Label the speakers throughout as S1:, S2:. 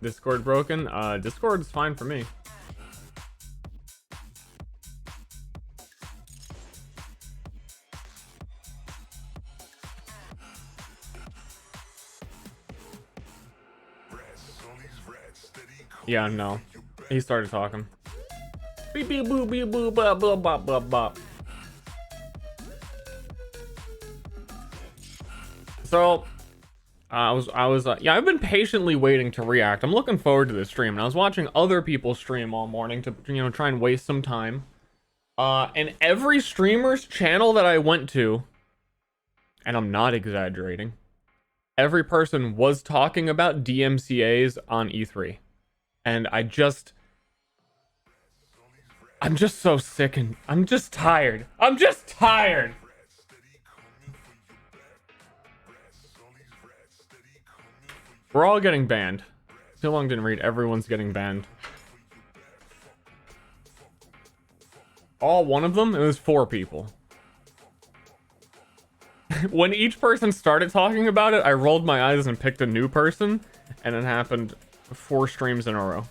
S1: Discord broken? Discord's fine for me. Yeah, no. He started talking. Beep beep boop beep boop bop bop bop bop bop. So I was yeah, I've been patiently waiting to react. I'm looking forward to this stream, and I was watching other people stream all morning to, you know, try and waste some time. And every streamer's channel that I went to, and I'm not exaggerating, every person was talking about DMCA's on E3. And I'm just so sick, and I'm just tired. I'm just tired. We're all getting banned. Too long didn't read. Everyone's getting banned. All one of them? It was 4 people. When each person started talking about it, I rolled my eyes and picked a new person, and it happened 4 streams in a row.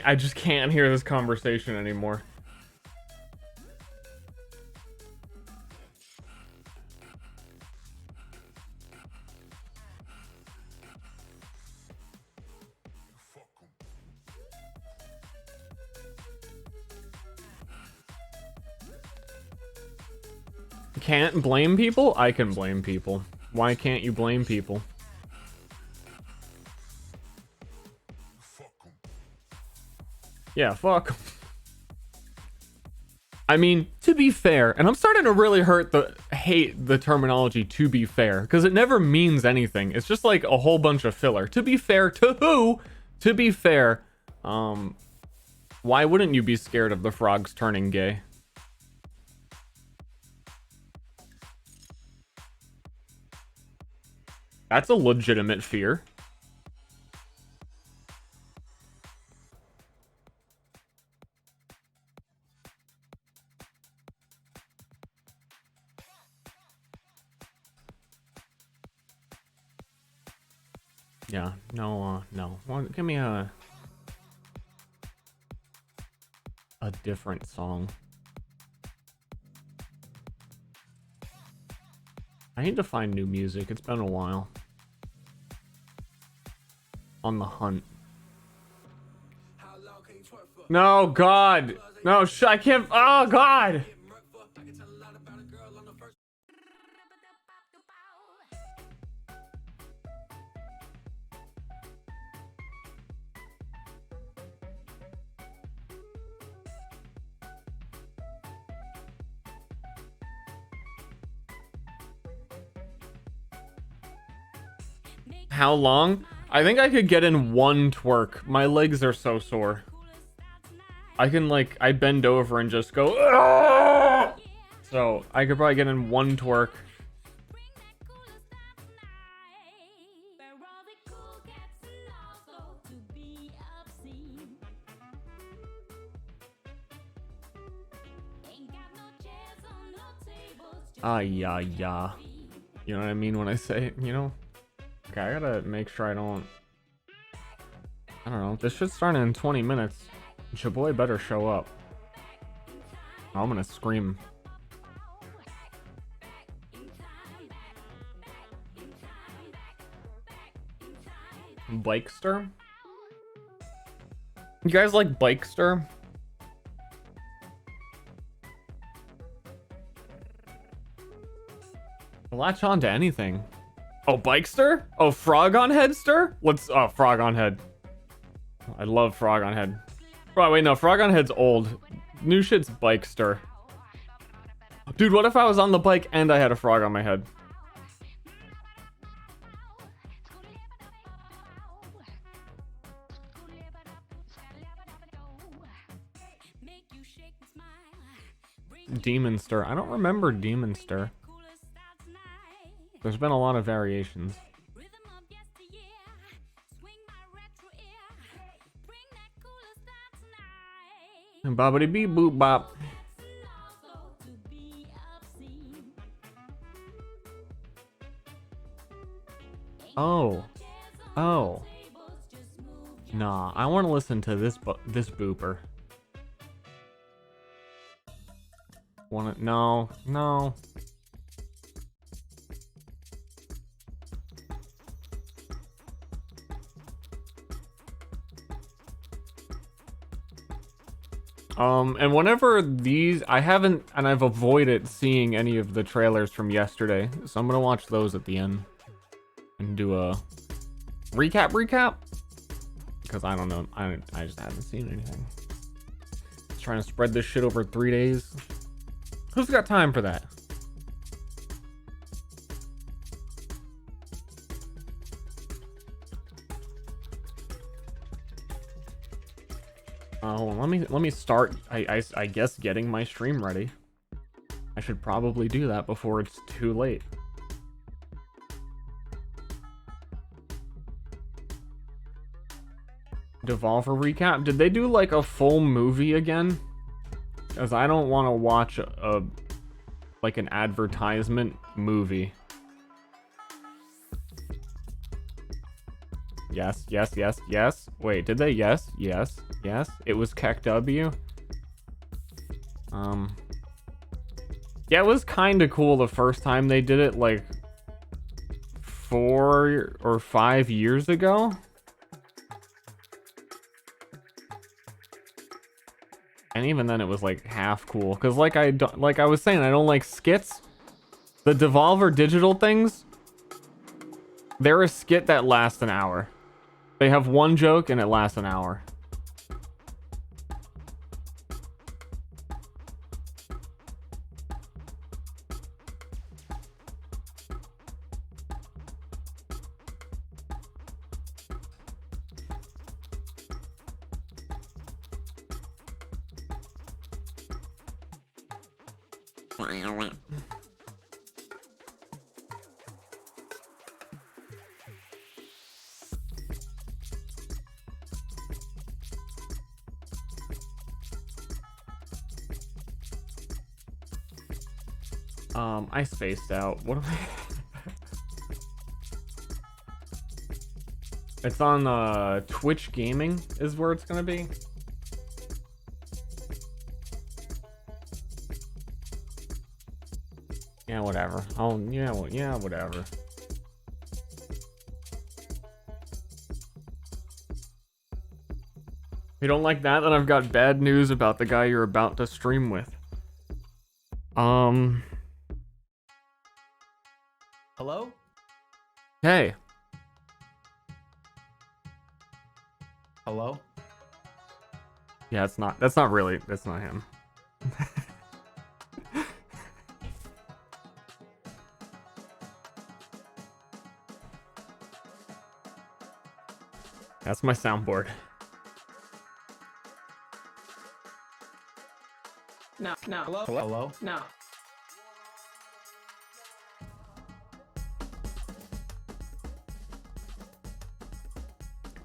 S1: I just can't hear this conversation anymore. Can't blame people? I can blame people. Why can't you blame people? Yeah, fuck 'em. I mean, to be fair, and I'm starting to really hate the terminology "to be fair" because it never means anything. It's just like a whole bunch of filler. To be fair to who? To be fair, why wouldn't you be scared of the frogs turning gay? That's a legitimate fear. Yeah, no, no. Well, give me a different song. I need to find new music. It's been a while. On the hunt. No, God. No, I can't. Oh, God. How long? I think I could get in 1 twerk. My legs are so sore. I can, like, I bend over and just go, "Aah!" So I could probably get in 1 twerk. Yeah, yeah. You know what I mean when I say it, you know? Okay, I gotta make sure I don't know. This should start in 20 minutes. Your boy better show up. I'm gonna scream. Bikester? You guys like Bikester? Latch on to anything. Oh, Bikester? Oh, Frog on Head Stir? Oh, Frog on Head. I love Frog on Head. Oh, wait, no, Frog on Head's old. New shit's Bikester. Dude, what if I was on the bike and I had a frog on my head? Demon Stir. I don't remember Demon Stir. There's been a lot of variations. Bobbity beep boop bop. Oh. Oh. Nah, I want to listen to this booper. Wanna? No, no. And whenever these, I've avoided seeing any of the trailers from yesterday, so I'm gonna watch those at the end and do a recap, because I don't know, I just haven't seen anything. Just trying to spread this shit over 3 days. Who's got time for that? Oh, let me start. I guess getting my stream ready. I should probably do that before it's too late. Devolver recap. Did they do like a full movie again? Because I don't want to watch like an advertisement movie. Yes, yes, yes, yes. Wait, did they? Yes, yes, yes. It was Keck W. Yeah, it was kind of cool the first time they did it, like 4 or 5 years ago. And even then it was like half cool, because like I was saying, I don't like skits. The Devolver Digital things, they're a skit that lasts an hour. They have one joke and it lasts an hour. I spaced out. What am I? It's on Twitch Gaming is where it's gonna be. Yeah, whatever. Oh, yeah, well, yeah, whatever. If you don't like that, then I've got bad news about the guy you're about to stream with.
S2: Hello?
S1: Hey.
S2: Hello?
S1: Yeah, that's not really, that's not him. That's my soundboard.
S3: No.
S2: Hello? Hello?
S3: No.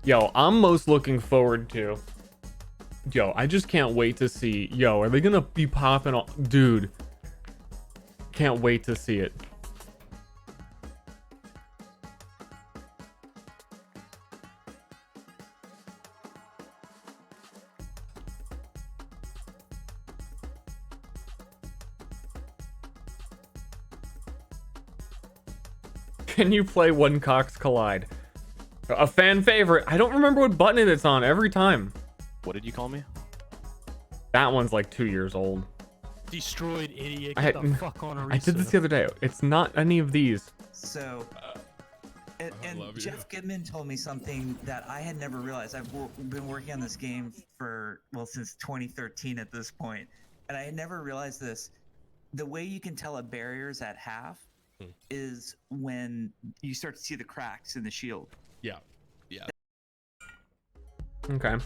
S1: Yo, I'm most looking forward to... Yo, I just can't wait to see... Yo, are they gonna be popping off? Dude. Can't wait to see it. Can you play When Cocks Collide? A fan favorite. I don't remember what button it's on every time.
S4: What did you call me?
S1: That one's like 2 years old.
S5: Destroyed, idiot. Get the fuck on a reset.
S1: I did this the other day. It's not any of these.
S6: So, and Jeff Goodman told me something that I had never realized. I've been working on this game for, well, since 2013 at this point, and I had never realized this. The way you can tell a barrier's at half is when you start to see the cracks in the shield.
S5: Yeah. Yeah.
S1: Okay.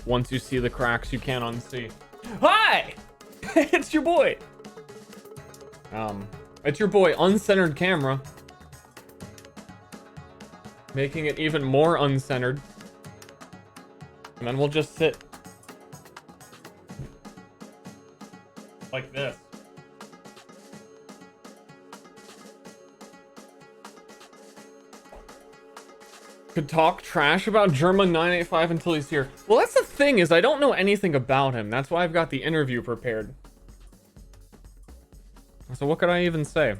S1: Once you see the cracks, you can't unsee. Hi! It's your boy. It's your boy, Uncentered Camera. Making it even more uncentered. And then we'll just sit like this. Could talk trash about German 985 until he's here. Well, that's the thing, is I don't know anything about him. That's why I've got the interview prepared. So what could I even say?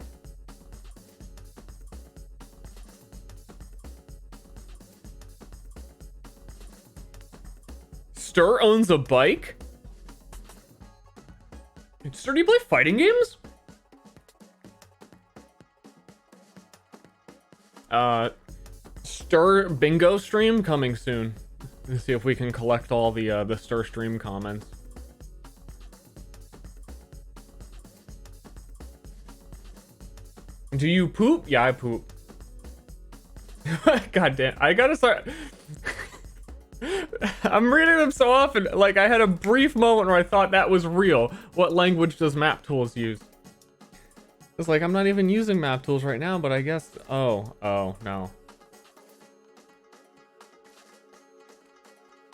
S1: Ster owns a bike? Ster, do you play fighting games? Ster bingo stream coming soon. Let's see if we can collect all the Ster stream comments. Do you poop? Yeah, I poop. God damn, I gotta start. I'm reading them so often. Like, I had a brief moment where I thought that was real. What language does map tools use? It's like, I'm not even using map tools right now, but I guess. Oh, no.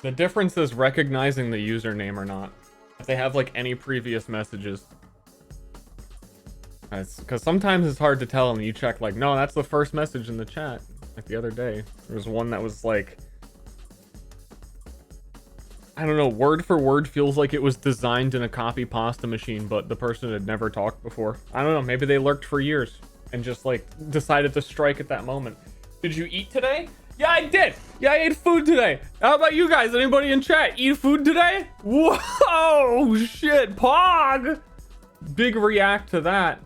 S1: The difference is recognizing the username or not. If they have like any previous messages. Because sometimes it's hard to tell and you check like, no, that's the first message in the chat. Like the other day, there was one that was like, I don't know, word for word feels like it was designed in a copy pasta machine, but the person had never talked before. I don't know, maybe they lurked for years and just like decided to strike at that moment. Did you eat today? Yeah, I did. Yeah, I ate food today. How about you guys? Anybody in chat eat food today? Whoa, shit, Pog. Big react to that.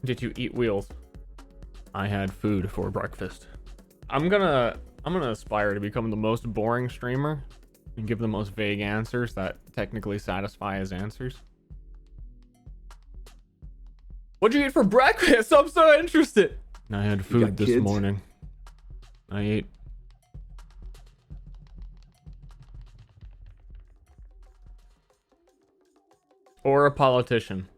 S1: Did you eat wheels? I had food for breakfast. I'm gonna aspire to become the most boring streamer and give the most vague answers that technically satisfy as answers. What'd you eat for breakfast? I'm so interested. I had food this morning. I ate. Or a politician.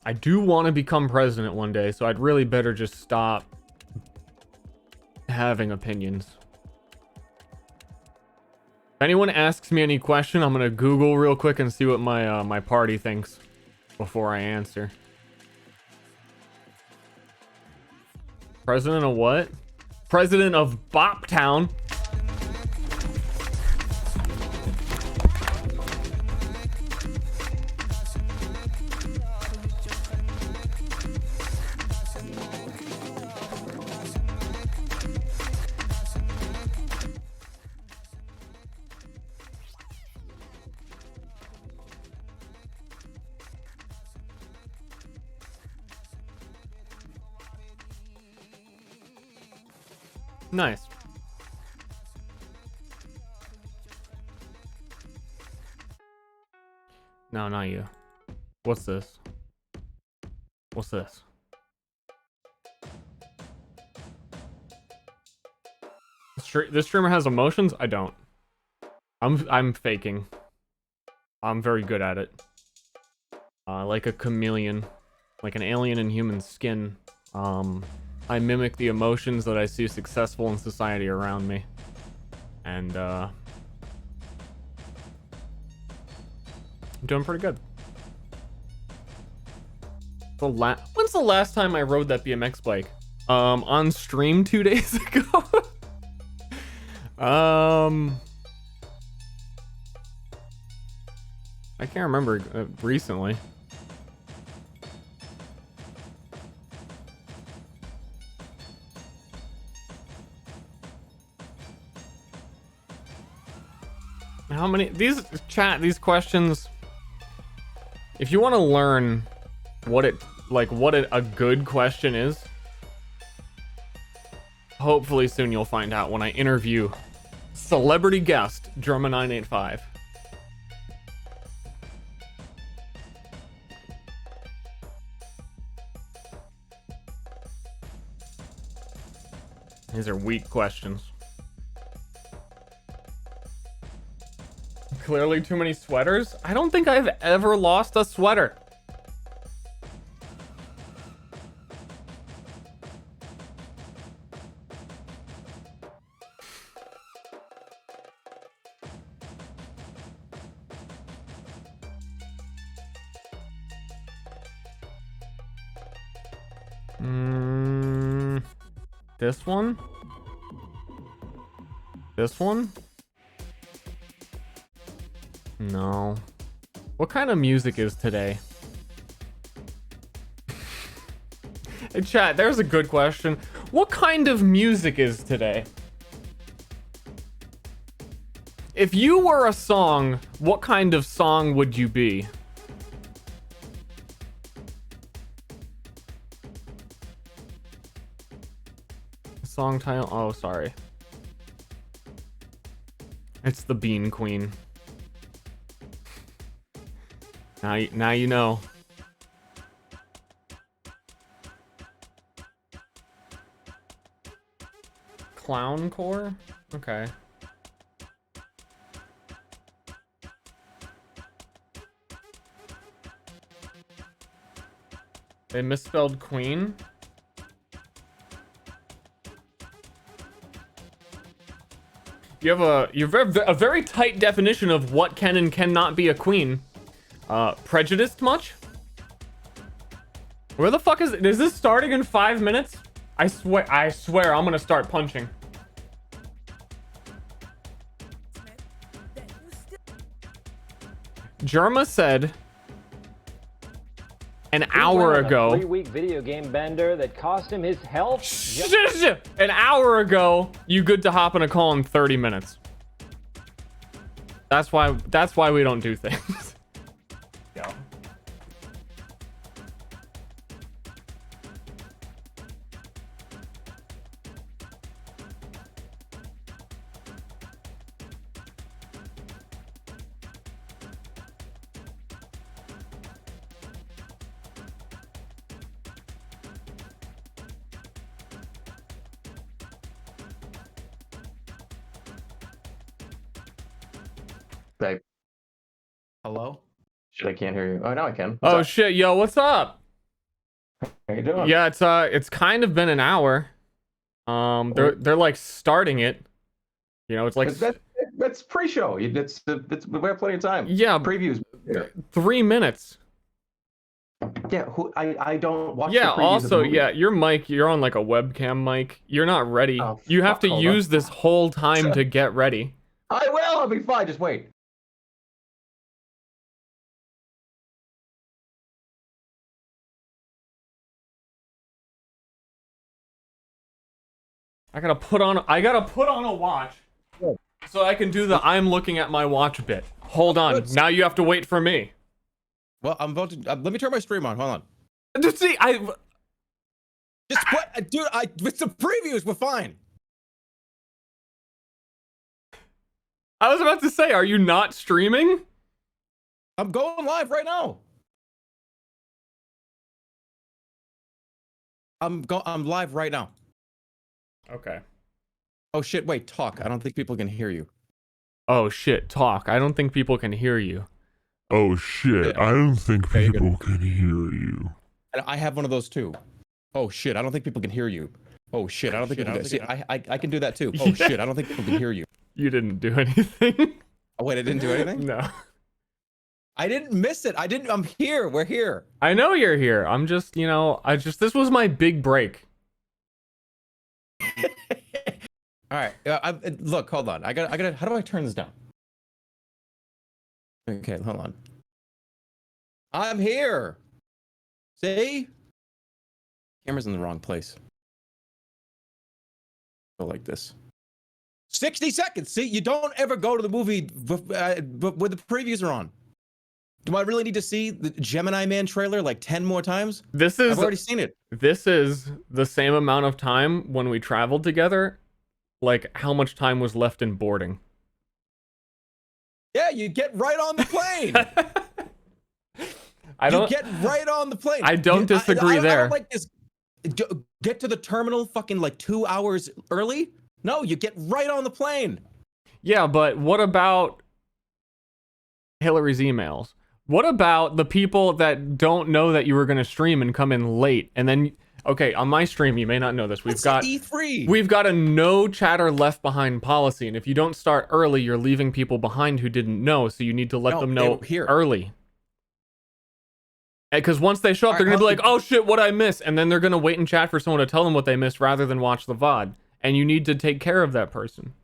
S1: I do want to become president one day, so I'd really better just stop having opinions. If anyone asks me any question, I'm gonna Google real quick and see what my my party thinks before I answer. President of what? President of Boptown. Nice. No, not you. What's this? What's this? This streamer has emotions? I don't. I'm faking. I'm very good at it. Like a chameleon, like an alien in human skin. I mimic the emotions that I see successful in society around me. And, I'm doing pretty good. When's the last time I rode that BMX bike? On stream 2 days ago? I can't remember recently. How many these questions, if you want to learn what a good question is, hopefully soon you'll find out when I interview celebrity guest German 985. These are weak questions. Clearly too many sweaters. I don't think I've ever lost a sweater. This one? This one? No. What kind of music is today? Hey chat, there's a good question. What kind of music is today? If you were a song, what kind of song would you be? Song title? Oh, sorry. It's the Bean Queen. Now you know. Clown core? Okay. They misspelled queen? You have a very tight definition of what can and cannot be a queen. Prejudiced much? Where the fuck is it? Is this starting in 5 minutes? I swear I'm gonna start punching. Jerma said an hour ago.
S3: 3-week video game bender that cost him his health.
S1: An hour ago, you good to hop in a call in 30 minutes. That's why we don't do things. Yo.
S4: Like,
S2: Hello?
S4: shit, I can't hear you. Oh, now I can.
S1: Oh shit, yo, what's up?
S4: How you doing?
S1: Yeah, it's kind of been an hour. They're like starting it. You know, it's like
S4: That's pre-show. We have plenty of time.
S1: Yeah,
S4: Previews.
S1: 3 minutes.
S4: Yeah, I don't watch.
S1: Yeah,
S4: the previews of the
S1: also,
S4: movie.
S1: yeah, your mic, you're on like a webcam mic. You're not ready.
S4: Oh,
S1: You have
S4: fuck,
S1: to
S4: hold
S1: use
S4: on.
S1: this whole time to get ready.
S4: I will. I'll be fine. Just wait.
S1: I gotta put on a watch so I can do the I'm looking at my watch bit. Hold on. Now you have to wait for me.
S7: Well, I'm about to. Let me turn my stream on. Hold on.
S1: Just see,
S7: Just what, dude? With the previews, we're fine.
S1: I was about to say, are you not streaming?
S7: I'm going live right now. I'm live right now.
S1: Okay.
S7: Oh shit! Wait, talk. I don't think people can hear you.
S1: Oh shit, talk. I don't think people can hear you.
S8: Oh shit, I don't think
S7: There you
S8: people can hear you.
S7: And I have one of those too. Oh shit! I don't think people can hear you. Oh shit! I don't think people can. See, I can do that too. Oh shit! I don't think people can hear you.
S1: You didn't do anything.
S7: Oh wait, I didn't do anything.
S1: No.
S7: I didn't miss it. I'm here. We're here.
S1: I know you're here. I'm just, this was my big break.
S7: All right. Look, hold on. I got. How do I turn this down? Okay, hold on. I'm here. See? Camera's in the wrong place. Go like this. 60 seconds. See, you don't ever go to the movie where the previews are on. Do I really need to see the Gemini Man trailer like 10 more times?
S1: I've
S7: already seen it.
S1: This is the same amount of time when we traveled together, like how much time was left in boarding.
S7: Yeah, you get right on the plane.
S1: You
S7: get right on the plane.
S1: I don't disagree there.
S7: I don't like this. get to the terminal fucking like 2 hours early? No, you get right on the plane.
S1: Yeah, but what about Hillary's emails? What about the people that don't know that you were going to stream and come in late? And then, okay, on my stream, you may not know this. We've got a no chatter left behind policy. And if you don't start early, you're leaving people behind who didn't know. So you need to let them know early. Because once they show up, they're going to be like, oh shit, what'd I miss? And then they're going to wait and chat for someone to tell them what they missed rather than watch the VOD. And you need to take care of that person.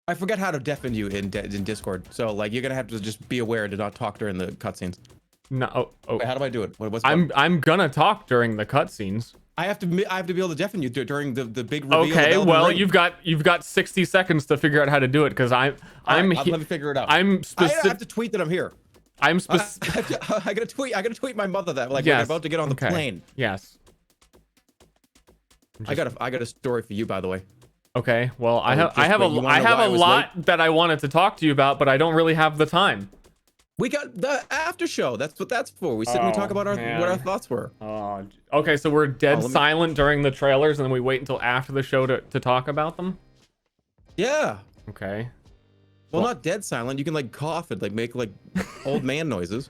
S7: I forget how to deafen you in Discord. So like you're gonna have to just be aware to not talk during the cutscenes.
S1: No. Oh.
S7: Wait, how do I do it?
S1: I'm gonna talk during the cutscenes.
S7: I have to be able to deafen you during the big reveal.
S1: Okay, well you've got 60 seconds to figure out how to do it because let
S7: me figure it out. I have to tweet that I'm here. I gotta tweet my mother that like we're about to get on the plane.
S1: Yes.
S7: I got a story for you, by the way.
S1: Okay, well, I have a lot that I wanted to talk to you about, but I don't really have the time.
S7: We got the after show. That's what that's for. We sit and we talk about what our thoughts were.
S1: Okay, so we're dead silent during the trailers, and then we wait until after the show to talk about them?
S7: Yeah.
S1: Okay.
S7: Well, not dead silent. You can like cough and like make like old man noises.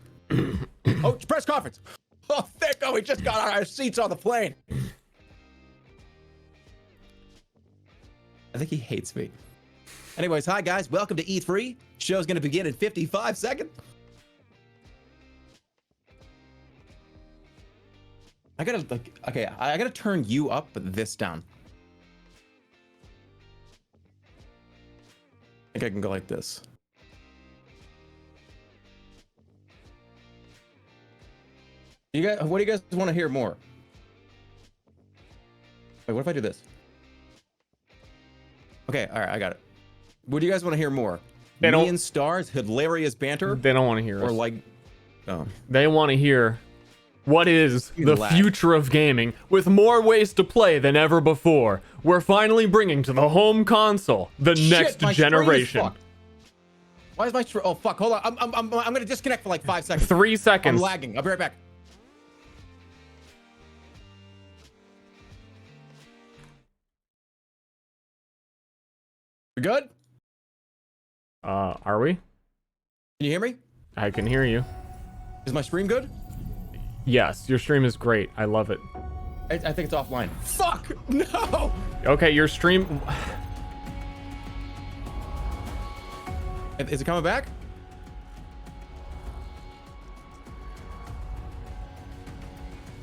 S7: Oh, press conference. Oh, thank God we just got our seats on the plane. I think he hates me. Anyways, hi guys, welcome to E3. Show's gonna begin in 55 seconds. I gotta turn you up, but this down. I think I can go like this. What do you guys want to hear more? Wait, what if I do this? Okay, all right, I got it. What do you guys want to hear more? Me and Star's hilarious banter?
S1: They don't want to hear us.
S7: Or like, oh.
S1: They want to hear what is the future of gaming with more ways to play than ever before. We're finally bringing to the home console the next generation.
S7: Why is my stream? Oh fuck! Hold on. I'm gonna disconnect for like 5 seconds.
S1: 3 seconds.
S7: I'm lagging. I'll be right back. We good?
S1: Are we?
S7: Can you hear me?
S1: I can hear you.
S7: Is my stream good?
S1: Yes, your stream is great. I love it.
S7: I think it's offline. Fuck! No!
S1: Okay, your stream...
S7: Is it coming back?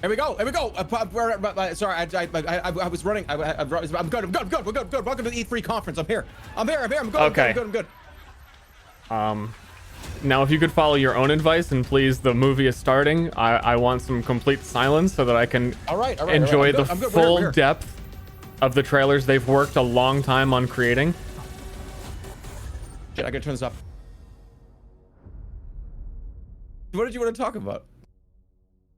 S7: Here we go. Here we go. Sorry, I was running. I'm good. I'm good. We're good. Welcome to the E3 conference. I'm here. I'm good.
S1: Okay.
S7: I'm good.
S1: Now, if you could follow your own advice and please, the movie is starting. I want some complete silence so that I can enjoy the full depth of the trailers they've worked a long time on creating.
S7: Shit, I gotta turn this up. What did you want to talk about?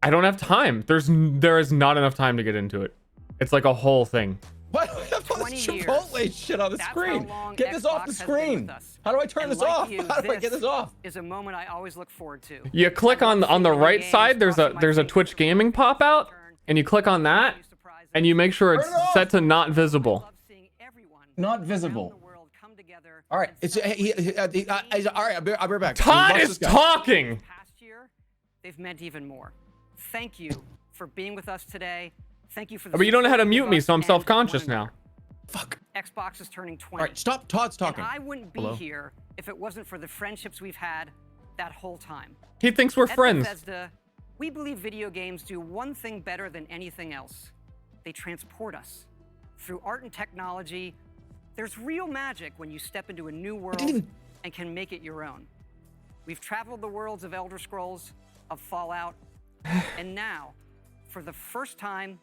S1: I don't have time. There is not enough time to get into it. It's like a whole thing.
S7: What? This Chipotle shit on the screen. Get this off the screen. How do I turn this off? How do I get this off?
S9: Is a moment I always look forward to.
S1: You click on the right side. There's a Twitch gaming pop out, and you click on that, and you make sure it's set to not visible.
S7: Not visible. All right. It's all right. I'll be right back.
S1: Todd is talking.
S9: Past year, they've meant even more. Thank you for being with us today. Thank you for the
S1: But you don't know how to mute me, so I'm self-conscious now.
S7: Fuck.
S9: Xbox is turning 20.
S7: All right, stop. Todd's talking.
S9: And I wouldn't be here if it wasn't for the friendships we've had that whole time.
S1: He thinks we're friends.
S9: Bethesda, we believe video games do one thing better than anything else. They transport us. Through art and technology, there's real magic when you step into a new world and can make it your own. We've traveled the worlds of Elder Scrolls, of Fallout, and now, for the first time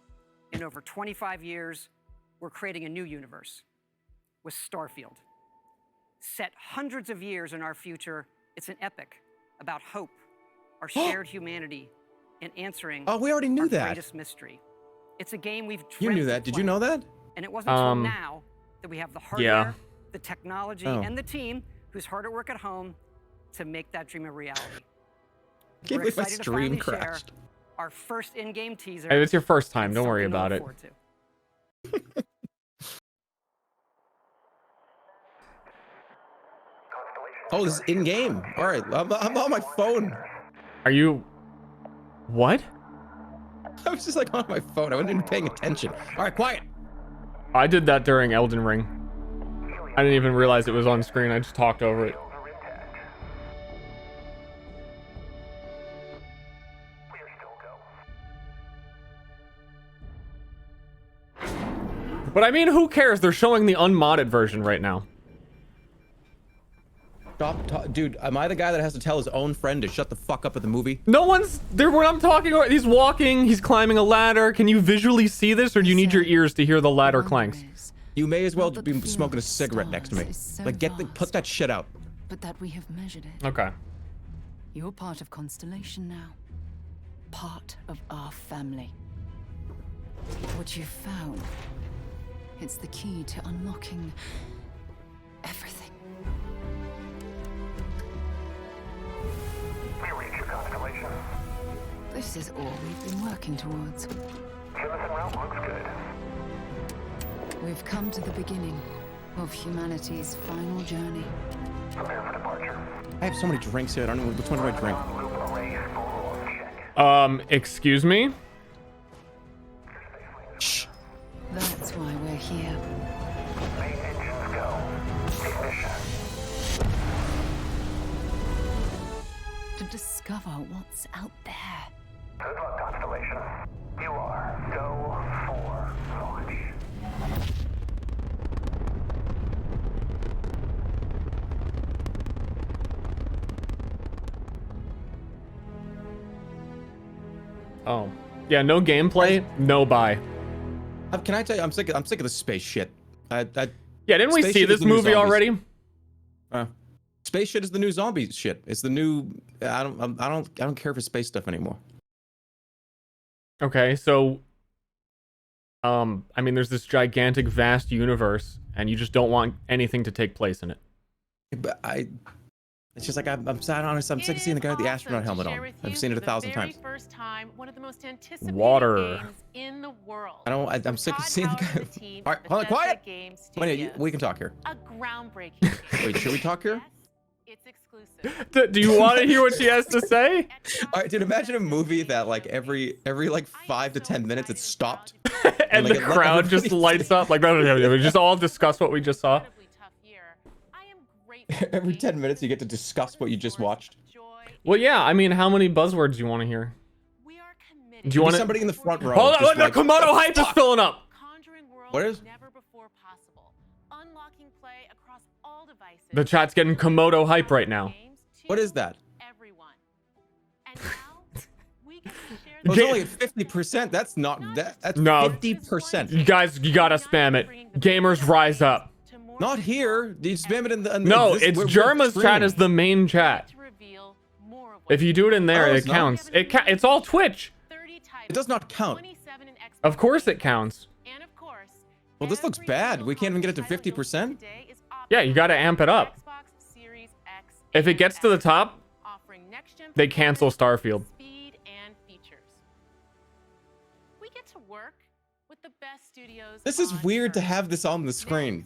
S9: in over 25 years, we're creating a new universe with Starfield. Set hundreds of years in our future, it's an epic about hope, our shared humanity, and answering
S7: we already knew
S9: our
S7: that.
S9: greatest mystery. It's a game we've
S7: You knew that. Did you know that?
S9: And it wasn't until now that we have the hardware, the technology, and the team who's hard at work at home to make that dream a reality.
S7: Can't believe my stream crashed.
S9: our first in-game teaser.
S1: Hey, it's your first time.
S9: It's
S1: Don't worry
S9: something to
S1: about
S9: look
S1: it.
S9: forward to.
S7: Oh, this is in game. All right, I'm on my phone.
S1: Are you? What?
S7: I was just like on my phone. I wasn't even paying attention. All right, quiet.
S1: I did that during Elden Ring. I didn't even realize it was on screen. I just talked over it. But I mean, who cares? They're showing the unmodded version right now.
S7: Stop, dude. Am I the guy that has to tell his own friend to shut the fuck up at the movie?
S1: No one's there when I'm talking. He's walking. He's climbing a ladder. Can you visually see this, or do you need your ears to hear the ladder clanks?
S7: You may as well be smoking a cigarette next to me. Like, put that shit out.
S10: But that we have measured it.
S1: Okay.
S10: You're part of Constellation now. Part of our family. What you've found, it's the key to unlocking everything.
S11: We reach your constellation.
S10: This is all we've been working towards.
S11: Jemison route looks good.
S10: We've come to the beginning of humanity's final journey.
S11: Prepare for departure.
S7: I have so many drinks here. I don't know which one do I drink.
S11: Loop array full check.
S1: Excuse me?
S7: Shh.
S10: That's why we're here.
S11: Main engines go. Ignition.
S10: To discover what's out there.
S11: Good luck, Constellation. You are go for launch.
S1: Oh. Yeah, no gameplay, no buy.
S7: Can I tell you, I'm sick of this space shit.
S1: Yeah, didn't we
S7: space
S1: see
S7: shit is
S1: this
S7: the new
S1: movie
S7: zombies.
S1: already?
S7: Space shit is the new zombie shit. It's the new. I don't care for space stuff anymore.
S1: Okay, so I mean, there's this gigantic, vast universe, and you just don't want anything to take place in it.
S7: But it's just like I'm sad. Honest, I'm sick of seeing the guy with the astronaut helmet on. I've seen it 1,000 times.
S12: First time, one of the most anticipated
S1: Water.
S12: games in the world.
S7: I'm sick of seeing the guy. All right, hold on, quiet. Wait, we can talk here.
S12: A groundbreaking.
S7: Wait, should we talk here?
S12: It's exclusive.
S1: Do you want to hear what she has to say?
S7: All right, dude. Imagine a movie that like every like 5 to 10 minutes it stopped,
S1: And
S7: like,
S1: the crowd just lights up like, we just all discuss what we just saw.
S7: every 10 minutes you get to discuss what you just watched.
S1: Well, yeah, I mean, how many buzzwords do you want to hear? Do you want
S7: somebody in the front row?
S1: Hold on,
S7: just
S1: the
S7: like,
S1: Komodo hype is filling up.
S7: What is?
S1: The chat's getting Komodo hype right now.
S7: What is that?
S1: It's
S7: only at 50%. That's not that. That's
S1: No.
S7: 50%.
S1: You guys, you gotta spam it. Gamers rise up.
S7: Not here. You spam it in the.
S1: No,
S7: this,
S1: it's
S7: we're
S1: Germa's chat
S7: streaming.
S1: is the main chat. If you do it in there,
S7: Oh,
S1: it
S7: it's not?
S1: counts. It's all Twitch.
S7: It does not count.
S1: Of course it counts.
S7: Well, this looks bad. We can't even get it to 50%.
S1: Yeah, you gotta amp it up. If it gets to the top, they cancel Starfield.
S7: This is weird to have this on the screen.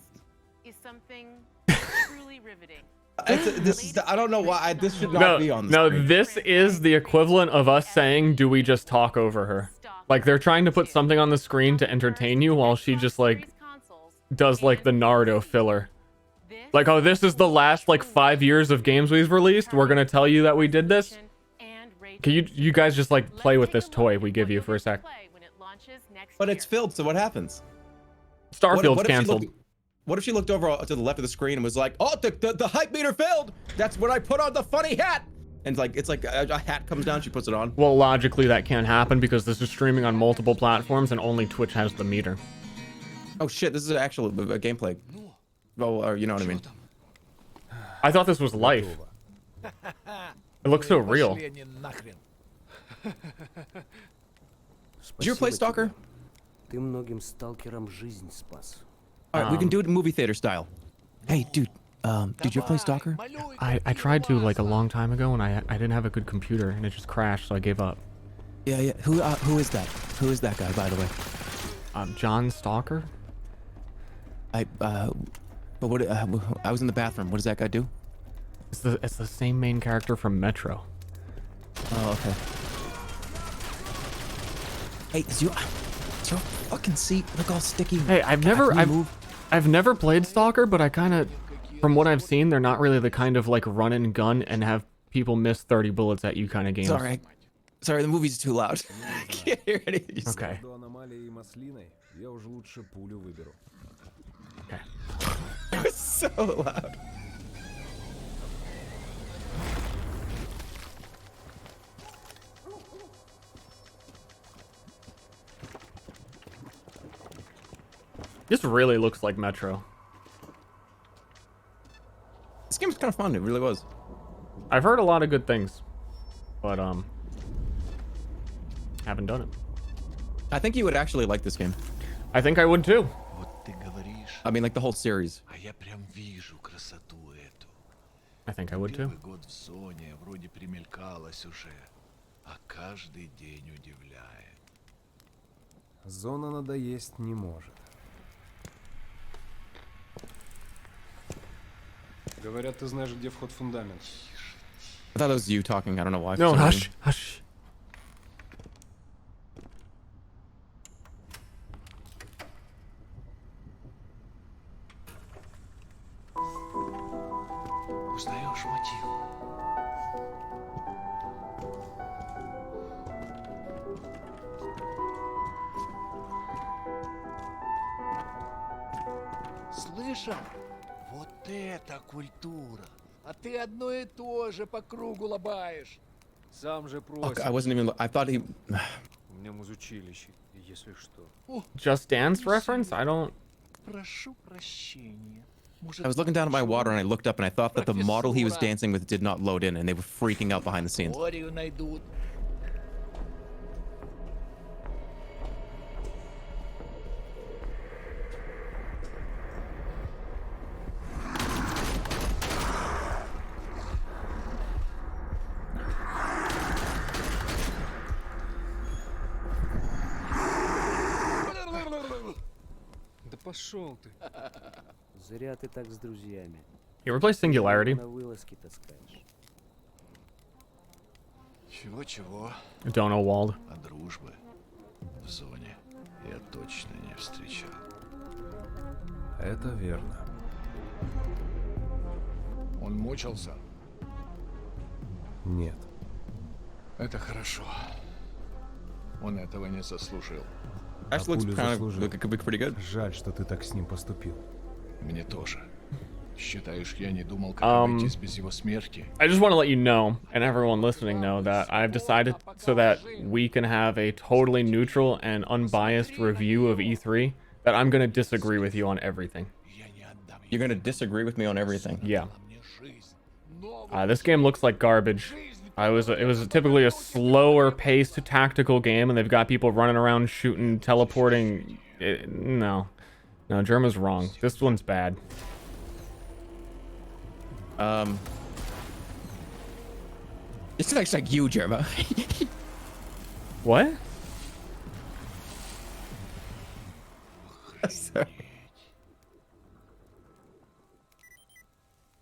S12: Is something truly riveting.
S7: I don't know why this should not be on the
S1: No,
S7: screen.
S1: this is the equivalent of us saying, do we just talk over her? Like, they're trying to put something on the screen to entertain you while she just, like, does, like, the Naruto filler. Like, oh, this is the last, like, 5 years of games we've released. We're gonna tell you that we did this. Can you guys just, like, play with this toy we give you for a sec?
S7: But it's filled, so what happens?
S1: Starfield's
S7: what if she
S1: canceled.
S7: What if she looked over to the left of the screen and was like, "Oh, the hype meter failed. That's when I put on the funny hat." And like it's like a hat comes down, she puts it on.
S1: Well, logically that can't happen because this is streaming on multiple platforms and only Twitch has the meter.
S7: Oh shit, this is an actual gameplay. Oh, you know what I mean.
S1: I thought this was life. It looks so real.
S7: Did you ever play Stalker? Alright, we can do it in movie theater style. Hey, dude, did you ever play Stalker?
S1: I tried to like a long time ago and I didn't have a good computer and it just crashed, so I gave up.
S7: Yeah, yeah. Who is that? Who is that guy, by the way?
S1: John Stalker.
S7: But what? I was in the bathroom. What does that guy do?
S1: It's the same main character from Metro.
S7: Oh, okay. Hey, is your fucking seat look all sticky?
S1: Hey, I've never played Stalker, but I kind of, from what I've seen, they're not really the kind of like run and gun and have people miss 30 bullets at you kind of games.
S7: Sorry, the movie's too loud. I can't hear anything.
S1: Okay. Okay.
S7: It's so loud.
S1: This really looks like Metro.
S7: This game's kind of fun. It really was.
S1: I've heard a lot of good things, but haven't done it.
S7: I think you would actually like this game.
S1: I think I would too.
S7: I mean, like the whole series.
S1: I think I would too.
S13: Зона надоесть не может. Говорят, ты знаешь, где вход в фундамент.
S7: I thought it was you talking. I don't know why.
S1: No, hush, hush.
S11: Узнаешь мотив?
S14: Слышал? Вот это культура! А ты одно и то же по кругу лобаешь.
S13: Сам же просит.
S7: I wasn't even. I thought he.
S13: У меня музучилище, если что.
S1: Just Dance reference? I don't.
S14: Прошу прощения.
S7: I was looking down at my water and I looked up and I thought that the model he was dancing with did not load in and they were freaking out behind the scenes.
S14: Теорию найдут.
S13: Да пошел ты.
S15: Зря ты так с друзьями.
S1: You ever play Singularity?
S15: На вылазки таскаешь.
S11: Чего-чего?
S1: Dono Wald.
S11: А дружбы в зоне я точно не встречал.
S13: Это верно.
S11: Он мучился?
S13: Нет.
S11: Это хорошо. Он этого не заслужил.
S7: Actually looks kind of like it could be pretty good.
S13: Жаль, что ты так с ним поступил.
S11: Мне тоже. Считаешь, я не думал, как обойтись без его смерти?
S1: I just want to let you know, and everyone listening know, that I've decided so that we can have a totally neutral and unbiased review of E3, that I'm going to disagree with you on everything.
S7: You're going to disagree with me on everything?
S1: Yeah. This game looks like garbage. It was typically a slower paced tactical game, and they've got people running around shooting, teleporting. No, Germa's wrong. This one's bad.
S7: It's like you, Germa.
S1: What?
S7: Sorry.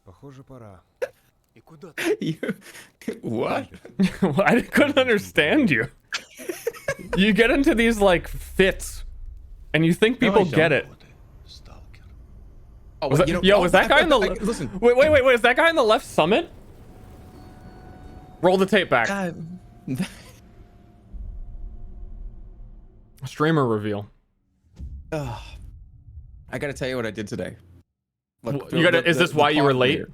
S13: Похоже, пора.
S7: What?
S1: I couldn't understand you. You get into these like fits, and you think people get it.
S7: Oh,
S1: was that, was that guy in the
S7: listen?
S1: Wait, is that guy in the left summit? Roll the tape back. Streamer reveal.
S7: I gotta tell you what I did today. Look,
S1: is this why you were late?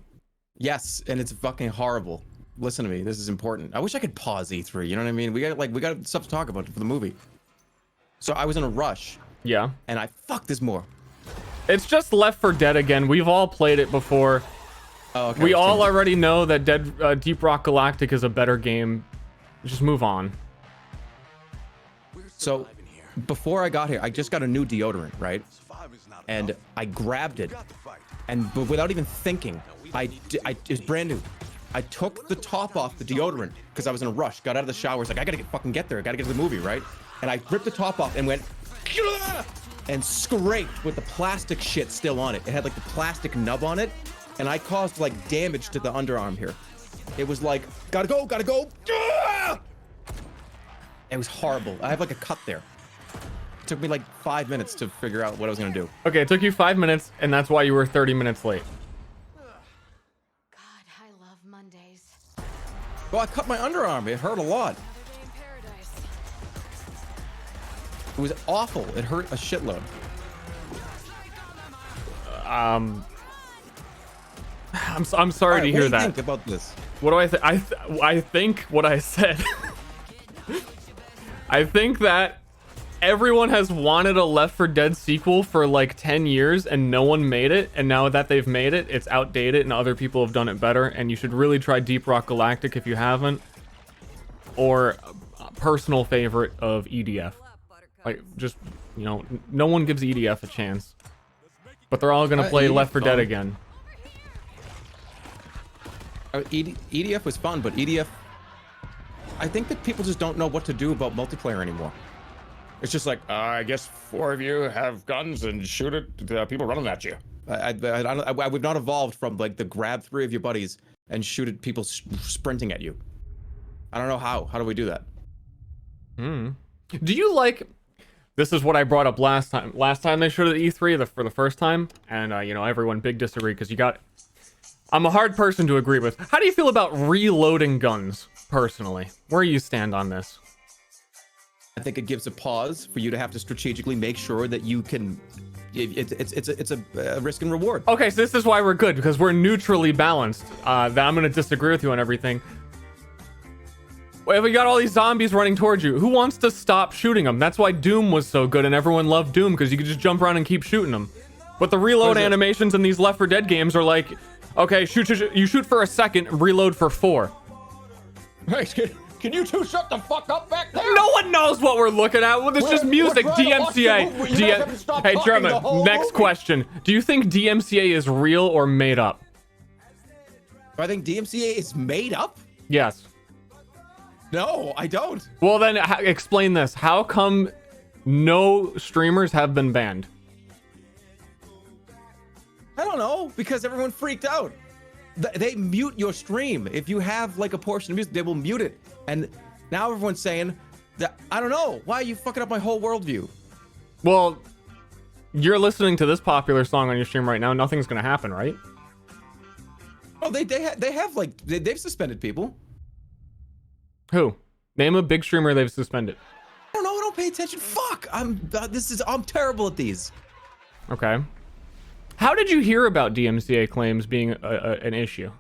S7: Yes, and it's fucking horrible. Listen to me, this is important. I wish I could pause E3. You know what I mean? We got stuff to talk about for the movie. So I was in a rush.
S1: Yeah.
S7: And I fuck this more.
S1: It's just Left 4 Dead again. We've all played it before.
S7: Oh, okay.
S1: We all already know that Deep Rock Galactic is a better game. Just move on.
S7: So, before I got here, I just got a new deodorant, right? And I grabbed it, and without even thinking, it's brand new. I took the top off the deodorant because I was in a rush. Got out of the shower. Was like, I gotta fucking get there. I gotta get to the movie, right? And I ripped the top off and went and scraped with the plastic shit still on it. It had like the plastic nub on it, and I caused like damage to the underarm here. It was like, gotta go, gotta go. It was horrible. I have like a cut there. It took me like 5 minutes to figure out what I was gonna do.
S1: Okay, it took you 5 minutes, and that's why you were 30 minutes late.
S7: Well, I cut my underarm. It hurt a lot. It was awful. It hurt a shitload.
S1: I'm sorry to hear that.
S7: What do you think about this?
S1: What do I think? I think what I said. I think that everyone has wanted a Left 4 Dead sequel for like 10 years and no one made it, and now that they've made it, it's outdated and other people have done it better, and you should really try Deep Rock Galactic if you haven't, or a personal favorite of EDF. Like, just, you know, no one gives EDF a chance, but they're all gonna play Left 4 Dead again.
S7: EDF was fun, but EDF, I think that people just don't know what to do about multiplayer anymore. It's just like, I guess 4 of you have guns and shoot at people running at you. We've not evolved from like the grab 3 of your buddies and shoot at people sprinting at you. I don't know how. How do we do that?
S1: Do you like? This is what I brought up last time. Last time they showed it at E3 for the first time, and you know, everyone big disagree because you got. I'm a hard person to agree with. How do you feel about reloading guns personally? Where you stand on this?
S7: I think it gives a pause for you to have to strategically make sure that you can. It's a risk and reward.
S1: Okay, so this is why we're good, because we're neutrally balanced. That I'm gonna disagree with you on everything. Well, we got all these zombies running towards you. Who wants to stop shooting them? That's why Doom was so good, and everyone loved Doom because you could just jump around and keep shooting them. But the reload animations in these Left 4 Dead games are like, okay, you shoot for a second, reload for 4.
S7: Right. Can you two shut the fuck up back there?
S1: No one knows what we're looking at. Well, it's just music. DMCA. Hey, German, next question. Do you think DMCA is real or made up?
S7: I think DMCA is made up?
S1: Yes.
S7: No, I don't.
S1: Well, then explain this. How come no streamers have been banned?
S7: I don't know, because everyone freaked out. They mute your stream. If you have like a portion of music, they will mute it. And now everyone's saying that, I don't know, why are you fucking up my whole worldview?
S1: Well, you're listening to this popular song on your stream right now. Nothing's gonna happen, right?
S7: Oh, they have like they've suspended people.
S1: Who? Name a big streamer they've suspended.
S7: I don't know. I don't pay attention. Fuck. I'm terrible at these.
S1: Okay. How did you hear about DMCA claims being an issue?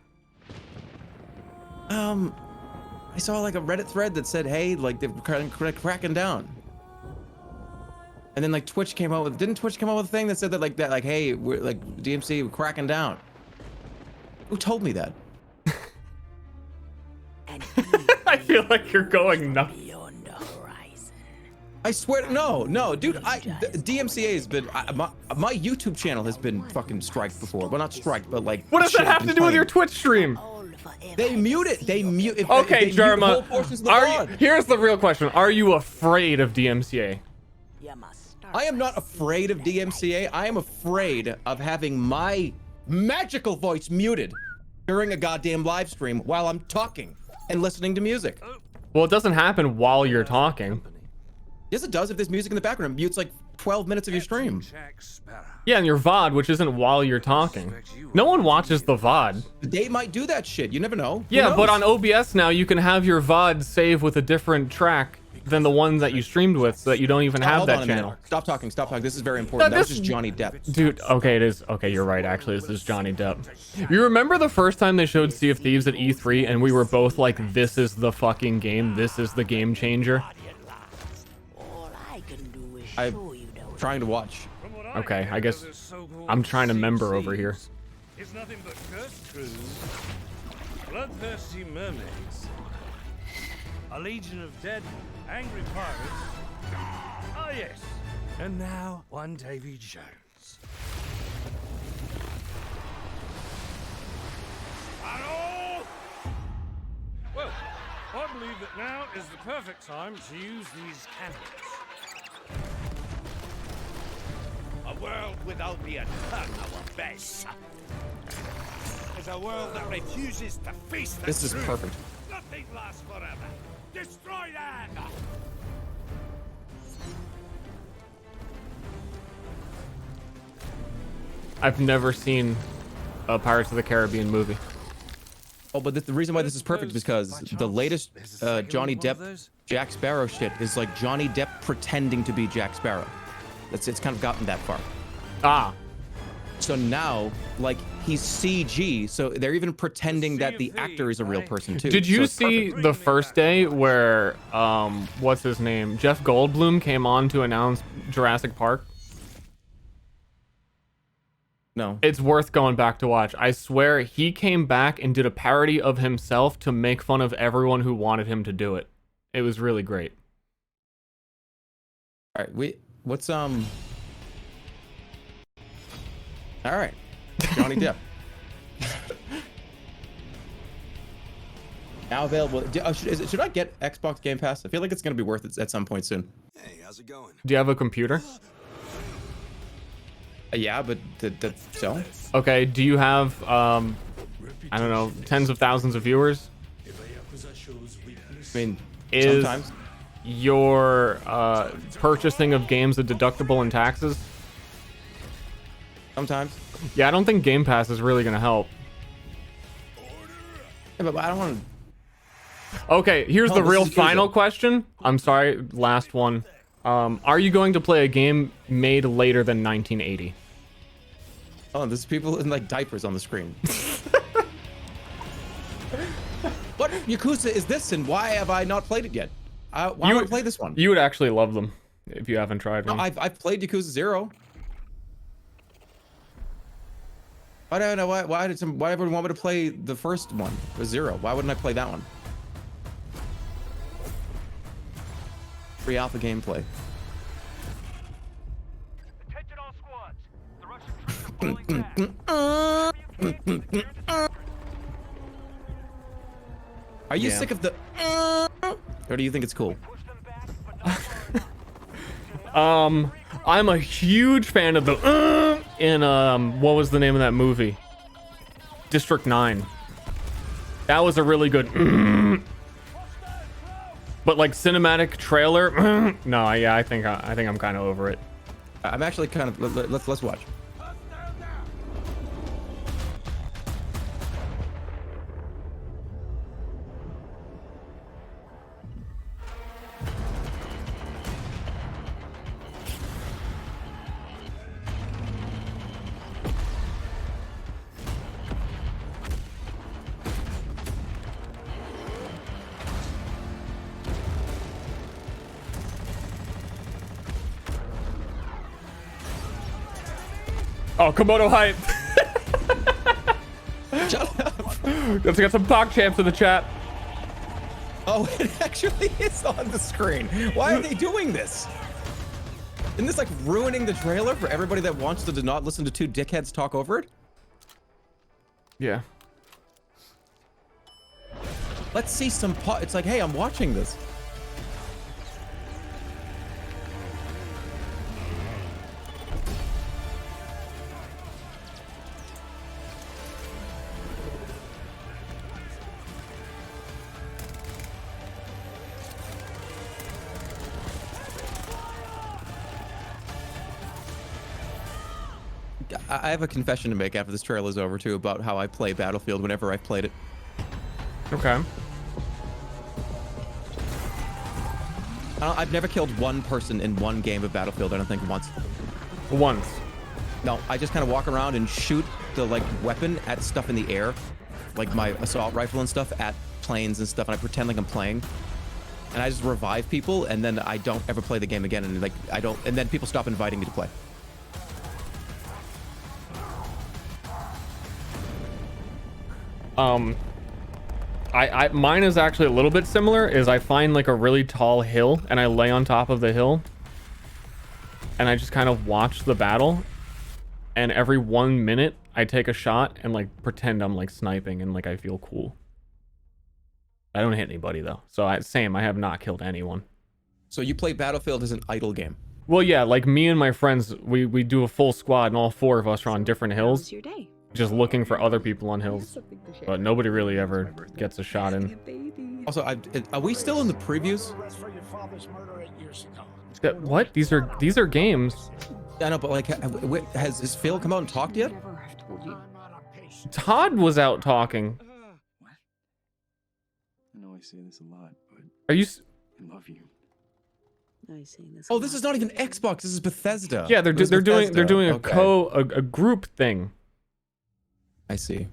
S7: I saw like a Reddit thread that said, hey, like they're cracking down. And then like Twitch came out with, didn't Twitch come out with a thing that said that like, hey, we're like DMCA, we're cracking down. Who told me that?
S1: I feel like you're going nuts.
S7: I swear, no, dude. DMCA has been my YouTube channel has been fucking striked before. Well, not striked, but like.
S1: What does that have to do with your Twitch stream?
S7: They mute it. They mute.
S1: Okay, Jerma. Here's the real question: are you afraid of DMCA?
S7: I am not afraid of DMCA. I am afraid of having my magical voice muted during a goddamn live stream while I'm talking and listening to music.
S1: Well, it doesn't happen while you're talking.
S7: Yes, it does. If there's music in the background, it mutes like 12 minutes of your stream.
S1: Yeah, and your VOD, which isn't while you're talking. No one watches the VOD.
S7: They might do that shit. You never know.
S1: Yeah, but on OBS now, you can have your VOD save with a different track than the one that you streamed with, so that you don't even have that channel.
S7: Stop talking. This is very important. That was just Johnny Depp.
S1: Dude, okay, it is. Okay, you're right, actually. This is Johnny Depp. You remember the first time they showed Sea of Thieves at E3, and we were both like, this is the fucking game. This is the game changer.
S7: I'm trying to watch.
S1: Okay, I guess I'm trying to member over here.
S16: It's nothing but cursed crews, bloodthirsty mermaids, a legion of dead, angry pirates. Ah, yes. And now, one Davy Jones. Hello? I believe that now is the perfect time to use these candles.
S14: A world without the eternal abyss is a world that refuses to face the
S7: This is
S14: truth.
S7: perfect.
S14: Nothing lasts forever. Destroy that!
S1: I've never seen a Pirates of the Caribbean movie.
S7: Oh, but the reason why this is perfect is because the latest Johnny Depp Jack Sparrow shit is like Johnny Depp pretending to be Jack Sparrow. It's kind of gotten that far.
S1: Ah.
S7: So now, like, he's CG, so they're even pretending that the actor is a real person too.
S1: Did
S7: So
S1: you
S7: it's
S1: see
S7: perfect.
S1: the first day where what's his name? Jeff Goldblum came on to announce Jurassic Park?
S7: No.
S1: It's worth going back to watch. I swear he came back and did a parody of himself to make fun of everyone who wanted him to do it. It was really great.
S7: All right, what's All right, Johnny Depp. Now available. Should I get Xbox Game Pass? I feel like it's gonna be worth it at some point soon.
S14: Hey, how's it going?
S1: Do you have a computer?
S7: Yeah, but so?
S1: Okay, do you have I don't know, tens of thousands of viewers?
S7: I mean,
S1: is
S7: sometimes.
S1: your purchasing of games a deductible in taxes?
S7: Sometimes.
S1: Yeah, I don't think Game Pass is really gonna help.
S7: Yeah, but I don't want to.
S1: Okay, here's
S7: No,
S1: the
S7: this
S1: real
S7: is
S1: final
S7: Google.
S1: question. I'm sorry, last one. Are you going to play a game made later than 1980?
S7: Oh, there's people in like diapers on the screen. What Yakuza is this, and why have I not played it yet? Why would I play this one?
S1: You would actually love them if you haven't tried
S7: No,
S1: one.
S7: I've played Yakuza 0. I don't know why everyone want me to play the first one, the 0? Why wouldn't I play that one? Free alpha gameplay.
S11: Attention all squads. The Russian troops are falling back.
S7: Are you
S1: Yeah.
S7: sick of the or do you think it's cool?
S1: I'm a huge fan of the in what was the name of that movie? District 9. That was a really good but like cinematic trailer no, yeah, I think I'm kind of over it.
S7: I'm actually kind of let's watch.
S1: Oh, Komodo hype.
S7: Shut up.
S1: Let's get some Pog champs in the chat.
S7: Oh, it actually is on the screen. Why are they doing this? Isn't this like ruining the trailer for everybody that wants to not listen to two dickheads talk over it?
S1: Yeah.
S7: Let's see some It's like, hey, I'm watching this. I have a confession to make after this trailer is over too about how I play Battlefield whenever I've played it.
S1: Okay.
S7: I've never killed one person in one game of Battlefield, I don't think once.
S1: Once.
S7: No, I just kind of walk around and shoot the like weapon at stuff in the air, like my assault rifle and stuff at planes and stuff, and I pretend like I'm playing. And I just revive people, and then I don't ever play the game again, and like and then people stop inviting me to play.
S1: Mine is actually a little bit similar. Is I find like a really tall hill and I lay on top of the hill and I just kind of watch the battle, and every 1 minute I take a shot and like pretend I'm like sniping and like I feel cool. I don't hit anybody though. So I have not killed anyone.
S7: So you play Battlefield as an idle game?
S1: Well, yeah, like me and my friends, we do a full squad, and all 4 of us are on different hills, just looking for other people on hills. But nobody really ever gets a shot in.
S7: Also, are we still in the previews?
S1: What? These are games.
S7: I know, but like, has Phil come out and talked yet?
S1: Todd was out talking.
S17: I know I say this a lot, but
S1: Are you?
S17: I love you.
S7: Oh, this is not even Xbox. This is Bethesda.
S1: Yeah, they're doing
S7: Okay.
S1: a group thing.
S7: I see.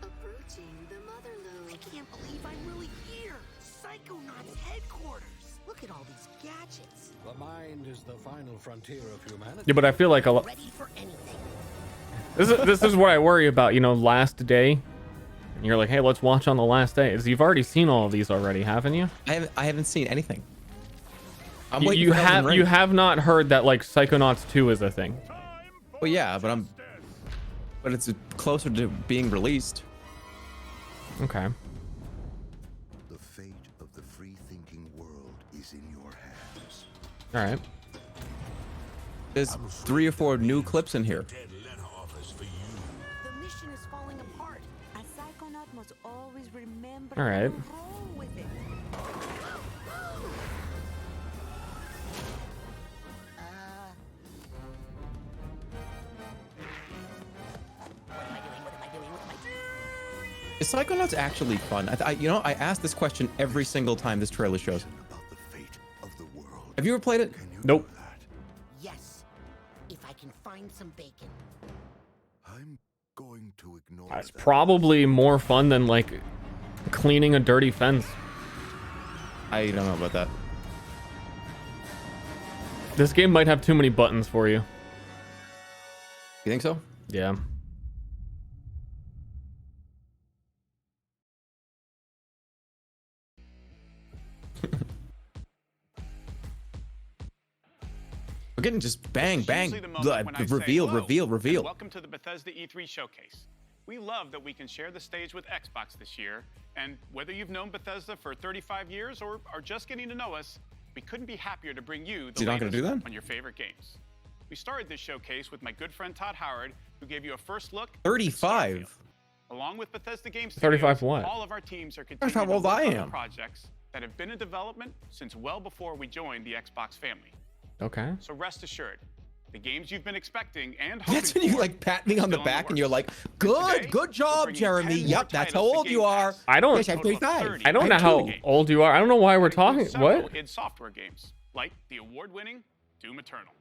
S18: I can't believe I'm really here. Psychonauts headquarters. Look at all these gadgets.
S16: The mind is the final frontier of humanity.
S1: Yeah, but I feel like a lot.
S18: Ready for anything.
S1: This is what I worry about. You know, last day. And you're like, hey, let's watch on the last day. Is you've already seen all of these already, haven't you?
S7: I haven't seen anything. I'm
S1: You,
S7: waiting
S1: you
S7: for Elden
S1: have
S7: Ring.
S1: you have not heard that like Psychonauts 2 is a thing.
S7: Well, yeah, but it's closer to being released.
S1: Okay.
S19: The fate of the free-thinking world is in your hands.
S1: All right.
S7: There's 3 or 4 new clips in here.
S18: The mission is falling apart. A psychonaut must always remember
S1: All right.
S18: to roll with it.
S7: Is Psychonauts actually fun? I ask this question every single time this trailer shows. Have you ever played it?
S1: Nope.
S18: Yes, if I can find some bacon.
S19: I'm going to ignore
S1: It's probably more fun than like cleaning a dirty fence.
S7: I don't know about that.
S1: This game might have too many buttons for you.
S7: You think so?
S1: Yeah.
S7: We're getting just bang, bang,
S11: Usually the moment when I say,
S7: reveal,
S11: "Hello,
S7: reveal,
S11: and
S7: reveal.
S11: Welcome to the Bethesda E3 Showcase. We love that we can share the stage with Xbox this year, and whether you've known Bethesda for 35 years or are just getting to know us, we couldn't be happier to bring you the
S7: Is he not gonna
S11: latest
S7: do that?
S11: on your favorite games. We started this showcase with my good friend Todd Howard, who gave you a first look.
S7: 35.
S11: Along with Bethesda Games
S1: 35
S11: Studios,
S1: what?
S11: all of our teams are
S7: That's
S11: continuing
S7: how old
S11: to work
S7: I
S11: on the
S7: am.
S11: projects that have been in development since well before we joined the Xbox family.
S1: Okay.
S11: So rest assured, the games you've been expecting and hoping
S7: That's when you
S11: for
S7: like pat me on the
S11: still in
S7: back and you're like,
S11: Today,
S7: good job,
S11: bringing
S7: Jeremy.
S11: 10 more
S7: Yep, that's how
S11: titles to
S7: old you
S11: Game
S7: are.
S11: Pass.
S1: I don't.
S7: Yes, I'm 35.
S1: I don't know how old you are. I don't know why we're talking.
S11: Several
S1: What?
S11: id Software games, like the award-winning Doom Eternal.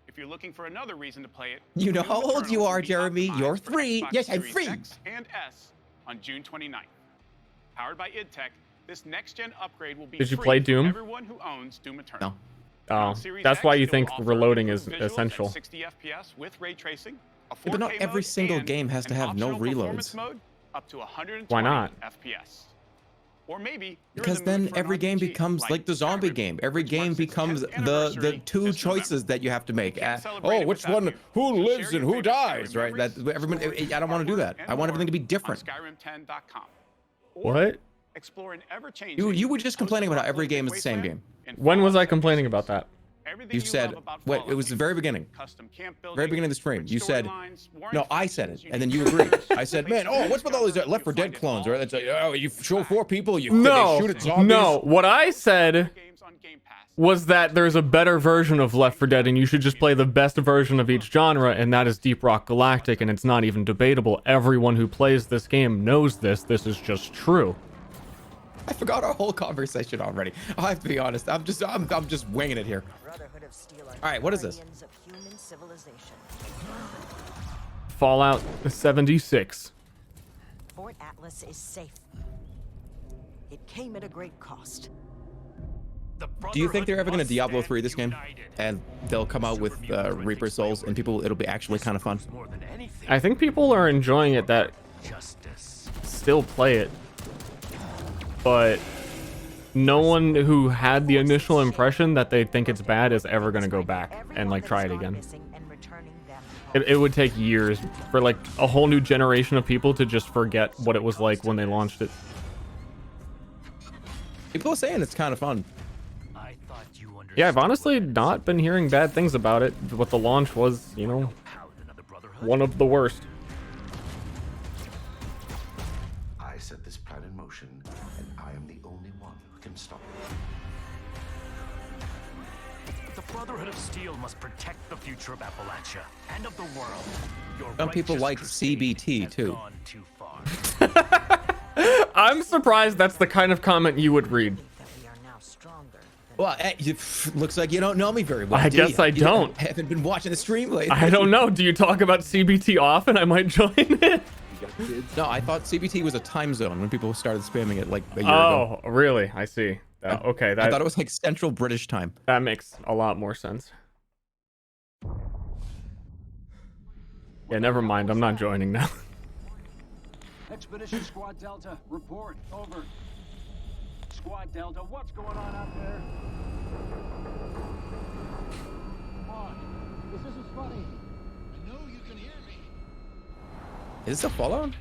S11: If you're looking for another reason to play it,
S7: You know
S11: Doom
S7: how old
S11: Eternal
S7: you
S11: will
S7: are,
S11: be
S7: Jeremy.
S11: optimized
S7: You're
S11: for
S7: 3.
S11: Xbox
S7: Yes, I'm
S11: Series
S7: 3.
S11: X and S on June 29th. Powered by id Tech, this next-gen upgrade will be
S1: Did you
S11: free
S1: play
S11: for
S1: Doom?
S11: everyone who owns Doom Eternal.
S7: No.
S1: Oh,
S11: Series
S1: that's
S11: X,
S1: why you
S11: it will
S1: think
S11: offer
S1: reloading is
S11: improved visuals at
S1: essential.
S11: 60 FPS with ray tracing, a 4K
S7: Yeah, but not every
S11: mode,
S7: single
S11: and
S7: game has to
S11: an
S7: have no
S11: optional performance
S7: reloads.
S11: mode up to 120
S1: Why not?
S11: FPS. Or maybe you're
S7: Because
S11: in the mood
S7: then
S11: for an
S7: every game
S11: RPG,
S7: becomes like the zombie
S11: Skyrim,
S7: game. Every
S11: which
S7: game
S11: marks its
S7: becomes
S11: 10th
S7: the
S11: anniversary
S7: two
S11: this November.
S7: choices that you have to make.
S11: can't celebrate it
S7: Which
S11: without
S7: one?
S11: you.
S7: Who
S11: So
S7: lives
S11: share
S7: and
S11: your
S7: who
S11: favorite
S7: dies?
S11: Skyrim
S7: Right? That
S11: memories,
S7: everyone.
S11: stories,
S7: I don't want to do that.
S11: and
S7: I want
S11: more
S7: everything to be
S11: on
S7: different.
S11: Skyrim10.com. Or
S1: What?
S11: explore an ever-changing
S7: You were just complaining about how every game is the same game.
S1: When was I complaining about that?
S11: Everything
S7: You
S11: love
S7: said,
S11: about
S7: wait,
S11: Fallout
S7: it was the
S11: games.
S7: very beginning.
S11: Custom camp building,
S7: Very beginning of the stream.
S11: rich
S7: You said,
S11: storylines, warring
S7: no, I said it,
S11: factions,
S7: and then you
S11: unique
S7: agreed.
S11: characters,
S7: I said, man,
S11: places
S7: what's with all these
S11: discover,
S7: Left 4
S11: you
S7: Dead
S11: find it
S7: clones,
S11: all
S7: right? It's like, oh, you show 4 people, they
S1: No,
S7: shoot at zombies.
S1: no. What I said was that there's a better version of Left 4 Dead, and you should just play the best version of each genre, and that is Deep Rock Galactic, and it's not even debatable. Everyone who plays this game knows this. This is just true.
S7: I forgot our whole conversation already. I have to be honest. I'm just winging it here. All right, what is this?
S1: Fallout 76.
S20: Fort Atlas is safe. It came at a great cost.
S7: Do you think they're ever going to Diablo 3 this game? And they'll come out with Reaper Souls, and it'll be actually kind of fun.
S1: I think people are enjoying it that still play it. But no one who had the initial impression that they think it's bad is ever going to go back and like try it again. It would take years for like a whole new generation of people to just forget what it was like when they launched it.
S7: People are saying it's kind of fun.
S1: Yeah, I've honestly not been hearing bad things about it, but the launch was, you know, one of the worst.
S21: I set this plan in motion, and I am the only one who can stop it.
S22: The Brotherhood of Steel must protect the future of Appalachia and of the world. Your
S7: Some people like CBT too.
S1: I'm surprised that's the kind of comment you would read.
S7: Well, looks like you don't know me very well.
S1: I guess I don't.
S7: You haven't been watching the stream lately.
S1: I don't know. Do you talk about CBT often? I might join it.
S7: No, I thought CBT was a time zone when people started spamming it like a year ago.
S1: Oh, really? I see. Okay,
S7: I thought it was like Central British time.
S1: That makes a lot more sense. Yeah, never mind. I'm not joining now.
S23: Expedition Squad Delta, report. Over. Squad Delta, what's going on out there? Come on. This isn't funny. I know you can hear me.
S7: Is this a Fallout?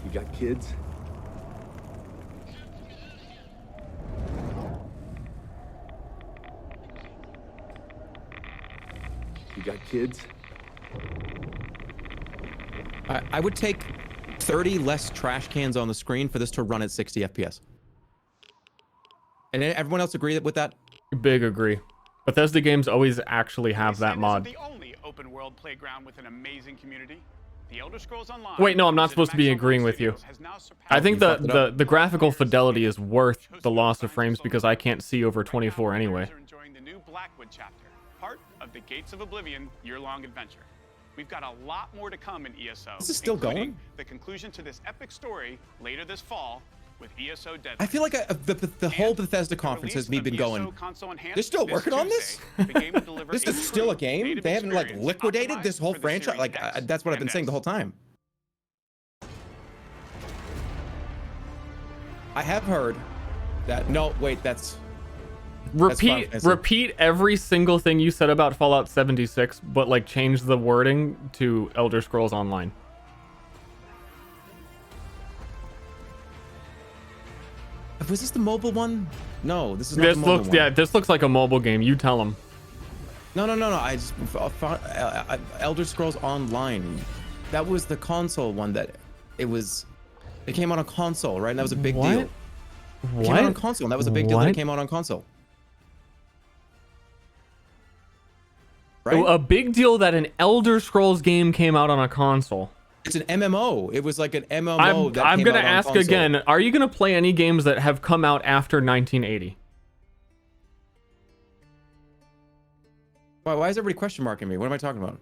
S17: You got kids? You got kids?
S7: I would take 30 less trash cans on the screen for this to run at 60 FPS. And everyone else agree with that?
S1: Big agree. Bethesda games always actually have that mod.
S11: The only open world playground with an amazing community. The Elder Scrolls Online.
S1: Wait, no, I'm not supposed to be agreeing with you. I think the graphical fidelity is worth the loss of frames because I can't see over 24 anyway.
S11: Enjoying the new Blackwood chapter, part of the Gates of Oblivion year-long adventure. We've got a lot more to come in ESO.
S7: This is still going?
S11: The conclusion to this epic story later this fall with ESO Deadly.
S7: I feel like the whole Bethesda conference has been going. They're still working on this? This is still a game? They haven't like liquidated this whole franchise? Like that's what I've been saying the whole time. I have heard that. No, wait, that's.
S1: Repeat every single thing you said about Fallout 76, but like change the wording to Elder Scrolls Online.
S7: Was this the mobile one? No, this is not the mobile one.
S1: Yeah, this looks like a mobile game. You tell them.
S7: No. I just Elder Scrolls Online. That was the console one that it came out on console, right? And that was a big deal. It came out on console, and that was a big deal that it came out on console. Right?
S1: A big deal that an Elder Scrolls game came out on a console.
S7: It's an MMO. It was like an MMO.
S1: I'm gonna ask again. Are you gonna play any games that have come out after 1980?
S7: Why is everybody question marking me? What am I talking about?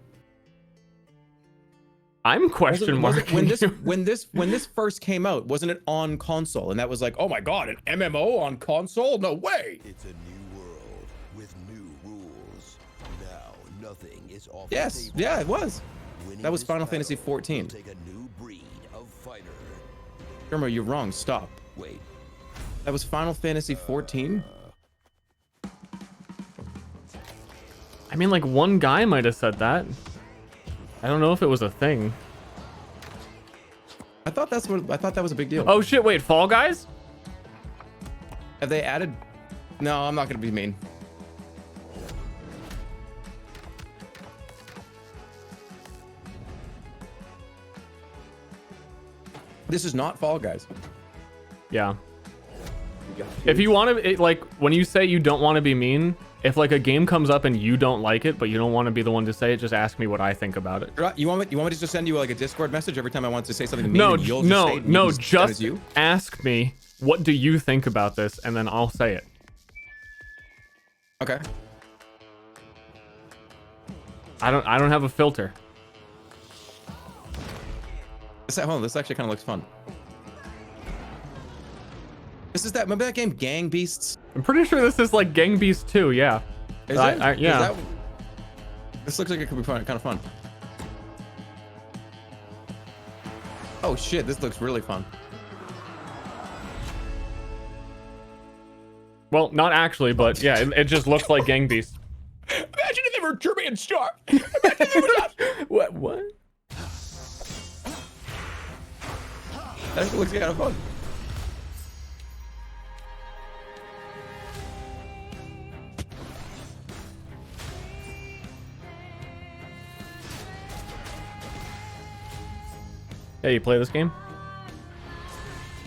S1: I'm question marking
S7: when this first came out, wasn't it on console? And that was like, oh my god, an MMO on console? No way.
S19: It's a new world with new rules. Now nothing is off.
S7: Yes, yeah, it was. That was Final Fantasy 14.
S19: Take a new breed of fighter.
S7: Irma, you're wrong. Stop.
S19: Wait.
S7: That was Final Fantasy 14?
S1: I mean, like, one guy might have said that. I don't know if it was a thing.
S7: I thought that was a big deal.
S1: Oh shit, wait, Fall Guys?
S7: Have they added? No, I'm not gonna be mean. This is not Fall Guys.
S1: Yeah. If you want to, like, when you say you don't want to be mean, if like a game comes up and you don't like it, but you don't want to be the one to say it, just ask me what I think about it.
S7: You want me to just send you like a Discord message every time I want to say something mean?
S1: Just ask me what do you think about this, and then I'll say it.
S7: Okay.
S1: I don't have a filter.
S7: Hold on, this actually kind of looks fun. This is that. Remember that game, Gang Beasts?
S1: I'm pretty sure this is like Gang Beasts 2. Yeah.
S7: Is it?
S1: Yeah.
S7: This looks like it could be fun, kind of fun. Oh shit, this looks really fun.
S1: Well, not actually, but yeah, it just looks like Gang Beasts.
S7: Imagine if they were Kirby and Star.
S1: What?
S7: That looks kind of fun.
S1: Hey, you play this game?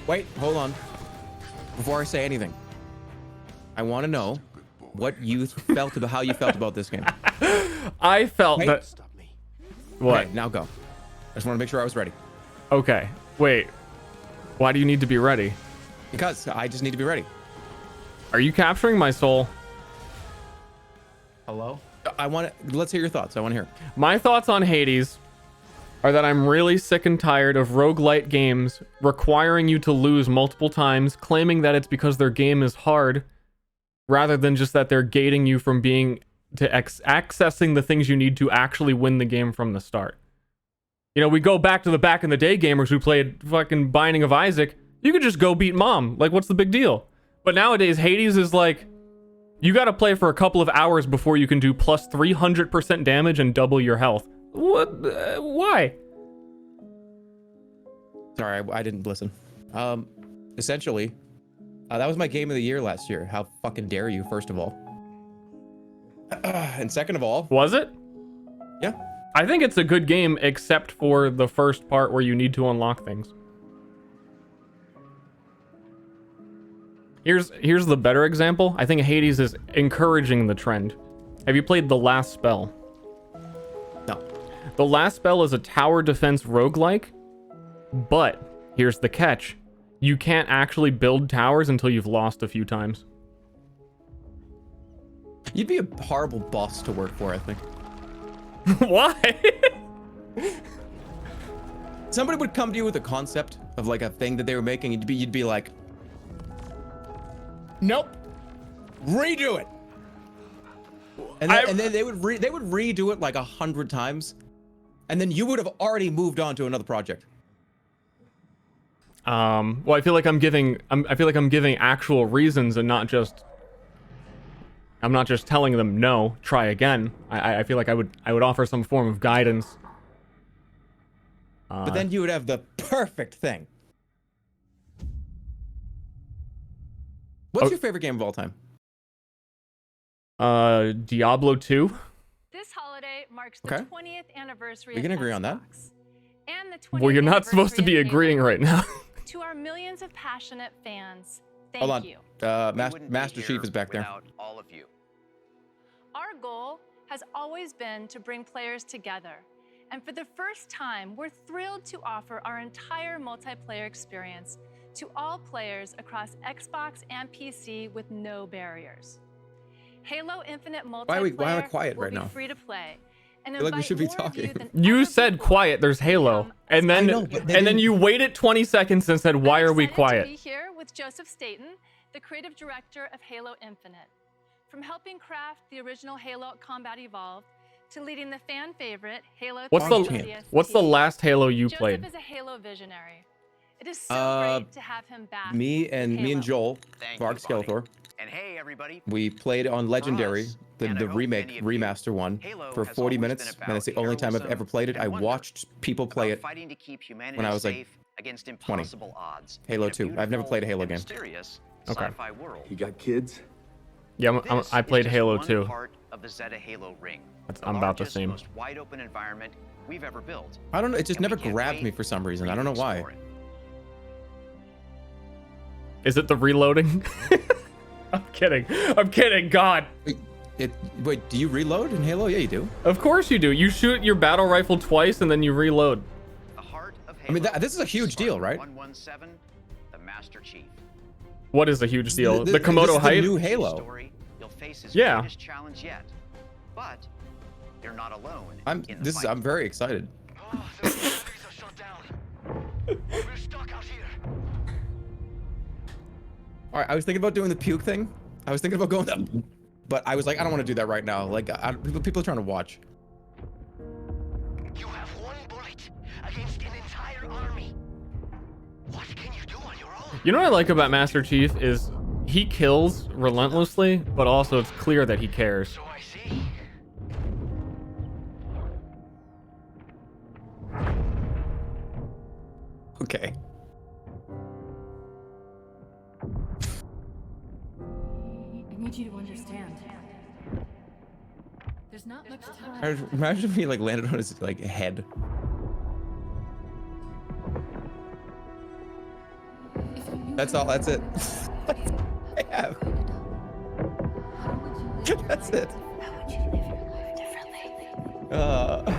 S7: Wait, hold on. Before I say anything, I want to know what you felt about how you felt about this game.
S1: I felt
S7: Wait.
S1: that. What?
S7: Okay, now go. I just want to make sure I was ready.
S1: Okay. Wait. Why do you need to be ready?
S7: Because I just need to be ready.
S1: Are you capturing my soul?
S2: Hello?
S7: Let's hear your thoughts. I want to hear.
S1: My thoughts on Hades are that I'm really sick and tired of roguelite games requiring you to lose multiple times, claiming that it's because their game is hard, rather than just that they're gating you from being to accessing the things you need to actually win the game from the start. You know, we go back to the back in the day gamers who played fucking Binding of Isaac. You could just go beat mom. Like, what's the big deal? But nowadays, Hades is like, you got to play for a couple of hours before you can do plus 300% damage and double your health. What? Why?
S7: Sorry, I didn't listen. Essentially, that was my game of the year last year. How fucking dare you, first of all. And second of all...
S1: Was it?
S7: Yeah.
S1: I think it's a good game, except for the first part where you need to unlock things. Here's the better example. I think Hades is encouraging the trend. Have you played The Last Spell?
S7: No.
S1: The Last Spell is a tower defense roguelike, but here's the catch. You can't actually build towers until you've lost a few times.
S7: You'd be a horrible boss to work for, I think.
S1: Why?
S7: Somebody would come to you with a concept of like a thing that they were making, and you'd be like, nope, redo it. And then they would redo it like 100 times, and then you would have already moved on to another project.
S1: Well, I feel like I'm giving actual reasons and not just. I'm not just telling them no, try again. I feel like I would offer some form of guidance.
S7: But then you would have the perfect thing. What's your favorite game of all time?
S1: Diablo 2.
S3: This holiday marks the
S7: Okay.
S3: 20th anniversary
S7: We can
S3: of
S7: agree on that.
S3: Xbox and the 20th
S1: Well, you're not supposed to be
S3: anniversary of
S1: agreeing right now.
S3: To our millions of passionate fans,
S7: Hold on.
S3: thank you.
S7: Master Chief is back there.
S3: all of you. Our goal has always been to bring players together. And for the first time, we're thrilled to offer our entire multiplayer experience to all players across Xbox and PC with no barriers. Halo Infinite multiplayer
S7: why am I quiet
S3: will
S7: right
S3: be
S7: now?
S3: free to play. And
S7: I feel like we
S3: invite
S7: should be
S3: more of you
S7: talking.
S3: than
S1: You said quiet. There's Halo, and then
S7: I know, but they
S1: and then
S7: didn't-
S1: you waited 20 seconds and said, "Why are we
S3: to be
S1: quiet?"
S3: here with Joseph Staten, the creative director of Halo Infinite. From helping craft the original Halo Combat Evolved to leading the fan favorite Halo
S1: What's
S3: 3
S1: the
S3: ODST,
S1: What's the last Halo you
S3: Joseph
S1: played?
S3: is a Halo visionary. It is so great to have him back.
S7: Me and
S3: with Halo.
S7: Joel,
S5: Thank
S7: Varg
S5: you, Bonnie.
S7: Skeletor,
S5: And hey, everybody.
S7: we played on Legendary,
S5: us,
S7: the
S5: and I hope
S7: remake,
S5: many of
S7: remaster one,
S5: Halo
S7: for
S5: has
S7: 40
S5: always
S7: minutes,
S5: been
S7: and it's the
S5: about
S7: only time I've
S5: heroism
S7: ever played it. I
S5: and wonder,
S7: watched people play
S5: about
S7: it
S5: fighting to keep humanity
S7: when I was like
S5: safe against
S7: 20.
S5: impossible odds.
S7: Halo
S5: in a
S7: 2. I've never played a Halo
S5: beautiful
S7: game.
S5: and mysterious
S1: Okay.
S5: sci-fi world.
S17: You got kids?
S1: Yeah,
S5: This
S1: I
S5: is
S1: played
S5: just
S1: Halo
S5: one
S1: 2.
S5: part of the Zeta Halo ring.
S1: I'm about the
S5: largest,
S1: same.
S5: most wide-open environment we've ever built.
S7: I don't know, it just
S5: And we
S7: never
S5: can't
S7: grabbed
S5: wait
S7: me for some reason. I don't know why.
S5: explore it.
S1: Is it the reloading? I'm kidding. I'm kidding. God.
S7: Wait, do you reload in Halo? Yeah, you do.
S1: Of course you do. You shoot your battle rifle twice and then you reload.
S7: I mean, this is a huge deal, right?
S5: 117, the Master Chief.
S1: What is a huge deal?
S7: This
S1: The Komodo
S7: is the
S1: hype?
S7: new Halo.
S5: Story, you'll face his
S1: Yeah.
S5: greatest challenge yet. But you're not alone.
S7: I'm very excited. All right, I was thinking about doing the puke thing. I was thinking about going that, but I was like, I don't want to do that right now. Like, people are trying to watch.
S14: You have one bullet against an entire army.
S1: You know what I like about Master Chief is he kills relentlessly, but also it's clear that he cares.
S22: So I see.
S7: Okay.
S10: I need you to understand. There's not much time.
S7: Imagine if he like landed on his like head. That's all. That's it. That's all I have. That's it.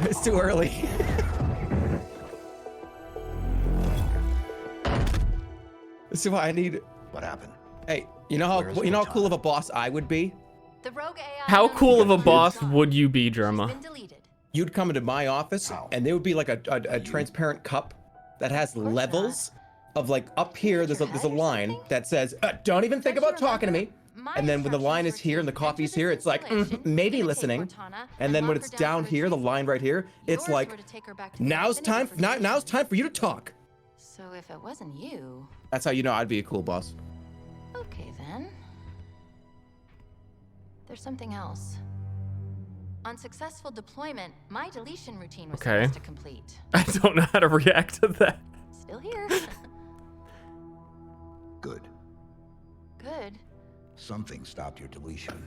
S7: It's too early. This is why I need.
S21: What happened?
S7: Hey, you know how cool of a boss I would be?
S3: The rogue AI.
S1: How cool of a boss would you be, Germa?
S7: You'd come into my office and there would be like a transparent cup that has levels of like up here. There's a line that says, "Don't even think about talking to me." And then when the line is here and the coffee's here, it's like maybe listening. And then when it's down here, the line right here, it's like now's time for you to talk.
S10: So if it wasn't you.
S7: That's how you know I'd be a cool boss.
S10: Okay then. There's something else. On successful deployment, my deletion routine was
S1: Okay.
S10: supposed to complete.
S1: I don't know how to react to that.
S10: Still here.
S19: Good.
S10: Good.
S19: Something stopped your deletion.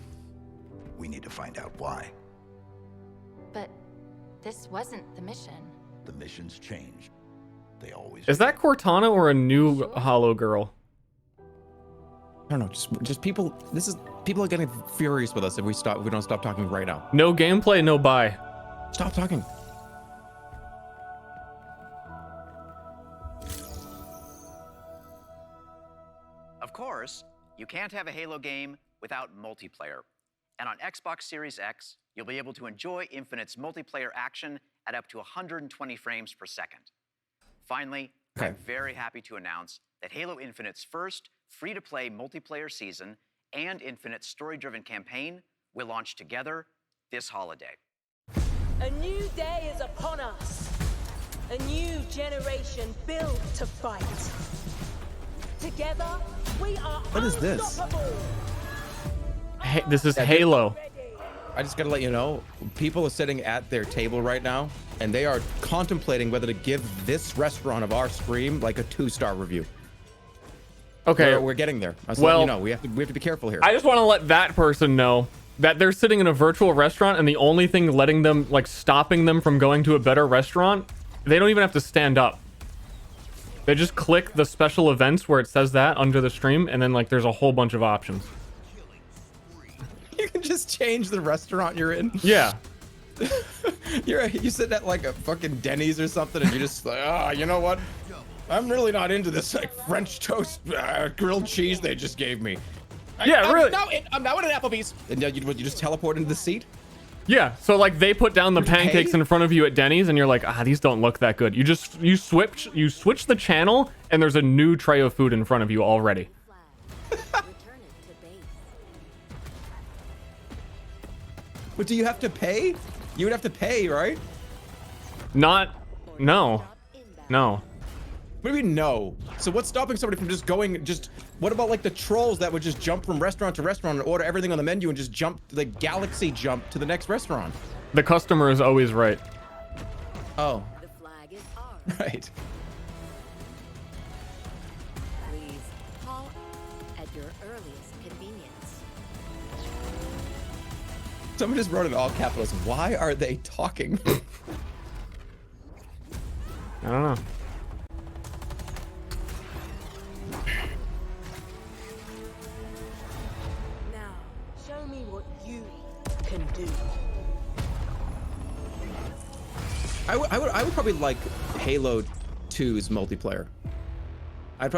S19: We need to find out why.
S10: But this wasn't the mission.
S19: The missions changed. They always
S1: Is that Cortana or a new Hollow girl?
S7: I don't know. Just people. People are getting furious with us if we don't stop talking right now.
S1: No gameplay, no buy.
S7: Stop talking.
S5: Of course, you can't have a Halo game without multiplayer. And on Xbox Series X, you'll be able to enjoy Infinite's multiplayer action at up to 120 frames per second. Finally, I'm very happy to announce that Halo Infinite's first free-to-play multiplayer season and Infinite's story-driven campaign will launch together this holiday.
S4: A new day is upon us. A new generation built to fight. Together, we are
S7: What is this?
S4: unstoppable.
S1: Hey, this is Halo.
S7: I just gotta let you know, people are sitting at their table right now, and they are contemplating whether to give this restaurant of our stream like a 2-star review.
S1: Okay,
S7: we're getting there. I was
S1: well,
S7: letting you know, we have to be careful here.
S1: I just want to let that person know that they're sitting in a virtual restaurant, and the only thing letting them, like, stopping them from going to a better restaurant, they don't even have to stand up. They just click the special events where it says that under the stream, and then like there's a whole bunch of options.
S7: You can just change the restaurant you're in.
S1: Yeah.
S7: You sit at like a fucking Denny's or something, and you're just like, you know what? I'm really not into this like French toast grilled cheese they just gave me.
S1: Really.
S7: I'm now in an Applebee's. And you just teleport into the seat.
S1: Yeah, so like they put down the pancakes in front of you at Denny's, and you're like, these don't look that good. You switch the channel, and there's a new tray of food in front of you already.
S7: But do you have to pay? You would have to pay, right?
S1: No.
S7: What do you mean no? So what's stopping somebody from just going? What about like the trolls that would just jump from restaurant to restaurant and order everything on the menu and just jump the galaxy jump to the next restaurant?
S1: The customer is always right.
S7: Oh.
S18: The flag is ours.
S7: Right.
S18: Please call at your earliest convenience.
S7: Someone just wrote in all capitals. Why are they talking?
S1: I don't know.
S4: Now, show me what you can do.
S7: I would probably like Halo 2's multiplayer. It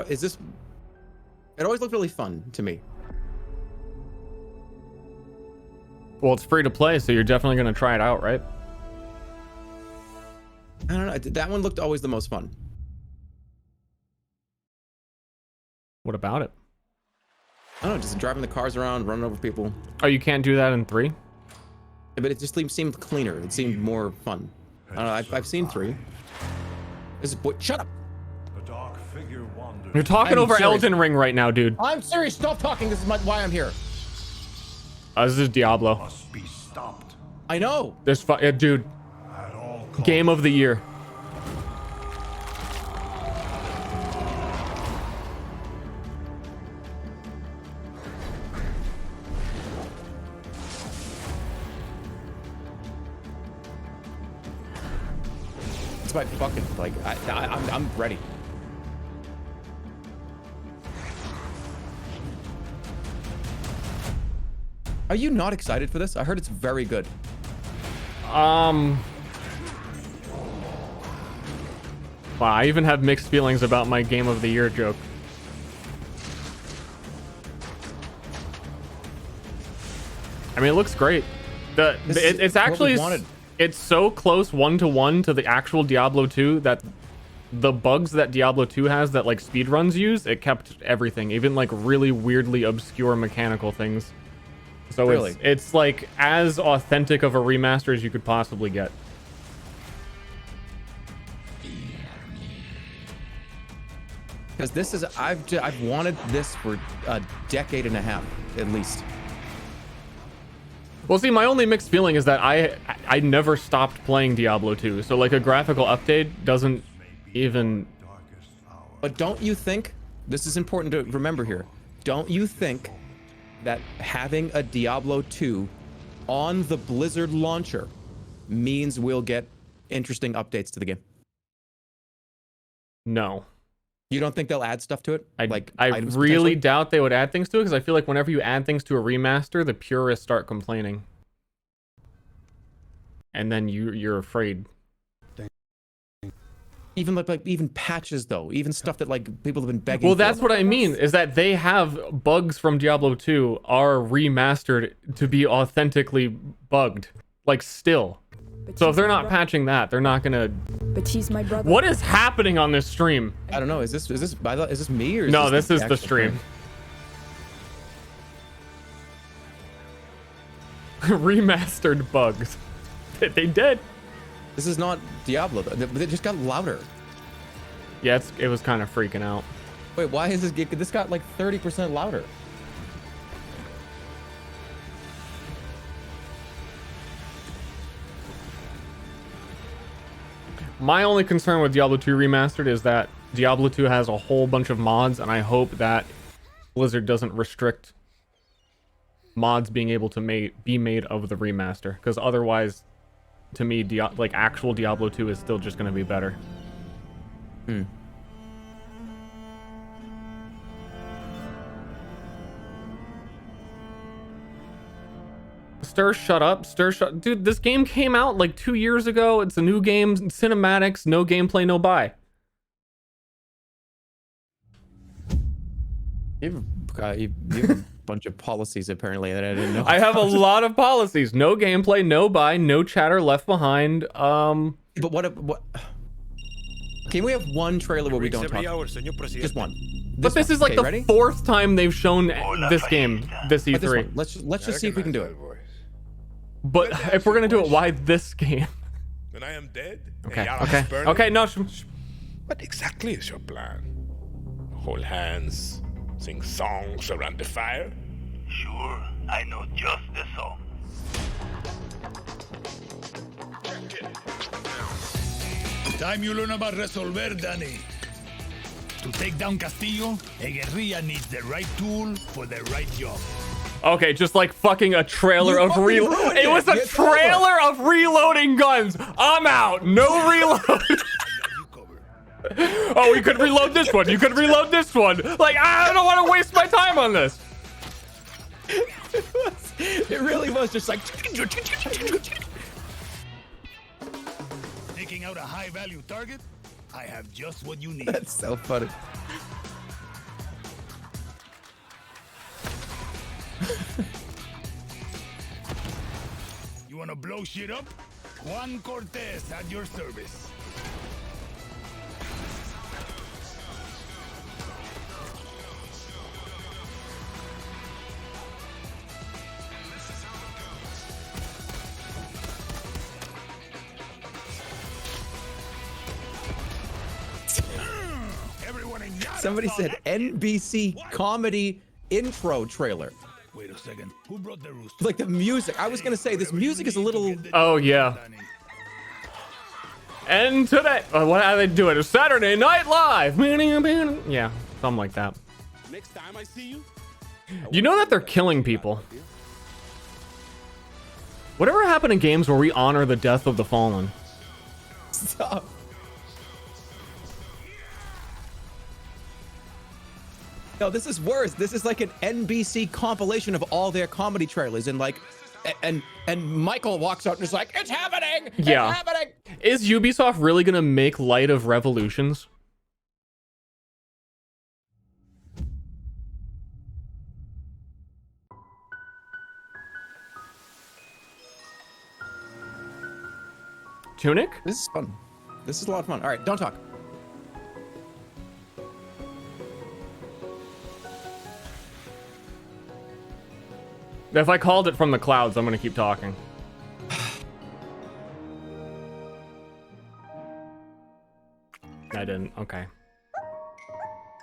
S7: always looked really fun to me.
S1: Well, it's free to play, so you're definitely going to try it out, right?
S7: I don't know. That one looked always the most fun.
S1: What about it?
S7: I don't know, just driving the cars around, running over people.
S1: Oh, you can't do that in 3?
S7: But it just seemed cleaner. It seemed more fun. I don't know. I've seen 3. This is shut up.
S16: The dark figure
S1: You're talking
S7: I'm
S1: over
S7: serious.
S1: Elden Ring right now, dude.
S7: I'm serious. Stop talking. This is why I'm here.
S1: This is Diablo.
S14: Must be stopped.
S7: I know.
S1: This dude. Game of the year.
S7: It's my fucking like I'm ready. Are you not excited for this? I heard it's very good.
S1: Wow, I even have mixed feelings about my game of the year joke. I mean, it looks great. It's actually it's so close 1-to-1 to the actual Diablo 2 that the bugs that Diablo 2 has that like speedruns use, it kept everything, even like really weirdly obscure mechanical things. So
S7: Really?
S1: it's like as authentic of a remaster as you could possibly get.
S7: Because this is I've wanted this for a decade and a half at least.
S1: Well, see, my only mixed feeling is that I never stopped playing Diablo 2, so like a graphical update doesn't even.
S7: But don't you think this is important to remember here? Don't you think that having a Diablo 2 on the Blizzard launcher means we'll get interesting updates to the game?
S1: No.
S7: You don't think they'll add stuff to it?
S1: I really doubt they would add things to it, because I feel like whenever you add things to a remaster, the purists start complaining. And then you're afraid.
S7: Even like even patches though, even stuff that like people have been begging.
S1: Well, that's what I mean, is that they have bugs from Diablo 2 are remastered to be authentically bugged, like still. So if they're not patching that, they're not gonna.
S6: But he's my brother.
S1: What is happening on this stream?
S7: I don't know. Is this me or? Is
S1: No,
S7: this
S1: is the
S7: actual
S1: stream. Remastered bugs. They did.
S7: This is not Diablo though. They just got louder.
S1: Yeah, it was kind of freaking out.
S7: Wait, why is this got like 30% louder?
S1: My only concern with Diablo 2 Remastered is that Diablo 2 has a whole bunch of mods, and I hope that Blizzard doesn't restrict mods being able to be made of the remaster, because otherwise, to me, like actual Diablo 2 is still just going to be better. Ster, shut up. Ster, shut. Dude, this game came out like 2 years ago. It's a new game, cinematics, no gameplay, no buy.
S7: You have a bunch of policies apparently that I didn't know.
S1: I have a lot of policies. No gameplay, no buy, no chatter left behind.
S7: But what? Can we have one trailer where we don't talk? Just one.
S1: But this is like the
S7: ready?
S1: fourth time they've shown this game, this
S7: But this
S1: E3.
S7: one, let's just see if we can do it.
S1: But if we're gonna do it, why this game?
S8: Then I am dead.
S1: Okay,
S8: and Yara
S1: okay,
S8: is burning?
S1: okay. No.
S8: What exactly is your plan? Hold hands, sing songs around the fire?
S9: Sure, I know just the song.
S14: Time you learn about resolver, Danny. To take down Castillo, a guerrilla needs the right tool for the right job.
S1: Okay, just like fucking a trailer of reload. It was a trailer of reloading guns. I'm out. No reload. Oh, we could reload this one. You could reload this one. Like, I don't want to waste my time on this.
S7: It really was just like.
S14: Taking out a high-value target? I have just what you need.
S7: That's so funny.
S14: You wanna blow shit up? Juan Cortez at your service. Everyone in Yara
S7: Somebody said NBC comedy intro trailer.
S14: Wait a second. Who brought the rooster?
S7: Like the music. I was gonna say this music is a little.
S1: Oh yeah. And today, what how they do it? A Saturday Night Live. Yeah, something like that.
S8: Next time I see you,
S1: You know that they're killing people. Whatever happened in games where we honor the death of the fallen?
S7: Stop. No, this is worse. This is like an NBC compilation of all their comedy trailers, and like, and Michael walks out and is like, "It's happening!
S1: Yeah.
S7: It's happening!"
S1: Is Ubisoft really gonna make light of revolutions? Tunic?
S7: This is fun. This is a lot of fun. All right, don't talk.
S1: If I called it from the clouds, I'm gonna keep talking. I didn't. Okay.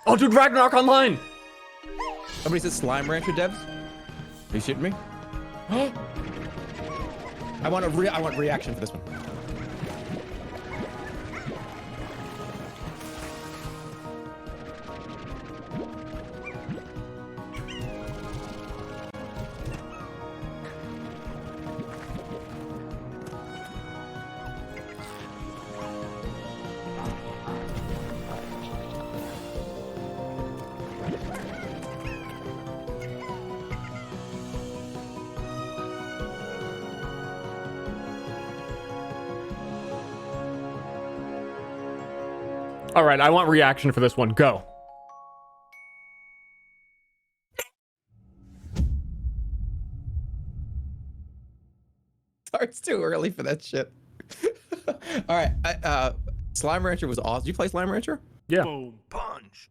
S1: Oh, dude, Ragnarok Online!
S7: Somebody said Slime Rancher devs. Are you shitting me? I want reaction for this one.
S1: All right, I want reaction for this one. Go.
S7: Sorry, it's too early for that shit. All right, Slime Rancher was awesome. Did you play Slime Rancher?
S1: Yeah.
S16: Boom, punch.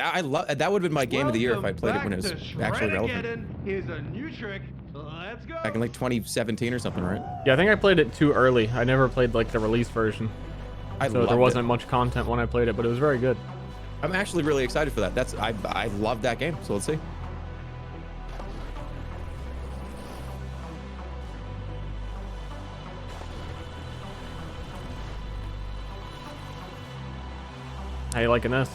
S7: I love that. Would have been my game of the year if I played it when it was actually relevant.
S23: Here's a new trick. Let's go.
S7: Back in like 2017 or something, right?
S1: Yeah, I think I played it too early. I never played like the release version. So there wasn't much content when I played it, but it was very good.
S7: I'm actually really excited for that. I love that game. So let's see.
S1: How you liking this?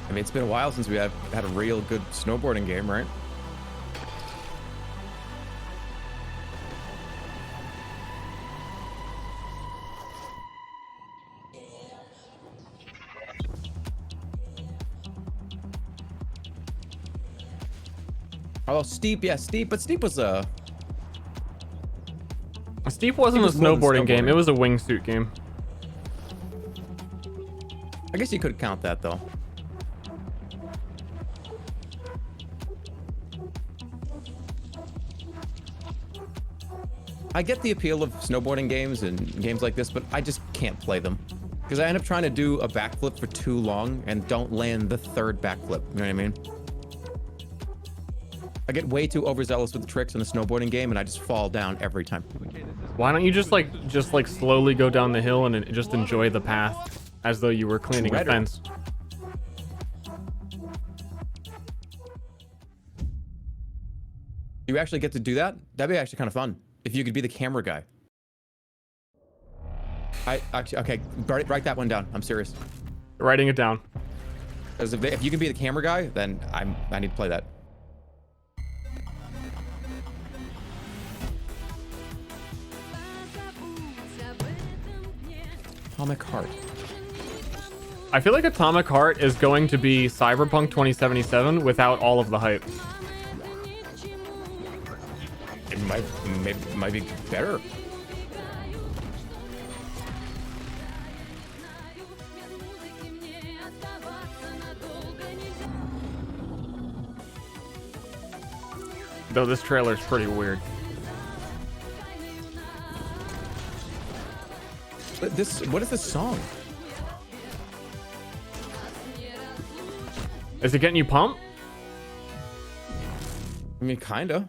S7: I mean, it's been a while since we had a real good snowboarding game, right? Oh, Steep, yeah, Steep, but Steep was a...
S1: Steep wasn't a snowboarding game, it was a wingsuit game.
S7: I guess you could count that, though. I get the appeal of snowboarding games and games like this, but I just can't play them. Because I end up trying to do a backflip for too long and don't land the third backflip, you know what I mean? I get way too overzealous with the tricks in a snowboarding game and I just fall down every time.
S1: Why don't you just like slowly go down the hill and just enjoy the path as though you were cleaning a fence?
S7: You actually get to do that? That'd be actually kind of fun. If you could be the camera guy. Okay, write that one down. I'm serious.
S1: Writing it down.
S7: Because if you can be the camera guy, then I need to play that. Atomic Heart.
S1: I feel like Atomic Heart is going to be Cyberpunk 2077 without all of the hype.
S7: It might be better.
S1: Though this trailer's pretty weird.
S7: What is this song?
S1: Is it getting you pumped?
S7: I mean, kinda.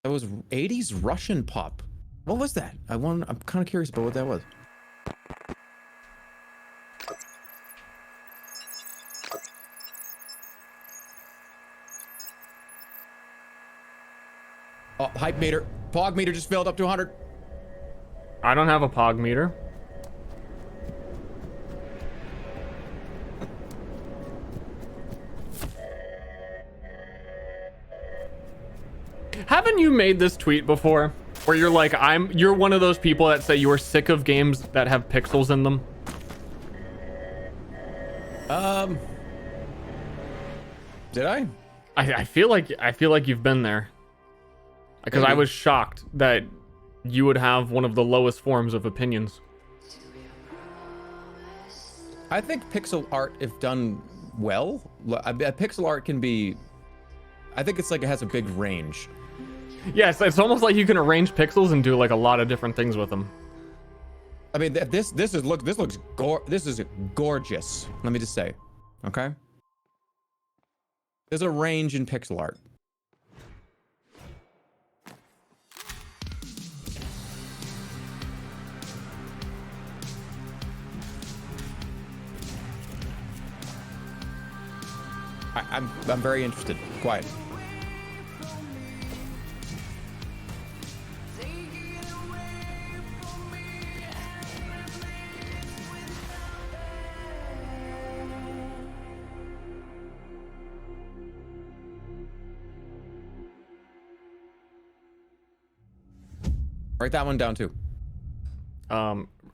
S7: That was 80s Russian pop. What was that? I'm kind of curious about what that was. Oh, hype meter. Pog meter just filled up to 100.
S1: I don't have a pog meter. Haven't you made this tweet before? Where you're like, you're one of those people that say you're sick of games that have pixels in them?
S7: Did I?
S1: I feel like you've been there. Because I was shocked that you would have one of the lowest forms of opinions.
S7: I think pixel art, if done well, pixel art can be. I think it's like it has a big range.
S1: Yes, it's almost like you can arrange pixels and do like a lot of different things with them.
S7: I mean, this is gorgeous. Let me just say, okay. There's a range in pixel art. I'm very interested. Quiet. Write that one down too.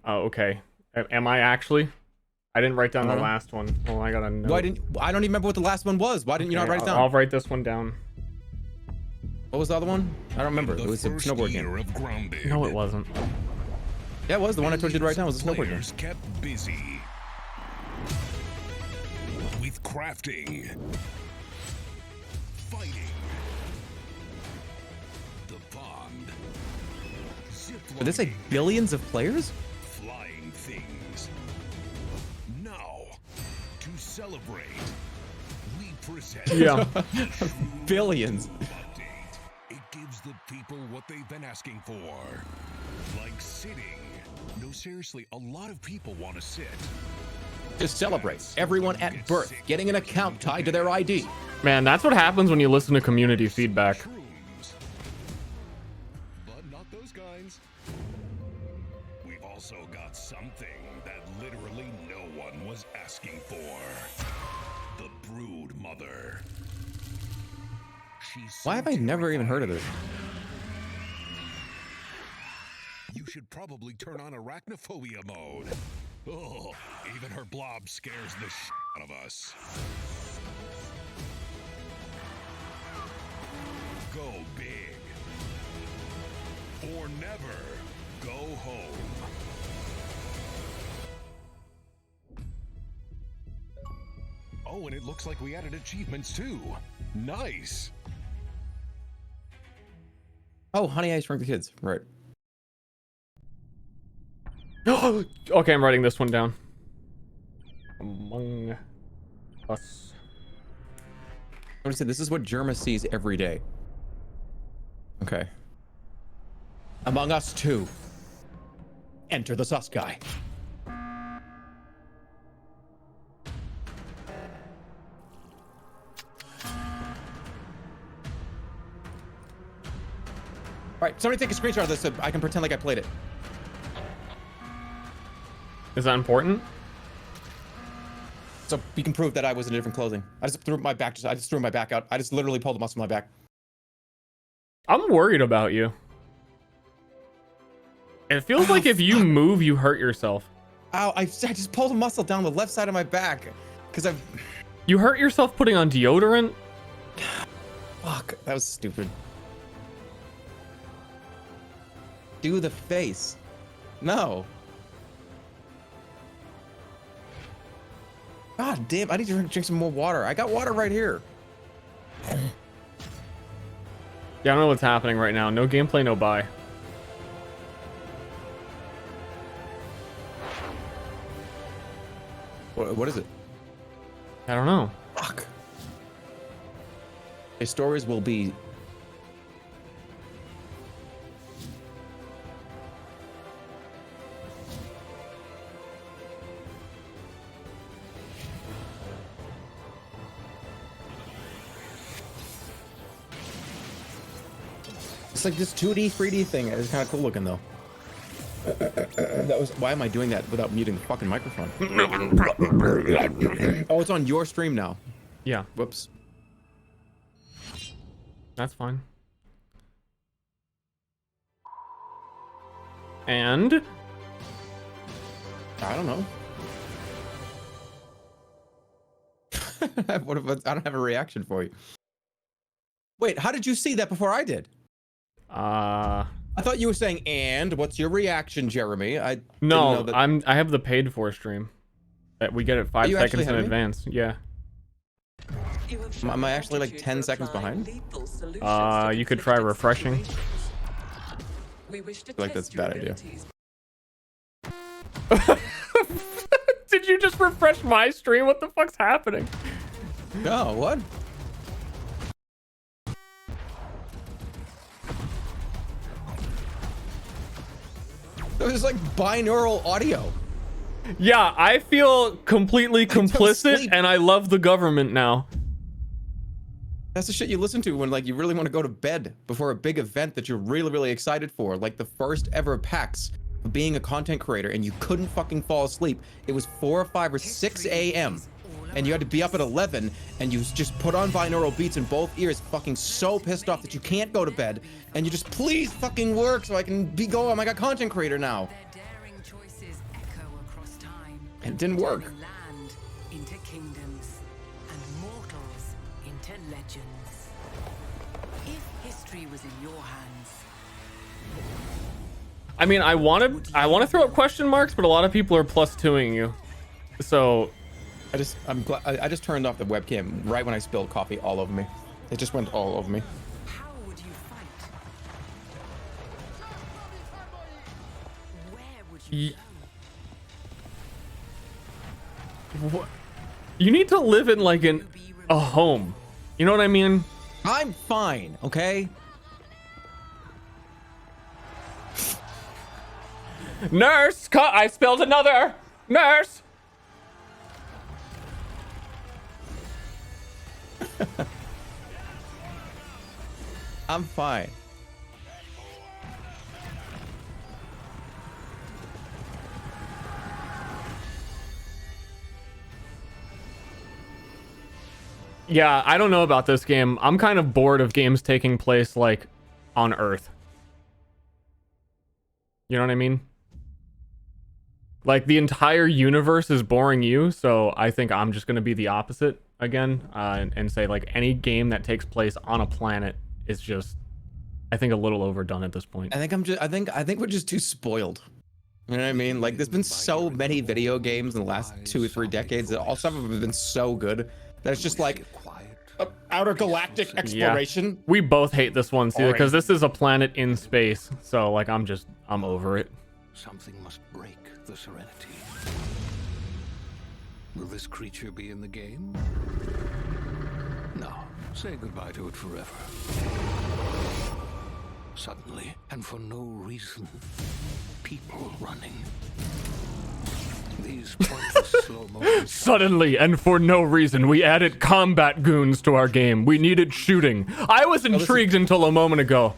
S1: Okay. Am I actually? I didn't write down the last one. Well, I gotta know.
S7: Why didn't? I don't even remember what the last one was. Why didn't you not write it down?
S1: I'll write this one down.
S7: What was the other one? I don't remember. It was a snowboard game.
S1: No, it wasn't.
S7: Yeah, it was. The one I told you to write down was a snowboard game.
S8: Kept busy with crafting, fighting, the pond.
S7: Did this say billions of players?
S8: Flying things. Now, to celebrate, we present
S7: billions.
S8: It gives the people what they've been asking for. Like sitting. No, seriously, a lot of people want to sit.
S7: To celebrate, everyone at birth getting an account tied to their ID.
S1: Man, that's what happens when you listen to community feedback.
S8: But not those kinds. We've also got something that literally no one was asking for. The Brood Mother.
S7: Why have I never even heard of this?
S8: You should probably turn on arachnophobia mode. Oh, even her blob scares the shit out of us. Go big. Or never go home. Oh, and it looks like we added achievements too. Nice.
S7: Oh, Honey, I Shrunk the Kids. Right.
S1: Okay, I'm writing this one down. Among Us.
S7: I would say this is what Germa sees every day. Okay. Among Us 2. Enter the sus guy. Alright, somebody take a screenshot of this so I can pretend like I played it.
S1: Is that important?
S7: So we can prove that I was in a different clothing. I just threw my back out. I just literally pulled a muscle in my back.
S1: I'm worried about you. It feels like if you move, you hurt yourself.
S7: Ow, I just pulled a muscle down the left side of my back. Because I've...
S1: You hurt yourself putting on deodorant?
S7: Fuck, that was stupid. Do the face. No. God damn, I need to drink some more water. I got water right here.
S1: Yeah, I don't know what's happening right now. No gameplay, no buy.
S7: What is it?
S1: I don't know.
S7: Fuck. His stories will be It's like this 2D, 3D thing. It's kind of cool looking though. That was, why am I doing that without muting the fucking microphone? Oh, it's on your stream now.
S1: Yeah.
S7: Whoops.
S1: That's fine. And
S7: I don't know. What if I don't have a reaction for you? Wait, how did you see that before I did? I thought you were saying, and what's your reaction, Jeremy? I
S1: no,
S7: didn't know that...
S1: I have the paid for stream. That we get it 5 seconds in advance. Yeah.
S7: Am I actually like 10 seconds behind?
S1: You could try refreshing.
S7: I feel like that's a bad idea.
S1: Did you just refresh my stream? What the fuck's happening?
S7: No, what? It was like binaural audio.
S1: Yeah, I feel completely complicit, and I love the government now.
S7: That's the shit you listen to when like you really want to go to bed before a big event that you're really, really excited for, like the first ever PAX of being a content creator, and you couldn't fucking fall asleep. It was 4 or 5 or 6 a.m. and you had to be up at 11, and you just put on binaural beats in both ears, fucking so pissed off that you can't go to bed, and you just, please fucking work so I can be going. I'm like a content creator now. And it didn't work.
S10: Land into kingdoms and mortals into legends. If history was in your hands.
S1: I mean, I want to throw up question marks, but a lot of people are +2ing you. So
S7: I just turned off the webcam right when I spilled coffee all over me. It just went all over me.
S10: How would you fight? Where would you go?
S1: What? You need to live in like a home. You know what I mean?
S7: I'm fine, okay?
S1: Nurse, I spilled another. Nurse.
S7: I'm fine.
S1: Yeah, I don't know about this game. I'm kind of bored of games taking place like on Earth. You know what I mean? Like the entire universe is boring you, so I think I'm just going to be the opposite again, and say like any game that takes place on a planet is just, I think, a little overdone at this point.
S7: I think we're just too spoiled. You know what I mean? Like there's been so many video games in the last 2 or 3 decades that all some of them have been so good that it's just like outer galactic exploration.
S1: Yeah. We both hate this one too because this is a planet in space. So like I'm over it.
S6: Something must break the serenity. Will this creature be in the game? No. Say goodbye to it forever. Suddenly, and for no reason, people running. These pointless slow motion.
S1: Suddenly, and for no reason, we added combat goons to our game. We needed shooting. I was intrigued until a moment ago.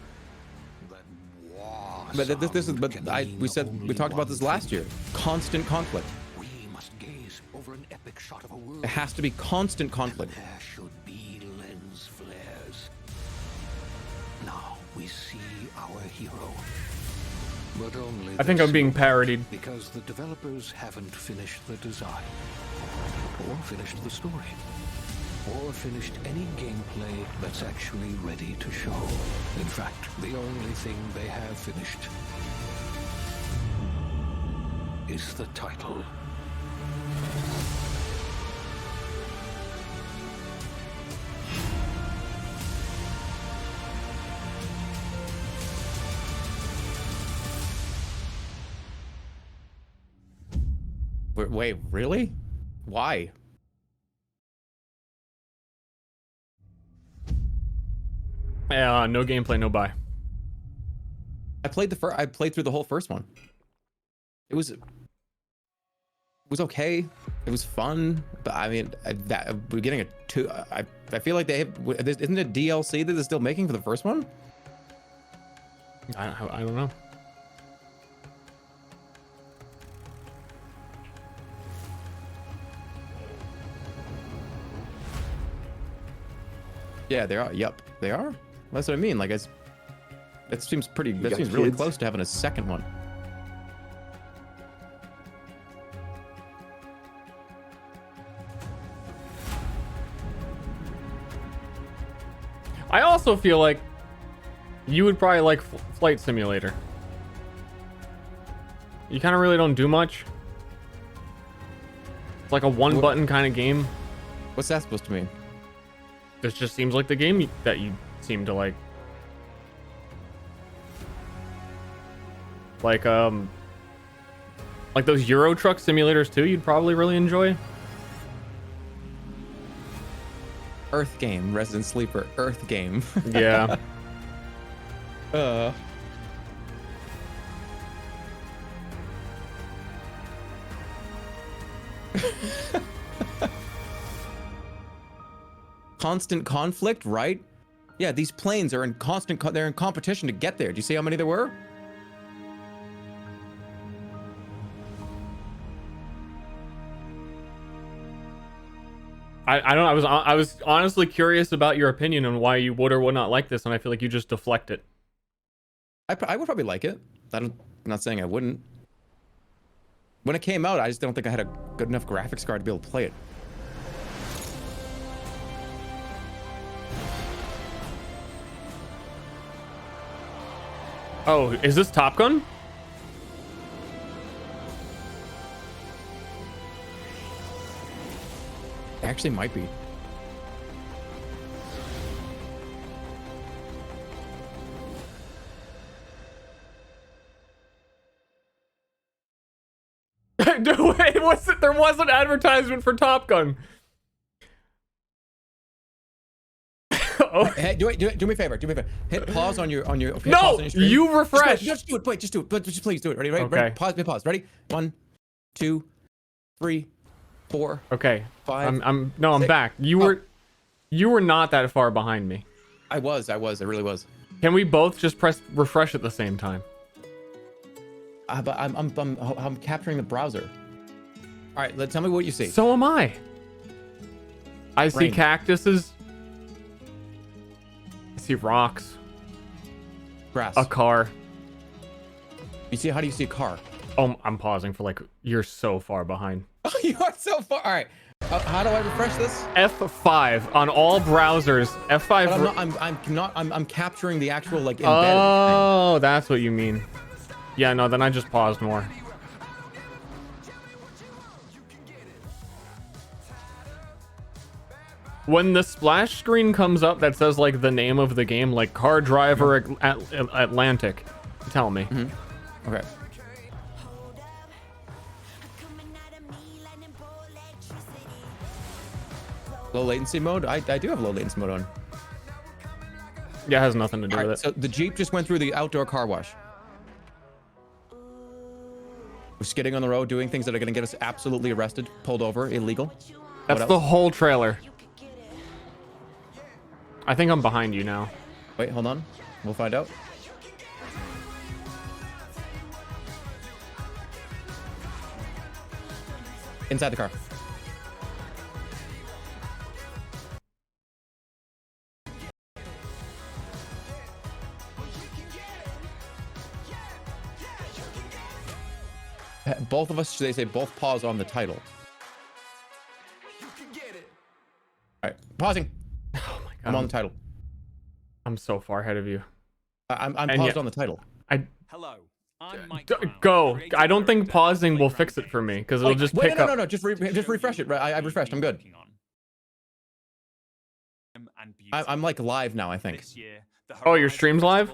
S7: But we talked about this last year. Constant conflict.
S6: We must gaze over an epic shot of a world.
S7: It has to be constant conflict.
S6: There should be lens flares. Now we see our hero. But only
S1: I think I'm being parodied.
S6: Because the developers haven't finished the design, or finished the story, or finished any gameplay that's actually ready to show. In fact, the only thing they have finished is the title.
S7: Wait, really? Why?
S1: No gameplay, no buy.
S7: I played through the whole first one. It was okay. It was fun, but I mean, we're getting a 2. I feel like they have, isn't it DLC that they're still making for the first one?
S1: I don't know.
S7: Yeah, they are. Yep, they are. That's what I mean. Like, it seems pretty. That seems really close to having a second one.
S1: I also feel like you would probably like Flight Simulator. You kind of really don't do much. It's like a one-button kind of game.
S7: What's that supposed to mean?
S1: This just seems like the game that you seem to like. Like those Euro Truck simulators too, you'd probably really enjoy.
S7: Earth game, Resident Sleeper, Earth game.
S1: Yeah.
S7: Constant conflict, right? Yeah, these planes are in constant. They're in competition to get there. Do you see how many there were?
S1: I don't know. I was honestly curious about your opinion on why you would or would not like this, and I feel like you just deflect it.
S7: I would probably like it. I'm not saying I wouldn't. When it came out, I just don't think I had a good enough graphics card to be able to play it.
S1: Oh, is this Top Gun?
S7: Actually, might be.
S1: No, wait, there was an advertisement for Top Gun.
S7: Oh. Hey, do me a favor. Do me a favor. Hit pause on your. Hit
S1: No,
S7: pause on your stream.
S1: you refresh.
S7: Just do it. Wait, just do it. But just please do it. Ready? Ready?
S1: Okay.
S7: Ready? Pause. Pause. Ready? 1, 2, 3, 4.
S1: Okay.
S7: 5.
S1: I'm
S7: 6.
S1: back. You were not that far behind me.
S7: I was. I really was.
S1: Can we both just press refresh at the same time?
S7: But I'm capturing the browser. All right. Tell me what you see.
S1: So am I. I see cactuses. I see rocks.
S7: Grass.
S1: A car.
S7: You see? How do you see a car?
S1: Oh, I'm pausing for like, you're so far behind.
S7: Oh, you are so far. All right. How do I refresh this?
S1: F5 on all browsers. F5.
S7: I'm capturing the actual like embedded
S1: Oh,
S7: thing.
S1: that's what you mean. Yeah, no, then I just paused more. When the splash screen comes up that says like the name of the game, like Car Driver Atlantic, tell me.
S7: Okay. Low latency mode? I do have low latency mode on.
S1: Yeah, it has nothing to do with it.
S7: So the Jeep just went through the outdoor car wash. We're skidding on the road, doing things that are going to get us absolutely arrested, pulled over, illegal.
S1: That's the whole trailer. I think I'm behind you now.
S7: Wait, hold on. We'll find out. Inside the car. Both of us, should they say both pause on the title? All right, pausing.
S1: Oh my god.
S7: I'm on the title.
S1: I'm so far ahead of you.
S7: I'm paused on the title.
S12: Hello. I'm Mike
S1: Go. I don't think pausing will fix it for me because it'll just pick up.
S7: No. Just refresh it. I refreshed. I'm good. I'm like live now, I think.
S1: Oh, your stream's live?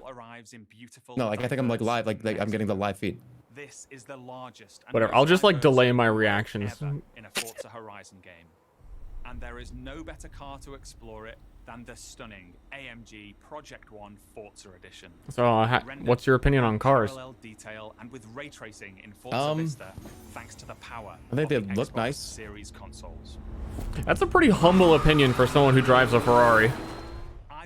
S7: No, like I think I'm like live. Like I'm getting the live feed.
S12: This is the largest.
S1: Whatever. I'll just like delay my reactions.
S12: In a Forza Horizon game. And there is no better car to explore it than the stunning AMG Project One Forza Edition.
S1: So, what's your opinion on cars?
S12: Parallel detail and with ray tracing in Forza Vista, thanks to the power
S7: I think they
S12: of the
S7: look
S12: Xbox
S7: nice.
S12: Series consoles.
S1: That's a pretty humble opinion for someone who drives a Ferrari.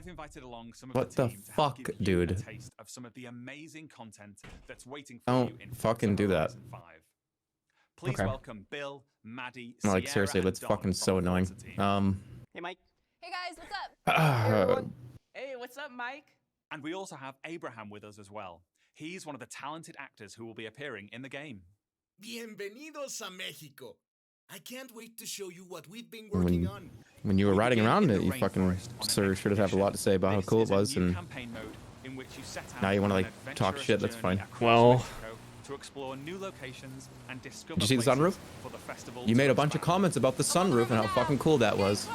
S12: I've invited along some of
S7: What
S12: the
S7: the
S12: team to help
S7: fuck,
S12: give you
S7: dude?
S12: a taste of some of the amazing content that's waiting for
S7: Don't
S12: you in
S7: fucking do that.
S12: Horizon 5. Please
S7: Okay.
S12: welcome Bill, Maddie,
S7: Like
S12: Sierra,
S7: seriously,
S12: and
S7: that's
S12: Don
S7: fucking
S12: from
S7: so
S12: the
S7: annoying.
S12: Forza team.
S13: Hey, Mike.
S15: Hey guys, what's up?
S13: Hey, what's up, Mike?
S12: And we also have Abraham with us as well. He's one of the talented actors who will be appearing in the game.
S20: Bienvenidos a Mexico. I can't wait to show you what we've been working on.
S7: When you were riding around it, you fucking sure should have a lot to say about how cool it was, and now you want to like talk shit. That's fine.
S1: Well,
S12: to explore new locations and discover
S7: did you see the sunroof?
S12: for the festival.
S7: You made a bunch of comments about the sunroof and how fucking cool that was.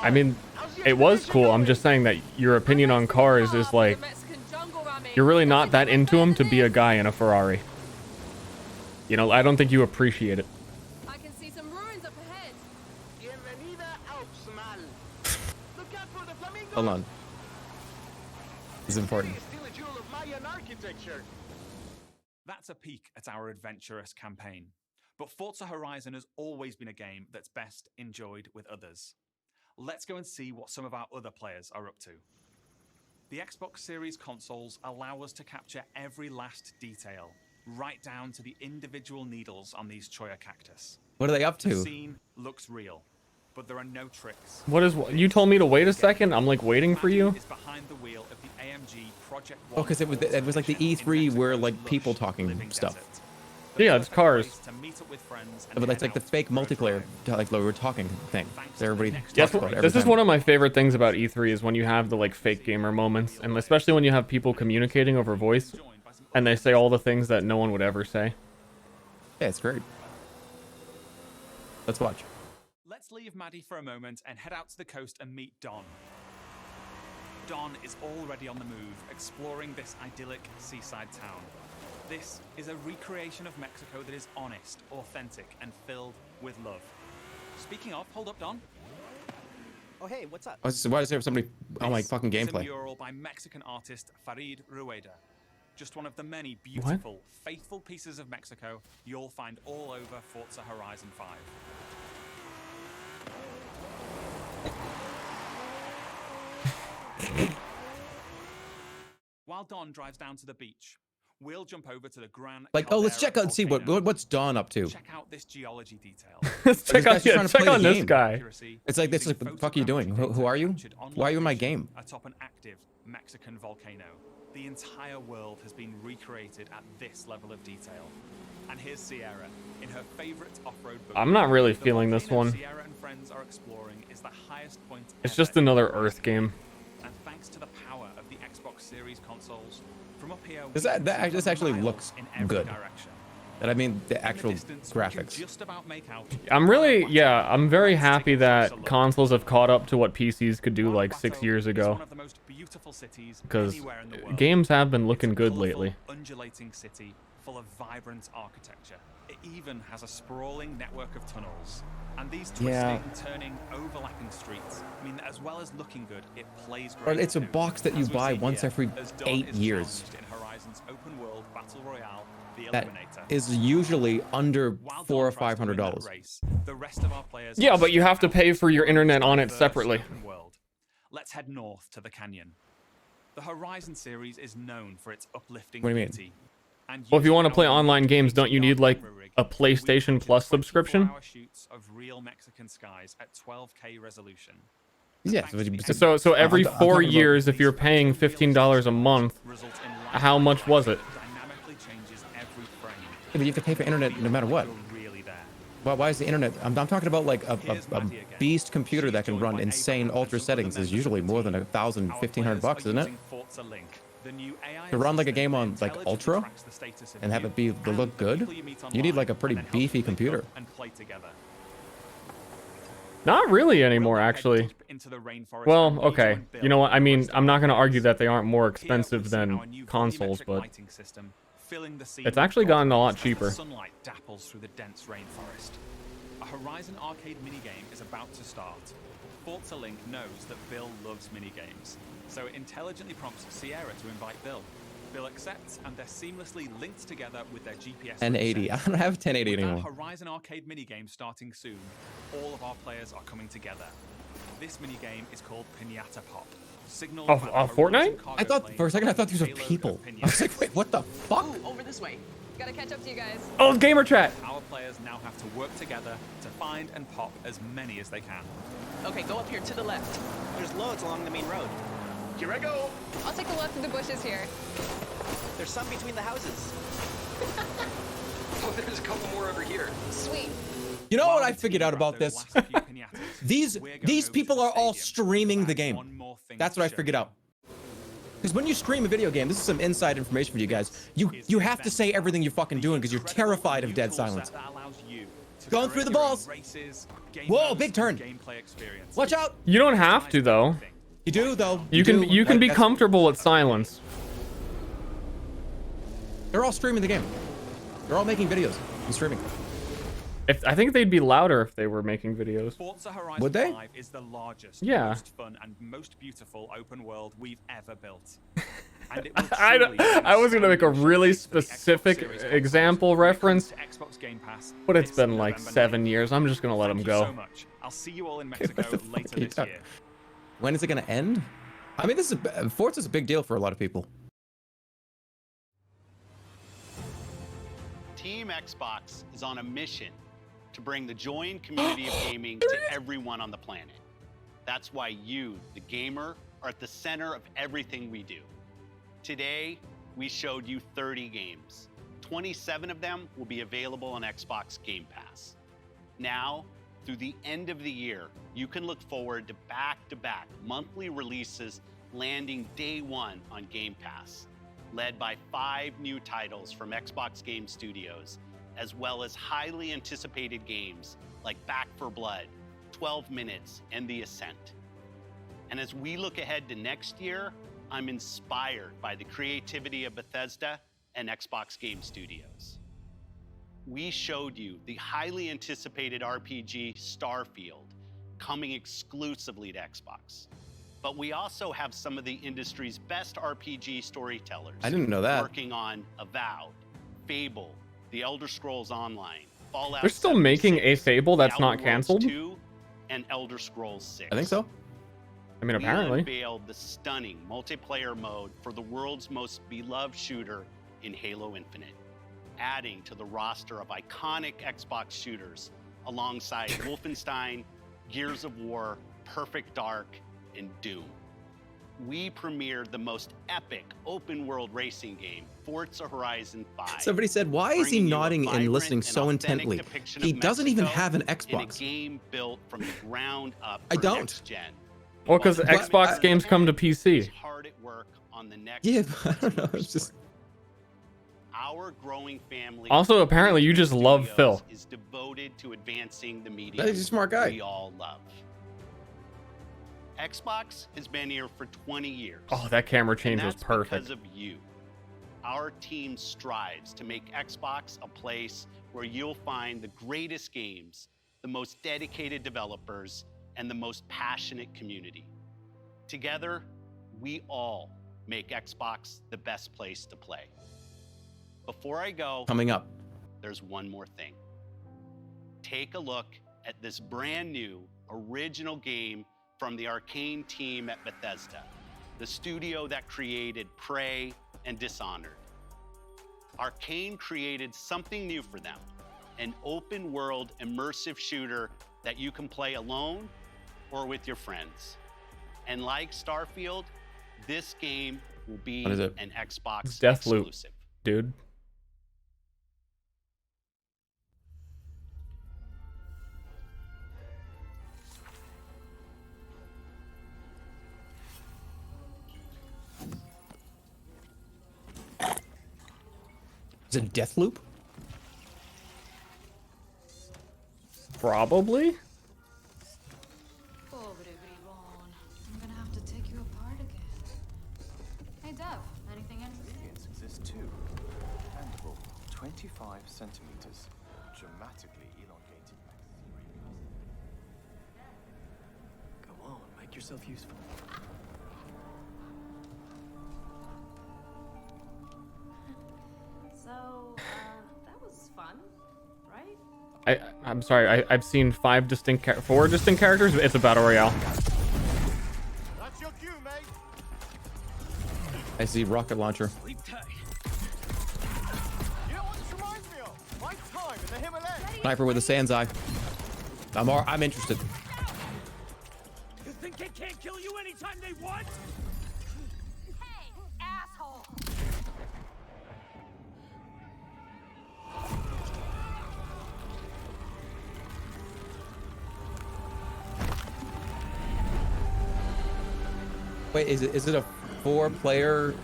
S1: I mean, it was cool. I'm just saying that your opinion on cars is like, you're really not that into them to be a guy in a Ferrari. You know, I don't think you appreciate it.
S15: I can see some ruins up ahead.
S20: Bienvenida a Uxmal. Look out for the flamingos.
S7: Hold on. It's important.
S20: Still a jewel of Mayan architecture.
S12: That's a peek at our adventurous campaign. But Forza Horizon has always been a game that's best enjoyed with others. Let's go and see what some of our other players are up to. The Xbox Series consoles allow us to capture every last detail, right down to the individual needles on these Choya cactus.
S7: What are they up
S12: The
S7: to?
S12: scene looks real, but there are no tricks.
S1: What is, you told me to wait a second? I'm like waiting for you.
S12: Is behind the wheel of the AMG Project
S7: Oh, because it was like the E3 where like people talking stuff.
S1: Yeah, it's cars.
S12: To meet up with friends
S7: But it's like the fake multiplayer, like we were talking thing. So everybody
S1: Yes,
S7: talks about it every
S1: this is
S7: time.
S1: one of my favorite things about E3 is when you have the like fake gamer moments, and especially when you have people communicating over voice, and they say all the things that no one would ever say.
S7: Yeah, it's great. Let's watch.
S12: Let's leave Maddie for a moment and head out to the coast and meet Don. Don is already on the move, exploring this idyllic seaside town. This is a recreation of Mexico that is honest, authentic, and filled with love. Speaking of, hold up, Don.
S13: Oh, hey, what's up?
S7: Why does there have somebody on my fucking
S12: This is a
S7: gameplay?
S12: mural by Mexican artist Farid Rueda. Just one of the many beautiful, faithful pieces of Mexico you'll find all over Forza Horizon 5. While Don drives down to the beach, we'll jump over to the Gran
S7: Like, oh, let's
S12: Caldera
S7: check out and see what's Dawn up to.
S12: Check out this geology detail.
S1: Let's check out,
S7: This guy's just trying to
S1: check
S7: play the
S1: on this
S7: game.
S1: guy.
S7: It's like this. Like, what the fuck are you doing? Who are you? Why are you in my game?
S12: Atop an active Mexican volcano. The entire world has been recreated at this level of detail. And here's Sierra in her favorite off-road book.
S1: I'm not really
S12: The
S1: feeling this
S12: volcano
S1: one.
S12: Sierra and friends are exploring is the highest point
S1: It's
S12: ever
S1: just
S12: in
S1: another
S12: Horizon.
S1: Earth game.
S12: And thanks to the power of the Xbox Series consoles, from up here
S7: This
S12: we can see
S7: this
S12: for
S7: actually
S12: miles
S7: looks
S12: in every
S7: good.
S12: direction.
S7: And I mean the
S12: In
S7: actual
S12: distance, we can
S7: graphics.
S12: just about make out
S1: I'm really, yeah, I'm very happy that consoles have caught up to what PCs could do like 6 years ago.
S12: one of the most beautiful cities
S1: Because
S12: anywhere in the world.
S1: games have been looking good lately.
S12: Undulating city full of vibrant architecture. It even has a sprawling network of tunnels. And these twisting,
S7: Yeah.
S12: turning, overlapping streets mean that as well as looking good, it plays great.
S7: But it's a
S12: too.
S7: box that you
S12: As we
S7: buy
S12: see
S7: once
S12: here,
S7: every
S12: as Dawn
S7: 8
S12: is
S7: years.
S12: challenged in Horizon's open world battle royale, The
S7: That
S12: Eliminator.
S7: is usually under $400 or $500.
S12: The rest of our players
S1: Yeah,
S12: are
S1: but you have to
S12: spread
S1: pay
S12: out
S1: for your
S12: through
S1: internet
S12: the
S1: on it
S12: diverse
S1: separately.
S12: open world. Let's head north to the canyon. The Horizon series is known for its uplifting
S1: What do you mean?
S12: beauty. And
S1: Well, if you want to
S12: using
S1: play
S12: our
S1: online games, don't you need like a PlayStation Plus subscription?
S12: 24-hour shoots of real Mexican skies at 12K resolution.
S7: Yeah.
S1: So every
S7: I'm
S1: 4
S7: talking about-
S1: years, if you're paying $15 a month, how much was it?
S12: Dynamically changes every frame.
S7: Yeah, but you have to pay for internet no matter what.
S12: Really there.
S7: Why is the internet? I'm talking about like a beast computer that can run insane ultra settings is usually more than $1,000, $1,500, isn't it?
S12: Forza Link, the new AI
S7: To run like a
S12: assistant
S7: game on
S12: that
S7: like
S12: intelligently
S7: ultra
S12: tracks the status of
S7: and have
S12: you
S7: it be to look good,
S12: people you meet
S7: you need
S12: online,
S7: like a pretty
S12: and then help
S7: beefy
S12: you link
S7: computer.
S12: up and play together.
S1: Not really anymore, actually.
S12: Into the rainforest
S1: Well,
S12: and
S1: okay.
S12: rejoin Bill
S1: You know what? I
S12: and the
S1: mean,
S12: rest of
S1: I'm
S12: our
S1: not going to
S12: players.
S1: argue that they aren't more
S12: Here we
S1: expensive
S12: see
S1: than
S12: our new
S1: consoles,
S12: volumetric
S1: but
S12: lighting system, filling the scene
S1: it's
S12: with
S1: actually gotten a lot
S12: photographs as
S1: cheaper.
S12: the sunlight dapples through the dense rainforest. A Horizon arcade minigame is about to start. Forza Link knows that Bill loves minigames, so it intelligently prompts Sierra to invite Bill. Bill accepts, and they're seamlessly linked together with their GPS.
S7: 1080. I don't have 1080
S12: With that
S7: anymore.
S12: Horizon arcade minigame starting soon, all of our players are coming together. This minigame is called Pinata Pop. Signaled
S1: Of
S12: by the
S1: Fortnite?
S12: horizon cargo
S7: I thought
S12: plane
S7: for a second I thought these were
S12: payload
S7: people.
S12: of
S7: I was like, wait, what the fuck?
S13: Ooh, over this way.
S15: Gotta catch up to you guys.
S1: Oh, it's gamer chat.
S12: Our players now have to work together to find and pop as many as they can.
S13: Okay, go up here to the left. There's loads along the main road.
S9: Here I go.
S15: I'll take the left through the bushes here.
S13: There's some between the houses.
S9: Oh, there's a couple more over here.
S15: Sweet.
S7: You know what I figured out about this? These people are all streaming the game. That's what I figured out. Because when you stream a video game, this is some inside information for you guys. You have to say everything you're fucking doing because you're terrified of dead silence. Going through the balls. Whoa, big turn. Watch out.
S1: You don't have to though.
S7: You do though.
S1: You can be comfortable with silence.
S7: They're all streaming the game. They're all making videos and streaming.
S1: I think they'd be louder if they were making videos.
S12: Forza Horizon
S7: Would they?
S12: 5 is the largest,
S1: Yeah.
S12: most fun, and most beautiful open world we've ever built. And it will
S1: I was gonna make a really specific example reference,
S12: Xbox Game Pass
S1: but it's
S12: this
S1: been like
S12: November
S1: 7 years. I'm just gonna let them
S12: Thank you so
S1: go.
S12: much. I'll see you all in Mexico later this year.
S7: When is it gonna end? I mean, Forza's a big deal for a lot of people.
S2: Team Xbox is on a mission to bring the joy and community of gaming to everyone on the planet. That's why you, the gamer, are at the center of everything we do. Today, we showed you 30 games. 27 of them will be available on Xbox Game Pass. Now, through the end of the year, you can look forward to back-to-back monthly releases landing day one on Game Pass, led by 5 new titles from Xbox Game Studios, as well as highly anticipated games like Back 4 Blood, 12 Minutes, and The Ascent. And as we look ahead to next year, I'm inspired by the creativity of Bethesda and Xbox Game Studios. We showed you the highly anticipated RPG Starfield coming exclusively to Xbox. But we also have some of the industry's best RPG storytellers.
S7: I didn't know that.
S2: Working on Avowed, Fable, The Elder Scrolls Online, Fallout.
S1: They're still making a Fable that's
S2: The
S1: not
S2: Outer Worlds
S1: canceled?
S2: 2, and Elder Scrolls 6.
S7: I think so.
S1: I mean, apparently.
S2: We unveiled the stunning multiplayer mode for the world's most beloved shooter in Halo Infinite, adding to the roster of iconic Xbox shooters alongside Wolfenstein, Gears of War, Perfect Dark, and Doom. We premiered the most epic open-world racing game, Forza Horizon 5.
S7: Somebody said, why is he
S2: bringing you a
S7: nodding and
S2: vibrant
S7: listening
S2: and
S7: so
S2: authentic
S7: intently?
S2: depiction
S7: He
S2: of
S7: doesn't even
S2: Mexico
S7: have an
S2: in a
S7: Xbox.
S2: game built from the ground up
S7: I
S2: for
S7: don't.
S2: next gen.
S1: Well, because Xbox games come to PC.
S2: Hard at work on the next
S7: Yeah, but I don't know. It's just.
S2: Our growing family.
S1: Also, apparently, you just love Phil.
S2: Is devoted to advancing the media.
S7: He's a smart guy.
S2: We all love. Xbox has been here for 20 years.
S1: Oh, that camera change
S2: and
S1: was
S2: that's
S1: perfect.
S2: because of you. Our team strives to make Xbox a place where you'll find the greatest games, the most dedicated developers, and the most passionate community. Together, we all make Xbox the best place to play. Before I go,
S7: Coming up.
S2: there's one more thing. Take a look at this brand new original game from the Arcane team at Bethesda, the studio that created Prey and Dishonored. Arcane created something new for them, an open world immersive shooter that you can play alone or with your friends. And like Starfield, this game will be
S7: What is it?
S2: an Xbox
S1: It's Deathloop,
S2: exclusive.
S1: dude.
S7: Is it Deathloop?
S1: Probably.
S15: I'm gonna have to take you apart again. Hey, Dev, anything interesting?
S11: Ingredients exist too. Handable, 25 centimeters, dramatically elongated bacteria.
S17: Go on, make yourself useful.
S24: So, that was fun, right?
S1: I'm sorry. I've seen four distinct characters. It's a battle royale.
S3: That's your cue, mate.
S7: I see rocket launcher.
S3: Sleep tight. You know what this reminds me of? My time in the Himalayas.
S7: Sniper with a sand's eye. I'm interested.
S16: You think they can't kill you anytime they want?
S15: Hey, asshole!
S7: Wait, is it a 4-player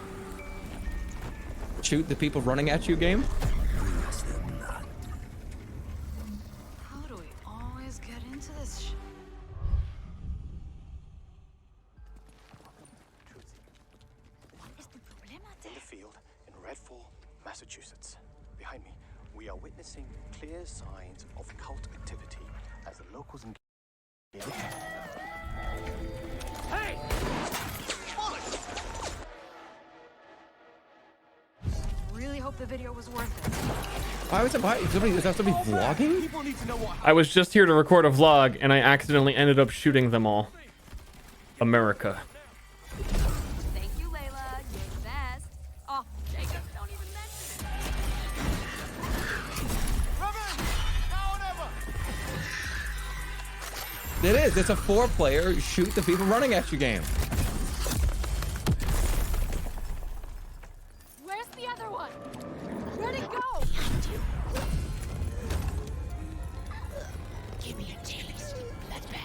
S7: shoot the people running at you game?
S15: How do we always get into this shit?
S11: In the field in Red Fall, Massachusetts. Behind me, we are witnessing clear signs of cult activity as the locals engage.
S16: Hey!
S15: Really hope the video was worth it.
S7: Why was it? Is that somebody vlogging?
S11: People need to know what
S1: I was just here to record a vlog, and I accidentally ended up shooting them all. America.
S15: Thank you, Layla. You're the best. Oh, Jacob, don't even mention it.
S7: It is. It's a 4-player shoot the people running at you game.
S15: Where's the other one? Where'd it go?
S18: Give me a taste. That's bad.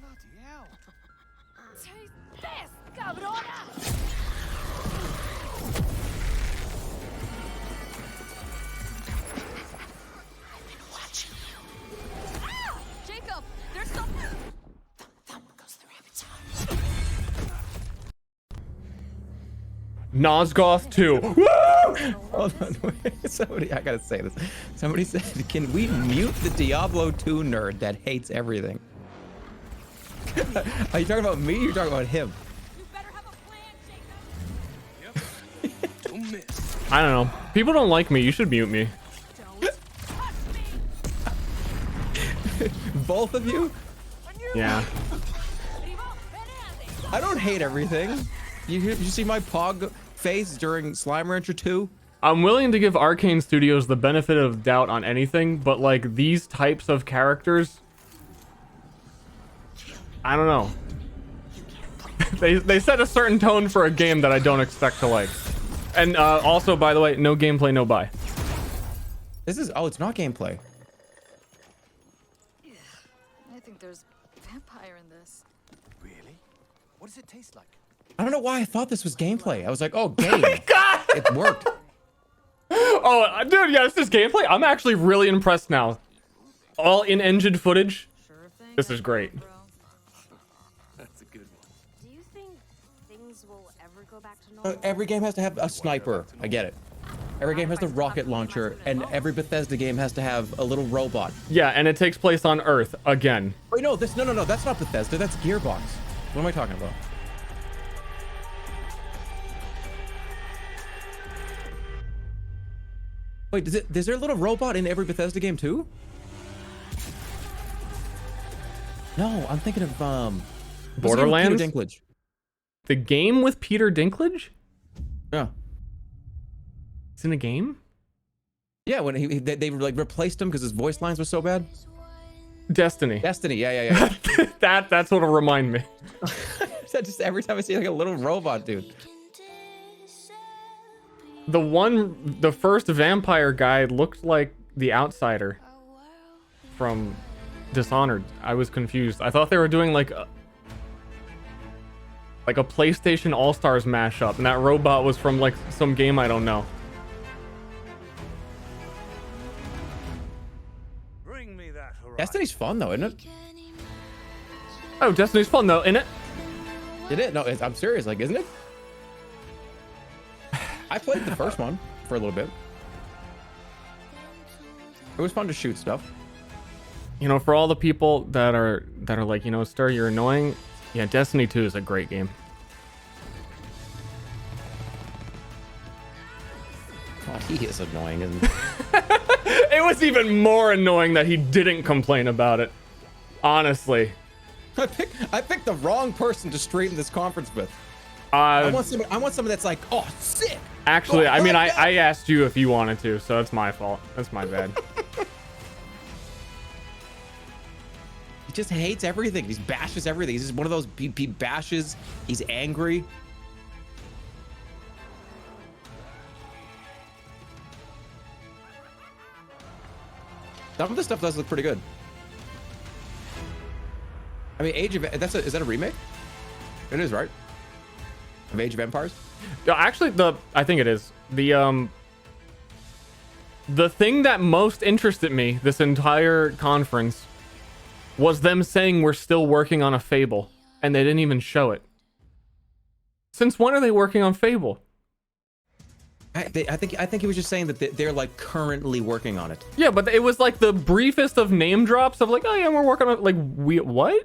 S3: Bloody hell.
S15: Taste this, cabrona!
S18: Watching you.
S15: Ah! Jacob, there's something.
S18: Thumb goes through habits arms.
S1: Nosgoth 2.
S7: Hold on, wait. Somebody, I gotta say this. Somebody said, can we mute the Diablo 2 nerd that hates everything? Are you talking about me or you're talking about him?
S15: You better have a plan, Jacob.
S11: Don't miss.
S1: I don't know. People don't like me. You should mute me.
S7: Both of you?
S1: Yeah.
S7: I don't hate everything. You see my pog face during Slime Rancher 2?
S1: I'm willing to give Arcane Studios the benefit of the doubt on anything, but like these types of characters, I don't know. they set a certain tone for a game that I don't expect to like. And also, by the way, no gameplay, no buy.
S7: This is it's not gameplay.
S15: I think there's vampire in this.
S11: Really? What does it taste like?
S7: I don't know why I thought this was gameplay. I was like, oh, game.
S1: God!
S7: It worked.
S1: Oh, dude, yeah, this is gameplay. I'm actually really impressed now. All in-engine footage. This is great.
S11: That's a good one.
S15: Do you think things will ever go back to normal?
S7: Every game has to have a sniper. I get it. Every game has the rocket launcher, and every Bethesda game has to have a little robot.
S1: Yeah, and it takes place on Earth again.
S7: Wait, no, no, that's not Bethesda. That's Gearbox. What am I talking about? Wait, is there a little robot in every Bethesda game too? No, I'm thinking of
S1: Borderlands.
S7: Peter Dinklage.
S1: The game with Peter Dinklage?
S7: Yeah.
S1: It's in a game?
S7: Yeah, when they like replaced him because his voice lines were so bad.
S1: Destiny.
S7: Destiny, yeah.
S1: That's what'll remind me.
S7: Just every time I see like a little robot dude.
S1: The first vampire guy looked like the Outsider from Dishonored. I was confused. I thought they were doing like a PlayStation All-Stars mashup, and that robot was from like some game I don't know.
S16: Bring me that horizon.
S7: Destiny's fun though, isn't it?
S1: Oh, Destiny's fun though, isn't it?
S7: It is. No, I'm serious. Like, isn't it? I played the first one for a little bit. It was fun to shoot stuff.
S1: You know, for all the people that are like, you know, Ster, you're annoying. Yeah, Destiny 2 is a great game.
S7: God, he is annoying, isn't he?
S1: It was even more annoying that he didn't complain about it. Honestly.
S7: I picked the wrong person to straighten this conference with. I want somebody that's like, oh, sick.
S1: Actually, I mean, I asked you if you wanted to, so that's my fault. That's my bad.
S7: He just hates everything. He bashes everything. He's just one of those. He bashes. He's angry. Some of this stuff does look pretty good. I mean, is that a remake? It is, right? Of Age of Empires?
S1: Actually, I think it is. The thing that most interested me this entire conference was them saying we're still working on a Fable, and they didn't even show it. Since when are they working on Fable?
S7: I think he was just saying that they're like currently working on it.
S1: Yeah, but it was like the briefest of name drops of like, oh yeah, we're working on it. Like, what?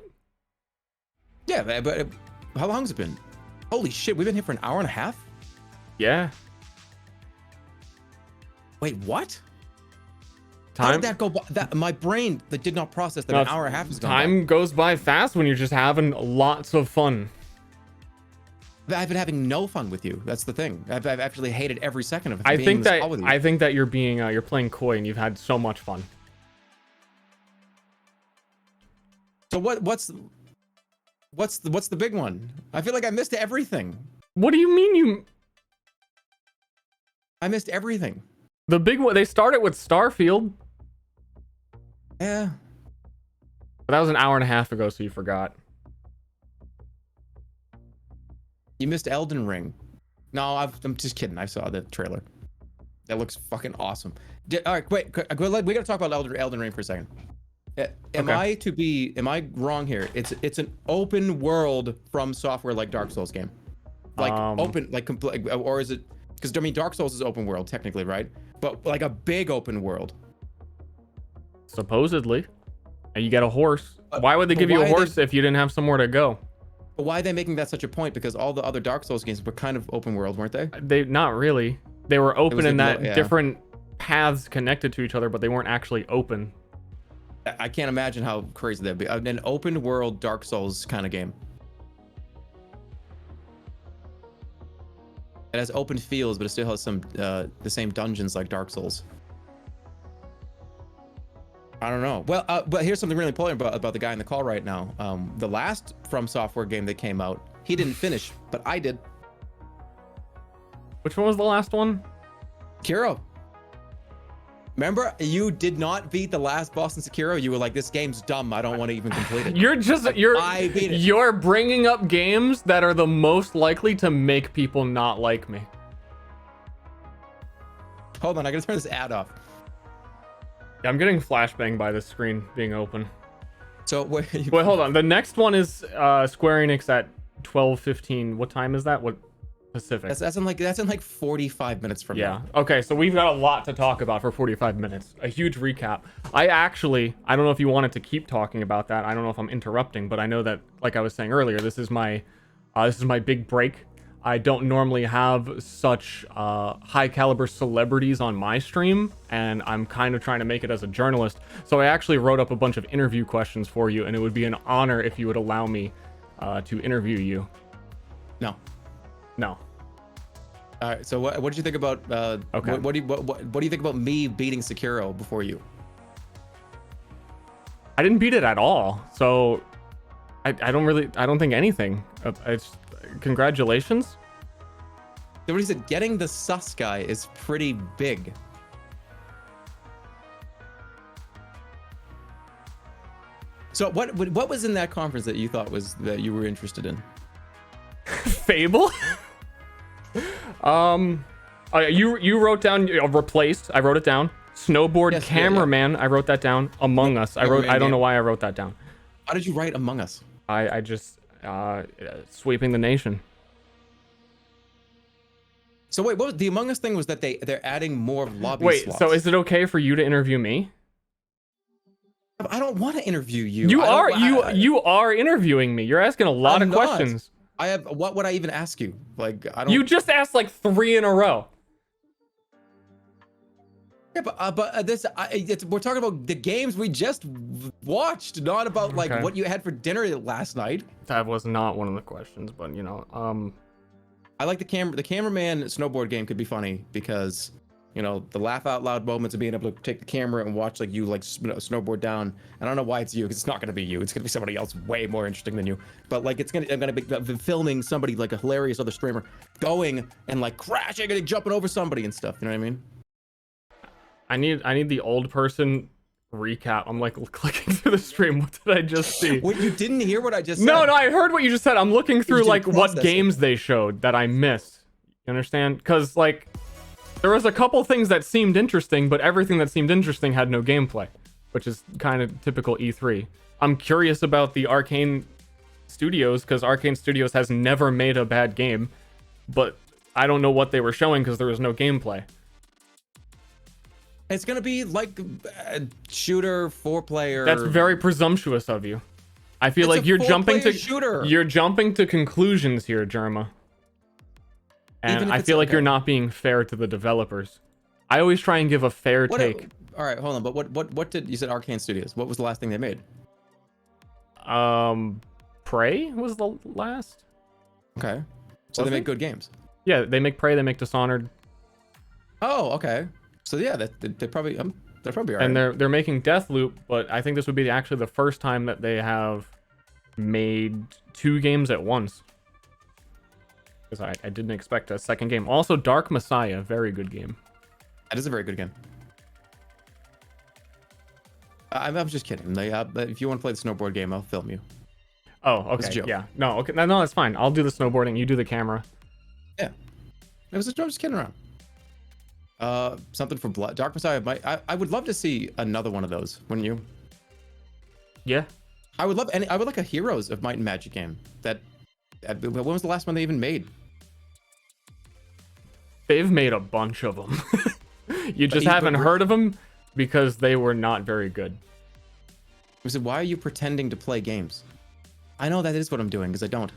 S7: Yeah, but how long's it been? Holy shit, we've been here for an hour and a half?
S1: Yeah.
S7: Wait, what?
S1: Time?
S7: How did that go by? My brain that did not process that an hour and a half is gone by.
S1: Time goes by fast when you're just having lots of fun.
S7: I've been having no fun with you. That's the thing. I've actually hated every second of it.
S1: I think that you're being you're playing coy and you've had so much fun.
S7: So what's the big one? I feel like I missed everything.
S1: What do you mean
S7: I missed everything.
S1: The big one, they started with Starfield.
S7: Yeah.
S1: But that was an hour and a half ago, so you forgot.
S7: You missed Elden Ring. No, I'm just kidding. I saw the trailer. That looks fucking awesome. All right, wait. We gotta talk about Elden Ring for a second. Am I wrong here? It's an open world From Software like Dark Souls game, like open, like complete, or is it? Because I mean, Dark Souls is open world technically, right? But like a big open world.
S1: Supposedly, and you get a horse. Why would they give you a horse if you didn't have somewhere to go?
S7: But why are they making that such a point? Because all the other Dark Souls games were kind of open world, weren't they?
S1: They not really. They were open in that different paths connected to each other, but they weren't actually open.
S7: I can't imagine how crazy that'd be. An open world Dark Souls kind of game. It has open fields, but it still has some the same dungeons like Dark Souls. I don't know. Well, but here's something really important about the guy in the call right now. The last From Software game that came out, he didn't finish, but I did.
S1: Which one was the last one?
S7: Sekiro. Remember, you did not beat the last boss in Sekiro. You were like, "This game's dumb. I don't want to even complete it."
S1: I beat it. You're bringing up games that are the most likely to make people not like me.
S7: Hold on, I gotta turn this ad off.
S1: Yeah, I'm getting flashbang by this screen being open.
S7: So wait,
S1: hold on. The next one is Square Enix at 12:15. What time is that? What Pacific?
S7: That's in like 45 minutes from now.
S1: Okay, so we've got a lot to talk about for 45 minutes. A huge recap. I don't know if you wanted to keep talking about that. I don't know if I'm interrupting, but I know that, like I was saying earlier, this is my big break. I don't normally have such high caliber celebrities on my stream, and I'm kind of trying to make it as a journalist. So I actually wrote up a bunch of interview questions for you, and it would be an honor if you would allow me to interview you. No.
S7: All right. So what did you think about?
S1: Okay.
S7: What do you think about me beating Sekiro before you?
S1: I didn't beat it at all, so I don't think anything. Congratulations.
S7: So what he said, getting the sus guy is pretty big. So what was in that conference that you thought that you were interested in?
S1: Fable. You wrote down replaced. I wrote it down. Snowboard cameraman. I wrote that down. Among Us. I don't know why I wrote that down.
S7: How did you write Among Us?
S1: I just sweeping the nation.
S7: So wait, what was the Among Us thing? Was that they're adding more lobby slots?
S1: So is it okay for you to interview me?
S7: I don't want to interview you.
S1: You are interviewing me. You're asking a lot of questions.
S7: What would I even ask you? Like, I don't.
S1: You just asked like 3 in a row.
S7: Yeah, but we're talking about the games we just watched, not about like
S1: Okay.
S7: what you had for dinner last night.
S1: That was not one of the questions, but you know,
S7: I like the cameraman snowboard game could be funny because, you know, the laugh out loud moments of being able to take the camera and watch like you like snowboard down. I don't know why it's you, because it's not gonna be you. It's gonna be somebody else way more interesting than you. But like I'm gonna be filming somebody like a hilarious other streamer going and like crashing and jumping over somebody and stuff. You know what I mean?
S1: I need the old person recap. I'm like clicking through the stream. What did I just see?
S7: What, you didn't hear what I just said?
S1: No, I heard what you just said. I'm looking through like what
S7: process it.
S1: games they showed that I missed. You understand? Because like there was a couple things that seemed interesting, but everything that seemed interesting had no gameplay, which is kind of typical E3. I'm curious about the Arcane Studios because Arcane Studios has never made a bad game, but I don't know what they were showing because there was no gameplay.
S7: It's gonna be like a shooter 4-player.
S1: That's very presumptuous of you. I feel
S7: It's
S1: like
S7: a
S1: you're jumping to
S7: 4-player shooter.
S1: You're jumping to conclusions here, Jerma. And
S7: Even if
S1: I
S7: it's
S1: feel like
S7: okay.
S1: you're not being fair to the developers. I always try and give a fair
S7: What,
S1: take.
S7: all right, hold on. But what did you said? Arcane Studios. What was the last thing they made?
S1: Prey was the last.
S7: Okay, so
S1: Was
S7: they
S1: it?
S7: make good games.
S1: Yeah, they make Prey. They make Dishonored,
S7: Oh, okay. So yeah, they're probably alright.
S1: and they're making Deathloop. But I think this would be actually the first time that they have made 2 games at once. Because I didn't expect a second game. Also, Dark Messiah, very good game.
S7: That is a very good game. I'm just kidding. If you want to play the snowboard game, I'll film you.
S1: Oh,
S7: It was a
S1: okay.
S7: joke.
S1: Yeah. No, okay. No, that's fine. I'll do the snowboarding. You do the camera.
S7: Yeah. I'm just kidding around. Something for Blood. Dark Messiah. I would love to see another one of those. Wouldn't you?
S1: Yeah.
S7: I would like a Heroes of Might and Magic game. When was the last one they even made?
S1: They've made a bunch of them. You just haven't heard of them because they were not very good.
S7: I said, why are you pretending to play games? I know that is what I'm doing because I don't.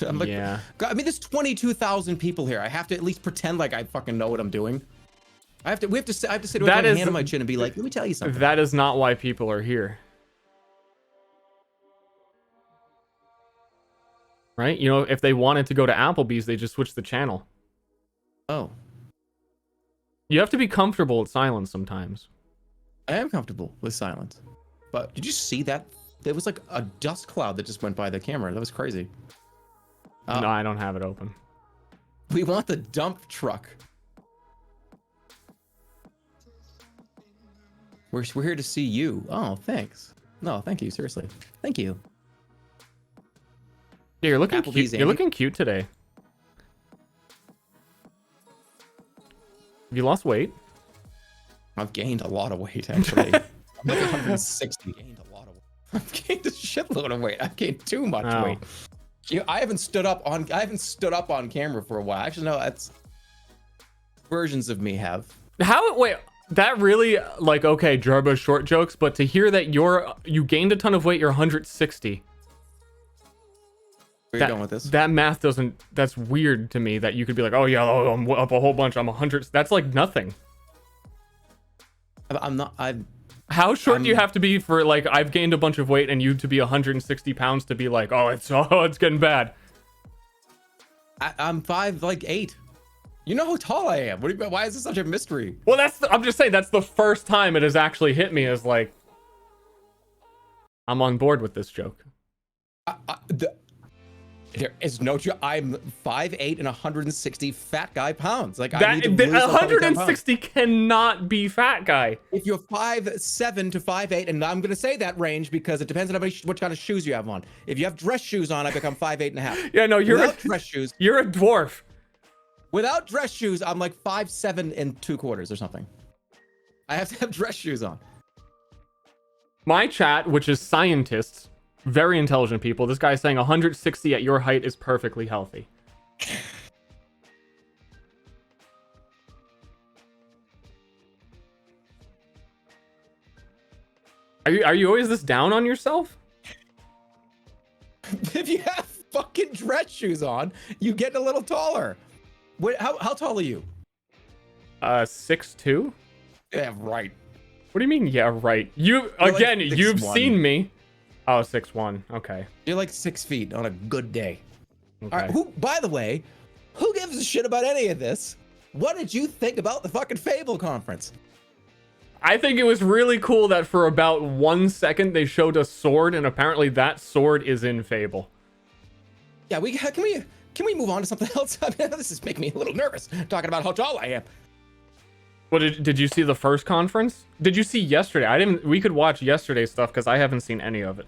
S7: I'm like,
S1: Yeah.
S7: God, I mean, there's 22,000 people here. I have to at least pretend like I fucking know what I'm doing. I have to sit with my hand on my chin and be like, let me tell you something.
S1: That is not why people are here. Right? You know, if they wanted to go to Applebee's, they just switch the channel.
S7: Oh.
S1: You have to be comfortable with silence sometimes.
S7: I am comfortable with silence. But did you see that? There was like a dust cloud that just went by the camera. That was crazy.
S1: No, I don't have it open.
S7: We want the dump truck. We're here to see you. Oh, thanks. No, thank you. Seriously. Thank you.
S1: Yeah, you're looking
S7: Applebee's,
S1: cute.
S7: Andy.
S1: You're looking cute today. Have you lost weight?
S7: I've gained a lot of weight, actually. I'm like 160. Gained a lot of weight. I've gained a shitload of weight. I've gained too much
S1: Oh.
S7: weight. I haven't stood up on camera for a while. Actually, no, that's versions of me have.
S1: Wait, that really, like, okay, Jarbo's short jokes, but to hear that you gained a ton of weight, you're 160.
S7: Where are you going with this?
S1: That math doesn't, that's weird to me that you could be like, oh yeah, I'm up a whole bunch, I'm 100. That's like nothing. How short do you have to be for, like, I've gained a bunch of weight and you to be 160 pounds to be like, oh, it's getting bad?
S7: I'm 5'8". You know how tall I am. Why is this such a mystery?
S1: Well, I'm just saying that's the first time it has actually hit me as like, I'm on board with this joke.
S7: There is no joke. I'm 5'8" and 160 fat guy pounds. Like, I
S1: That,
S7: need to lose
S1: 160 cannot be fat guy.
S7: If you're 5'7" to 5'8", and I'm gonna say that range because it depends on what kind of shoes you have on. If you have dress shoes on, I become 5'8.5".
S1: Yeah, no,
S7: without dress shoes.
S1: You're a dwarf.
S7: Without dress shoes, I'm like 5'7 2/4" or something. I have to have dress shoes on.
S1: My chat, which is scientists, very intelligent people, this guy's saying 160 at your height is perfectly healthy. Are you always this down on yourself?
S7: If you have fucking dress shoes on, you get a little taller. How tall are you?
S1: 6'2"?
S7: Yeah, right.
S1: What do you mean? Yeah, right. You
S7: You're
S1: again?
S7: like
S1: You've
S7: 6'1".
S1: seen me. Oh, 6'1". Okay.
S7: You're like 6 feet on a good day.
S1: Okay.
S7: All right, who, by the way, who gives a shit about any of this? What did you think about the fucking Fable conference?
S1: I think it was really cool that for about 1 second they showed a sword, and apparently that sword is in Fable.
S7: Yeah, can we move on to something else? I mean, this is making me a little nervous talking about how tall I am.
S1: Well, did you see the first conference? Did you see yesterday? I didn't. We could watch yesterday's stuff because I haven't seen any of it.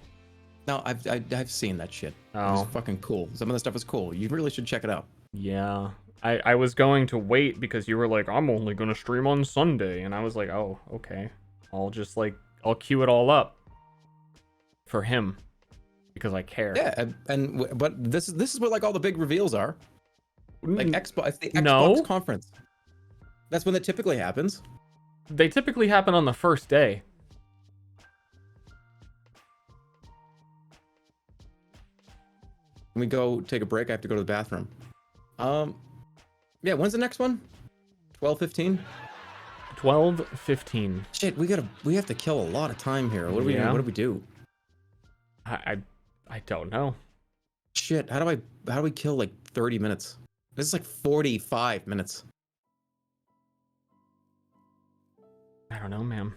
S7: No, I've seen that shit.
S1: Oh.
S7: It was fucking cool. Some of the stuff is cool. You really should check it out.
S1: Yeah. I was going to wait because you were like, I'm only going to stream on Sunday. And I was like, oh, okay. I'll just like, I'll queue it all up for him because I care.
S7: Yeah, but this is where like all the big reveals are. Like Xbox, it's the Xbox
S1: No.
S7: conference. That's when that typically happens.
S1: They typically happen on the first day.
S7: Can we go take a break? I have to go to the bathroom. Yeah, when's the next one? 12:15?
S1: 12:15.
S7: Shit, we have to kill a lot of time here. What do we do?
S1: I don't know.
S7: Shit, how do we kill like 30 minutes? This is like 45 minutes.
S1: I don't know, man.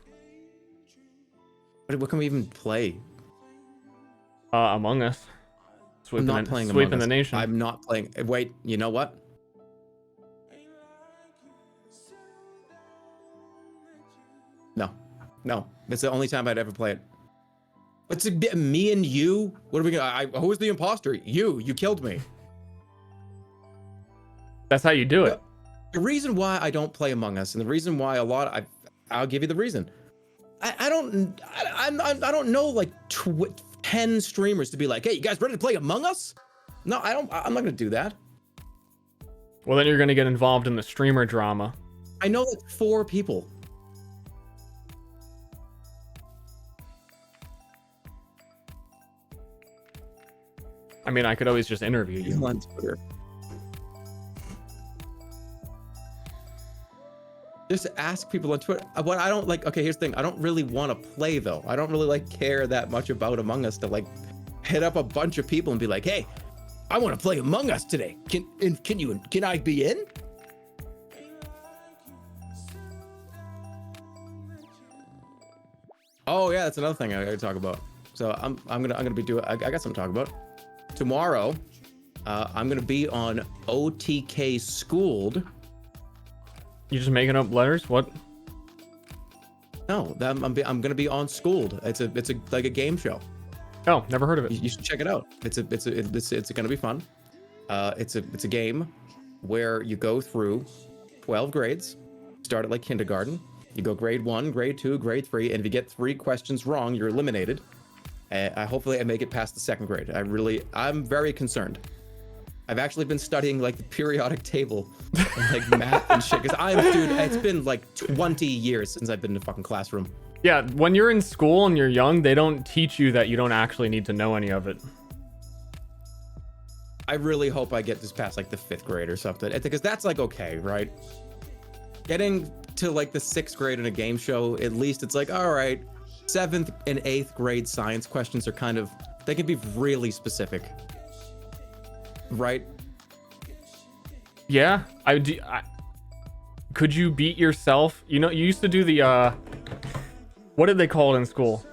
S7: What can we even play?
S1: Among Us.
S7: I'm not playing
S1: Sweeping
S7: Among
S1: the
S7: Us.
S1: nation.
S7: I'm not playing. Wait, you know what? No. That's the only time I'd ever play it. It's a bit me and you. What are we gonna? Who was the imposter? You killed me.
S1: That's how you do it.
S7: The reason why I don't play Among Us, and the reason why I'll give you the reason. I don't know like 10 streamers to be like, hey, you guys ready to play Among Us? No, I'm not gonna do that.
S1: Well, then you're gonna get involved in the streamer drama.
S7: I know like 4 people.
S1: I mean, I could always just interview you.
S7: On Twitter. Just ask people on Twitter. What I don't like. Okay, here's the thing. I don't really want to play though. I don't really like care that much about Among Us to like hit up a bunch of people and be like, hey, I want to play Among Us today. Can I be in? Oh yeah, that's another thing I gotta talk about. So I'm gonna be doing. I got something to talk about. Tomorrow, I'm gonna be on OTK Schooled.
S1: You just making up letters? What?
S7: No, I'm gonna be on Schooled. It's like a game show.
S1: Oh, never heard of it.
S7: You should check it out. It's gonna be fun. It's a game where you go through 12 grades. Start at like kindergarten. You go grade 1, grade 2, grade 3, and if you get 3 questions wrong, you're eliminated. Hopefully I make it past the 2nd grade. I'm very concerned. I've actually been studying like the periodic table and like math and shit. Cause dude, it's been like 20 years since I've been in a fucking classroom.
S1: Yeah, when you're in school and you're young, they don't teach you that you don't actually need to know any of it.
S7: I really hope I get this past like the 5th grade or something. Because that's like okay, right? Getting to like the 6th grade in a game show, at least it's like, all right, 7th and 8th grade science questions are kind of, they can be really specific. Right?
S1: Yeah, could you beat yourself? You know, you used to do the what did they call it in school?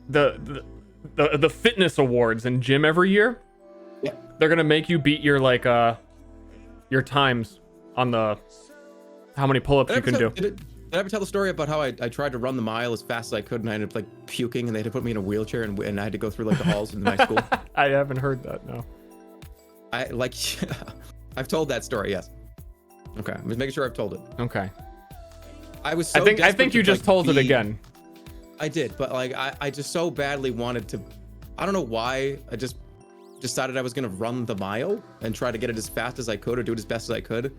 S1: The fitness awards in gym every year.
S7: Yeah.
S1: They're gonna make you beat your like your times on the how many pull-ups you can do.
S7: Did I ever tell the story about how I tried to run the mile as fast as I could and I ended up like puking and they had to put me in a wheelchair and I had to go through like the halls in my school?
S1: I haven't heard that, no.
S7: I've told that story, yes. Okay, I'm just making sure I've told it.
S1: Okay.
S7: I was so
S1: I think you just told it again.
S7: I did, but like I just so badly wanted to. I don't know why. I just decided I was gonna run the mile and try to get it as fast as I could or do it as best as I could.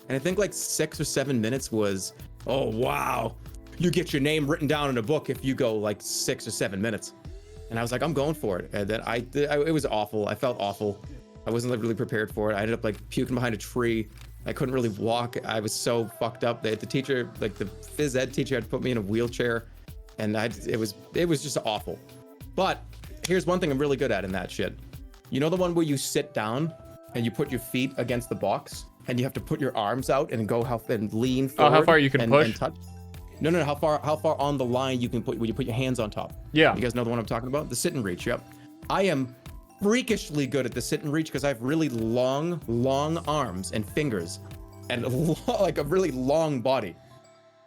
S7: And I think like 6 or 7 minutes was, oh wow, you get your name written down in a book if you go like 6 or 7 minutes. And I was like, I'm going for it. And then it was awful. I felt awful. I wasn't like really prepared for it. I ended up like puking behind a tree I couldn't really walk. I was so fucked up. The teacher, like the phys ed teacher, had to put me in a wheelchair, and it was just awful. But here's one thing I'm really good at in that shit. You know the one where you sit down and you put your feet against the box and you have to put your arms out and and lean forward.
S1: Oh, how far you can push?
S7: And touch? No. How far on the line you can put when you put your hands on top?
S1: Yeah.
S7: You guys know the one I'm talking about? The sit and reach. Yep. I am freakishly good at the sit and reach because I have really long arms and fingers and like a really long body.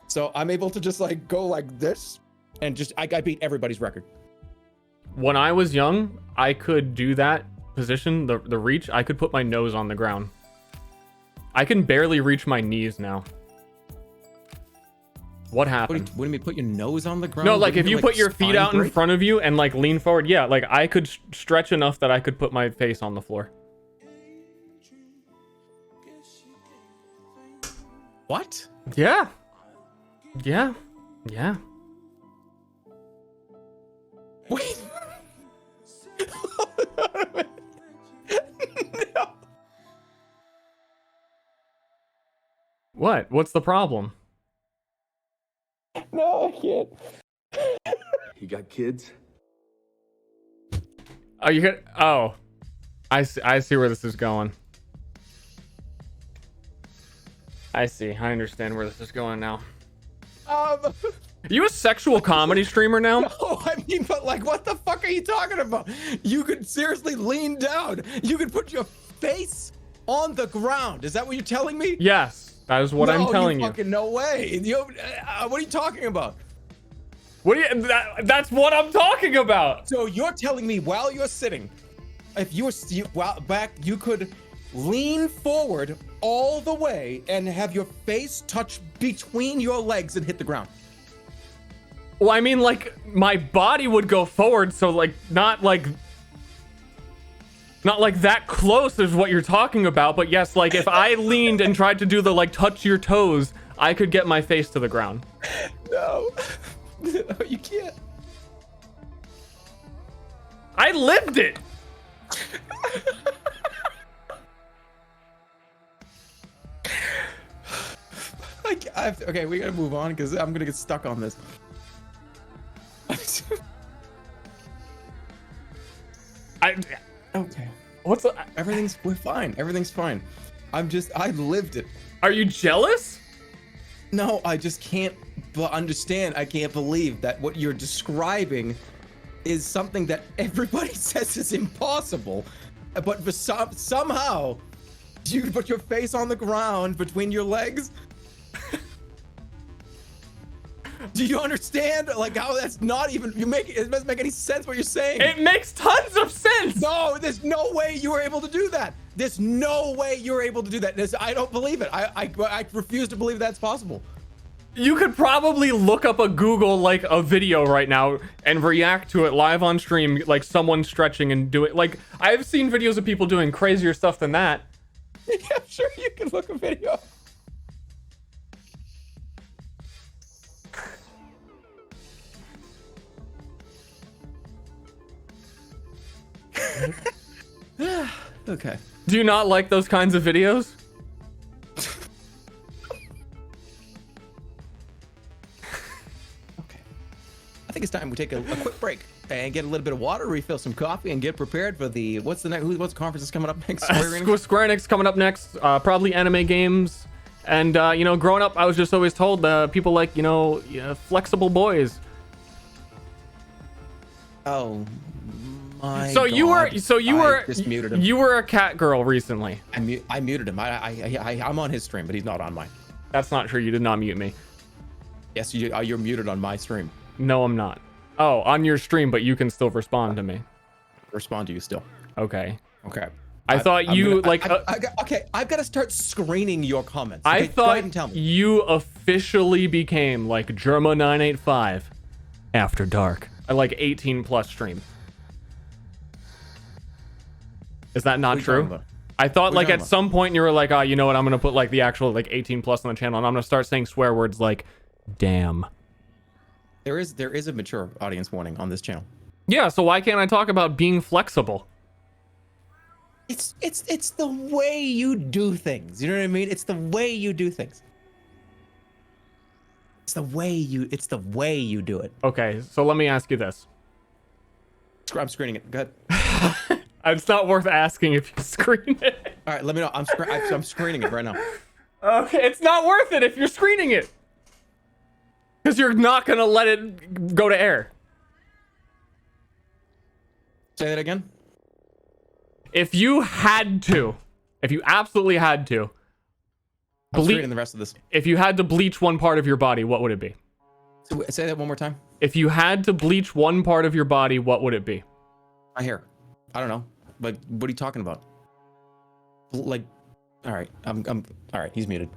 S7: So I'm able to just like go like this and just I beat everybody's record.
S1: When I was young, I could do that position, the reach. I could put my nose on the ground. I can barely reach my knees now. What happened?
S7: What do you mean put your nose on the ground?
S1: No, like if you
S7: like,
S1: put your feet out in
S7: break?
S1: front of you and like lean forward, yeah, like I could stretch enough that I could put my face on the floor.
S7: What?
S1: Yeah.
S7: Wait. No.
S1: What? What's the problem?
S7: No, I can't.
S9: You got kids?
S1: Oh, you could. Oh, I see where this is going. I see. I understand where this is going now. Are you a sexual comedy streamer now?
S7: No, I mean, but like, what the fuck are you talking about? You could seriously lean down. You could put your face on the ground. Is that what you're telling me?
S1: Yes, that is what I'm telling you.
S7: Fucking no way. What are you talking about?
S1: What do you? That's what I'm talking about.
S7: So you're telling me while you're sitting, if you were back, you could lean forward all the way and have your face touch between your legs and hit the ground.
S1: Well, I mean, like my body would go forward, so like not like that close is what you're talking about. But yes, like if I leaned and tried to do the like touch your toes, I could get my face to the ground.
S7: No, no, you can't.
S1: I lived it.
S7: Okay, we gotta move on because I'm gonna get stuck on this. Okay. We're fine. Everything's fine. I lived it.
S1: Are you jealous?
S7: No, I just can't understand. I can't believe that what you're describing is something that everybody says is impossible. But for somehow, you put your face on the ground between your legs. Do you understand? Like how that's not even it doesn't make any sense what you're saying.
S1: It makes tons of sense.
S7: No, there's no way you were able to do that. There's no way you were able to do that. I don't believe it. I refuse to believe that's possible.
S1: You could probably look up a Google like a video right now and react to it live on stream, like someone stretching and do it. Like I've seen videos of people doing crazier stuff than that.
S7: Yeah, I'm sure you can look a video up. Okay.
S1: Do you not like those kinds of videos?
S7: I think it's time we take a quick break and get a little bit of water, refill some coffee, and get prepared for the what's the conference is coming up next?
S1: Square Enix coming up next. Probably anime games. And growing up, I was just always told people like flexible boys.
S7: Oh my!
S1: So
S7: God.
S1: you were
S7: just muted him.
S1: You were a cat girl recently.
S7: I muted him. I'm on his stream, but he's not on mine.
S1: That's not true. You did not mute me.
S7: Yes, you're muted on my stream.
S1: No, I'm not. Oh, on your stream, but you can still respond to me.
S7: Respond to you still.
S1: Okay.
S7: Okay.
S1: I've got
S7: to start screening your comments. Okay?
S1: I
S7: Go ahead and
S1: thought
S7: tell me.
S1: you officially became like Germa985 after dark. I like 18 plus stream. Is that not true? I thought like at some point you were like, oh, you know what? I'm gonna put like the actual like 18 plus on the channel, and I'm gonna start saying swear words like, damn.
S7: There is a mature audience warning on this channel.
S1: Yeah, so why can't I talk about being flexible?
S7: It's the way you do things. You know what I mean? It's the way you do things. It's the way you do it.
S1: Okay, so let me ask you this.
S7: I'm screening it. Go ahead.
S1: It's not worth asking if you screen it.
S7: All right, let me know. I'm screening it right now.
S1: Okay, it's not worth it if you're screening it. Because you're not going to let it go to air.
S7: Say that again?
S1: If you absolutely had to.
S7: I'm screening the rest of this.
S1: If you had to bleach one part of your body, what would it be?
S7: So, say that one more time.
S1: If you had to bleach one part of your body, what would it be?
S7: My hair. I don't know. Like, what are you talking about? Like, all right. I'm all right. He's muted.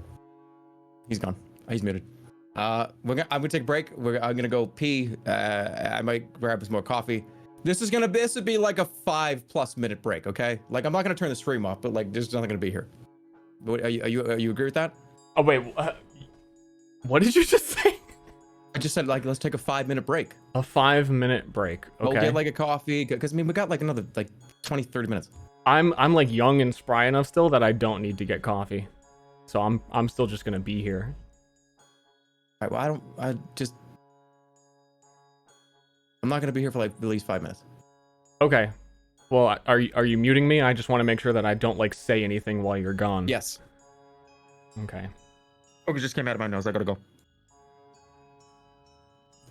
S7: He's gone. He's muted. I'm gonna take a break. I'm gonna go pee. I might grab some more coffee. This would be like a 5+ minute break. Okay. Like, I'm not gonna turn the stream off, but like, there's nothing gonna be here. Are you agree with that?
S1: Oh wait. What did you just say?
S7: I just said, like, let's take a 5-minute break.
S1: A 5-minute break. Okay.
S7: We'll get like a coffee, because I mean, we got like another like 20-30 minutes.
S1: I'm like young and spry enough still that I don't need to get coffee, so I'm still just gonna be here.
S7: All right. Well, I'm not gonna be here for like at least 5 minutes.
S1: Okay. Well, are you muting me? I just want to make sure that I don't like say anything while you're gone.
S7: Yes.
S1: Okay.
S7: Oh, it just came out of my nose. I gotta go.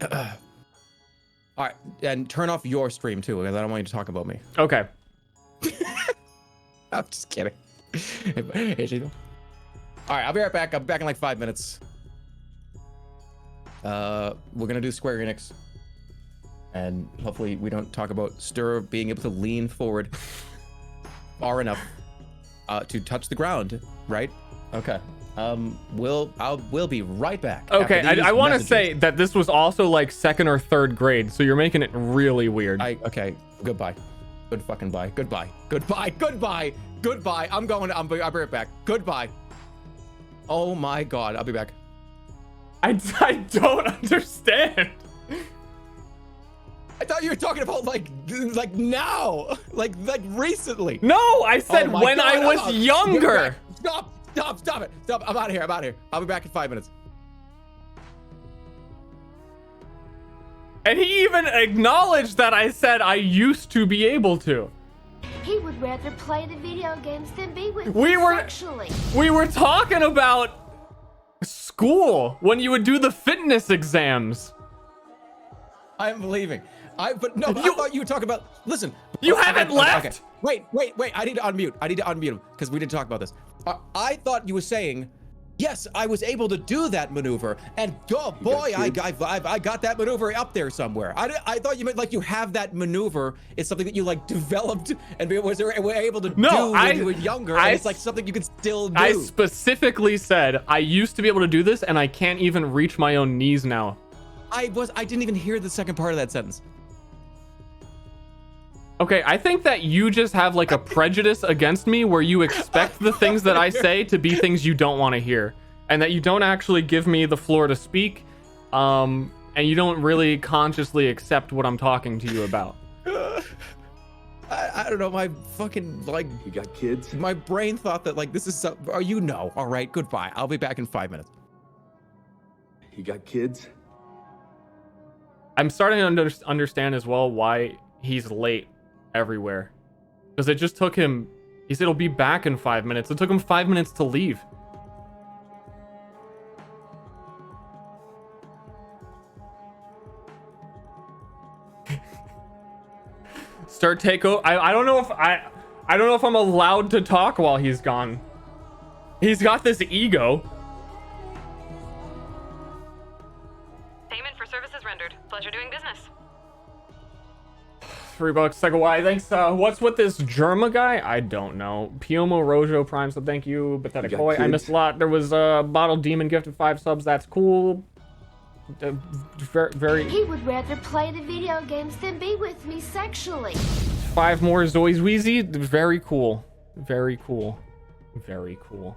S7: All right, and turn off your stream too, because I don't want you to talk about me.
S1: Okay.
S7: I'm just kidding. All right, I'll be right back. I'm back in like 5 minutes. We're gonna do Square Enix, and hopefully we don't talk about Ster being able to lean forward far enough to touch the ground, right? Okay. We'll be right back.
S1: Okay, I want to say that this was also like 2nd or 3rd grade, so you're making it really weird.
S7: Okay, goodbye. Good fucking bye. Goodbye. I'll be right back. Goodbye. Oh my god, I'll be back.
S1: I don't understand.
S7: I thought you were talking about like now, like recently.
S1: No, I said when I was younger.
S7: Stop it. Stop. I'm out of here. I'll be back in 5 minutes.
S1: And he even acknowledged that I said I used to be able to.
S18: He would rather play the video games than be with
S1: We
S18: me
S1: were
S18: sexually.
S1: We were talking about school when you would do the fitness exams.
S7: I'm leaving. I thought you were talking about. Listen.
S1: You haven't left.
S7: Okay. Wait. I need to unmute him because we didn't talk about this. I thought you were saying, yes, I was able to do that maneuver, and oh boy, I got that maneuver up there somewhere. I thought you meant like you have that maneuver. It's something that you like developed and were able to do when you were younger. And it's like something you can still do.
S1: I specifically said I used to be able to do this, and I can't even reach my own knees now.
S7: I didn't even hear the second part of that sentence.
S1: Okay, I think that you just have like a prejudice against me where you expect the things that I say to be things you don't want to hear, and that you don't actually give me the floor to speak, and you don't really consciously accept what I'm talking to you about.
S7: I don't know, my fucking like.
S9: You got kids?
S7: My brain thought that like this is so. Oh, you know. All right, goodbye. I'll be back in 5 minutes.
S9: You got kids?
S1: I'm starting to understand as well why he's late everywhere, because it just took him. He said he'll be back in 5 minutes. It took him 5 minutes to leave. Start takeover. I don't know if I don't know if I'm allowed to talk while he's gone. He's got this ego.
S19: Payment for services rendered. Pleasure doing business.
S1: $3, second why. Thanks. What's with this Germa guy? I don't know. Piomo Rojo Prime, so thank you. Pathetic boy. I missed a lot. There was a bottle demon gifted 5 subs. That's cool. Very.
S18: He would rather play the video games than be with me sexually.
S1: 5 more Zoe's Wheezy. Very cool. Very cool. Very cool.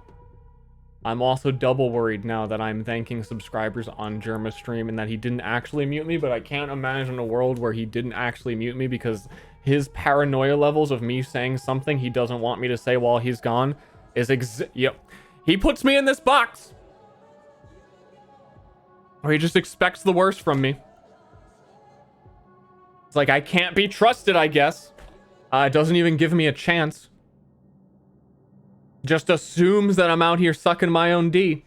S1: I'm also double worried now that I'm thanking subscribers on Germa's stream and that he didn't actually mute me, but I can't imagine a world where he didn't actually mute me because his paranoia levels of me saying something he doesn't want me to say while he's gone is yep. He puts me in this box. Or he just expects the worst from me. It's like I can't be trusted, I guess. It doesn't even give me a chance. Just assumes that I'm out here sucking my own D.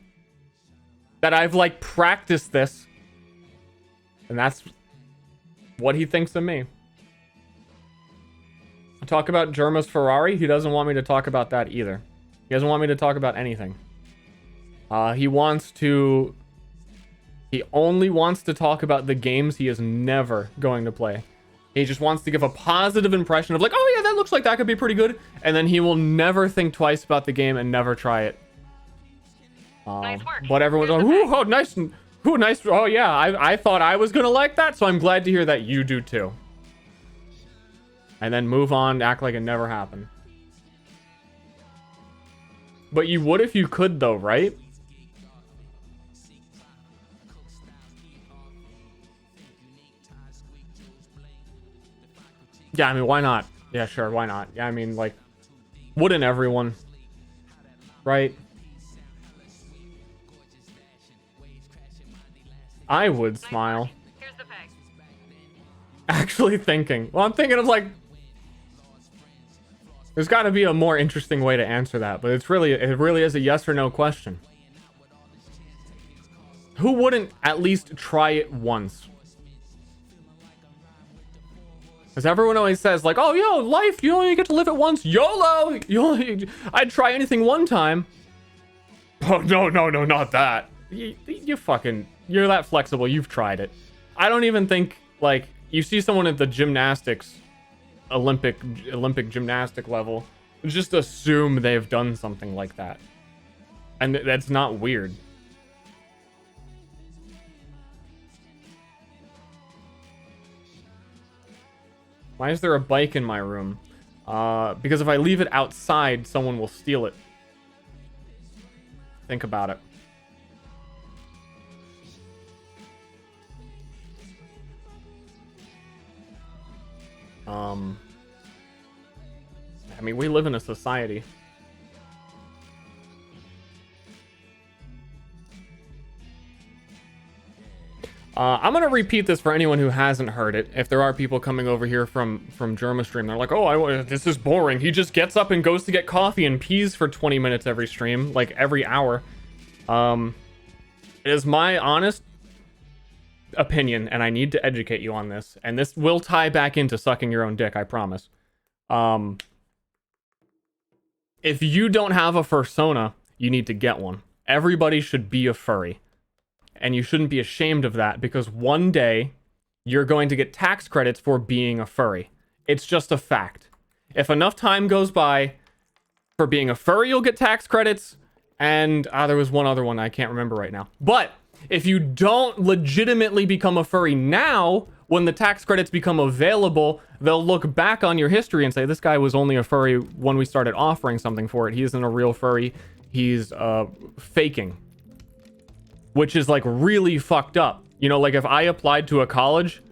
S1: That I've like practiced this. And that's what he thinks of me. I talk about Germa's Ferrari. He doesn't want me to talk about that either. He doesn't want me to talk about anything. He only wants to talk about the games he is never going to play. He just wants to give a positive impression of like, oh yeah, that looks like that could be pretty good. And then he will never think twice about the game and never try it.
S19: Nice work.
S1: But everyone's like, ooh, oh, nice. Ooh, nice. Oh yeah, I thought I was gonna like that, so I'm glad to hear that you do too. And then move on, act like it never happened. But you would if you could though, right? Yeah, I mean, why not? Yeah, sure, why not? Yeah, I mean, like, wouldn't everyone? Right? I would smile.
S19: Here's the pay.
S1: Actually thinking. Well, I'm thinking of, like, there's got to be a more interesting way to answer that, but it really is a yes or no question. Who wouldn't at least try it once? Because everyone always says, like, oh, yo, life, you only get to live it once. YOLO! I'd try anything one time. Oh, no, not that. You fucking, you're that flexible. You've tried it. I don't even think, like, you see someone at the gymnastics, Olympic gymnastic level, just assume they've done something like that. And that's not weird. Why is there a bike in my room? Because if I leave it outside, someone will steal it. Think about it. I mean, we live in a society. I'm gonna repeat this for anyone who hasn't heard it. If there are people coming over here from Germa stream, they're like, "Oh, this is boring." He just gets up and goes to get coffee and pees for 20 minutes every stream, like every hour. It is my honest opinion, and I need to educate you on this. And this will tie back into sucking your own dick, I promise. If you don't have a fursona, you need to get one. Everybody should be a furry. And you shouldn't be ashamed of that, because one day you're going to get tax credits for being a furry. It's just a fact. If enough time goes by, for being a furry, you'll get tax credits. And there was one other one I can't remember right now. But if you don't legitimately become a furry now, when the tax credits become available, they'll look back on your history and say, this guy was only a furry when we started offering something for it. He isn't a real furry. He's faking. Which is like really fucked up. You know, like if I applied to a college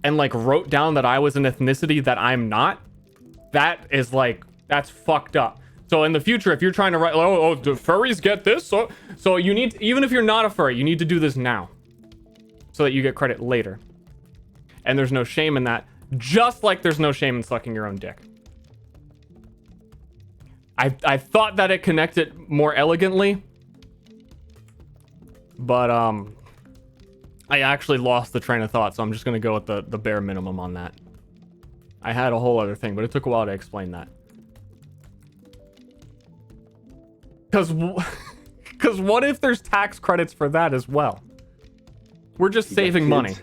S1: and like wrote down that I was an ethnicity that I'm not, that is like, that's fucked up. So in the future, if you're trying to write, oh, do furries get this? So you need, even if you're not a furry, you need to do this now so that you get credit later. And there's no shame in that, just like there's no shame in sucking your own dick. I thought that it connected more elegantly, but I actually lost the train of thought, so I'm just gonna go with the bare minimum on that. I had a whole other thing, but it took a while to explain that. Because what if there's tax credits for that as well? We're just saving money.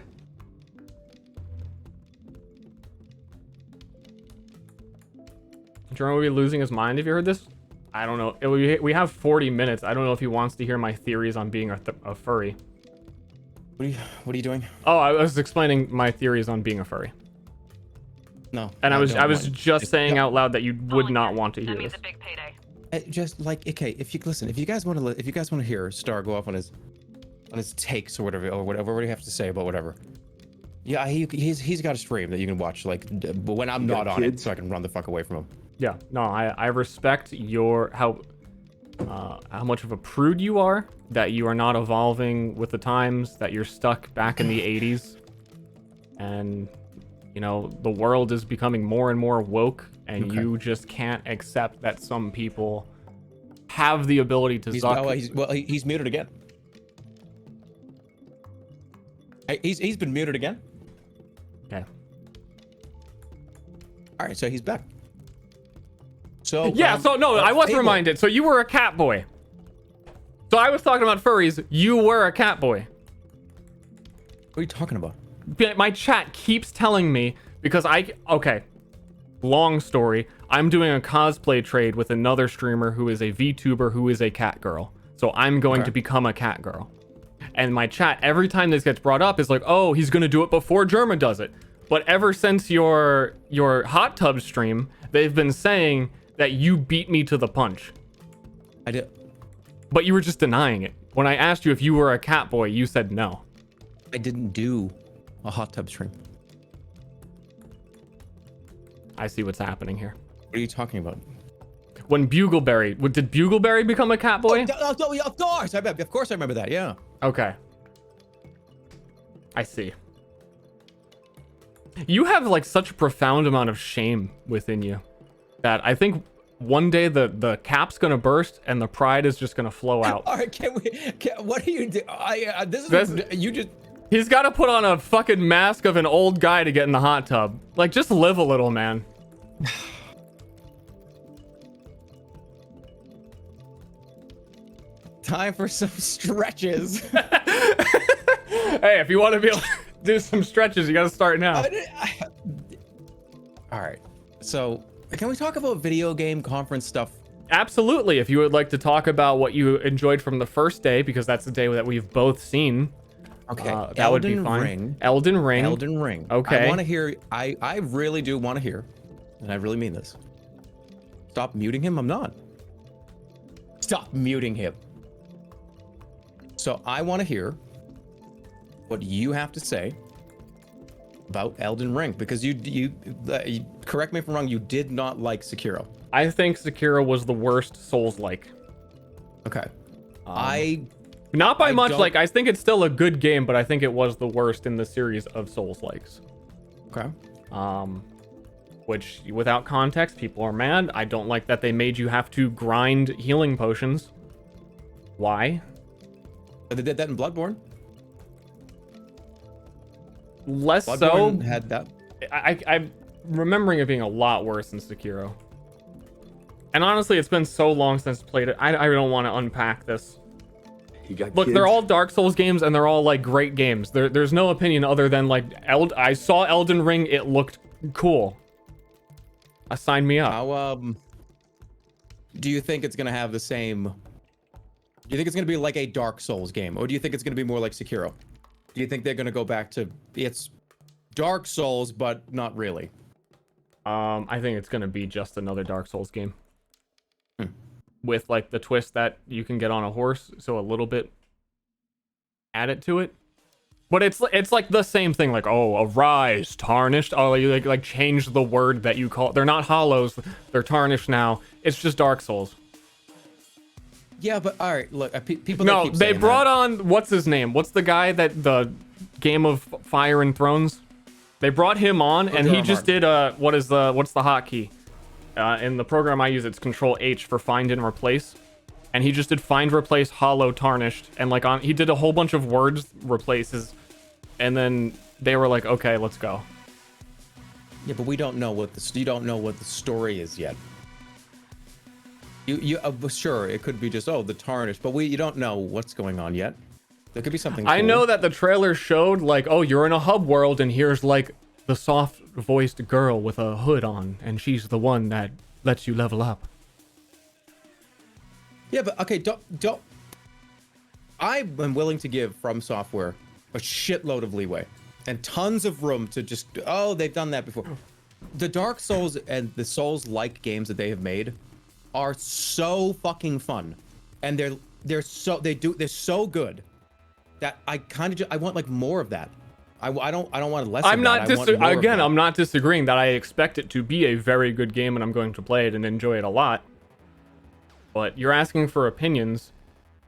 S1: Jerome will be losing his mind. Have you heard this? I don't know. We have 40 minutes. I don't know if he wants to hear my theories on being a furry.
S7: What are you doing?
S1: Oh, I was explaining my theories on being a furry.
S7: No.
S1: And I was just saying out loud that you would not want to hear this.
S19: A big payday.
S7: Just like, okay, if you guys want to hear Star go off on his takes or whatever you have to say about whatever, Yeah, he's got a stream that you can watch, like, but when I'm not on it, so I can run the fuck away from him.
S1: Yeah, no, I respect your how much of a prude you are, that you are not evolving with the times, that you're stuck back in the 80s, and you know the world is becoming more and more woke, and you just can't accept that some people have the ability to zuck.
S7: He's muted again. He's been muted again.
S1: Okay.
S7: All right, so he's back. So
S1: yeah, so no, I was reminded. So you were a cat boy. So I was talking about furries. You were a cat boy.
S7: What are you talking about?
S1: My chat keeps telling me because okay. Long story. I'm doing a cosplay trade with another streamer who is a VTuber who is a cat girl. So I'm going to become a cat girl. And my chat, every time this gets brought up, is like, oh, he's going to do it before Germa does it. But ever since your hot tub stream, they've been saying that you beat me to the punch.
S7: I did.
S1: But you were just denying it. When I asked you if you were a cat boy, you said no.
S7: I didn't do a hot tub stream.
S1: I see what's happening here.
S7: What are you talking about?
S1: When Bugleberry, did Bugleberry become a cat boy?
S7: Oh, of course. Of course I remember that, yeah.
S1: Okay. I see. You have like such a profound amount of shame within you that I think one day the cap's gonna burst and the pride is just gonna flow out.
S7: All right, what do you do?
S1: He's got to put on a fucking mask of an old guy to get in the hot tub. Like, just live a little, man.
S7: Time for some stretches.
S1: Hey, if you want to be able to do some stretches, you got to start now.
S7: All right. So, can we talk about video game conference stuff?
S1: Absolutely. If you would like to talk about what you enjoyed from the first day, because that's the day that we've both seen.
S7: Okay.
S1: That would be fine. Elden Ring.
S7: Elden Ring.
S1: Okay.
S7: I want to hear. I really do want to hear, and I really mean this. Stop muting him. I'm not. Stop muting him. So I want to hear what you have to say about Elden Ring, because you correct me if I'm wrong, you did not like Sekiro.
S1: I think Sekiro was the worst Souls-like.
S7: Okay.
S1: Not by much. Like, I think it's still a good game, but I think it was the worst in the series of Souls-likes.
S7: Okay.
S1: Which, without context, people are mad. I don't like that they made you have to grind healing potions. Why?
S7: They did that in Bloodborne.
S1: Less
S7: Bloodborne
S1: so.
S7: had that.
S1: I'm remembering it being a lot worse than Sekiro. And honestly, it's been so long since I played it. I don't want to unpack this. Look, they're all Dark Souls games, and they're all like great games. There's no opinion other than like I saw Elden Ring. It looked cool. Sign me up.
S7: How do you think it's gonna have the same? Do you think it's gonna be like a Dark Souls game, or do you think it's gonna be more like Sekiro? Do you think they're gonna go back to it's Dark Souls, but not really?
S1: I think it's gonna be just another Dark Souls game. With like the twist that you can get on a horse, so a little bit added to it. But it's like the same thing, like, oh, arise, tarnished. Oh, you like change the word that you call. They're not hollows, they're tarnished now. It's just Dark Souls.
S7: Yeah, but all right, look, people.
S1: No, they brought on what's his name? What's the guy that the Game of Fire and Thrones? They brought him on, and he just did what's the hotkey? In the program I use, it's Control H for find and replace, and he just did find, replace, hollow, tarnished, and like he did a whole bunch of words replaces, and then they were like, okay, let's go.
S7: Yeah, but we don't know what you don't know what the story is yet. You sure it could be just the tarnished, but you don't know what's going on yet. There could be something cool.
S1: I know that the trailer showed like, oh, you're in a hub world, and here's like the soft-voiced girl with a hood on, and she's the one that lets you level up.
S7: Yeah, but okay, don't. I am willing to give From Software a shitload of leeway and tons of room to just they've done that before. The Dark Souls and the Souls-like games that they have made are so fucking fun, and they're so good that I kind of I want like more of that. I don't want less.
S1: I'm
S7: of
S1: not
S7: that. I want more of
S1: again.
S7: that.
S1: I'm not disagreeing that I expect it to be a very good game, and I'm going to play it and enjoy it a lot. But you're asking for opinions,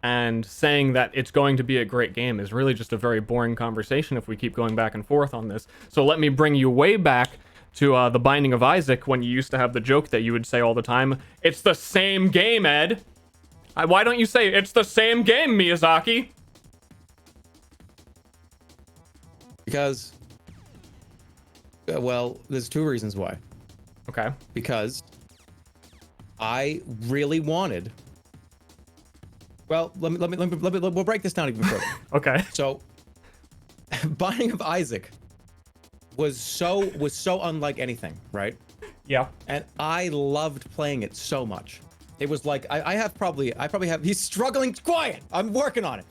S1: and saying that it's going to be a great game is really just a very boring conversation if we keep going back and forth on this. So let me bring you way back to The Binding of Isaac, when you used to have the joke that you would say all the time, "It's the same game, Ed." Why don't you say, "It's the same game, Miyazaki"?
S7: Because, well, there's two reasons why.
S1: Okay.
S7: Because I really wanted. Well, we'll break this down even further.
S1: Okay.
S7: So, Binding of Isaac was so unlike anything, right?
S1: Yeah.
S7: And I loved playing it so much. It was like I probably have. He's struggling. Quiet. I'm working on it.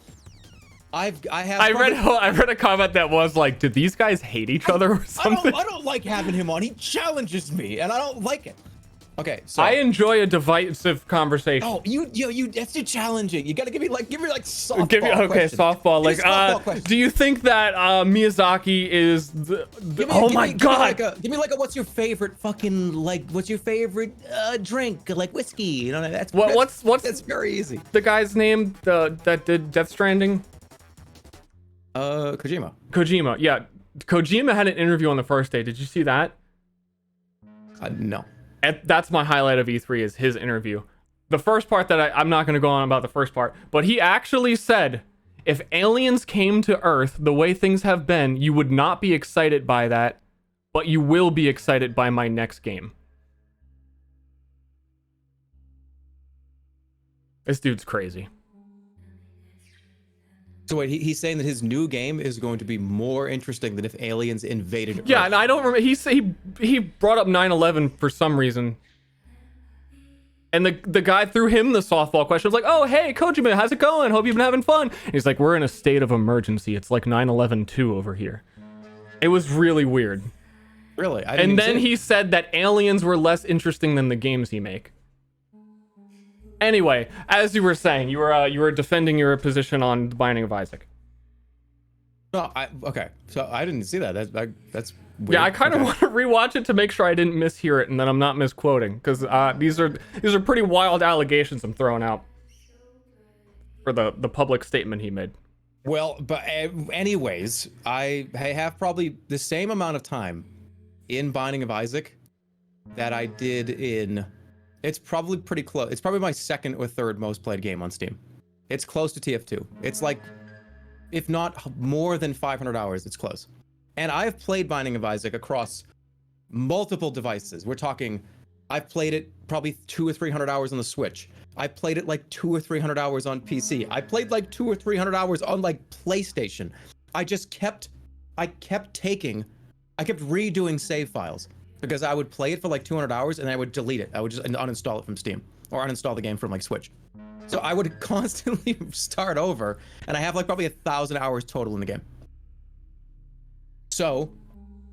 S7: I
S1: read a comment that was like, did these guys hate each other or something?
S7: I don't like having him on. He challenges me, and I don't like it. Okay, so
S1: I enjoy a divisive conversation.
S7: Oh, you that's too challenging. You gotta give me like softball.
S1: Softball. Like,
S7: softball question.
S1: do you think that Miyazaki is oh my god?
S7: Give me like a what's your favorite fucking what's your favorite drink, like whiskey? You know, that's that's very easy.
S1: The guy's name that did Death Stranding?
S7: Kojima.
S1: Yeah, Kojima had an interview on the first day. Did you see that?
S7: No.
S1: That's my highlight of E3 is his interview. The first part that I'm not going to go on about the first part, but he actually said, if aliens came to Earth the way things have been, you would not be excited by that, but you will be excited by my next game. This dude's crazy.
S7: So wait, he's saying that his new game is going to be more interesting than if aliens invaded Earth.
S1: Yeah, and I don't remember. He brought up 9/11 for some reason, and the guy threw him the softball question. Was like, "Oh, hey, Kojima, how's it going? Hope you've been having fun." And he's like, "We're in a state of emergency. It's like 9/11-2 over here." It was really weird.
S7: Really?
S1: And then he said that aliens were less interesting than the games he make. Anyway, as you were saying, you were defending your position on The Binding of Isaac.
S7: No, okay. So I didn't see that. That's weird.
S1: Yeah, I kind of want to rewatch it to make sure I didn't mishear it and that I'm not misquoting, because these are pretty wild allegations I'm throwing out for the public statement he made.
S7: Well, but anyways, I have probably the same amount of time in Binding of Isaac that I did in. It's probably pretty close. It's probably my second or third most played game on Steam. It's close to TF2. It's like, if not more than 500 hours, it's close. And I've played Binding of Isaac across multiple devices. We're talking, I've played it probably 200 or 300 hours on the Switch. I played it like 200 or 300 hours on PC. I played like 200 or 300 hours on like PlayStation. I kept redoing save files. Because I would play it for like 200 hours and I would delete it. I would just uninstall it from Steam or uninstall the game from like Switch. So I would constantly start over, and I have like probably 1,000 hours total in the game. So,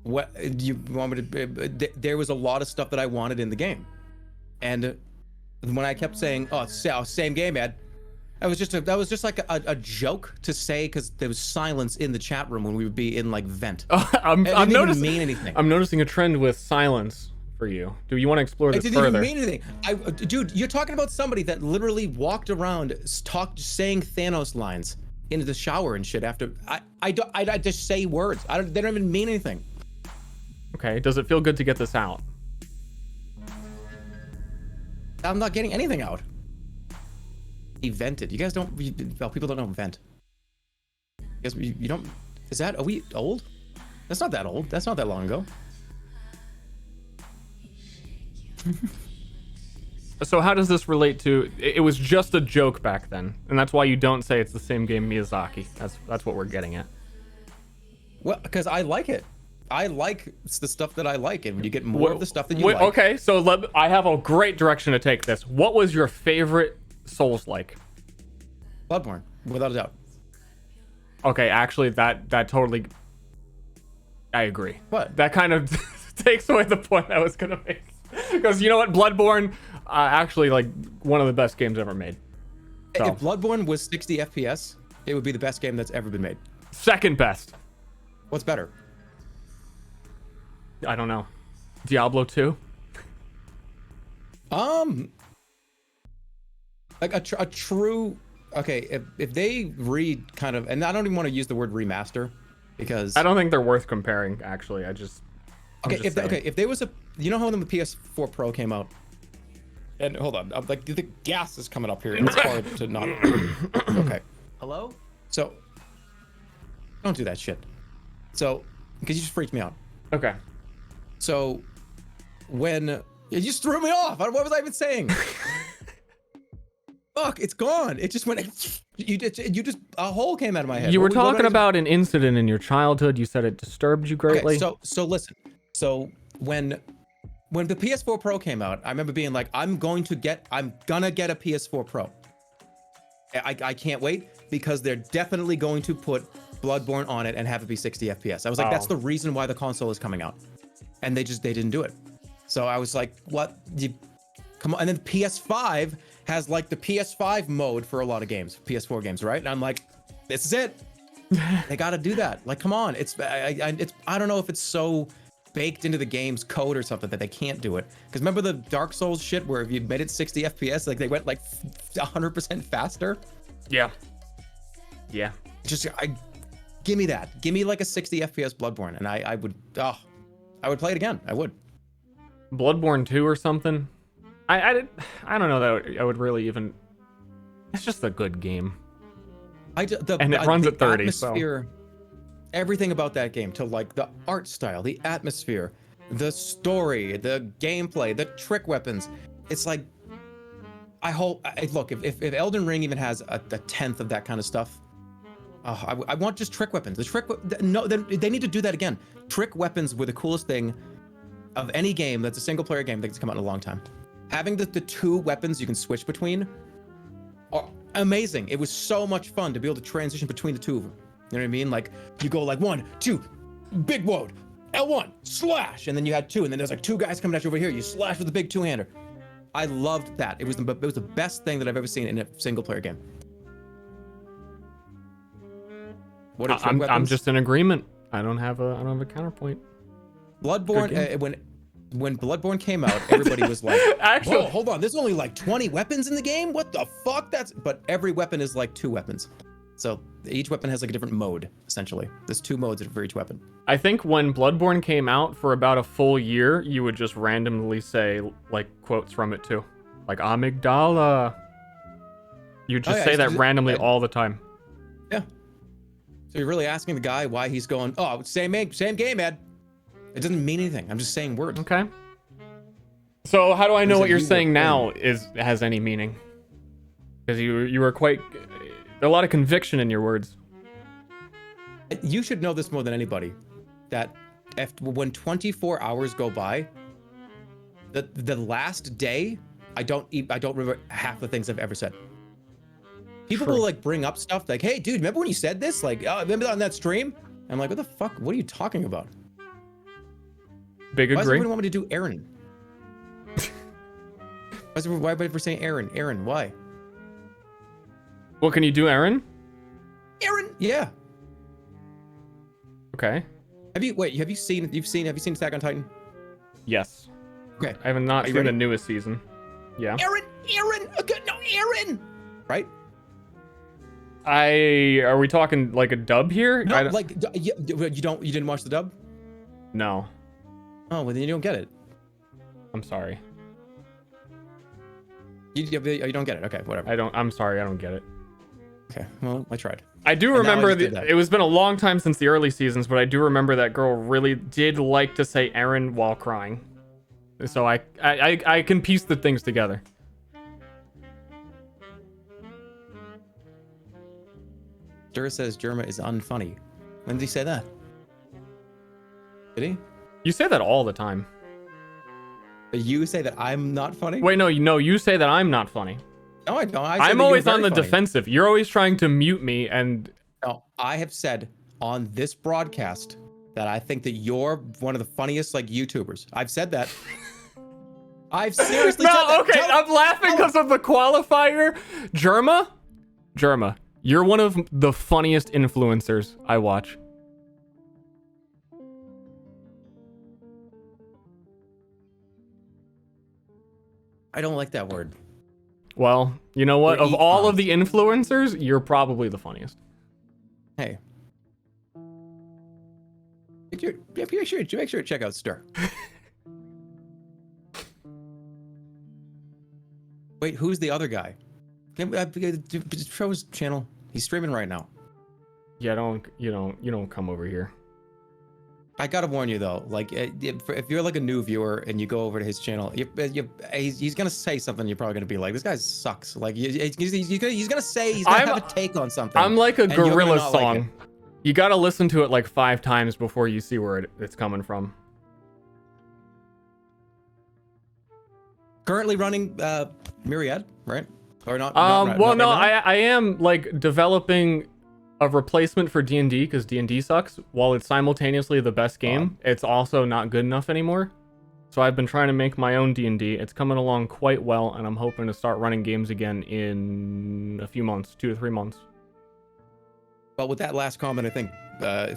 S7: what you want me to? There was a lot of stuff that I wanted in the game, and when I kept saying, "Oh, same game, Ed," that was just like a joke to say, because there was silence in the chat room when we would be in like vent.
S1: I'm noticing.
S7: Mean anything.
S1: I'm noticing a trend with silence for you. Do you want to explore this further?
S7: It didn't even mean anything. Dude, you're talking about somebody that literally walked around saying Thanos lines into the shower and shit after. I just say words. They don't even mean anything.
S1: Okay. Does it feel good to get this out?
S7: I'm not getting anything out. He vented. You guys don't. Well, people don't know vent. You guys, you don't. Is that? Are we old? That's not that old. That's not that long ago.
S1: So how does this relate to? It was just a joke back then, and that's why you don't say it's the same game Miyazaki. That's what we're getting at.
S7: Well, because I like it. I like the stuff that I like, and when you get more of the stuff that you like.
S1: Okay, so I have a great direction to take this. What was your favorite Souls-like?
S7: Bloodborne, without a doubt.
S1: Okay, actually, that totally. I agree.
S7: What?
S1: That kind of takes away the point I was gonna make. Because you know what, Bloodborne, actually, like one of the best games ever made. So.
S7: If Bloodborne was 60 FPS, it would be the best game that's ever been made.
S1: Second best.
S7: What's better?
S1: I don't know. Diablo 2?
S7: Like a true. Okay, if they kind of, and I don't even want to use the word remaster because
S1: I don't think they're worth comparing. Actually,
S7: okay, if there was a, you know how when the PS4 Pro came out, and hold on, like the gas is coming up here, and it's hard to not. Okay.
S17: Hello?
S7: So, don't do that shit. So, because you just freaked me out.
S1: Okay.
S7: So, when you just threw me off. What was I even saying? Fuck, it's gone. It just went. You just a hole came out of my head.
S1: You were talking about an incident in your childhood. You said it disturbed you greatly.
S7: Okay, so listen. So when the PS4 Pro came out, I remember being like, I'm gonna get a PS4 Pro. I can't wait because they're definitely going to put Bloodborne on it and have it be 60 FPS. I was like, that's the reason why the console is coming out, and they didn't do it. So I was like, what? Come on. And then PS5 has like the PS5 mode for a lot of games, PS4 games, right? And I'm like, this is it. They got to do that. Like, come on. I don't know if it's so baked into the game's code or something that they can't do it. Because remember the Dark Souls shit where if you made it 60 FPS, like they went like 100% faster?
S1: Yeah. Yeah.
S7: Just give me that. Give me like a 60 FPS Bloodborne, and I would play it again. I would.
S1: Bloodborne 2 or something. I don't know that I would really even. It's just a good game. And it runs at 30.
S7: Atmosphere, everything about that game, to like the art style, the atmosphere, the story, the gameplay, the trick weapons. It's like, look, if Elden Ring even has a tenth of that kind of stuff, I want just trick weapons. They need to do that again. Trick weapons were the coolest thing of any game that's a single player game that's come out in a long time. Having the two weapons you can switch between are amazing. It was so much fun to be able to transition between the two of them. You know what I mean? Like you go like 1, 2, big woad, L1, slash, and then you had 2, and then there's like 2 guys coming at you over here. You slash with a big 2-hander. I loved that. It was the best thing that I've ever seen in a single player game. What are trick weapons?
S1: I'm just in agreement. I don't have a counterpoint.
S7: Bloodborne, when Bloodborne came out, everybody was like,
S1: actually,
S7: whoa, hold on, there's only like 20 weapons in the game? What the fuck? But every weapon is like 2 weapons. So each weapon has like a different mode, essentially. There's 2 modes for each weapon.
S1: I think when Bloodborne came out, for about a full year, you would just randomly say like quotes from it too. Like amygdala. You just say that randomly all the time.
S7: Yeah. So you're really asking the guy why he's going, oh, same game, Ed. It doesn't mean anything. I'm just saying words.
S1: Okay. So how do I know what you're saying now has any meaning? Because you were quite a lot of conviction in your words.
S7: You should know this more than anybody. That when 24 hours go by, the last day, I don't remember half the things I've ever said. People will like bring up stuff like, "Hey, dude, remember when you said this? Like, remember on that stream?" I'm like, "What the fuck? What are you talking about?"
S1: Big agree.
S7: Why does everyone want me to do Aaron? Why everybody saying Aaron? Aaron, why?
S1: Well, can you do Aaron?
S7: Aaron, yeah.
S1: Okay.
S7: Have you seen Attack on Titan?
S1: Yes.
S7: Okay.
S1: I have not seen the newest season. Yeah.
S7: Aaron, okay, no, Aaron. Right?
S1: Are we talking like a dub here?
S7: No, like you didn't watch the dub?
S1: No.
S7: Oh, well then you don't get it.
S1: I'm sorry.
S7: You don't get it. Okay, whatever.
S1: I'm sorry, I don't get it.
S7: Okay, well, I tried.
S1: I do remember it was been a long time since the early seasons, but I do remember that girl really did like to say Aaron while crying. So I can piece the things together.
S7: Ster says Germa is unfunny. When did he say that? Did he?
S1: You say that all the time.
S7: You say that I'm not funny?
S1: Wait, no, you say that I'm not funny.
S7: No, I don't.
S1: I'm always on the defensive. You're always trying to mute me, and
S7: no, I have said on this broadcast that I think that you're one of the funniest like YouTubers. I've said that. I've seriously said that.
S1: Okay, I'm laughing because of the qualifier. Germa, you're one of the funniest influencers I watch.
S7: I don't like that word.
S1: Well, you know what?
S7: Or
S1: Of all of
S7: econs.
S1: the influencers, you're probably the funniest.
S7: Hey. Make sure to check out Ster. Wait, who's the other guy? Show his channel. He's streaming right now.
S1: Yeah, you don't come over here.
S7: I gotta warn you though, like if you're like a new viewer and you go over to his channel, he's gonna say something. You're probably gonna be like, "This guy sucks." Like he's gonna say he's gonna have a take on something.
S1: I'm like a
S7: and you're gonna
S1: gorilla
S7: not like
S1: song.
S7: it.
S1: You gotta listen to it like 5 times before you see where it's coming from.
S7: Currently running Myriad, right? Or not?
S1: Well, no,
S7: right now?
S1: I am like developing a replacement for D&D because D&D sucks. While it's simultaneously the best game, it's also not good enough anymore. So I've been trying to make my own D&D. It's coming along quite well, and I'm hoping to start running games again in a few months, 2 to 3 months.
S7: Well, with that last comment, I think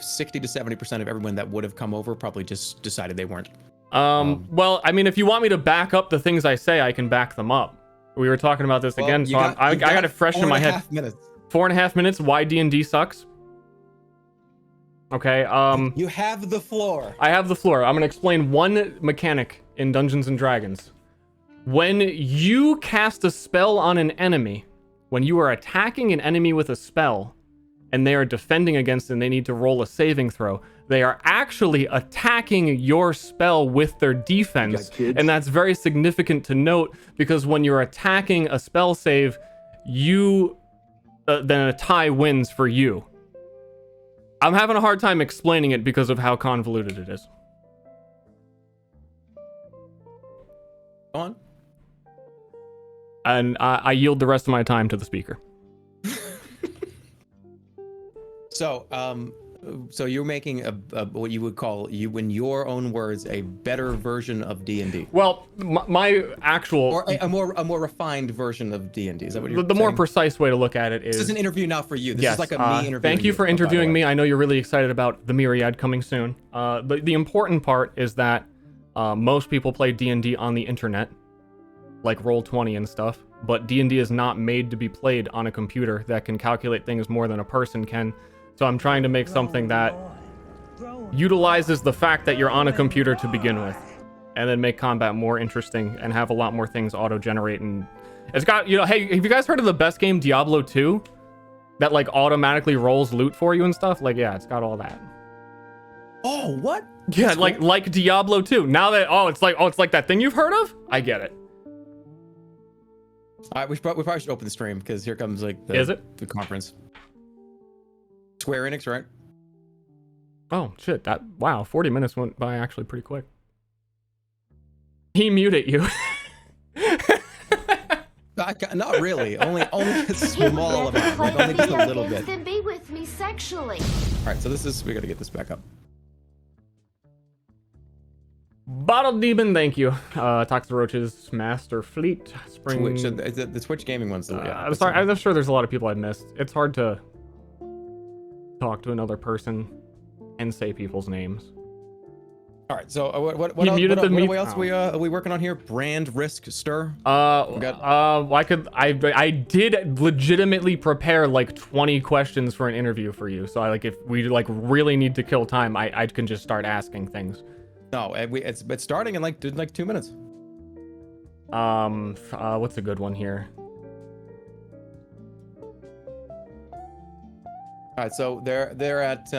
S7: 60 to 70% of everyone that would have come over probably just decided they weren't.
S1: Well, I mean, if you want me to back up the things I say, I can back them up. We were talking about this again, so I got it fresh in my head.
S7: 4.5 minutes.
S1: 4.5 minutes. Why D&D sucks? Okay.
S7: You have the floor.
S1: I have the floor. I'm gonna explain one mechanic in Dungeons and Dragons. When you cast a spell on an enemy, when you are attacking an enemy with a spell, and they are defending against it and they need to roll a saving throw, they are actually attacking your spell with their defense. And that's very significant to note because when you're attacking a spell save, you then a tie wins for you. I'm having a hard time explaining it because of how convoluted it is.
S7: Go on.
S1: And I yield the rest of my time to the speaker.
S7: So you're making a what you would call, in your own words, a better version of D&D.
S1: Well, my actual,
S7: or a more refined version of D&D. Is that what you're
S1: the
S7: saying?
S1: more precise way to look at it is.
S7: This is an interview now for you. This
S1: Yes,
S7: is like a me interview.
S1: thank you for interviewing me. I know you're really excited about the Myriad coming soon. The important part is that most people play D&D on the internet, like Roll20 and stuff. But D&D is not made to be played on a computer that can calculate things more than a person can. So I'm trying to make something that utilizes the fact that you're on a computer to begin with, and then make combat more interesting and have a lot more things auto-generate. And it's got, hey, have you guys heard of the best game, Diablo 2? That like automatically rolls loot for you and stuff? Like, yeah, it's got all that.
S7: Oh, what?
S1: Yeah,
S7: That's
S1: like
S7: cool.
S1: like Diablo 2. Now that it's like that thing you've heard of? I get it.
S7: All right, we probably should open the stream because here comes like the conference. Square Enix, right?
S1: Oh shit! Wow, 40 minutes went by actually pretty quick. He muted you.
S7: Not really. Only a small amount. Like only just a little bit.
S18: Then be with me sexually.
S7: All right, so we gotta get this back up.
S1: Bottle Demon, thank you. Toxic Roaches, Master Fleet, Spring.
S7: Twitch, the Twitch gaming ones.
S1: I'm sorry. I'm sure there's a lot of people I missed. It's hard to talk to another person and say people's names.
S7: All right, so what else are we working on here? Brand risk stir.
S1: I did legitimately prepare like 20 questions for an interview for you. So if we really need to kill time, I can just start asking things.
S7: No, it's starting in like 2 minutes.
S1: What's a good one here?
S7: All right, so they're at.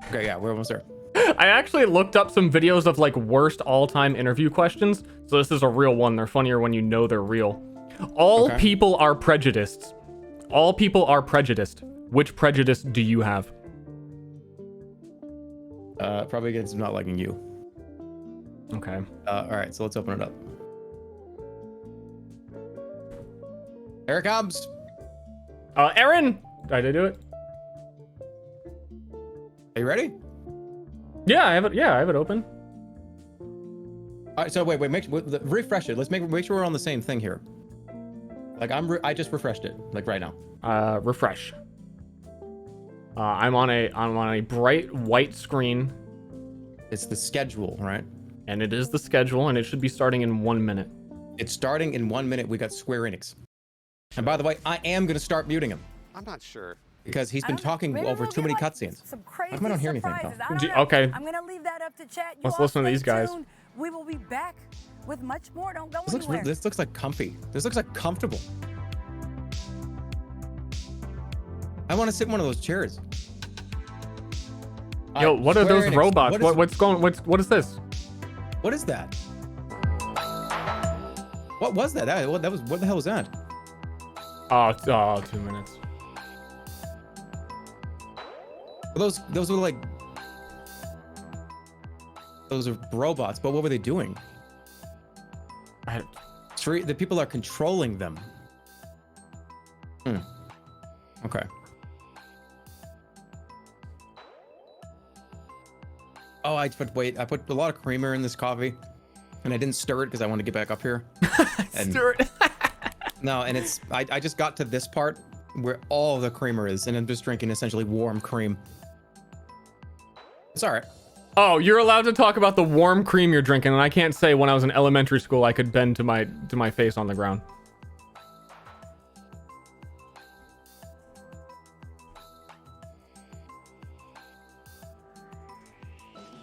S7: Okay, yeah, we're almost there.
S1: I actually looked up some videos of worst all-time interview questions. So this is a real one. They're funnier when you know they're real. All people are prejudiced. All people are prejudiced. Which prejudice do you have?
S7: Probably against not liking you.
S1: Okay.
S7: All right, so let's open it up. Here it comes.
S1: Aaron, did I do it?
S7: Are you ready?
S1: Yeah, I have it. Yeah, I have it open.
S7: All right, so wait, refresh it. Let's make sure we're on the same thing here. Like I just refreshed it, like right now.
S1: Refresh. I'm on a bright white screen.
S7: It's the schedule, right?
S1: And it is the schedule, and it should be starting in 1 minute.
S7: It's starting in 1 minute. We got Square Enix. And by the way, I am going to start muting him.
S5: I'm not sure.
S7: Because he's been talking over too many cutscenes.
S21: Some crazy
S7: How come I don't hear anything?
S21: surprises.
S7: though?
S21: I don't know.
S1: Okay.
S21: I'm gonna leave that up to chat. You
S1: Let's
S21: all
S1: listen to
S21: stay
S1: these guys.
S21: tuned. We will be back with much more. Don't go
S7: This
S21: anywhere.
S7: looks like comfy. This looks like comfortable. I want to sit in one of those chairs.
S1: Yo, what are
S7: Square
S1: those
S7: Enix,
S1: robots? What is this?
S7: What is that? What was that? What the hell was that?
S1: Oh, 2 minutes.
S7: Those were like those are robots, but what were they doing? The people are controlling them. Okay. Oh, I put a lot of creamer in this coffee, and I didn't stir it because I wanted to get back up here.
S1: Stir it.
S7: No, and I just got to this part where all the creamer is, and I'm just drinking essentially warm cream. It's all right.
S1: Oh, you're allowed to talk about the warm cream you're drinking, and I can't say when I was in elementary school I could bend to my face on the ground.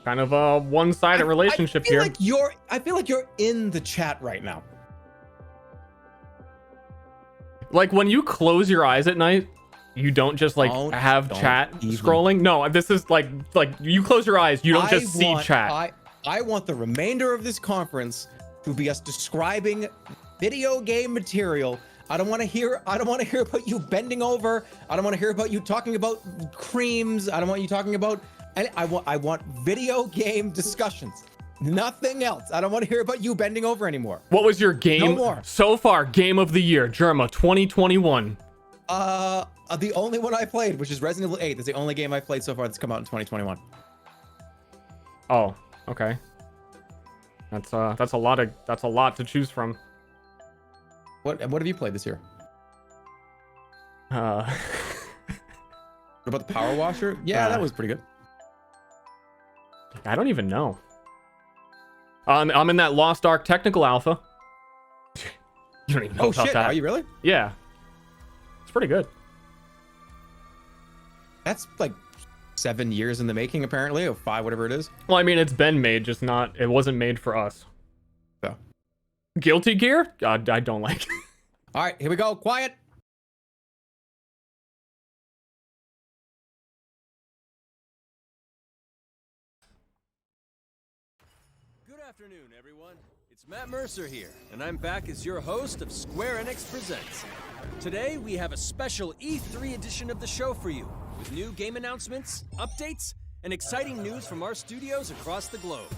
S1: Kind of a one-sided relationship here.
S7: I feel like you're in the chat right now.
S1: Like when you close your eyes at night, you don't just like have chat scrolling. No, this is like you close your eyes, you don't just see chat.
S7: I want the remainder of this conference to be us describing video game material. I don't want to hear about you bending over. I don't want to hear about you talking about creams. I don't want you talking about I want video game discussions. Nothing else. I don't want to hear about you bending over anymore.
S1: What was your game
S7: No more.
S1: so far? Game of the year, Germa 2021.
S7: The only one I played, which is Resident Evil 8. That's the only game I played so far that's come out in 2021.
S1: Oh, okay. That's a lot to choose from.
S7: What have you played this year? What about the Power Washer? Yeah, that was pretty good.
S1: I don't even know. I'm in that Lost Ark technical alpha. You don't even know about that.
S7: Are you really?
S1: Yeah. It's pretty good.
S7: That's like 7 years in the making, apparently, or 5, whatever it is.
S1: Well, I mean, it's been made, just not. It wasn't made for us.
S7: So.
S1: Guilty Gear? God, I don't like it.
S7: All right, here we go. Quiet.
S22: Good afternoon, everyone. It's Matt Mercer here, and I'm back as your host of Square Enix Presents. Today, we have a special E3 edition of the show for you, with new game announcements, updates, and exciting news from our studios across the globe.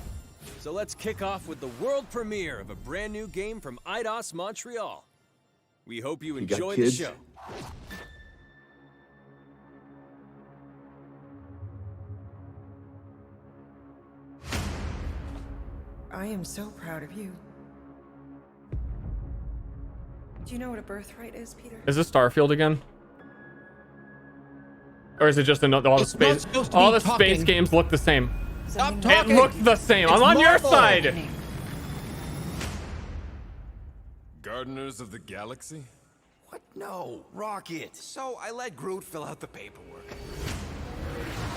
S22: So let's kick off with the world premiere of a brand new game from Eidos Montreal. We hope you enjoy the show.
S24: I am so proud of you. Do you know what a birthright is, Peter?
S1: Is this Starfield again? Or is it just another? All the space games look the same.
S7: Stop
S1: It
S7: talking.
S1: looked the same. I'm on your side.
S25: Gardeners of the Galaxy?
S26: What? No, Rocket. So I let Groot fill out the paperwork.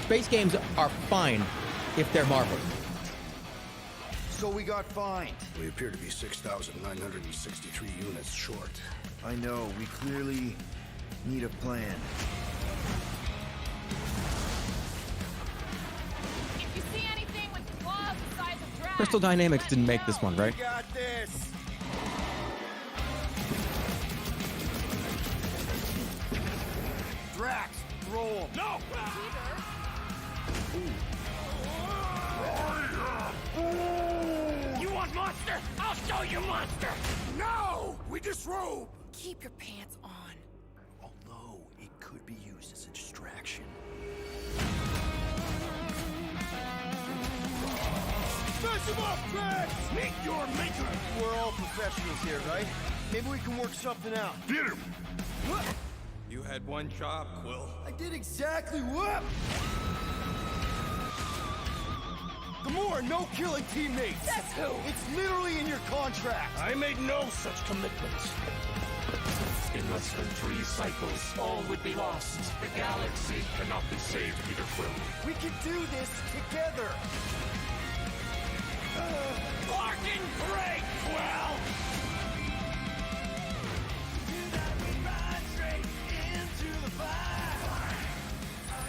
S7: Space games are fine if they're Marvel.
S26: So we got fined.
S27: We appear to be 6,963 units short. I know, we clearly need a plan.
S28: If you see anything with claws the size of dragons,
S7: Crystal Dynamics didn't make this one, right?
S26: We got this. Drax, throw him. No!
S28: You want monster? I'll show you monster.
S26: No! We disrobe!
S18: Keep your pants on.
S27: Although it could be used as a distraction.
S26: Smash him up, Drax! Meet your maker!
S3: We're all professionals here, right? Maybe we can work something out.
S26: Get him!
S3: What?
S26: You had one job, Quill.
S3: I did exactly what? Gamora, no killing teammates.
S18: That's who.
S3: It's literally in your contract.
S16: I made no such commitments.
S4: In less than 3 cycles, all would be lost. The galaxy cannot be saved, Peter Quill.
S3: We can do this together.
S4: Fucking great, Quill!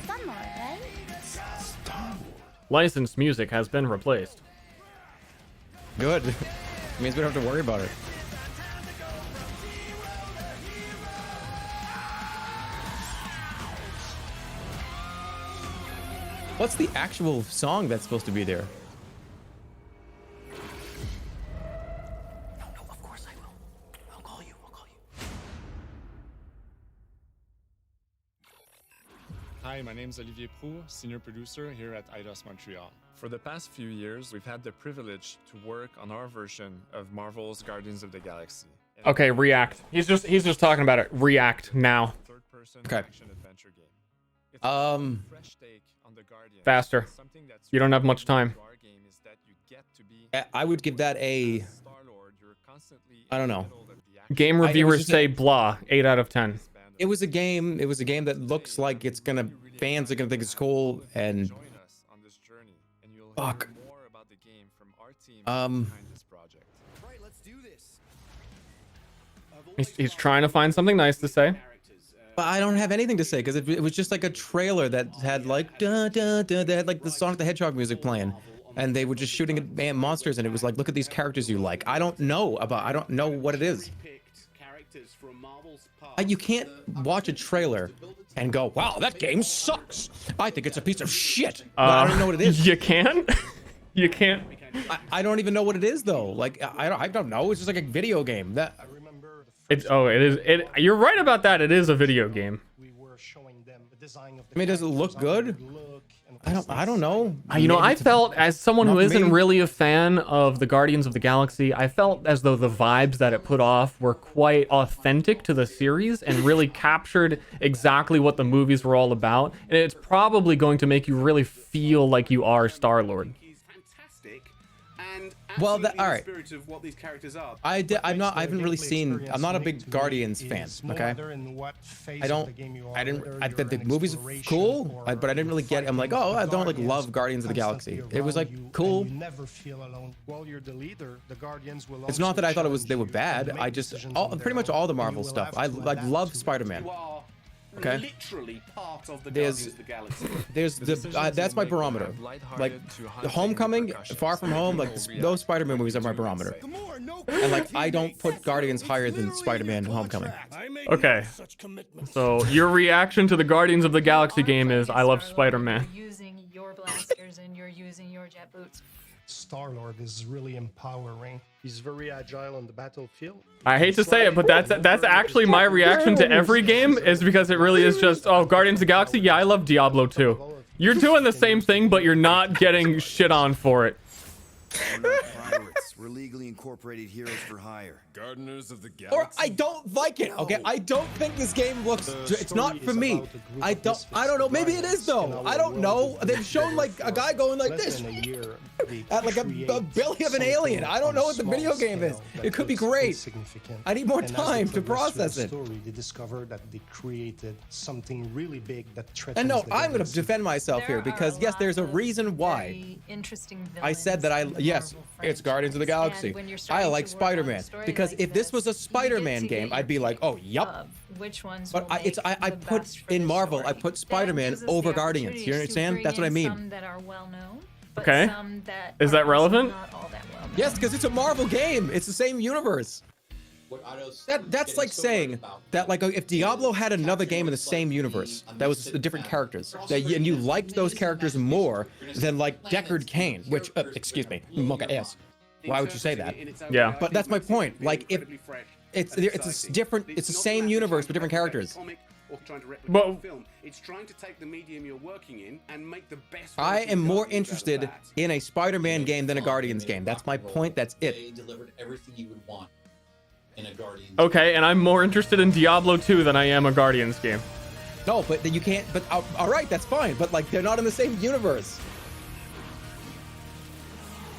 S18: Star-Lord, right?
S1: Licensed music has been replaced.
S7: Good. Means we don't have to worry about it. What's the actual song that's supposed to be there?
S11: No, of course I will. I'll call you.
S5: Hi, my name is Olivier Proux, senior producer here at Eidos Montreal. For the past few years, we've had the privilege to work on our version of Marvel's Guardians of the Galaxy.
S1: Okay, React. He's just talking about it. React now.
S7: Okay.
S1: Faster. You don't have much time.
S7: I would give that a, I don't know.
S1: Game reviewers say blah. 8 out of 10.
S7: It was a game that looks like it's gonna, fans are gonna think it's cool, and fuck.
S1: He's trying to find something nice to say.
S7: But I don't have anything to say because it was just like a trailer that had like da da da. They had like the Sonic the Hedgehog music playing, and they were just shooting at monsters, and it was like, look at these characters you like. I don't know what it is. You can't watch a trailer and go, wow, that game sucks. I think it's a piece of shit. But I don't know what it is.
S1: You can? You can't?
S7: I don't even know what it is though. Like I don't know. It's just like a video game. That
S1: you're right about that. It is a video game.
S7: I mean, does it look good? I don't know.
S1: You know, I felt, as someone who isn't really a fan of the Guardians of the Galaxy, I felt as though the vibes that it put off were quite authentic to the series and really captured exactly what the movies were all about. And it's probably going to make you really feel like you are Star-Lord.
S7: Well, all right.
S6: Of what these characters are.
S7: I haven't really seen. I'm not a big Guardians fan. Okay. I think the movies are cool, but I didn't really get. I'm like, oh, I don't like love Guardians of the Galaxy. It was like cool. It's not that I thought they were bad. I just pretty much all the Marvel stuff. I like love Spider-Man. Okay.
S6: Literally part of the Guardians of the Galaxy.
S7: That's my barometer. Like Homecoming, Far From Home, like those Spider-Man movies are my barometer. And like I don't put Guardians higher than Spider-Man Homecoming.
S1: Okay. So your reaction to the Guardians of the Galaxy game is, I love Spider-Man.
S15: Using your blasters and you're using your jet boots.
S8: Star-Lord is really empowering. He's very agile on the battlefield.
S1: I hate to say it, but that's actually my reaction to every game, is because it really is just, oh, Guardians of the Galaxy? Yeah, I love Diablo too. You're doing the same thing, but you're not getting shit on for it.
S27: We're legally incorporated heroes for hire.
S25: Gardeners of the Galaxy.
S7: Or I don't like it. Okay, I don't think this game looks. It's not for me. I don't know. Maybe it is though. I don't know. They've shown like a guy going like this at like a belly of an alien. I don't know what the video game is. It could be great. I need more time to process it.
S8: They discovered that they created something really big that threatens.
S7: And no, I'm going to defend myself here because yes, there's a reason why. I said that yes, it's Guardians of the Galaxy. I like Spider-Man because if this was a Spider-Man game, I'd be like, oh, yup.
S15: Which ones?
S7: But I put in Marvel, I put Spider-Man over Guardians. You understand? That's what I mean.
S15: Some that are well known, but
S1: okay.
S15: Some that
S1: is that relevant?
S15: not all that well known.
S7: Yes, because it's a Marvel game. It's the same universe. That's like saying that like if Diablo had another game in the same universe that was different characters and you liked those characters more than like Deckard Cain, which excuse me, Mocha ass. Why would you say that?
S1: Yeah.
S7: But that's my point. Like if it's different, it's the same universe but different characters.
S6: But it's trying to take the medium you're working in and make the best.
S7: I am more interested in a Spider-Man game than a Guardians game. That's my point. That's it.
S10: They delivered everything you would want in a Guardians.
S1: Okay, and I'm more interested in Diablo 2 than I am a Guardians game.
S7: No, but you can't. But all right, that's fine. But like they're not in the same universe.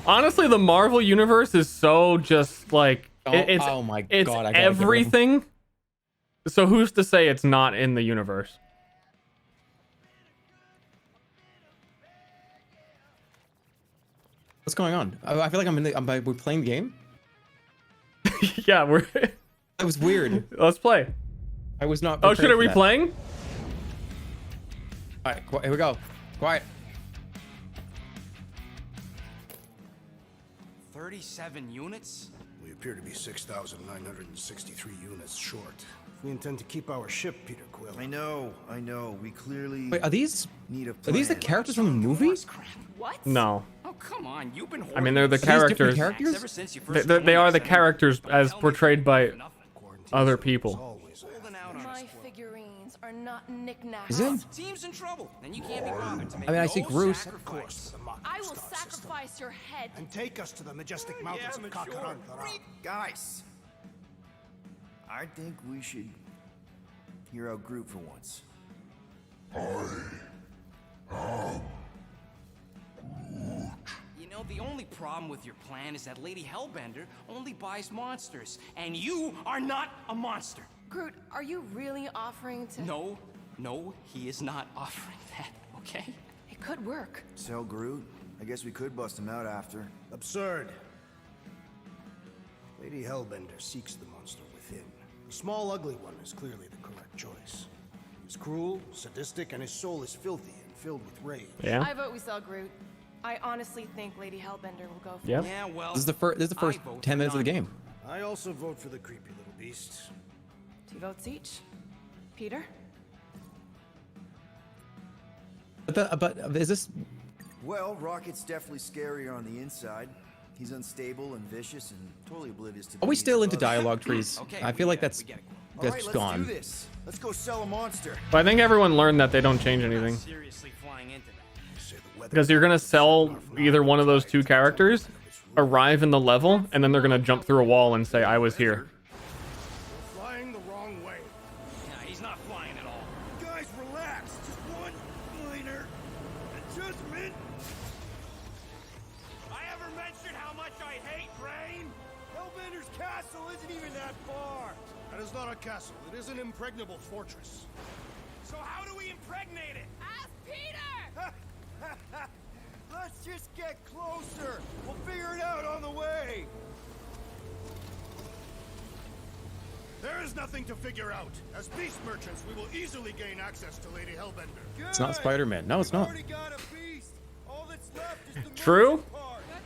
S1: Honestly, the Marvel universe is so just like it's
S7: oh my
S1: it's
S7: God, I gotta get rid of 'em.
S1: everything. So who's to say it's not in the universe?
S7: What's going on? I feel like we're playing the game.
S1: Yeah, we're.
S7: That was weird.
S1: Let's play.
S7: I was not.
S1: Oh shit, are we
S7: that.
S1: playing?
S7: All right, here we go. Quiet.
S26: 37 units?
S27: We appear to be 6,963 units short. We intend to keep our ship, Peter Quill. I know. We clearly
S7: Wait, are these
S27: need a
S7: the characters from the movie?
S26: What?
S1: No.
S26: Oh, come on. You've been
S1: I mean, they're the
S7: Are these different
S1: characters.
S26: ever since you first
S1: They are the characters as portrayed by other people.
S18: My figurines are not knickknacks.
S7: Is it?
S26: Team's in trouble, and you can't be bothered to make
S7: I mean, I see
S26: no
S7: Groot.
S26: sacrifice.
S18: I will sacrifice your head.
S27: And take us to the majestic mountains of Kakaranda. Guys, I think we should hear out Groot for once.
S26: You know, the only problem with your plan is that Lady Hellbender only buys monsters, and you are not a monster.
S18: Groot, are you really offering to...
S26: No, he is not offering that, okay?
S18: It could work.
S27: Sell Groot? I guess we could bust him out after. Absurd. Lady Hellbender seeks the monster within. The small, ugly one is clearly the correct choice. He's cruel, sadistic, and his soul is filthy and filled with rage.
S1: Yeah.
S18: I vote we sell Groot. I honestly think Lady Hellbender will go for
S1: Yep.
S18: it.
S26: Yeah, well,
S7: This is the first 10 minutes of the game.
S27: I also vote for the creepy little beast.
S18: 2 votes each. Peter?
S7: But is this?
S27: Well, Rocket's definitely scarier on the inside. He's unstable and vicious and totally oblivious to.
S7: Are we still into dialogue trees?
S26: Okay,
S7: I feel like that's
S27: All right,
S7: just
S27: let's
S7: gone.
S27: do this. Let's go sell a monster.
S1: But I think everyone learned that they don't change anything.
S26: seriously flying into that.
S1: Because you're gonna sell either one of those two characters, arrive in the level, and then they're gonna jump through a wall and say, "I was here."
S27: Flying the wrong way.
S26: Yeah, he's not flying at all.
S27: Guys, relax. Just one minor adjustment.
S26: I ever mentioned how much I hate rain?
S27: Hellbender's castle isn't even that far. That is not a castle. It is an impregnable fortress.
S26: So how do we impregnate it?
S28: Ask Peter!
S27: Let's just get closer. We'll figure it out on the way. There is nothing to figure out. As beast merchants, we will easily gain access to Lady Hellbender.
S7: It's not Spider-Man. No, it's not.
S27: Already got a beast. All that's left is the
S1: True.
S28: Good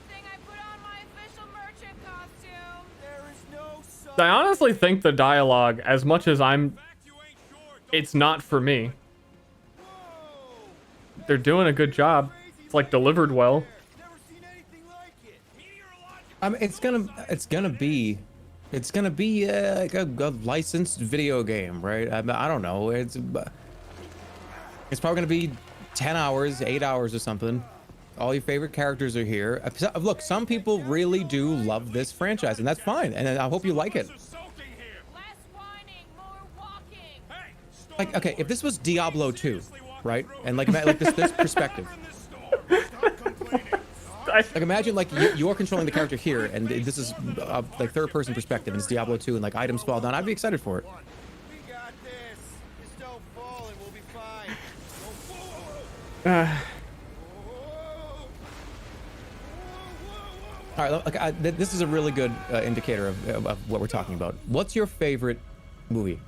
S28: thing I put on my official merchant costume.
S27: There is no sun.
S1: I honestly think the dialogue, as much as it's not for me. They're doing a good job. It's like delivered well.
S7: I mean, it's gonna be like a licensed video game, right? I don't know. It's probably gonna be 10 hours, 8 hours or something. All your favorite characters are here. Look, some people really do love this franchise, and that's fine. And I hope you like it. Like, okay, if this was Diablo 2, right? And like this perspective. Like imagine like you're controlling the character here, and this is like third-person perspective, and it's Diablo 2, and like items fall down. I'd be excited for it.
S27: We got this. Just don't fall, and we'll be fine.
S7: All right, this is a really good indicator of what we're talking about. What's your favorite movie?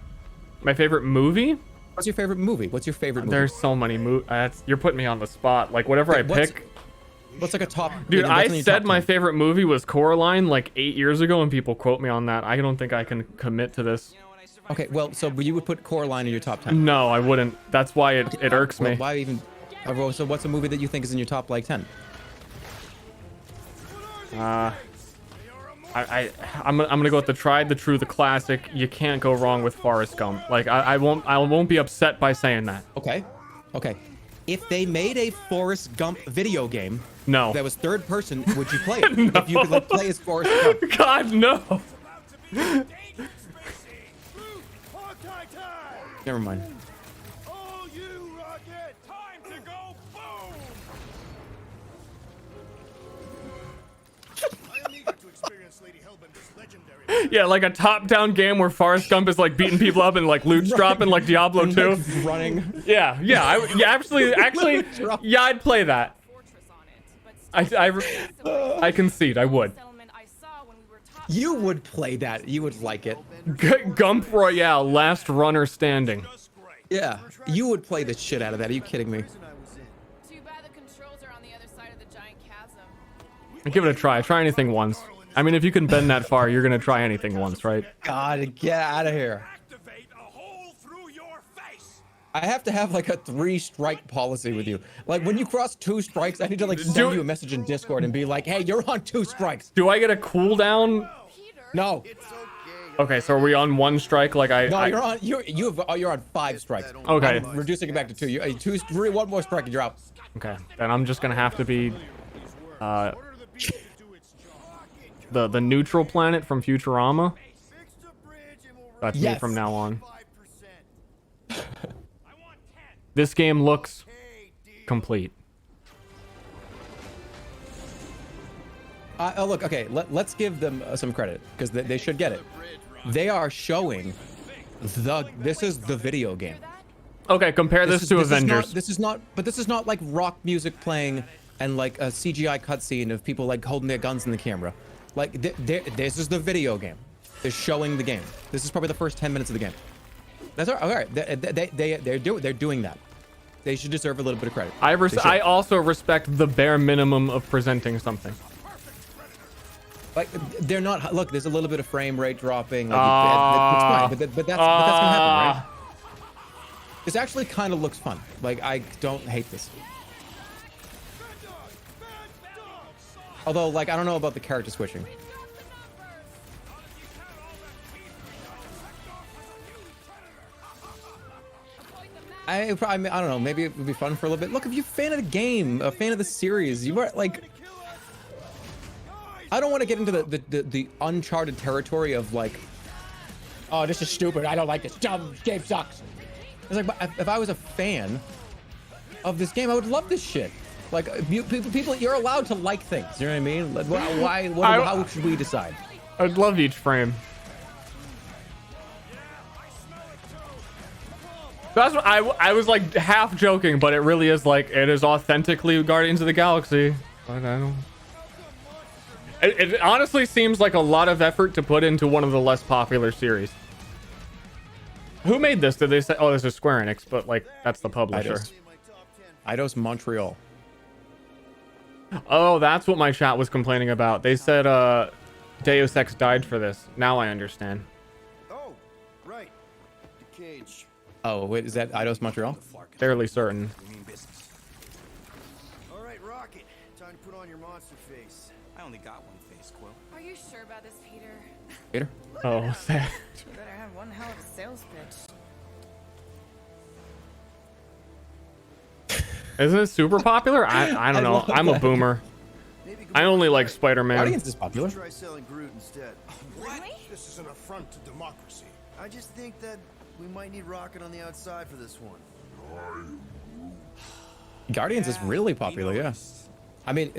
S1: My favorite movie?
S7: What's your favorite movie? What's your favorite movie?
S1: There's so many movies. You're putting me on the spot. Like whatever I pick.
S7: What's like a top?
S1: Dude,
S7: what's in
S1: I
S7: your
S1: said
S7: top
S1: my
S7: 10?
S1: favorite movie was Coraline like 8 years ago, and people quote me on that. I don't think I can commit to this.
S7: Okay, well, so you would put Coraline in your top 10?
S1: No, I wouldn't. That's why it irks me.
S7: Why even? So what's a movie that you think is in your top like 10?
S1: I'm gonna go with the tried, the true, the classic. You can't go wrong with Forrest Gump. Like I won't be upset by saying that.
S7: Okay. If they made a Forrest Gump video game,
S1: no,
S7: that was third person, would you play it?
S1: No.
S7: If you could like play as Forrest Gump.
S1: God no.
S7: Never mind.
S27: Oh, you Rocket! Time to go boom!
S1: Yeah, like a top-down game where Forrest Gump is like beating people up and like loot's dropping like Diablo 2.
S7: Like, running.
S1: Yeah, actually, yeah, I'd play that. I concede, I would.
S7: You would play that. You would like it.
S1: Gump Royale, last runner standing.
S7: Yeah, you would play the shit out of that. Are you kidding me?
S28: Too bad the controls are on the other side of the giant chasm.
S1: Give it a try. Try anything once. I mean, if you can bend that far, you're gonna try anything once, right?
S7: God, get out of here. I have to have like a 3-strike policy with you. Like when you cross 2 strikes, I need to like send you a message in Discord and be like, "Hey, you're on 2 strikes."
S1: Do I get a cooldown?
S7: No.
S1: Okay, so are we on 1 strike? Like
S7: No, you're on 5 strikes.
S1: Okay.
S7: I'm reducing it back to 2. You 2, 3, 1 more strike and you're out.
S1: Okay, then I'm just gonna have to be the neutral planet from Futurama. That's me from now on. This game looks complete.
S7: Oh look, okay, let's give them some credit because they should get it. They are showing this is the video game.
S1: Okay, compare this to Avengers.
S7: This is not like rock music playing and like a CGI cutscene of people like holding their guns in the camera. Like this is the video game. They're showing the game. This is probably the first 10 minutes of the game. That's all right. They're doing that. They should deserve a little bit of credit.
S1: I also respect the bare minimum of presenting something.
S7: Like they're not. Look, there's a little bit of frame rate dropping. Like, it's fine, but that's gonna happen, right? This actually kind of looks fun. Like I don't hate this. Although, like, I don't know about the character switching. I don't know. Maybe it would be fun for a little bit. Look, if you're a fan of the game, a fan of the series, you are like. I don't want to get into the uncharted territory of like, oh, this is stupid. I don't like this. Dumb game sucks. It's like, but if I was a fan of this game, I would love this shit. Like, people, you're allowed to like things. You know what I mean? Like, how should we decide?
S1: I'd love each frame. That's what I was like half joking, but it really is like it is authentically Guardians of the Galaxy. But I don't. It honestly seems like a lot of effort to put into one of the less popular series. Who made this? Did they say, oh, this is Square Enix, but like that's the publisher.
S7: Eidos Montreal.
S1: Oh, that's what my chat was complaining about. They said Deus Ex died for this. Now I understand.
S3: Oh, right. The cage.
S7: Oh, wait, is that Eidos Montreal?
S1: Fairly certain.
S3: All right, Rocket. Time to put on your monster face.
S26: I only got one face, Quill.
S15: Are you sure about this, Peter?
S7: Peter?
S1: Oh, sad.
S21: You better have one hell of a sales pitch.
S1: Isn't it super popular? I don't know. I'm a boomer. I only like Spider-Man.
S7: Guardians is popular.
S3: Try selling Groot instead.
S21: Really?
S27: This is an affront to democracy.
S3: I just think that we might need Rocket on the outside for this one.
S7: Guardians is really popular, yeah. I mean,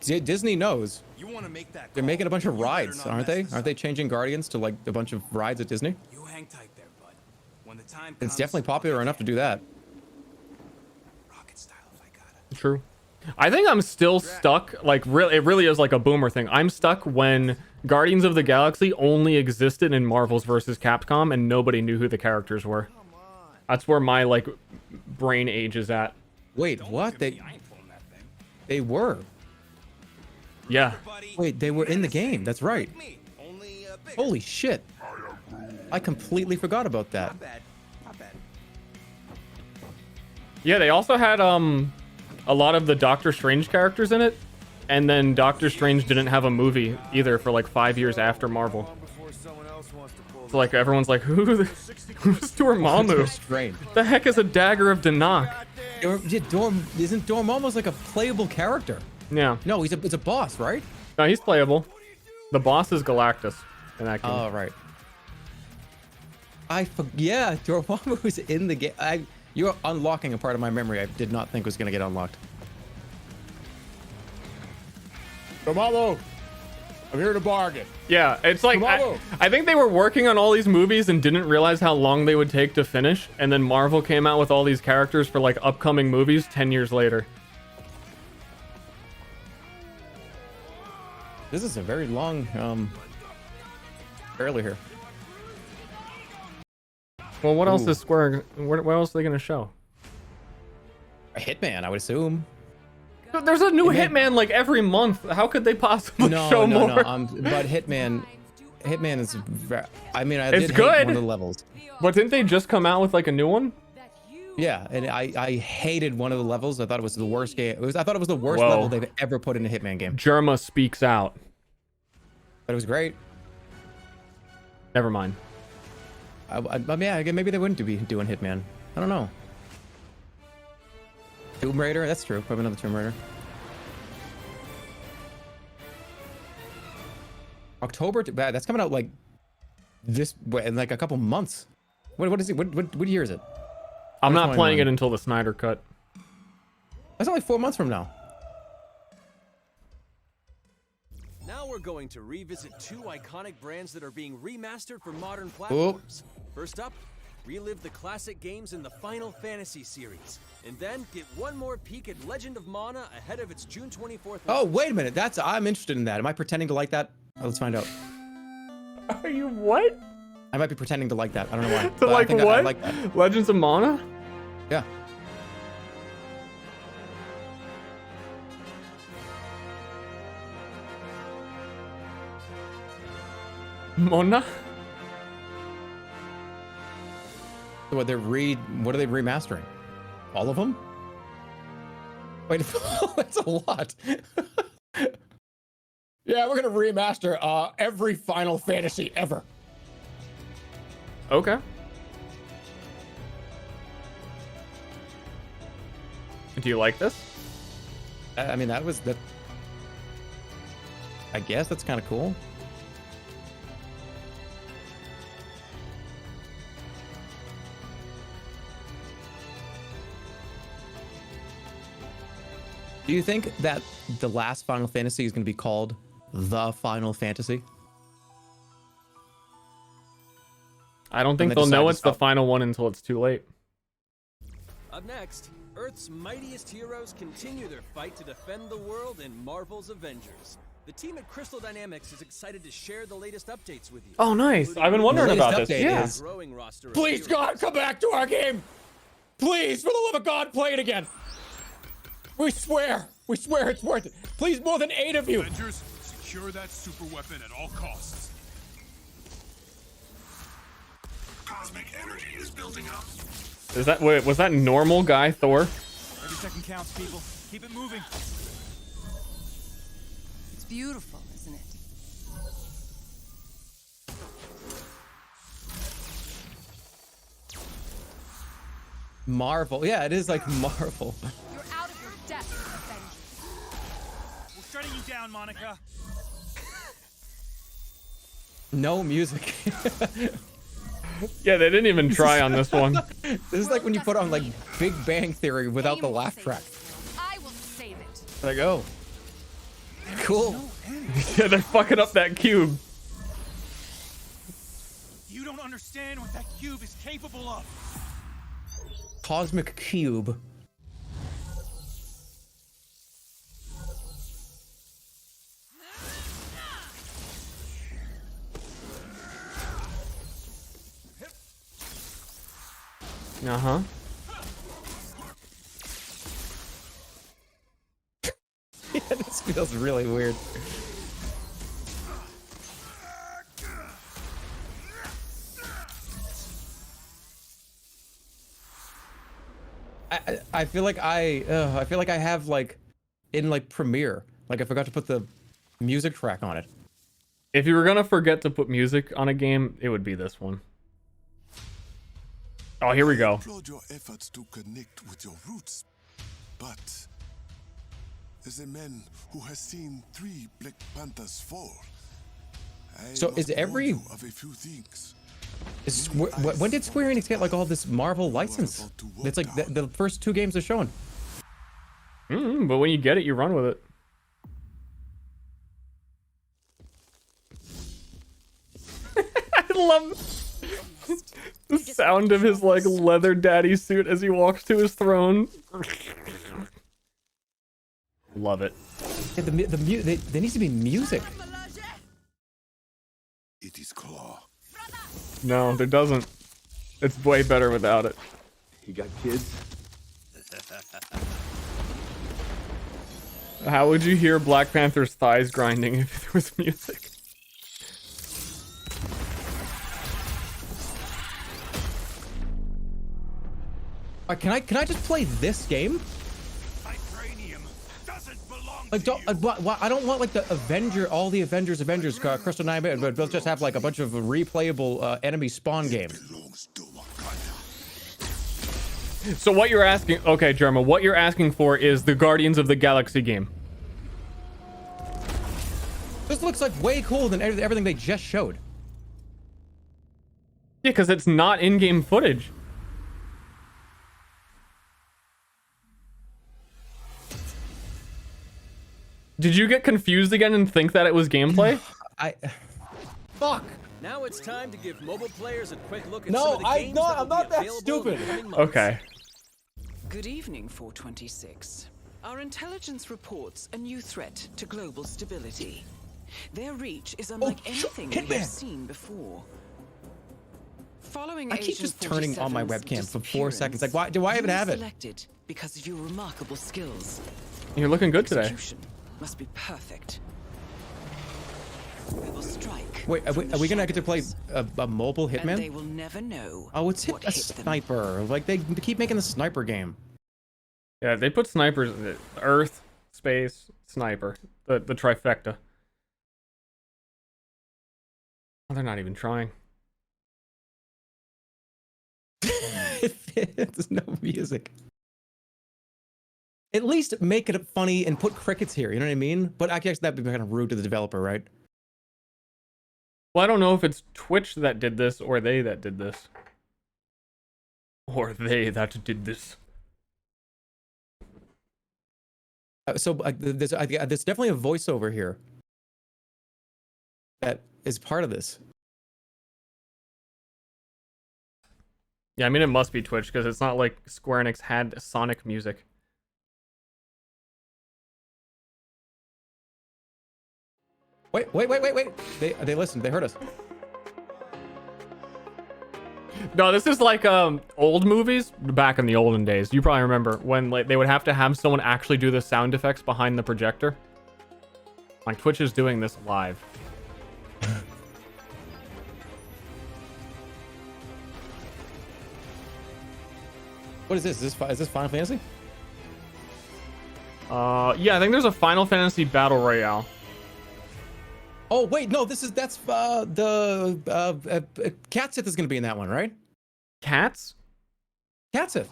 S7: Disney knows.
S26: You want to make that
S7: They're making a bunch of rides, aren't they? Aren't they changing Guardians to like a bunch of rides at Disney?
S26: You hang tight there, bud. When the time
S7: It's definitely popular enough to do that.
S26: Rocket style if I got it.
S1: True. I think I'm still stuck. Like, it really is like a boomer thing. I'm stuck when Guardians of the Galaxy only existed in Marvel's vs. Capcom and nobody knew who the characters were. That's where my like brain age is at.
S7: Wait, what? They were.
S1: Yeah.
S7: Wait, they were in the game. That's right. Holy shit. I completely forgot about that.
S1: Yeah, they also had a lot of the Doctor Strange characters in it, and then Doctor Strange didn't have a movie either for like 5 years after Marvel. So like everyone's like, who's Dormammu?
S7: Strange.
S1: The heck is a Dagger of Danak?
S7: Isn't Dormammu's like a playable character?
S1: Yeah.
S7: No, it's a boss, right?
S1: No, he's playable. The boss is Galactus in that game.
S7: Oh, right. Yeah, Dormammu is in the game. You're unlocking a part of my memory I did not think was going to get unlocked. Dormammu! I'm here to bargain.
S1: Yeah, it's like I think they were working on all these movies and didn't realize how long they would take to finish, and then Marvel came out with all these characters for like upcoming movies 10 years later.
S7: This is a very long early here.
S1: Well, what else is Square? What else are they gonna show?
S7: A Hitman, I would assume.
S1: But there's a new Hitman like every month. How could they possibly show more?
S7: But Hitman is. I mean,
S1: It's
S7: did
S1: good.
S7: hate one of the levels.
S1: But didn't they just come out with like a new one?
S7: Yeah, and I hated one of the levels. I thought it was the worst game. I thought it was the worst
S1: Whoa.
S7: level they've ever put in a Hitman game.
S1: Germa speaks out.
S7: But it was great.
S1: Never mind.
S7: Yeah, again, maybe they wouldn't be doing Hitman. I don't know. Tomb Raider, that's true. Probably another Tomb Raider. October, that's coming out like this in like a couple months. What is it? What year is it?
S1: I'm not playing it until the Snyder Cut.
S7: That's only 4 months from now.
S22: Now we're going to revisit two iconic brands that are being remastered for modern platforms. First up, relive the classic games in the Final Fantasy series, and then get one more peek at Legend of Mana ahead of its June 24th.
S7: Oh, wait a minute. I'm interested in that. Am I pretending to like that? Let's find out.
S1: Are you what?
S7: I might be pretending to like that. I don't know why.
S1: To like what?
S7: I like that.
S1: Legends of Mana?
S7: Yeah.
S1: Mona?
S7: What are they remastering? All of them? Wait, that's a lot. Yeah, we're gonna remaster every Final Fantasy ever.
S1: Okay. Do you like this?
S7: I mean, that. I guess that's kind of cool. Do you think that the last Final Fantasy is going to be called The Final Fantasy?
S1: I don't think they'll know it's the final one until it's too late.
S22: Up next, Earth's mightiest heroes continue their fight to defend the world in Marvel's Avengers. The team at Crystal Dynamics is excited to share the latest updates with you.
S1: Oh, nice. I've been wondering about this. Yeah.
S7: Please, God, come back to our game. Please, for the love of God, play it again. We swear it's worth it. Please, more than 8 of you.
S4: Avengers, secure that super weapon at all costs. Cosmic energy is building up.
S1: Is that was that normal guy Thor?
S2: Every second counts, people. Keep it moving.
S21: It's beautiful, isn't it?
S7: Marvel. Yeah, it is like Marvel.
S28: You're out of your depth, Avengers.
S2: We're shutting you down, Monica.
S7: No music.
S1: Yeah, they didn't even try on this one.
S7: This is like when you put on like Big Bang Theory without the laugh track.
S28: I will save it.
S7: There I go. Cool.
S1: Yeah, they're fucking up that cube.
S2: You don't understand what that cube is capable of.
S7: Cosmic cube.
S1: Uh-huh.
S7: Yeah, this feels really weird. I feel like I feel like I have like in like Premiere, like I forgot to put the music track on it.
S1: If you were gonna forget to put music on a game, it would be this one. Oh, here we go.
S4: I applaud your efforts to connect with your roots, but as a man who has seen 3 Black Panthers fall,
S7: So
S4: must
S7: is every
S4: warn you of a few things.
S7: when did Square Enix get like all this Marvel license? It's like the first 2 games are showing.
S1: But when you get it, you run with it. love the sound of his like leather daddy suit as he walks to his throne. Love it.
S7: Yeah, there needs to be music.
S4: It is Claw.
S1: No, there doesn't. It's way better without it.
S9: You got kids?
S1: How would you hear Black Panther's thighs grinding if there was music?
S7: Can I just play this game? Like, I don't want like all the Avengers, Crystal Knight, but they'll just have like a bunch of replayable enemy spawn game.
S1: So what you're asking, okay, Jerma, what you're asking for is the Guardians of the Galaxy game.
S7: This looks like way cooler than everything they just showed.
S1: Yeah, because it's not in-game footage. Did you get confused again and think that it was gameplay?
S7: Fuck.
S22: Now it's time to give mobile players a quick look at
S7: No,
S22: some of the games
S7: I'm not that stupid.
S1: Okay.
S12: Good evening, 426. Our intelligence reports a new threat to global stability. Their reach is unlike anything we have seen before. Following
S7: I keep
S12: Agent
S7: just turning on my
S12: 47's
S7: webcam for 4 seconds. Like, why do I even have it?
S12: Selected because of your remarkable skills.
S1: You're looking good today.
S12: Execution must be perfect. We will strike.
S7: Wait, are we gonna get to play a mobile Hitman?
S12: And they will never know.
S7: Oh, it's a sniper. Like they keep making the sniper game.
S1: Yeah, they put snipers in Earth, space, sniper, the trifecta. Oh, they're not even trying.
S7: There's no music. At least make it funny and put crickets here. You know what I mean? But I guess that'd be kind of rude to the developer, right?
S1: Well, I don't know if it's Twitch that did this or they that did this. Or they that did this.
S7: There's definitely a voiceover here that is part of this.
S1: Yeah, I mean, it must be Twitch because it's not like Square Enix had Sonic music.
S7: Wait. They listened. They heard us.
S1: No, this is like old movies back in the olden days. You probably remember when like they would have to have someone actually do the sound effects behind the projector. Like Twitch is doing this live.
S7: What is this? Is this Final Fantasy?
S1: Yeah, I think there's a Final Fantasy Battle Royale.
S7: Oh wait, no, that's the Catsith is gonna be in that one, right?
S1: Cats?
S7: Catsith.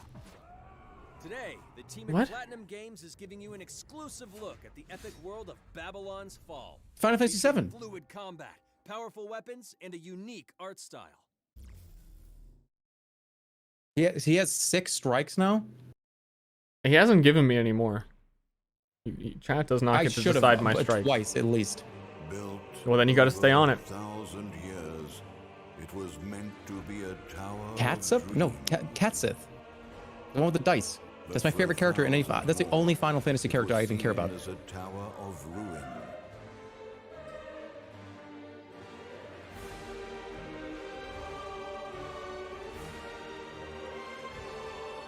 S22: Today, the team
S1: What?
S22: at Platinum Games is giving you an exclusive look at the epic world of Babylon's Fall.
S7: Final Fantasy VII.
S22: Fluid combat, powerful weapons, and a unique art style.
S7: He has 6 strikes now.
S1: He hasn't given me any more. Chat does not get to decide my strike.
S7: Twice at least.
S1: Well, then you got to stay on it.
S4: 1,000 years, it was meant to be a tower.
S7: Catsith? No, Catsith. The one with the dice. That's my favorite character in any. That's the only Final Fantasy character I even care about.
S4: As a tower of ruin.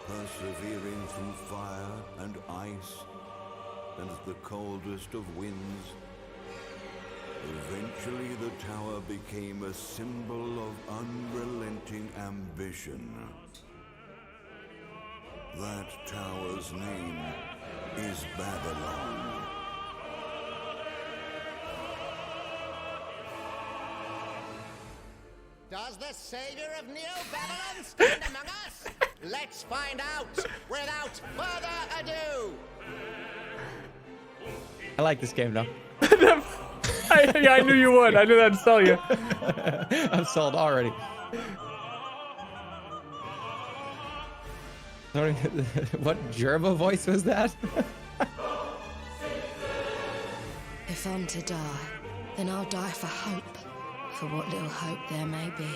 S4: Persevering through fire and ice and the coldest of winds, eventually the tower became a symbol of unrelenting ambition. That tower's name is Babylon.
S18: Does the savior of Neo Babylon stand among us? Let's find out without further ado.
S7: I like this game though.
S1: I knew you would. I knew that'd sell you.
S7: I'm sold already. What Germa voice was that?
S13: If I'm to die, then I'll die for hope.
S21: for what little hope there may be.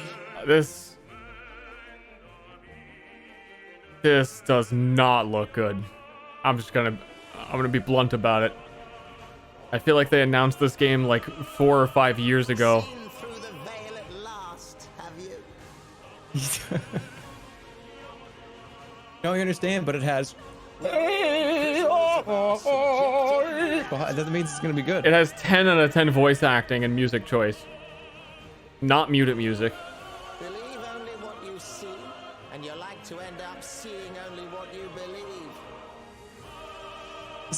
S1: This does not look good. I'm gonna be blunt about it. I feel like they announced this game like 4 or 5 years ago.
S18: Seen through the veil at last, have you?
S7: No, I understand, but it has. That doesn't mean it's gonna be good.
S1: It has 10 out of 10 voice acting and music choice. Not muted music.
S18: Believe only what you see, and you're like to end up seeing only what you believe.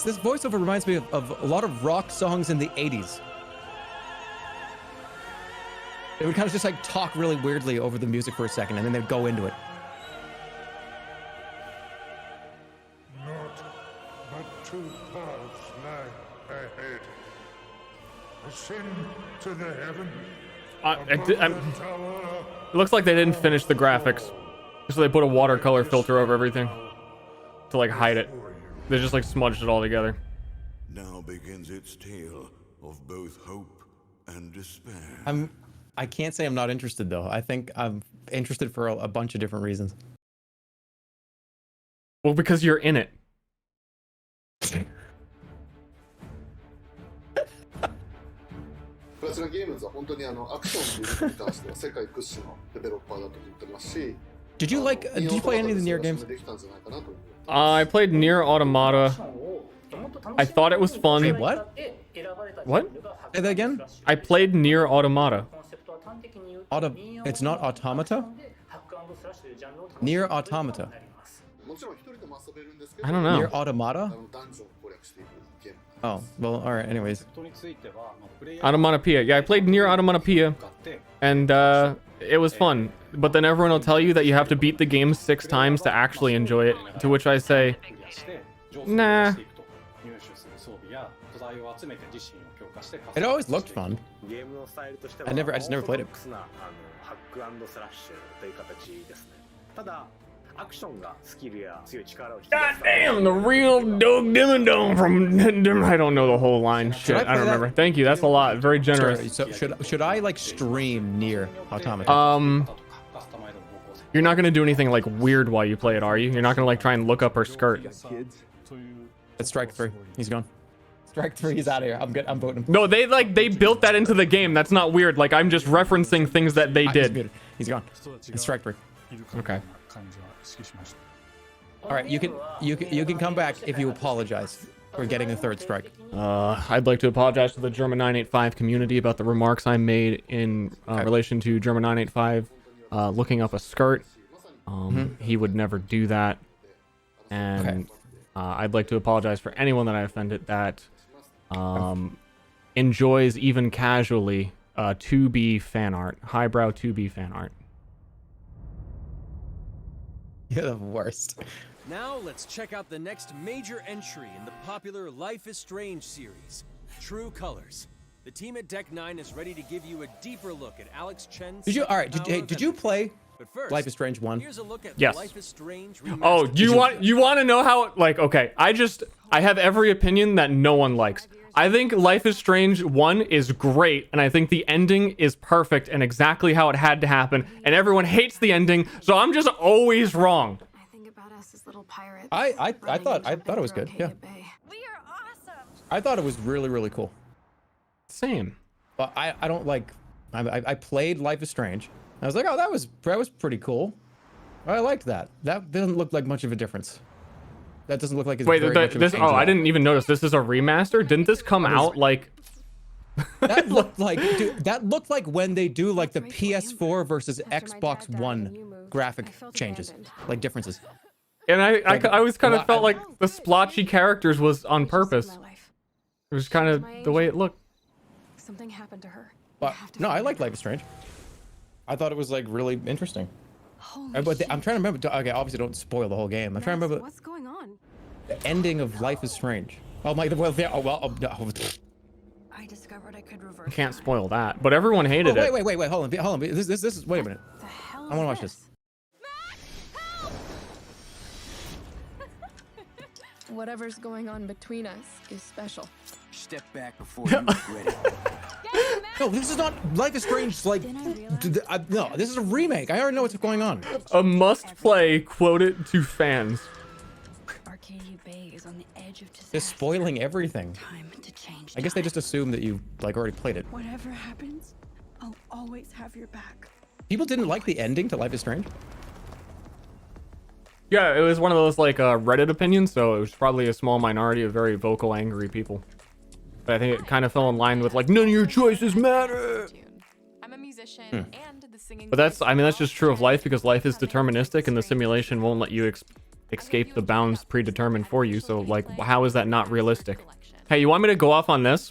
S7: This voiceover reminds me of a lot of rock songs in the 80s. They would kind of just like talk really weirdly over the music for a second, and then they'd go into it.
S9: Not but 2 paths lie ahead. Ascend to the heaven.
S1: It looks like they didn't finish the graphics, so they put a watercolor filter over everything to like hide it. They just like smudged it all together.
S4: Now begins its tale of both hope and despair.
S7: I can't say I'm not interested though. I think I'm interested for a bunch of different reasons.
S1: Well, because you're in it.
S13: プラチナゲームズは本当にアクションということに関しては世界屈指のデベロッパーだと思ってますし、
S7: Did you play any of the Nier games?
S1: I played Nier Automata. I thought it was fun.
S7: Wait, what?
S1: What?
S7: Say that again?
S1: I played Nier Automata.
S7: It's not Automata? Nier Automata.
S1: I don't know.
S7: Nier Automata? Oh, well, alright, anyways.
S1: Automatopoeia. Yeah, I played Nier Automatopoeia, and it was fun. But then everyone will tell you that you have to beat the game 6 times to actually enjoy it, to which I say, nah.
S7: It always looked fun. I just never played it.
S1: God damn, the real Doug Dimmadome from... I don't know the whole line. Shit, I don't remember. Thank you, that's a lot. Very generous.
S7: So should I like stream Nier Automata?
S1: You're not gonna do anything like weird while you play it, are you? You're not gonna like try and look up her skirt.
S7: It's strike 3. He's gone. Strike 3. He's out of here. I'm good. I'm voting.
S1: No, they built that into the game. That's not weird. Like, I'm just referencing things that they did.
S7: He's gone. It's strike 3.
S1: Okay.
S7: All right, you can come back if you apologize for getting a 3rd strike.
S1: I'd like to apologize to the German 985 community about the remarks I made in relation to German 985 looking up a skirt. He would never do that. And I'd like to apologize for anyone that I offended that enjoys even casually 2B fan art, highbrow 2B fan art.
S7: You're the worst.
S22: Now let's check out the next major entry in the popular Life is Strange series, True Colors. The team at Deck 9 is ready to give you a deeper look at Alex Chen's...
S7: Did you play
S22: first,
S7: Life is Strange 1?
S22: Here's a look at
S1: Yes.
S22: Life is Strange
S1: Oh, you want to know how, like, okay, I have every opinion that no one likes. I think Life is Strange 1 is great, and I think the ending is perfect and exactly how it had to happen, and everyone hates the ending, so I'm just always wrong.
S15: I think about us as little pirates.
S7: I thought it was good. Yeah.
S15: We are awesome.
S7: I thought it was really, really cool.
S1: Same.
S7: But I don't like... I played Life is Strange. I was like, oh, that was pretty cool. I liked that. That doesn't look like much of a difference. That doesn't look like it's
S1: Wait,
S7: very much of a change at all.
S1: I didn't even notice. This is a remaster? Didn't this come out like...
S7: That looked like, dude, that looked like when they do like the PS4 versus Xbox One graphic changes, like differences.
S1: And I always kind of felt like the splotchy characters was on purpose. It was kind of the way it looked.
S15: Something happened to her.
S7: But no, I like Life is Strange. I thought it was like really interesting. But I'm trying to remember. Okay, obviously don't spoil the whole game. I'm trying to remember
S15: What's going on?
S7: the ending of Life is Strange. Oh my, well, yeah, oh well. No.
S15: I discovered I could reverse.
S1: I can't spoil that, but everyone hated it.
S7: Wait, hold on. This is. Wait a minute.
S15: The hell
S7: I want to watch this.
S15: Whatever's going on between us is special.
S11: Step back before you regret it.
S7: No, this is not Life is Strange. Like, no, this is a remake. I already know what's going on.
S1: A must-play. Quote it to fans.
S21: Arcadia Bay is on the edge of disaster.
S7: They're spoiling everything.
S21: Time to change.
S7: I guess they just assume that you like already played it.
S21: Whatever happens, I'll always have your back.
S7: People didn't like the ending to Life is Strange.
S1: Yeah, it was one of those like Reddit opinions, so it was probably a small minority of very vocal, angry people. But I think it kind of fell in line with like, none of your choices matter.
S5: I'm a musician and the singing.
S1: But that's, I mean, that's just true of life, because life is deterministic and the simulation won't let you escape the bounds predetermined for you. So like, how is that not realistic? Hey, you want me to go off on this?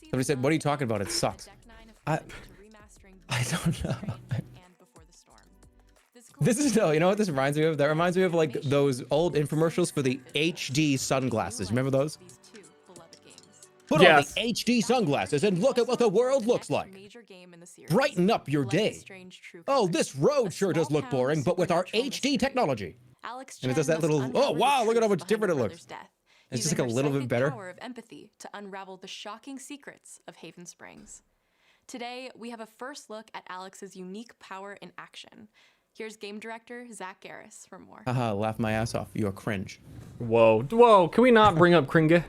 S7: Somebody said, what are you talking about? It sucks. I don't know. This is, no, you know what this reminds me of? That reminds me of like those old infomercials for the HD sunglasses. Remember those? Put on the HD sunglasses and look at what the world looks like. Brighten up your day. Oh, this road sure does look boring, but with our HD technology. And it does that little, oh wow, look at how much different it looks. It's just like a little bit better.
S5: Power of empathy to unravel the shocking secrets of Haven Springs. Today, we have a first look at Alex's unique power in action. Here's game director Zach Garris for more.
S7: Haha, laugh my ass off. You're cringe.
S1: Whoa, can we not bring up Kringe?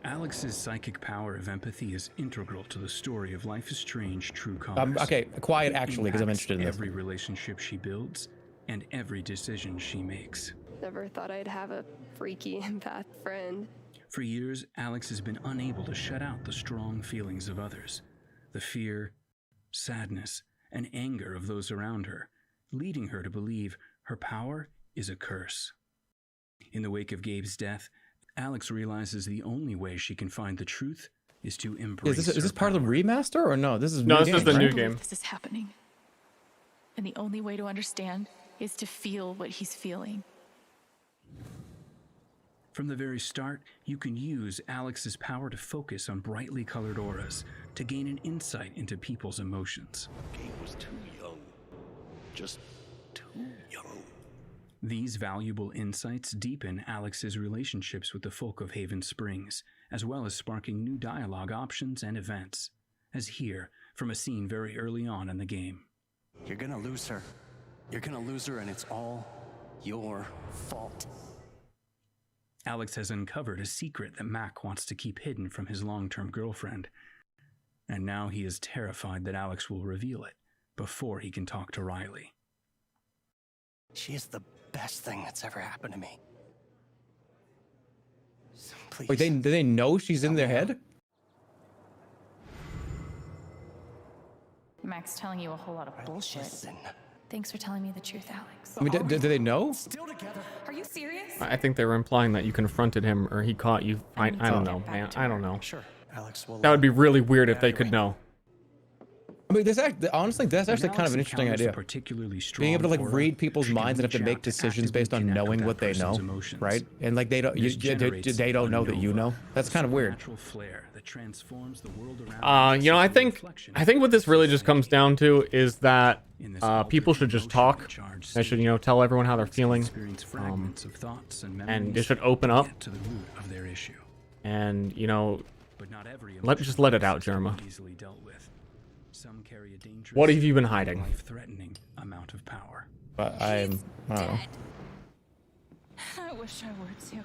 S14: Alex's psychic power of empathy is integral to the story of Life is Strange True Colors.
S7: Okay, quiet actually, because I'm interested in this.
S14: Every relationship she builds and every decision she makes.
S16: Never thought I'd have a freaky empath friend.
S14: For years, Alex has been unable to shut out the strong feelings of others, the fear, sadness, and anger of those around her, leading her to believe her power is a curse. In the wake of Gabe's death, Alex realizes the only way she can find the truth is to embrace
S7: Is this part of the remaster or no? This is
S1: no, this is the new game.
S17: This is happening. And the only way to understand is to feel what he's feeling.
S14: From the very start, you can use Alex's power to focus on brightly colored auras to gain an insight into people's emotions.
S11: Gabe was too young. Just too young.
S14: These valuable insights deepen Alex's relationships with the folk of Haven Springs, as well as sparking new dialogue options and events, as here from a scene very early on in the game.
S11: You're gonna lose her. You're gonna lose her, and it's all your fault.
S14: Alex has uncovered a secret that Mac wants to keep hidden from his long-term girlfriend, and now he is terrified that Alex will reveal it before he can talk to Riley.
S11: She is the best thing that's ever happened to me. So please.
S7: Wait, do they know she's in their head?
S17: Mac's telling you a whole lot of bullshit.
S11: Listen.
S17: Thanks for telling me the truth, Alex.
S7: I mean, do they know?
S11: Still together.
S17: Are you serious?
S1: I think they were implying that you confronted him or he caught you. I don't know, man. I don't know.
S11: Sure, Alex will.
S1: That would be really weird if they could know.
S7: I mean, honestly, that's actually kind of an interesting idea. Being able to like read people's minds and have to make decisions based on knowing what they know, right? And like they don't know that you know. That's kind of weird.
S1: You know, I think what this really just comes down to is that people should just talk. They should, you know, tell everyone how they're feeling, and they should open up. And you know, just let it out, Jerma. What have you been hiding?
S14: Life-threatening amount of power.
S7: But I don't know.
S17: I wish I were too.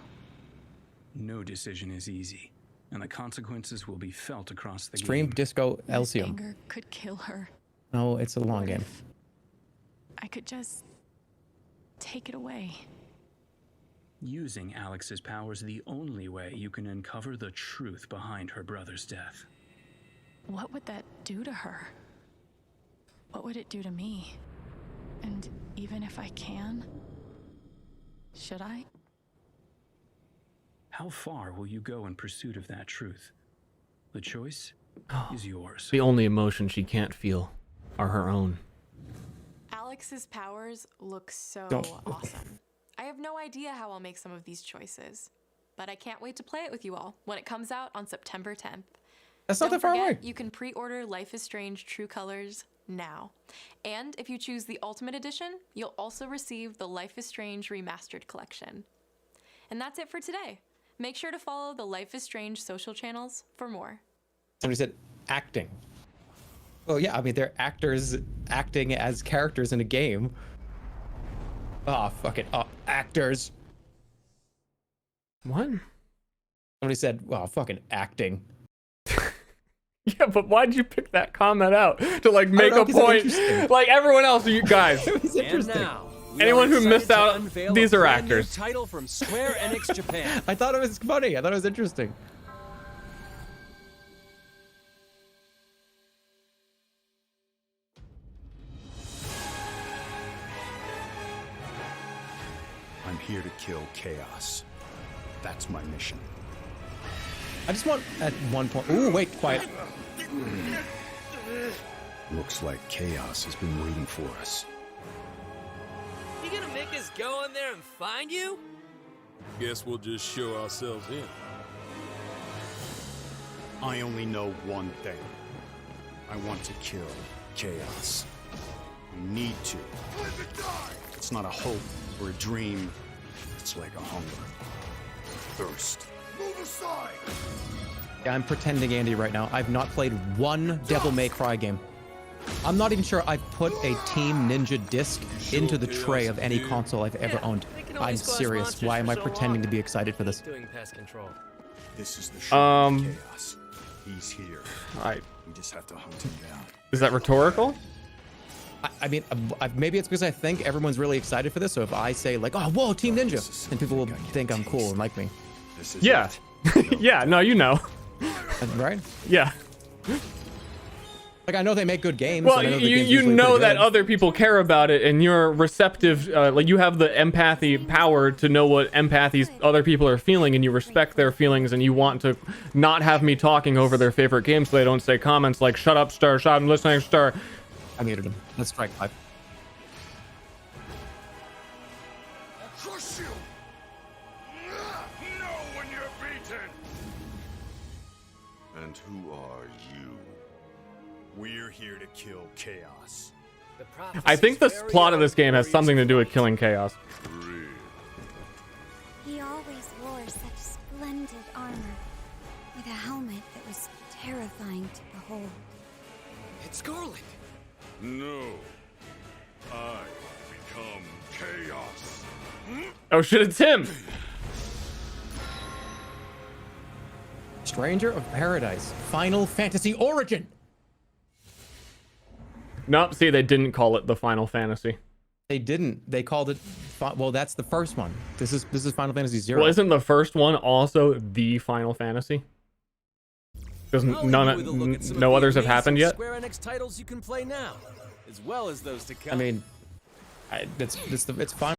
S14: No decision is easy, and the consequences will be felt across the
S7: Stream
S14: game.
S7: Disco Elysium.
S17: Anger could kill her.
S7: No, it's a long game.
S17: I could just take it away.
S14: Using Alex's power is the only way you can uncover the truth behind her brother's death.
S17: What would that do to her? What would it do to me? And even if I can, should I?
S14: How far will you go in pursuit of that truth? The choice is yours.
S1: The only emotion she can't feel are her own.
S5: Alex's powers look so awesome. I have no idea how I'll make some of these choices, but I can't wait to play it with you all when it comes out on September 10th.
S7: That's not that far away.
S5: You can pre-order Life is Strange True Colors now. And if you choose the Ultimate Edition, you'll also receive the Life is Strange Remastered Collection. And that's it for today. Make sure to follow the Life is Strange social channels for more.
S7: Somebody said, acting. Well, yeah, I mean, they're actors acting as characters in a game. Oh, fuck it. Oh, actors.
S1: What?
S7: Somebody said, well, fucking acting.
S1: Yeah, but why'd you pick that comment out to like make a point? Like everyone else, you guys.
S7: It was interesting.
S22: And now, we
S1: Anyone
S22: are
S1: who missed
S22: excited to
S1: out,
S22: unveil
S1: these
S22: a
S1: are
S22: brand new
S1: actors.
S22: title from Square Enix Japan.
S7: I thought it was funny. I thought it was interesting.
S6: I'm here to kill chaos. That's my mission.
S7: I just want at one point. Ooh, wait, quiet.
S6: Looks like chaos has been waiting for us.
S8: You gonna make us go in there and find you?
S10: Guess we'll just show ourselves in.
S6: I only know one thing. I want to kill chaos. We need to. It's not a hope or a dream. It's like a hunger. Thirst.
S4: Move aside!
S7: Yeah, I'm pretending Andy right now. I've not played one Devil May Cry game. I'm not even sure I've put a Team Ninja disc into the tray of any console I've ever owned. I'm serious. Why am I pretending to be excited for this?
S8: Doing pest control.
S6: This is the show of chaos. He's here. We just have to hunt him down.
S1: Is that rhetorical?
S7: I mean, maybe it's because I think everyone's really excited for this. So if I say like, "Oh, whoa, Team Ninja," then people will think I'm cool and like me.
S1: Yeah. Yeah. No, you know.
S7: Right?
S1: Yeah.
S7: Like I know they make good games.
S1: Well,
S7: and I know the
S1: you
S7: game's usually
S1: know
S7: pretty
S1: that
S7: good.
S1: other people care about it, and you're receptive. Like you have the empathy power to know what empathies other people are feeling, and you respect their feelings, and you want to not have me talking over their favorite games, so they don't say comments like "Shut up, Ster. Shut up, I'm listening, Ster."
S7: I muted him. Let's strike 5.
S9: I'll crush you! Know when you're beaten!
S6: And who are you? We're here to kill chaos.
S1: I think the plot of this game has something to do with killing chaos.
S19: He always wore such splendid armor, with a helmet that was terrifying to behold.
S8: It's garlic.
S9: No. I become chaos.
S1: Oh shit, it's him!
S7: Stranger of Paradise, Final Fantasy Origin.
S1: Nope, see, they didn't call it the Final Fantasy.
S7: They didn't. They called it. Well, that's the first one. This is Final Fantasy 0.
S1: Well, isn't the first one also the Final Fantasy? Because no others have happened yet.
S22: Square Enix titles you can play now, as well as those to come.
S7: I mean, it's fine.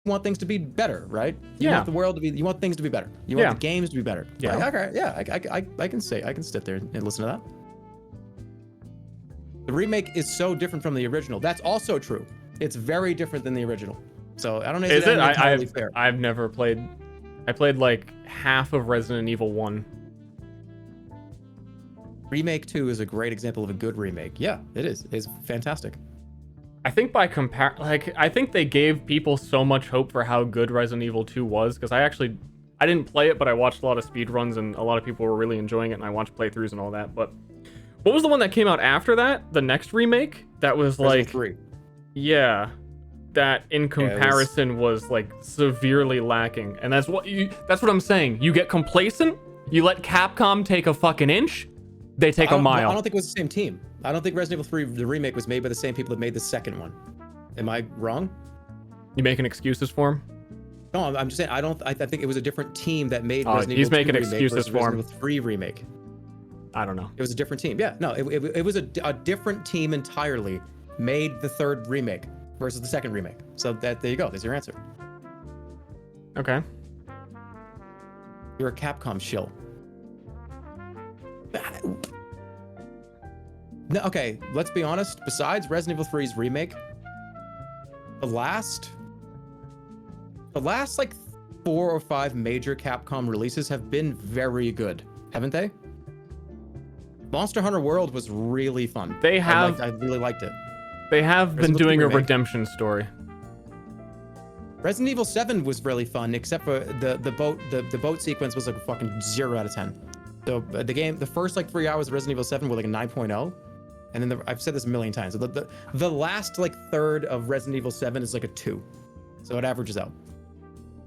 S7: want things to be better, right? You
S1: Yeah.
S7: want the world to be. You want things to be better. You
S1: Yeah.
S7: want the games to be better.
S1: Yeah.
S7: Like, okay. Yeah. I can sit there and listen to that. The remake is so different from the original. That's also true. It's very different than the original. So I don't know.
S1: Is it?
S7: Entirely fair.
S1: I've never played. I played like half of Resident Evil 1.
S7: Remake 2 is a great example of a good remake. Yeah, it is. It's fantastic.
S1: I think by I think they gave people so much hope for how good Resident Evil 2 was, because I didn't play it, but I watched a lot of speedruns and a lot of people were really enjoying it, and I watched playthroughs and all that. But what was the one that came out after that? The next remake? That was
S7: Resident
S1: like
S7: 3.
S1: Yeah. That in comparison was like severely lacking. And that's what I'm saying. You get complacent, you let Capcom take a fucking inch, they take a mile.
S7: I don't think it was the same team. I don't think Resident Evil 3, the remake, was made by the same people that made the second one. Am I wrong?
S1: You making excuses for him?
S7: No, I'm just saying, I think it was a different team that made Resident
S1: he's
S7: Evil 2
S1: making
S7: remake
S1: excuses
S7: versus
S1: for him.
S7: Resident Evil 3 remake.
S1: I don't know.
S7: It was a different team. Yeah, no, it was a different team entirely made the third remake versus the second remake. So there you go. There's your answer.
S1: Okay.
S7: You're a Capcom shill. No, okay, let's be honest. Besides Resident Evil 3's remake, the last like 4 or 5 major Capcom releases have been very good, haven't they? Monster Hunter World was really fun.
S1: They have.
S7: I really liked it.
S1: They have been
S7: Resident Evil
S1: doing
S7: 3
S1: a
S7: remake.
S1: redemption story.
S7: Resident Evil 7 was really fun, except for the boat sequence was like a fucking 0 out of 10. So the first like 3 hours of Resident Evil 7 were like a 9.0. And then I've said this a million times. So the last like third of Resident Evil 7 is like a 2. So it averages out.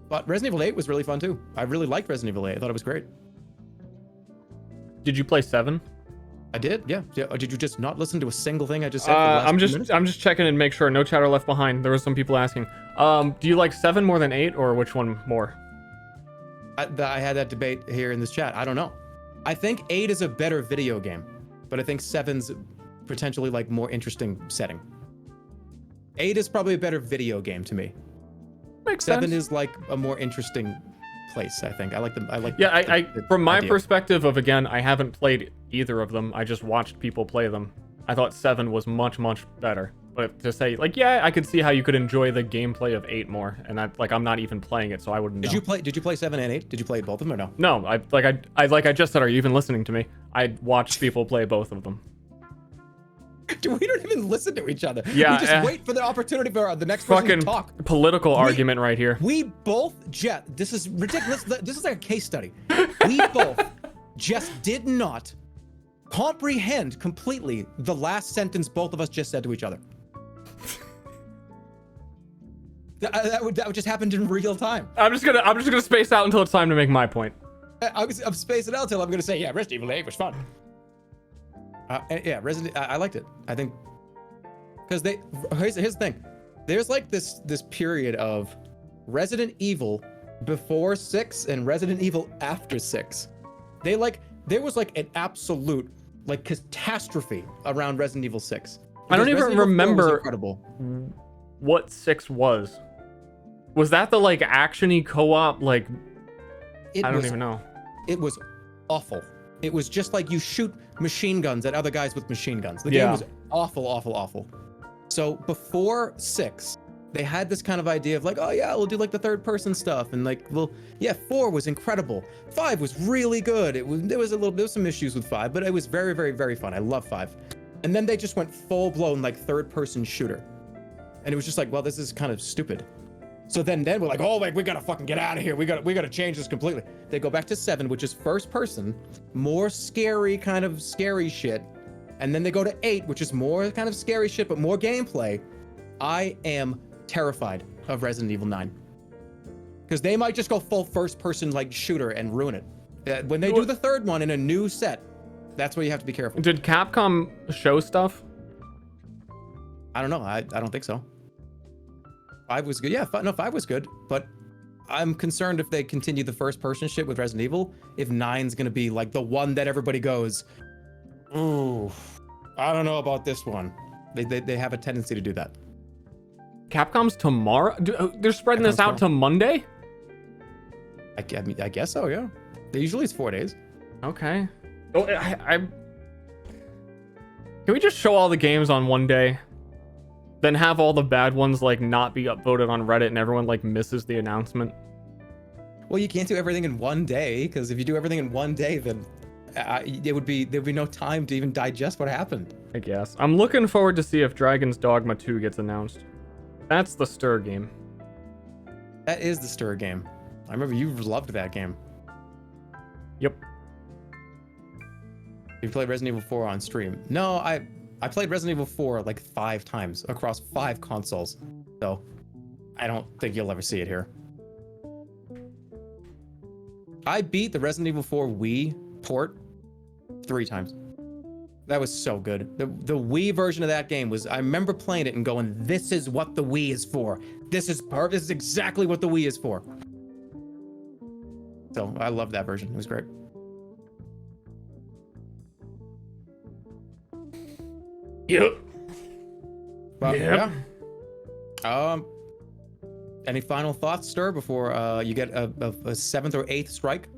S7: But Resident Evil 8 was really fun too. I really liked Resident Evil 8. I thought it was great.
S1: Did you play 7?
S7: I did, yeah. Or did you just not listen to a single thing I just said? For the last
S1: I'm
S7: 2
S1: just
S7: minutes?
S1: I'm just checking and make sure no chatter left behind. There were some people asking. Do you like 7 more than 8, or which one more?
S7: I had that debate here in this chat. I don't know. I think 8 is a better video game, but I think 7's potentially like more interesting setting. 8 is probably a better video game to me.
S1: Makes
S7: 7
S1: sense.
S7: is like a more interesting place, I think. I like
S1: Yeah,
S7: the
S1: from my
S7: idea.
S1: perspective of, again, I haven't played either of them. I just watched people play them. I thought 7 was much, much better. But to say, like, yeah, I could see how you could enjoy the gameplay of 8 more. And I'm not even playing it, so I wouldn't know.
S7: Did you play 7 and 8? Did you play both of them or no?
S1: No, like I just said, are you even listening to me? I watched people play both of them.
S7: Dude, we don't even listen to each other.
S1: Yeah,
S7: we just wait for the opportunity for the next person
S1: Fucking
S7: to talk.
S1: political argument right here.
S7: We both this is ridiculous. This is like a case study. We both just did not comprehend completely the last sentence both of us just said to each other. That would just happened in real time.
S1: I'm just gonna space out until it's time to make my point.
S7: I'm spacing out until I'm gonna say, yeah, Resident Evil 8 was fun. Yeah, I liked it. I think because here's the thing. There's like this period of Resident Evil before 6 and Resident Evil after 6. There was like an absolute like catastrophe around Resident Evil 6.
S1: I don't even
S7: Resident Evil 4 was
S1: remember
S7: incredible.
S1: what 6 was. Was that the like action-y co-op like? I don't even know.
S7: It was awful. It was just like you shoot machine guns at other guys with machine guns. The game was awful, awful, awful. So before 6, they had this kind of idea of like, oh yeah, we'll do like the third person stuff. And like, well, yeah, 4 was incredible. 5 was really good. There was some issues with 5, but it was very, very, very fun. I love 5. And then they just went full blown like third person shooter. And it was just like, well, this is kind of stupid. So then we're like, oh, like we gotta fucking get out of here. We gotta change this completely. They go back to 7, which is first person, more scary kind of scary shit. And then they go to 8, which is more kind of scary shit, but more gameplay. I am terrified of Resident Evil 9. Because they might just go full first person like shooter and ruin it. When they do the third one in a new set, that's where you have to be careful.
S1: Did Capcom show stuff?
S7: I don't know. I don't think so. 5 was good. Yeah, 5 was good. But I'm concerned if they continue the first person shit with Resident Evil, if 9's gonna be like the one that everybody goes, ooh, I don't know about this one. They have a tendency to do that.
S1: Capcom's tomorrow? They're spreading this out to Monday?
S7: I mean, I guess so, yeah. Usually it's 4 days.
S1: Okay. Oh, Can we just show all the games on one day? Then have all the bad ones like not be upvoted on Reddit and everyone like misses the announcement?
S7: Well, you can't do everything in one day, because if you do everything in one day, then there'd be no time to even digest what happened.
S1: I guess. I'm looking forward to see if Dragon's Dogma 2 gets announced. That's the Ster game.
S7: That is the Ster game. I remember you loved that game.
S1: Yep.
S7: You played Resident Evil 4 on stream. No, I played Resident Evil 4 like 5 times across 5 consoles. So I don't think you'll ever see it here. I beat the Resident Evil 4 Wii port 3 times. That was so good. The Wii version of that game was, I remember playing it and going, this is what the Wii is for. This is exactly what the Wii is for. So I love that version. It was great.
S1: Yep.
S7: But,
S1: yep.
S7: Yeah. Any final thoughts, Ster, before you get a 7th or 8th strike?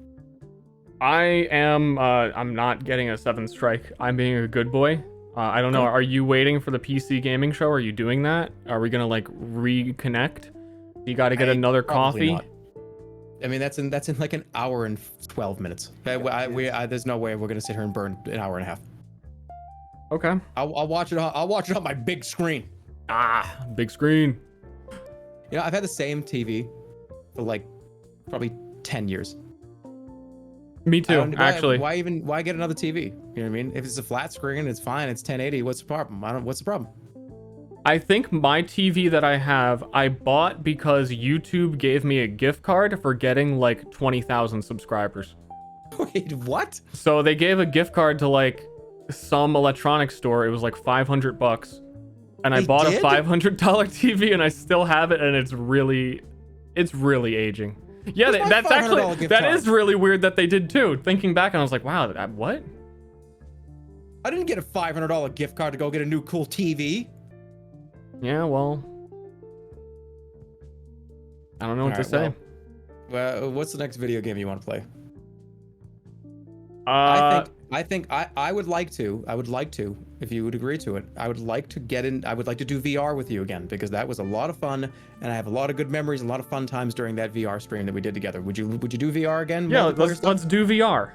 S1: I'm not getting a 7th strike. I'm being a good boy. I don't know. Are you waiting for the PC gaming show? Are you doing that? Are we gonna like reconnect? You got to get another coffee.
S7: Not. I mean, that's in like an hour and 12 minutes. There's no way we're gonna sit here and burn an hour and a half.
S1: Okay.
S7: I'll watch it. I'll watch it on my big screen.
S1: Ah, big screen.
S7: You know, I've had the same TV for like probably 10 years.
S1: Me too, actually.
S7: Why get another TV? You know what I mean? If it's a flat screen, it's fine. It's 1080. What's the problem? What's the problem?
S1: I think my TV that I have, I bought because YouTube gave me a gift card for getting like 20,000 subscribers.
S7: Wait, what?
S1: So they gave a gift card to like some electronics store. It was like $500. And I bought a $500 TV and I still have it, and it's really aging. Yeah, that's actually, that is really weird that they did too. Thinking back, and I was like, wow, what?
S7: I didn't get a $500 gift card to go get a new cool TV.
S1: Yeah, well, I don't know what to say.
S7: Well, what's the next video game you want to play? I think I would like to, if you would agree to it, I would like to do VR with you again, because that was a lot of fun, and I have a lot of good memories and a lot of fun times during that VR stream that we did together. Would you do VR again?
S1: Yeah, let's do VR.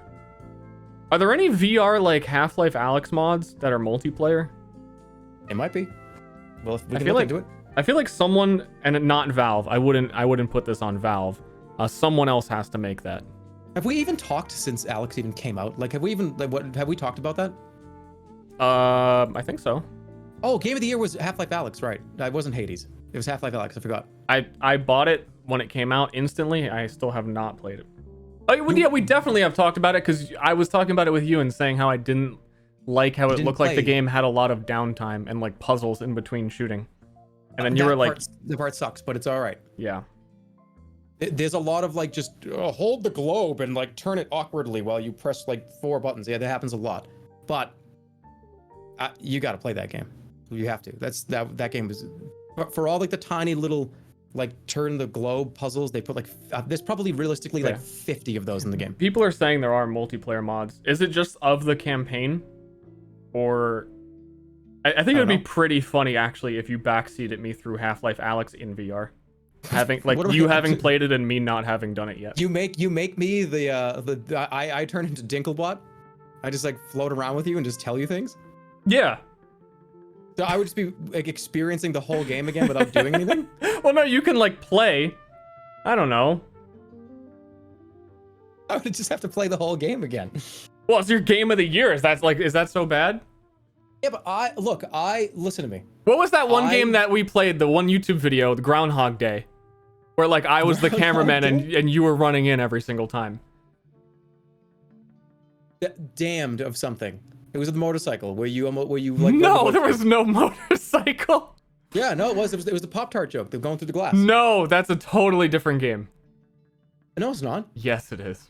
S1: Are there any VR like Half-Life Alyx mods that are multiplayer?
S7: It might be. Well, if we can look into it.
S1: I feel like someone, and not Valve, I wouldn't put this on Valve. Someone else has to make that.
S7: Have we even talked since Alyx even came out? Like, have we talked about that?
S1: I think so.
S7: Oh, Game of the Year was Half-Life Alyx, right? It wasn't Hades. It was Half-Life Alyx, I forgot.
S1: I bought it when it came out instantly. I still have not played it. Oh, yeah, we definitely have talked about it, because I was talking about it with you and saying how I didn't like how it looked like the game had a lot of downtime and like puzzles in between shooting. And then you were like...
S7: The part sucks, but it's all right.
S1: Yeah.
S7: There's a lot of like just hold the globe and like turn it awkwardly while you press like 4 buttons. Yeah, that happens a lot. But you got to play that game. You have to. That game was for all like the tiny little like turn the globe puzzles. They put like there's probably realistically like 50 of those in the game.
S1: People are saying there are multiplayer mods. Is it just of the campaign, or I think it would be pretty funny actually if you backseated me through Half-Life Alyx in VR. Having like you having played it and me not having done it yet.
S7: You make me I turn into Dinklebot. I just like float around with you and just tell you things.
S1: Yeah.
S7: So I would just be like experiencing the whole game again without doing anything.
S1: Well, no, you can like play. I don't know.
S7: I would just have to play the whole game again.
S1: Well, it's your game of the year. Is that so bad?
S7: Yeah, but listen to me.
S1: What was that one game that we played? The one YouTube video, the Groundhog Day, where like I was the cameraman and you were running in every single time.
S7: Damned of something. It was a motorcycle where you like.
S1: No, there was no motorcycle.
S7: Yeah, no, it was the Pop-Tart joke. They're going through the glass.
S1: No, that's a totally different game.
S7: No, it's not.
S1: Yes, it is.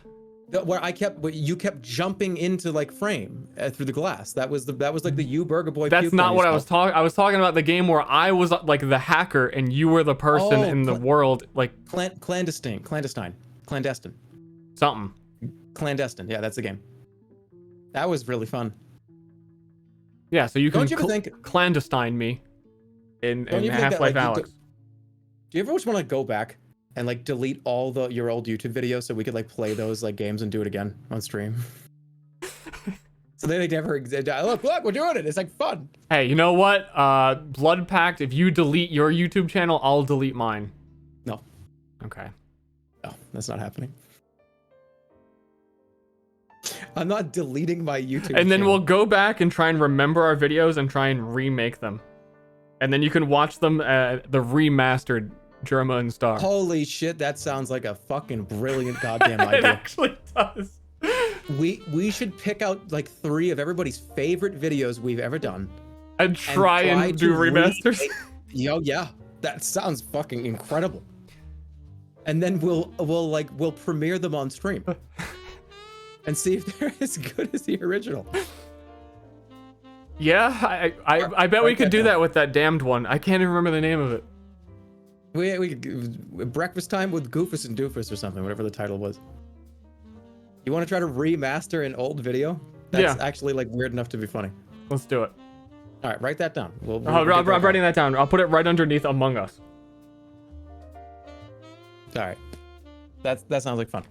S7: Where you kept jumping into like frame through the glass. That was like the you Burger Boy.
S1: That's not what I was talking. I was talking about the game where I was like the hacker and you were the person in the world, like
S7: clandestine.
S1: Something.
S7: Clandestine. Yeah, that's the game. That was really fun.
S1: Yeah, so you
S7: Don't
S1: can
S7: you ever think
S1: clandestine me in Half-Life Alyx.
S7: Do you ever just want to go back and like delete all your old YouTube videos so we could like play those like games and do it again on stream? So they never exist. Look, we're doing it. It's like fun.
S1: Hey, you know what? Blood Pact, if you delete your YouTube channel, I'll delete mine.
S7: No.
S1: Okay.
S7: No, that's not happening. I'm not deleting my YouTube
S1: And then
S7: channel.
S1: we'll go back and try and remember our videos and try and remake them. And then you can watch them, the remastered Germa and Star.
S7: Holy shit, that sounds like a fucking brilliant goddamn idea.
S1: It actually does.
S7: We should pick out like 3 of everybody's favorite videos we've ever done.
S1: And try and do remasters.
S7: Yeah. That sounds fucking incredible. And then we'll premiere them on stream. And see if they're as good as the original.
S1: Yeah, I bet we could do that with that damned one. I can't even remember the name of it.
S7: We could breakfast time with Goofus and Doofus or something, whatever the title was. You want to try to remaster an old video? That's actually like weird enough to be funny.
S1: Let's do it.
S7: All right, write that down.
S1: I'm writing that down. I'll put it right underneath Among Us.
S7: All right, that sounds like fun.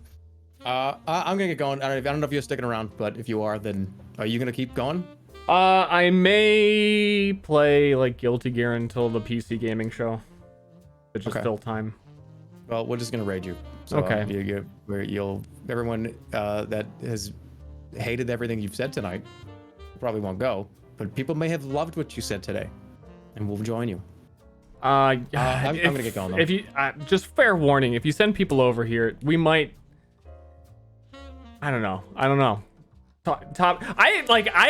S7: I'm gonna get going. I don't know if you're sticking around, but if you are, then are you gonna keep going?
S1: I may play like Guilty Gear until the PC gaming show. It's just fill time.
S7: Well, we're just gonna raid you. So,
S1: okay.
S7: Everyone that has hated everything you've said tonight probably won't go, but people may have loved what you said today, and we'll join you. I'm gonna get going though.
S1: If you just fair warning, if you send people over here, we might. I don't know. I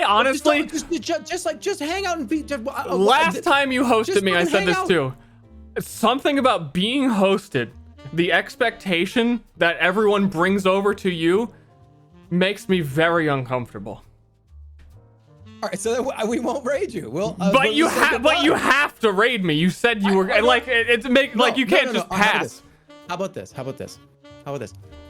S1: honestly
S7: just hang out and be.
S1: Last time you hosted me, I said this too. Something about being hosted, the expectation that everyone brings over to you, makes me very uncomfortable.
S7: All right, so we won't raid you.
S1: But you have to raid me. You said you were like you can't just pass.
S7: How about this?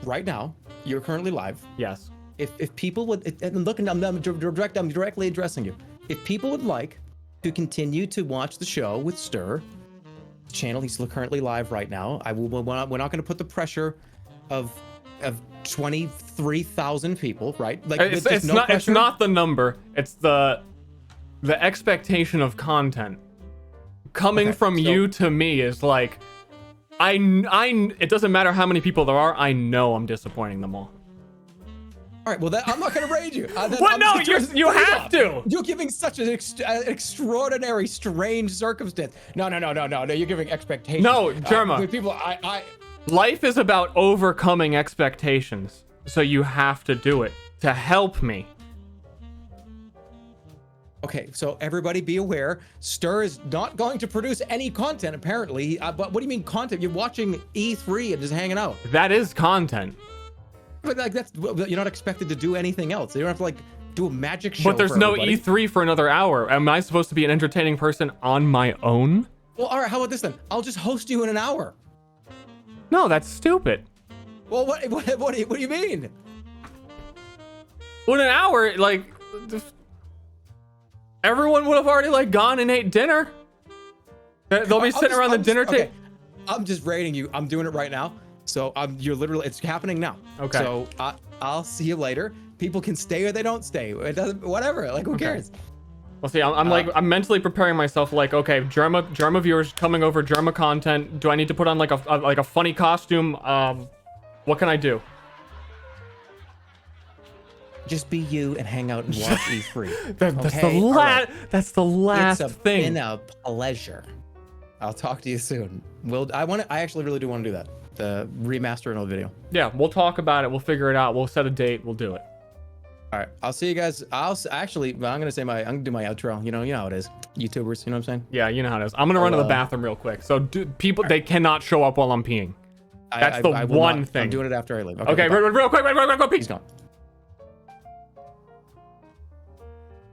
S7: Right now, you're currently live.
S1: Yes.
S7: If people would, and look, I'm directly addressing you. If people would like to continue to watch the show with Ster, channel, he's currently live right now. We're not going to put the pressure of 23,000 people, right? Like
S1: it's not the number. It's the expectation of content coming from you to me is like. It doesn't matter how many people there are. I know I'm disappointing them all.
S7: All right, well, I'm not going to raid you.
S1: What? No, you have to.
S7: You're giving such an extraordinary, strange circumstance. No. You're giving expectations.
S1: No, Germa.
S7: People,
S1: Life is about overcoming expectations, so you have to do it to help me.
S7: Okay, so everybody be aware, Ster is not going to produce any content, apparently. But what do you mean content? You're watching E3 and just hanging out.
S1: That is content.
S7: But like you're not expected to do anything else. You don't have to like do a magic show.
S1: But there's no E3 for another hour. Am I supposed to be an entertaining person on my own?
S7: Well, all right, how about this then? I'll just host you in an hour.
S1: No, that's stupid.
S7: Well, what do you mean?
S1: Well, in an hour, like... Everyone would have already like gone and ate dinner. They'll be sitting around the dinner table.
S7: Okay. I'm just rating you. I'm doing it right now. So you're literally, it's happening now.
S1: Okay.
S7: So I'll see you later. People can stay or they don't stay. It doesn't, whatever. Like who cares?
S1: Well, see, I'm mentally preparing myself. Like, okay, Germa viewers coming over, Germa content. Do I need to put on like a funny costume? What can I do?
S7: Just be you and hang out and watch E3.
S1: That's the last thing.
S7: It's been a pleasure. I'll talk to you soon. I actually really do want to do that. The remaster and all video.
S1: Yeah, we'll talk about it. We'll figure it out. We'll set a date. We'll do it.
S7: All right. I'll see you guys. I'm gonna do my outro. You know how it is. YouTubers. You know what I'm saying?
S1: Yeah, you know how it is. I'm gonna run to the bathroom real quick. So people, they cannot show up while I'm peeing. That's the
S7: I will
S1: one
S7: not,
S1: thing.
S7: I'm doing it after I leave.
S1: Okay,
S7: goodbye.
S1: real quick, real quick.
S7: He's gone.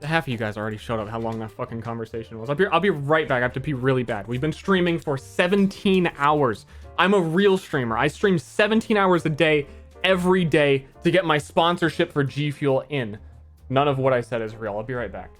S1: Half of you guys already showed up how long that fucking conversation was. I'll be right back. I have to pee really bad. We've been streaming for 17 hours. I'm a real streamer. I stream 17 hours a day, every day, to get my sponsorship for G Fuel in. None of what I said is real. I'll be right back.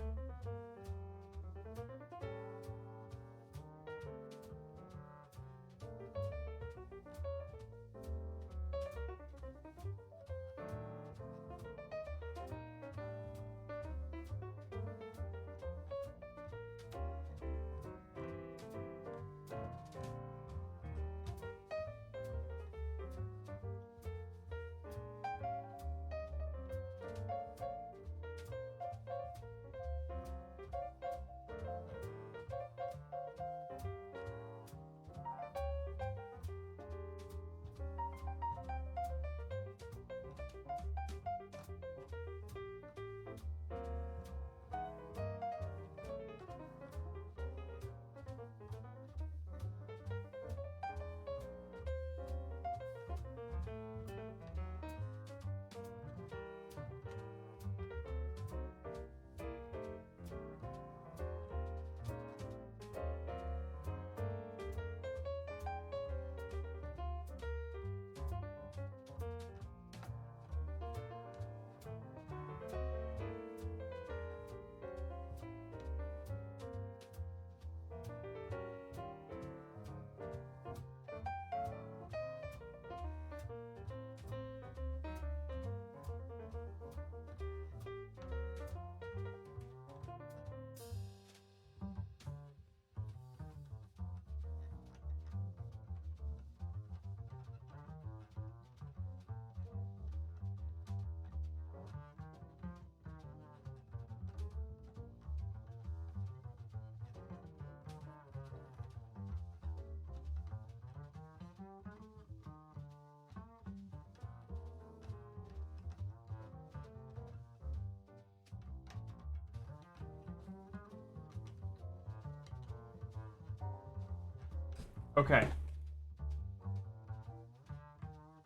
S1: Okay.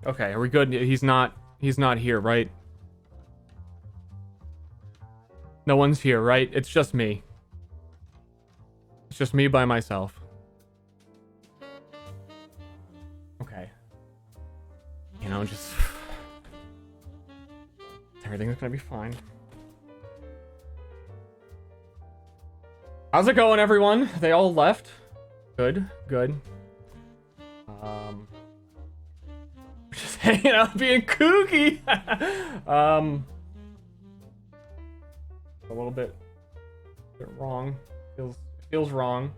S1: Okay, are we good? He's not here, right? No one's here, right? It's just me. It's just me by myself. Okay. You know, just... Everything's gonna be fine. How's it going, everyone? They all left? Good, good. Just hanging out being kooky. A little bit wrong. Feels wrong.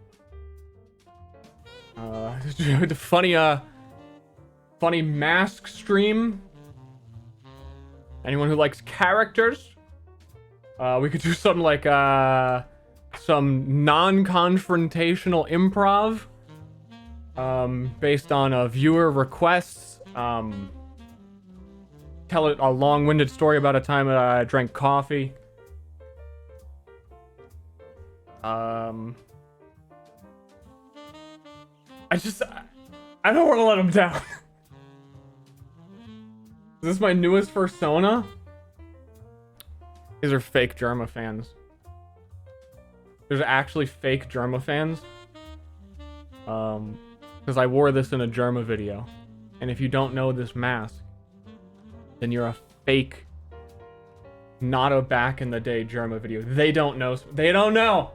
S1: The funny mask stream. Anyone who likes characters? We could do something like some non-confrontational improv. Based on viewer requests. Tell a long-winded story about a time that I drank coffee. I don't want to let him down. Is this my newest persona? These are fake Germa fans. There's actually fake Germa fans. Because I wore this in a Germa video. And if you don't know this mask, then you're a fake, not a back in the day Germa video. They don't know. They don't know.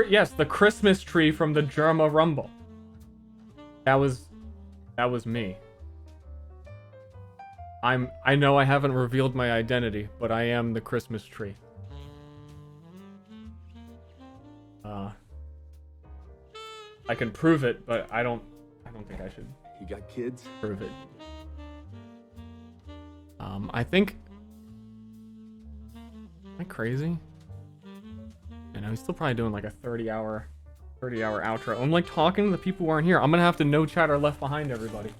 S1: Yes, the Christmas tree from the Germa Rumble. That was me. I know I haven't revealed my identity, but I am the Christmas tree. I can prove it, but I don't think I should.
S3: You got kids?
S1: Prove it. I think. Am I crazy? I know he's still probably doing like a 30-hour outro. I'm like talking to the people who aren't here. I'm gonna have to no chatter left behind, everybody.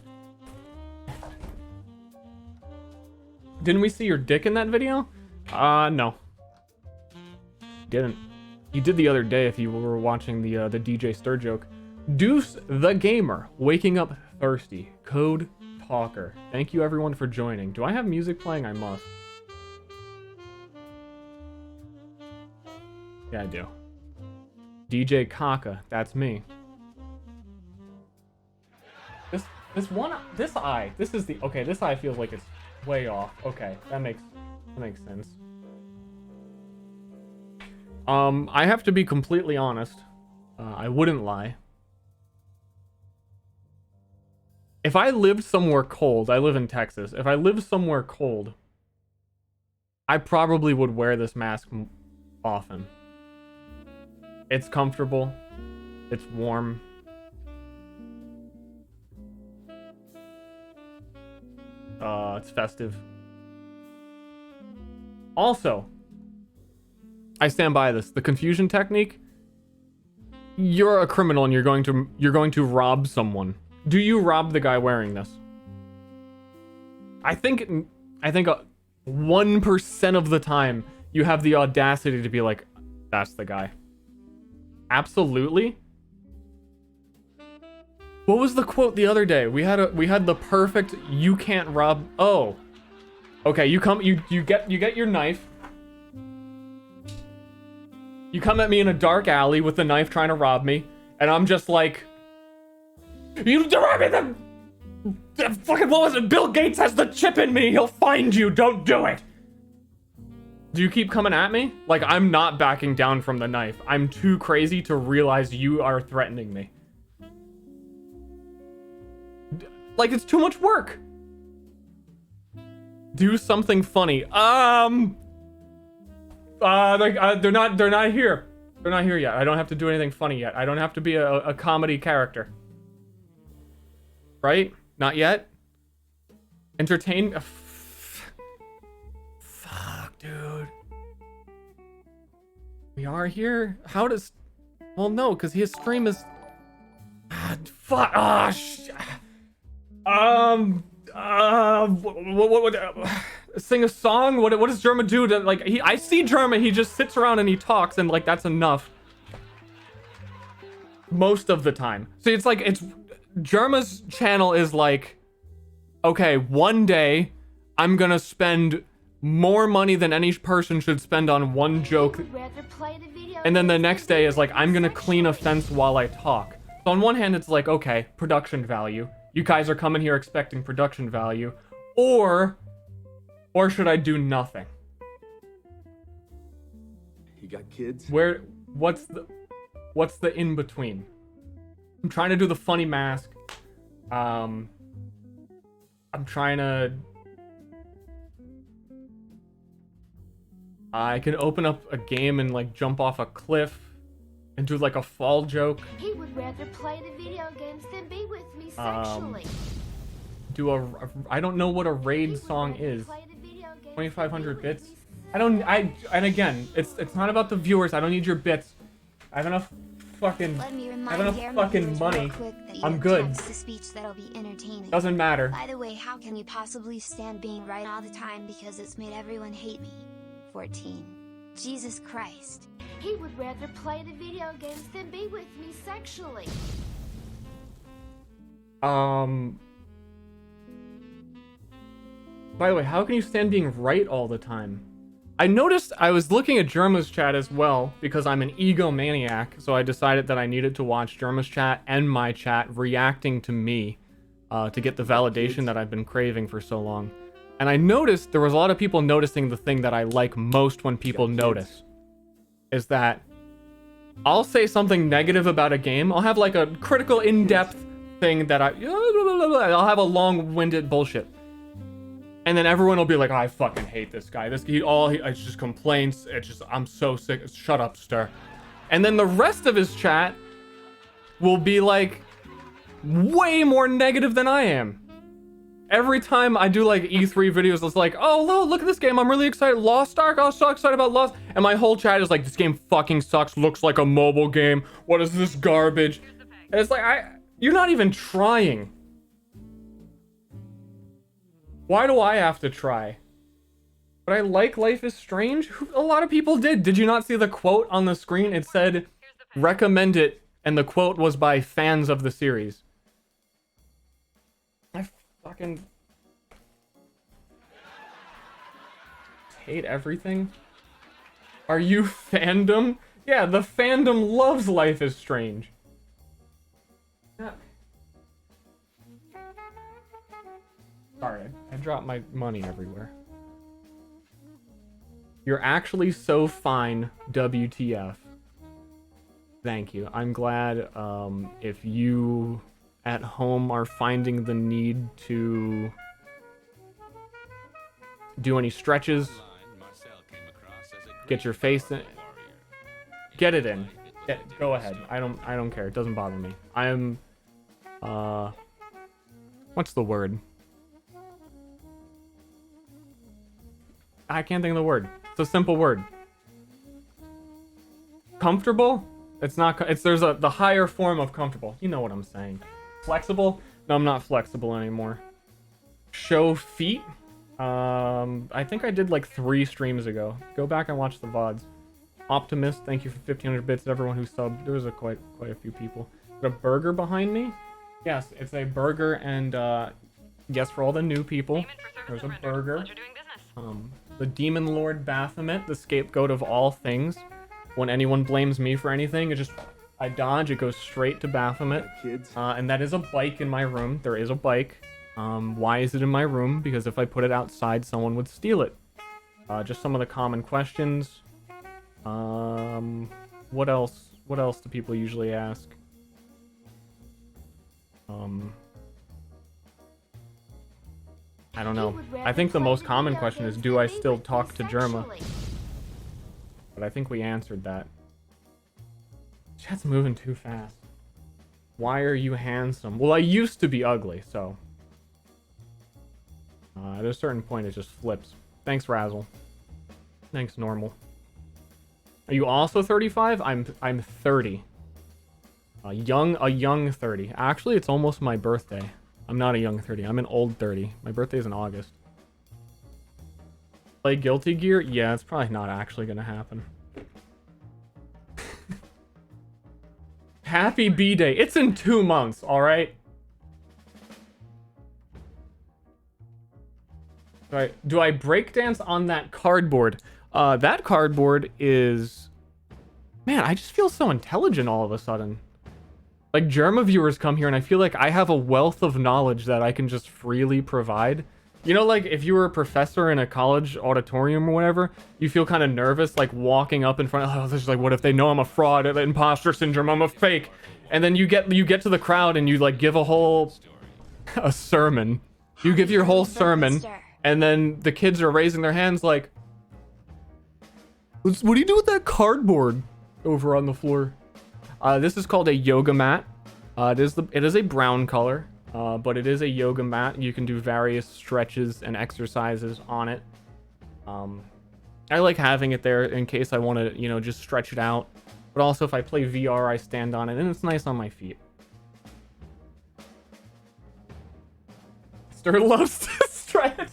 S1: Didn't we see your dick in that video? No. Didn't. You did the other day if you were watching the DJ Ster joke. Deuce the Gamer, waking up thirsty. Code Talker. Thank you everyone for joining. Do I have music playing? I must. Yeah, I do. DJ Kaka, that's me. This eye. This is the okay. This eye feels like it's way off. Okay, that makes sense. I have to be completely honest. I wouldn't lie. If I lived somewhere cold, I live in Texas. If I lived somewhere cold, I probably would wear this mask often. It's comfortable. It's warm. It's festive. Also, I stand by this. The confusion technique. You're a criminal and you're going to rob someone. Do you rob the guy wearing this? I think 1% of the time you have the audacity to be like, that's the guy. Absolutely. What was the quote the other day? We had the perfect you can't rob. Oh. Okay, you get your knife. You come at me in a dark alley with a knife trying to rob me, and I'm just like, you rob me the fucking, what was it? Bill Gates has the chip in me. He'll find you. Don't do it. Do you keep coming at me? Like, I'm not backing down from the knife. I'm too crazy to realize you are threatening me. Like, it's too much work. Do something funny. They're not here. They're not here yet. I don't have to do anything funny yet. I don't have to be a comedy character. Right? Not yet? Entertain? Fuck, dude. We are here? How does... Well, no, because his stream is... fuck. Sing a song? What does Germa do to, like, I see Germa, he just sits around and he talks, and, like, that's enough. Most of the time. See, it's like, Germa's channel is like, okay, one day, I'm gonna spend more money than any person should spend on one joke. And then the next day is like, I'm gonna clean a fence while I talk. So on one hand, it's like, okay, production value. You guys are coming here expecting production value. Or should I do nothing?
S3: You got kids?
S1: What's the in between? I'm trying to do the funny mask. I'm trying to... I can open up a game and, like, jump off a cliff and do, like, a fall joke.
S20: He would rather play the video games than be with me sexually.
S1: I don't know what a raid song is. 2,500 bits. And again, it's not about the viewers. I don't need your bits. I have enough fucking money. I'm good. Doesn't matter.
S19: By the way, how can you possibly stand being right all the time because it's made everyone hate me? 14. Jesus Christ.
S20: He would rather play the video games than be with me sexually.
S1: By the way, how can you stand being right all the time? I noticed I was looking at Germa's chat as well because I'm an egomaniac, so I decided that I needed to watch Germa's chat and my chat reacting to me to get the validation that I've been craving for so long. And I noticed there was a lot of people noticing the thing that I like most when people notice. Is that I'll say something negative about a game. I'll have like a critical in-depth thing that I'll have a long-winded bullshit. And then everyone will be like, oh, I fucking hate this guy. It's just complaints. It's just, I'm so sick. Shut up, Ster. And then the rest of his chat will be like way more negative than I am. Every time I do like E3 videos, it's like, oh, look at this game. I'm really excited. Lost Ark. I was so excited about Lost. And my whole chat is like, this game fucking sucks. Looks like a mobile game. What is this garbage? And it's like, you're not even trying. Why do I have to try? But I like Life is Strange. A lot of people did. Did you not see the quote on the screen? It said, recommend it And the quote was by fans of the series. I fucking hate everything. Are you fandom? Yeah, the fandom loves Life is Strange. Yeah. Sorry, I dropped my money everywhere. You're actually so fine, WTF. Thank you. I'm glad if you at home are finding the need to do any stretches, get your face in, get it in. Go ahead. I don't care. It doesn't bother me. I'm what's the word? I can't think of the word. It's a simple word. Comfortable? It's not. There's the higher form of comfortable. You know what I'm saying. Flexible? No, I'm not flexible anymore. Show feet? I think I did like 3 streams ago. Go back and watch the VODs. Optimist, thank you for 1,500 bits. Everyone who subbed. There was quite a few people. Is there a burger behind me? Yes, it's a burger, and yes, for all the new people, there's a burger. The Demon Lord Baphomet, the scapegoat of all things. When anyone blames me for anything, I dodge, it goes straight to Baphomet. And that is a bike in my room. There is a bike. Why is it in my room? Because if I put it outside, someone would steal it. Just some of the common questions. What else? What else do people usually ask? I don't know. I think the most common question is, do I still talk to Germa? But I think we answered that. Chat's moving too fast. Why are you handsome? Well, I used to be ugly, so... at a certain point, it just flips. Thanks, Razzle. Thanks, Normal. Are you also 35? I'm 30. A young 30. Actually, it's almost my birthday. I'm not a young 30. I'm an old 30. My birthday's in August. Play Guilty Gear? Yeah, it's probably not actually gonna happen. Happy B-Day. It's in 2 months, alright? Do I breakdance on that cardboard? That cardboard is... Man, I just feel so intelligent all of a sudden. Like, Germa viewers come here and I feel like I have a wealth of knowledge that I can just freely provide. You know, like, if you were a professor in a college auditorium or whatever, you feel kind of nervous, like, walking up in front of... Oh, this is like, what if they know I'm a fraud, imposter syndrome, I'm a fake? And then you get to the crowd and you, like, give a whole... a sermon. You give your whole sermon, and then the kids are raising their hands like... What do you do with that cardboard over on the floor? This is called a yoga mat. It is a brown color, but it is a yoga mat. You can do various stretches and exercises on it. I like having it there in case I want to, you know, just stretch it out. But also if I play VR, I stand on it, and it's nice on my feet. Ster loves to stretch.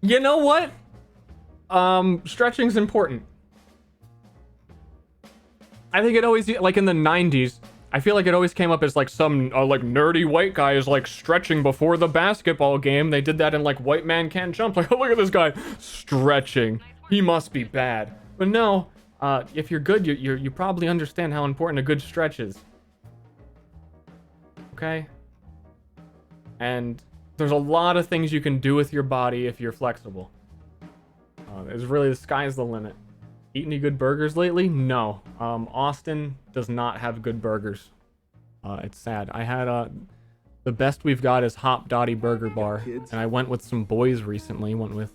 S1: You know what? Stretching's important. I think it always, like in the 90s, I feel like it always came up as like some like nerdy white guy is like stretching before the basketball game. They did that in like White Man Can't Jump. Like, oh, look at this guy stretching. He must be bad. But no, if you're good, you probably understand how important a good stretch is. Okay? And there's a lot of things you can do with your body if you're flexible. It's really, the sky's the limit. Eat any good burgers lately? No. Austin does not have good burgers. It's sad. I had the best we've got is Hop Dottie Burger Bar, and I went with some boys recently. Went with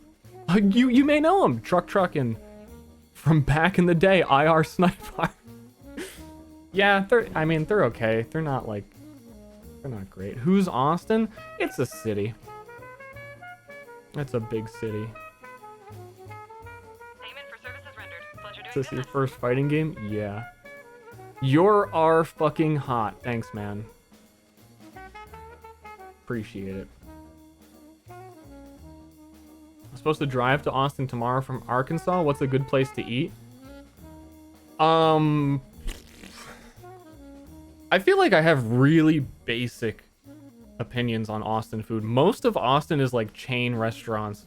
S1: you may know him, Truck and from back in the day, IR Sniper. Yeah, they're okay. They're not great. Who's Austin? It's a city. It's a big city. Is this your first fighting game? Yeah. You're our fucking hot. Thanks, man. Appreciate it. I'm supposed to drive to Austin tomorrow from Arkansas. What's a good place to eat? I feel like I have really basic opinions on Austin food. Most of Austin is like chain restaurants,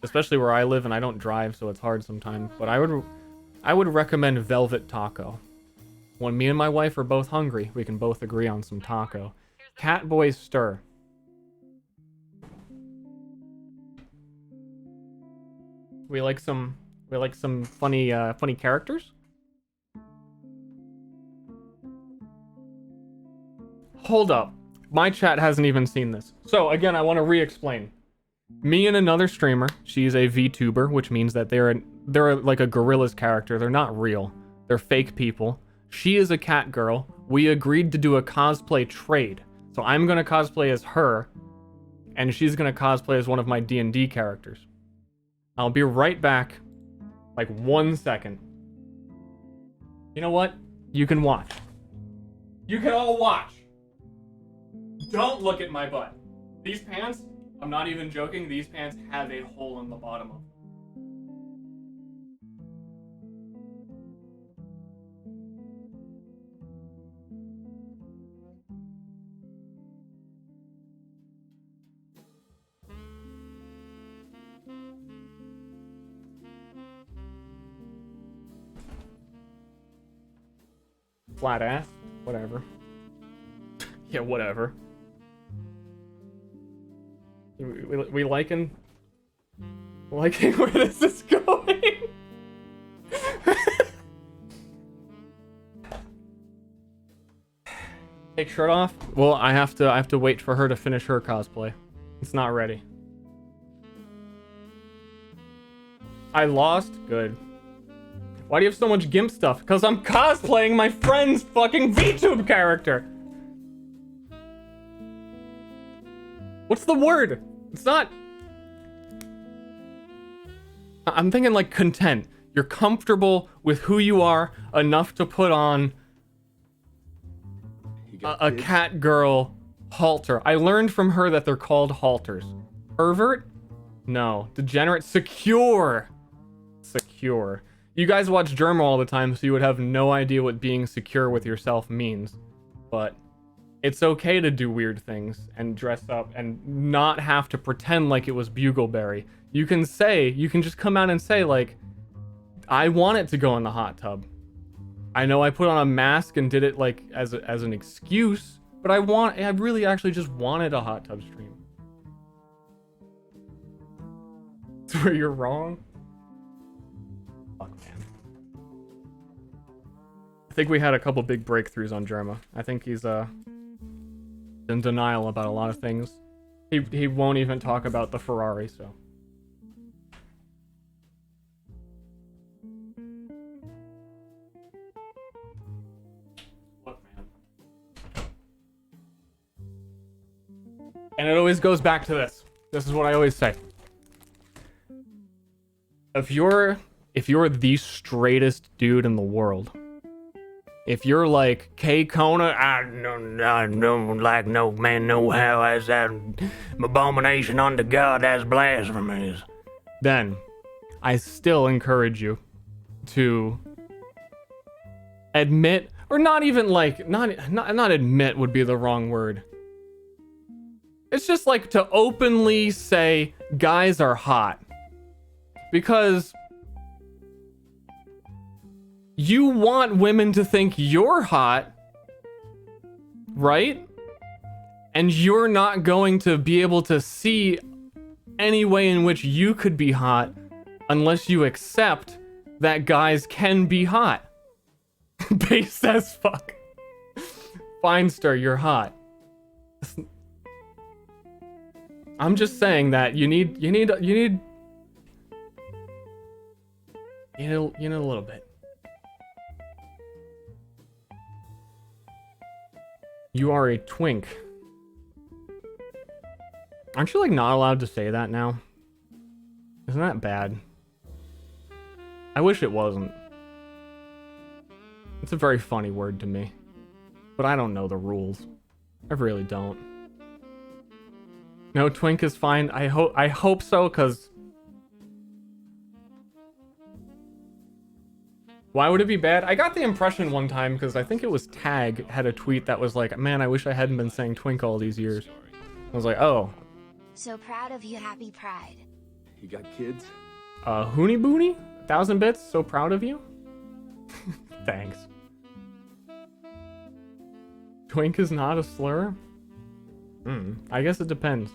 S1: especially where I live, and I don't drive, so it's hard sometimes. But I would recommend Velvet Taco. When me and my wife are both hungry, we can both agree on some taco. Catboy Ster. We like some funny funny characters. Hold up. My chat hasn't even seen this. So again, I want to re-explain. Me and another streamer, she's a VTuber, which means that they're like a gorilla's character. They're not real. They're fake people. She is a cat girl. We agreed to do a cosplay trade. So I'm gonna cosplay as her, and she's gonna cosplay as one of my D&D characters. I'll be right back. Like 1 second. You know what? You can watch. You can all watch. Don't look at my butt. These pants, I'm not even joking, these pants have a hole in the bottom of them. Flat ass, whatever. Yeah, whatever. We liking where this is going. Take shirt off? Well, I have to wait for her to finish her cosplay. It's not ready. I lost? Good. Why do you have so much GIMP stuff? Because I'm cosplaying my friend's fucking VTube character! What's the word? It's not... I'm thinking like content. You're comfortable with who you are enough to put on a cat girl halter. I learned from her that they're called halters. Pervert? No. Degenerate? Secure! Secure. You guys watch Germa all the time, so you would have no idea what being secure with yourself means. But it's okay to do weird things and dress up and not have to pretend like it was Bugleberry. You can just come out and say, like, I want it to go in the hot tub. I know I put on a mask and did it, like, as an excuse, but I really actually just wanted a hot tub stream. That's where you're wrong. Fuck, man. I think we had a couple big breakthroughs on Germa. I think he's, in denial about a lot of things. He won't even talk about the Ferrari, so. Look, man. And it always goes back to this. This is what I always say. If you're the straightest dude in the world, if you're like K Kona, I don't like no man no how as that abomination unto God as blasphemous, then I still encourage you to admit, or not even like not admit would be the wrong word. It's just like to openly say guys are hot. Because you want women to think you're hot, right? And you're not going to be able to see any way in which you could be hot unless you accept that guys can be hot. Based as fuck. Feinster, you're hot. I'm just saying that you need a little bit. You are a twink. Aren't you like not allowed to say that now? Isn't that bad? I wish it wasn't. It's a very funny word to me. But I don't know the rules. I really don't. No, twink is fine. I hope so, cause Why would it be bad? I got the impression one time because I think it was Tag had a tweet that was like, man, I wish I hadn't been saying twink all these years. I was like, oh.
S19: So proud of you, Happy Pride.
S2: You got kids?
S1: Hoony Boony? 1,000 bits, so proud of you? Thanks. Twink is not a slur? I guess it depends.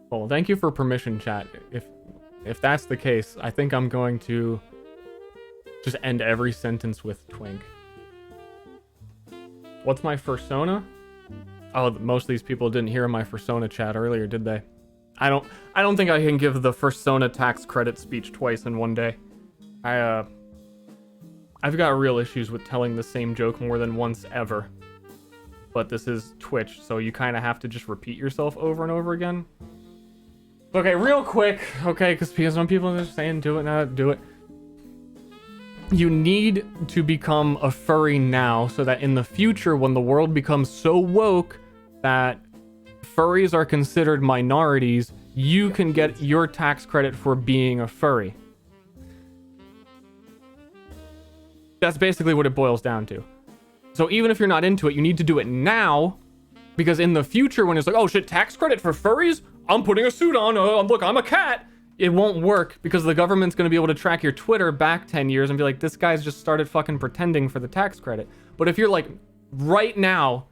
S1: Well, thank you for permission, chat. If that's the case, I think I'm going to just end every sentence with twink. What's my fursona? Oh, most of these people didn't hear my fursona chat earlier, did they? I don't think I can give the fursona tax credit speech twice in one day. I've got real issues with telling the same joke more than once ever. But this is Twitch, so you kind of have to just repeat yourself over and over again. Okay, real quick. Okay, because some people are saying do it, not do it. You need to become a furry now so that in the future, when the world becomes so woke that furries are considered minorities, you can get your tax credit for being a furry. That's basically what it boils down to. So even if you're not into it, you need to do it now, because in the future, when it's like, oh shit, tax credit for furries? I'm putting a suit on. Look, I'm a cat. It won't work because the government's going to be able to track your Twitter back 10 years and be like, this guy's just started fucking pretending for the tax credit. But if you're like, right now,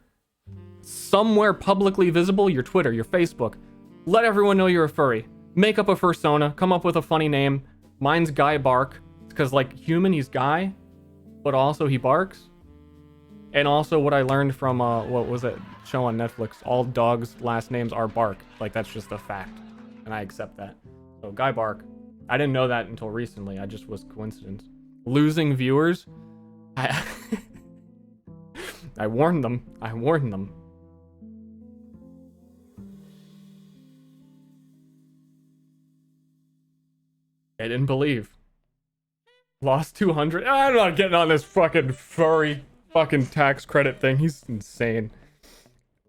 S1: somewhere publicly visible, your Twitter, your Facebook, let everyone know you're a furry. Make up a fursona, come up with a funny name. Mine's Guy Bark, because like human, he's Guy, but also he barks. And also what I learned from, what was it, show on Netflix, all dogs' last names are Bark. Like, that's just a fact, and I accept that. So, Guy Bark. I didn't know that until recently. I just was coincidence. Losing viewers? I warned them. I warned them. They didn't believe. Lost 200? I'm not getting on this fucking furry fucking tax credit thing. He's insane.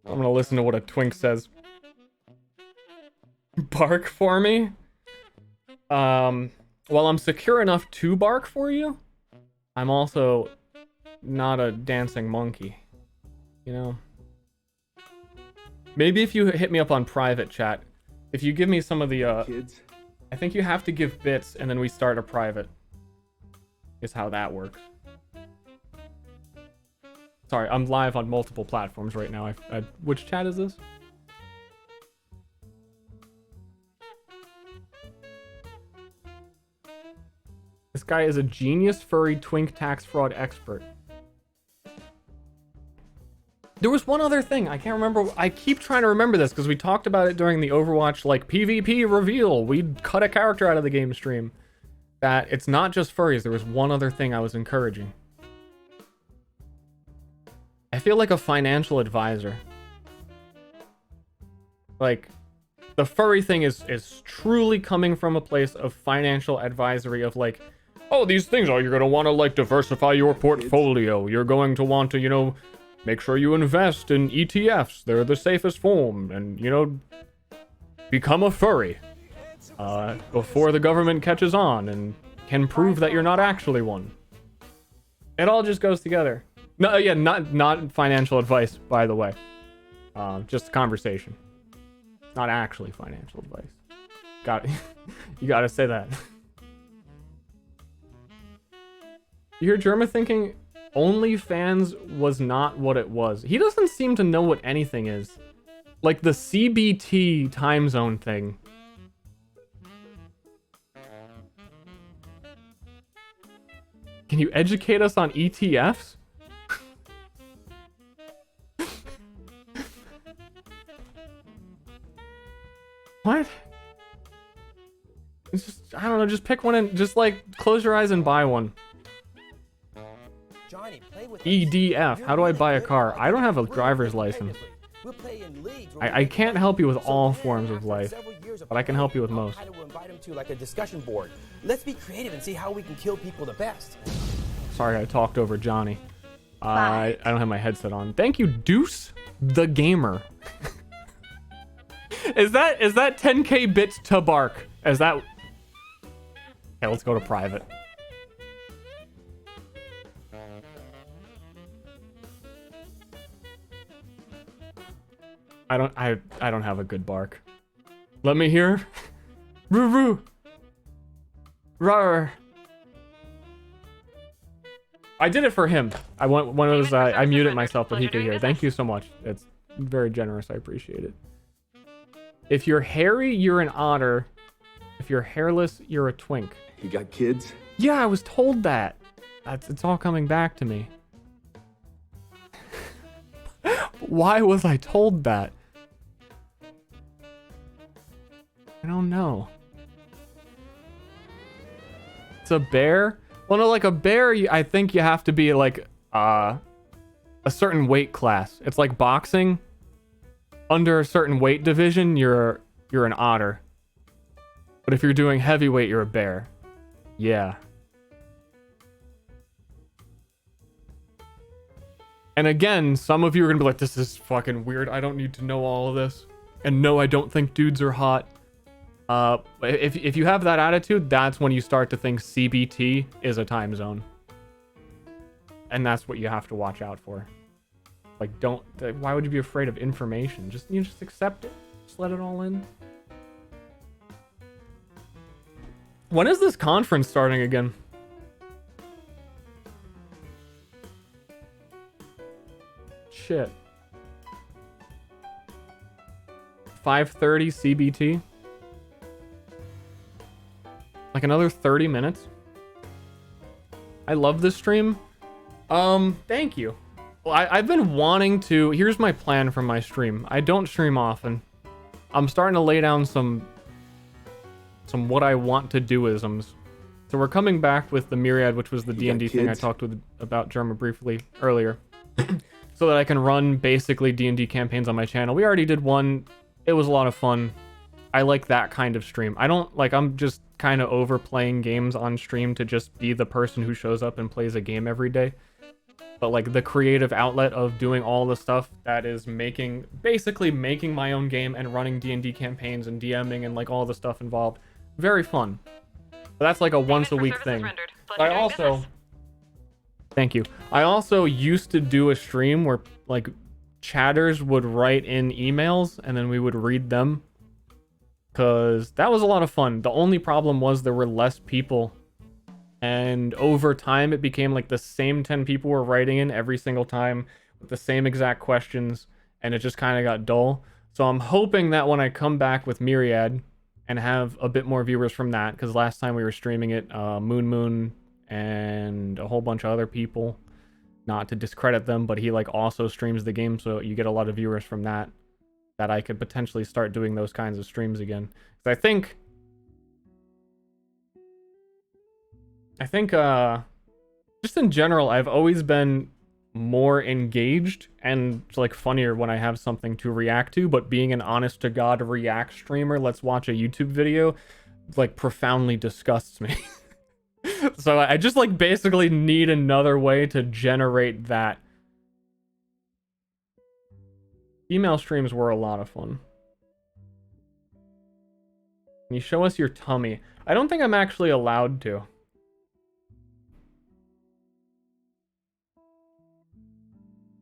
S1: I'm gonna listen to what a twink says. Bark for me? While I'm secure enough to bark for you, I'm also not a dancing monkey. You know? Maybe if you hit me up on private chat, if you give me some of the,
S2: kids?
S1: I think you have to give bits and then we start a private. Is how that works. Sorry, I'm live on multiple platforms right now. Which chat is this? This guy is a genius furry twink tax fraud expert. There was one other thing. I can't remember. I keep trying to remember this because we talked about it during the Overwatch like PvP reveal. We cut a character out of the game stream. That it's not just furries. There was one other thing I was encouraging. I feel like a financial advisor. Like, the furry thing is truly coming from a place of financial advisory of like, oh, these things are, you're going to want to like diversify your portfolio. You're going to want to, you know, make sure you invest in ETFs. They're the safest form. And, you know, become a furry. Before the government catches on and can prove that you're not actually one. It all just goes together. No, yeah, not financial advice, by the way. Just conversation. Not actually financial advice. You gotta say that. You hear Germa thinking OnlyFans was not what it was. He doesn't seem to know what anything is. Like the CBT time zone thing. Can you educate us on ETFs? What? It's just, I don't know, just pick one and just like close your eyes and buy one.
S8: Johnny, play with
S1: EDF, how do I buy a car? I don't have a driver's license. I can't help you with all forms of life, but I can help you with most.
S8: How to invite him to like a discussion board. Let's be creative and see how we can kill people the best.
S1: Sorry, I talked over Johnny. I don't have my headset on. Thank you, Deuce the Gamer. Is that 10k bits to bark? Is that... Okay, let's go to private. I don't have a good bark. Let me hear. Roo roo. Rawr. I did it for him. I want when it was I muted myself, but he could hear. Thank you so much. It's very generous. I appreciate it. If you're hairy, you're an otter. If you're hairless, you're a twink.
S2: You got kids?
S1: Yeah, I was told that. It's all coming back to me. Why was I told that? I don't know. It's a bear? Well, no, like a bear, I think you have to be like a certain weight class. It's like boxing. Under a certain weight division, you're an otter. But if you're doing heavyweight, you're a bear. Yeah. And again, some of you are gonna be like, this is fucking weird. I don't need to know all of this. And no, I don't think dudes are hot. If you have that attitude, that's when you start to think CBT is a time zone. And that's what you have to watch out for. Like, why would you be afraid of information? Just accept it. Just let it all in. When is this conference starting again? Shit. 5:30 CBT? Like another 30 minutes? I love this stream. Thank you. Well, I've been wanting to... Here's my plan for my stream. I don't stream often. I'm starting to lay down some what I want to do-isms. So we're coming back with the Myriad, which was the D&D thing I talked about Jerma briefly earlier. So that I can run basically D&D campaigns on my channel. We already did one. It was a lot of fun. I like that kind of stream. I'm just kind of over playing games on stream to just be the person who shows up and plays a game every day. But like the creative outlet of doing all the stuff that is basically making my own game and running D&D campaigns and DMing and like all the stuff involved. Very fun. But that's like a once a week thing. I also... Thank you. I also used to do a stream where like chatters would write in emails and then we would read them. Because that was a lot of fun. The only problem was there were less people. And over time, it became like the same 10 people were writing in every single time with the same exact questions. And it just kind of got dull. So I'm hoping that when I come back with Myriad and have a bit more viewers from that, because last time we were streaming it, Moon and a whole bunch of other people, not to discredit them, but he like also streams the game, so you get a lot of viewers from that I could potentially start doing those kinds of streams again. So I think just in general, I've always been more engaged and like funnier when I have something to react to, but being an honest to God react streamer, let's watch a YouTube video, like profoundly disgusts me. So I just like basically need another way to generate that. Email streams were a lot of fun. Can you show us your tummy? I don't think I'm actually allowed to. Are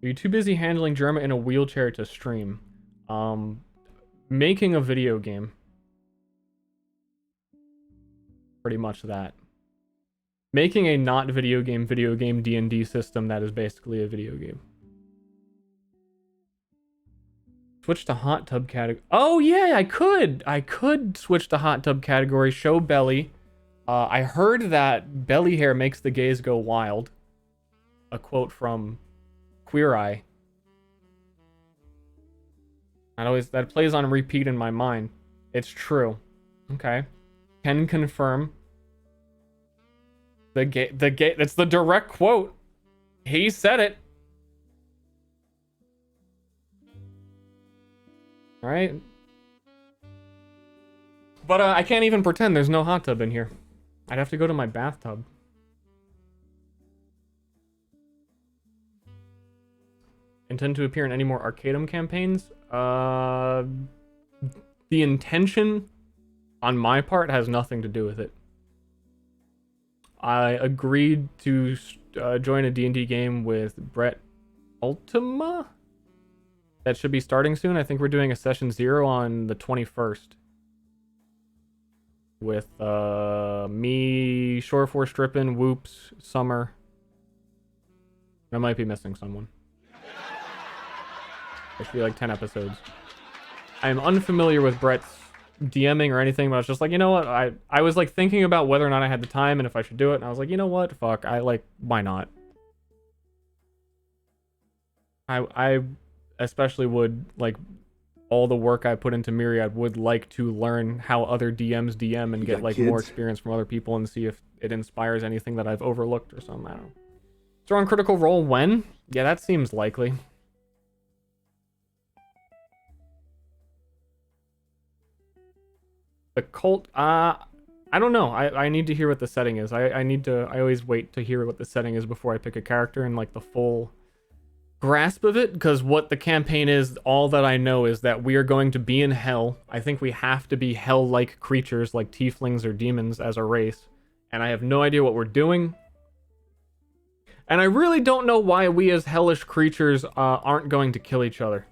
S1: you too busy handling Germa in a wheelchair to stream? Making a video game. Pretty much that. Making a not video game D&D system that is basically a video game. Switch to hot tub category. Oh yeah, I could switch to hot tub category, show belly. I heard that belly hair makes the gays go wild. A quote from Queer Eye. That plays on repeat in my mind. It's true. Okay. Can confirm. That's the direct quote. He said it. All right. But I can't even pretend there's no hot tub in here. I'd have to go to my bathtub. Intend to appear in any more Arcadum campaigns? The intention on my part has nothing to do with it. I agreed to join a D&D game with Brett Ultima? that should be starting soon. I think we're doing a session 0 on the 21st. With me, Shore 4 Strippin', Whoops, Summer. I might be missing someone. There should be like 10 episodes. I am unfamiliar with Brett's DMing or anything, but I was just like, you know what? I was like thinking about whether or not I had the time and if I should do it, and I was like, you know what? Fuck, why not? I especially would, like, all the work I put into Myriad would like to learn how other DMs DM and get like more experience from other people and see if it inspires anything that I've overlooked or something. I don't know. Throw on Critical Role when? Yeah, that seems likely. The cult, I don't know. I need to hear what the setting is. I always wait to hear what the setting is before I pick a character and like the full grasp of it, because what the campaign is, all that I know is that we are going to be in hell. I think we have to be hell-like creatures like tieflings or demons as a race, and I have no idea what we're doing. And I really don't know why we as hellish creatures aren't going to kill each other.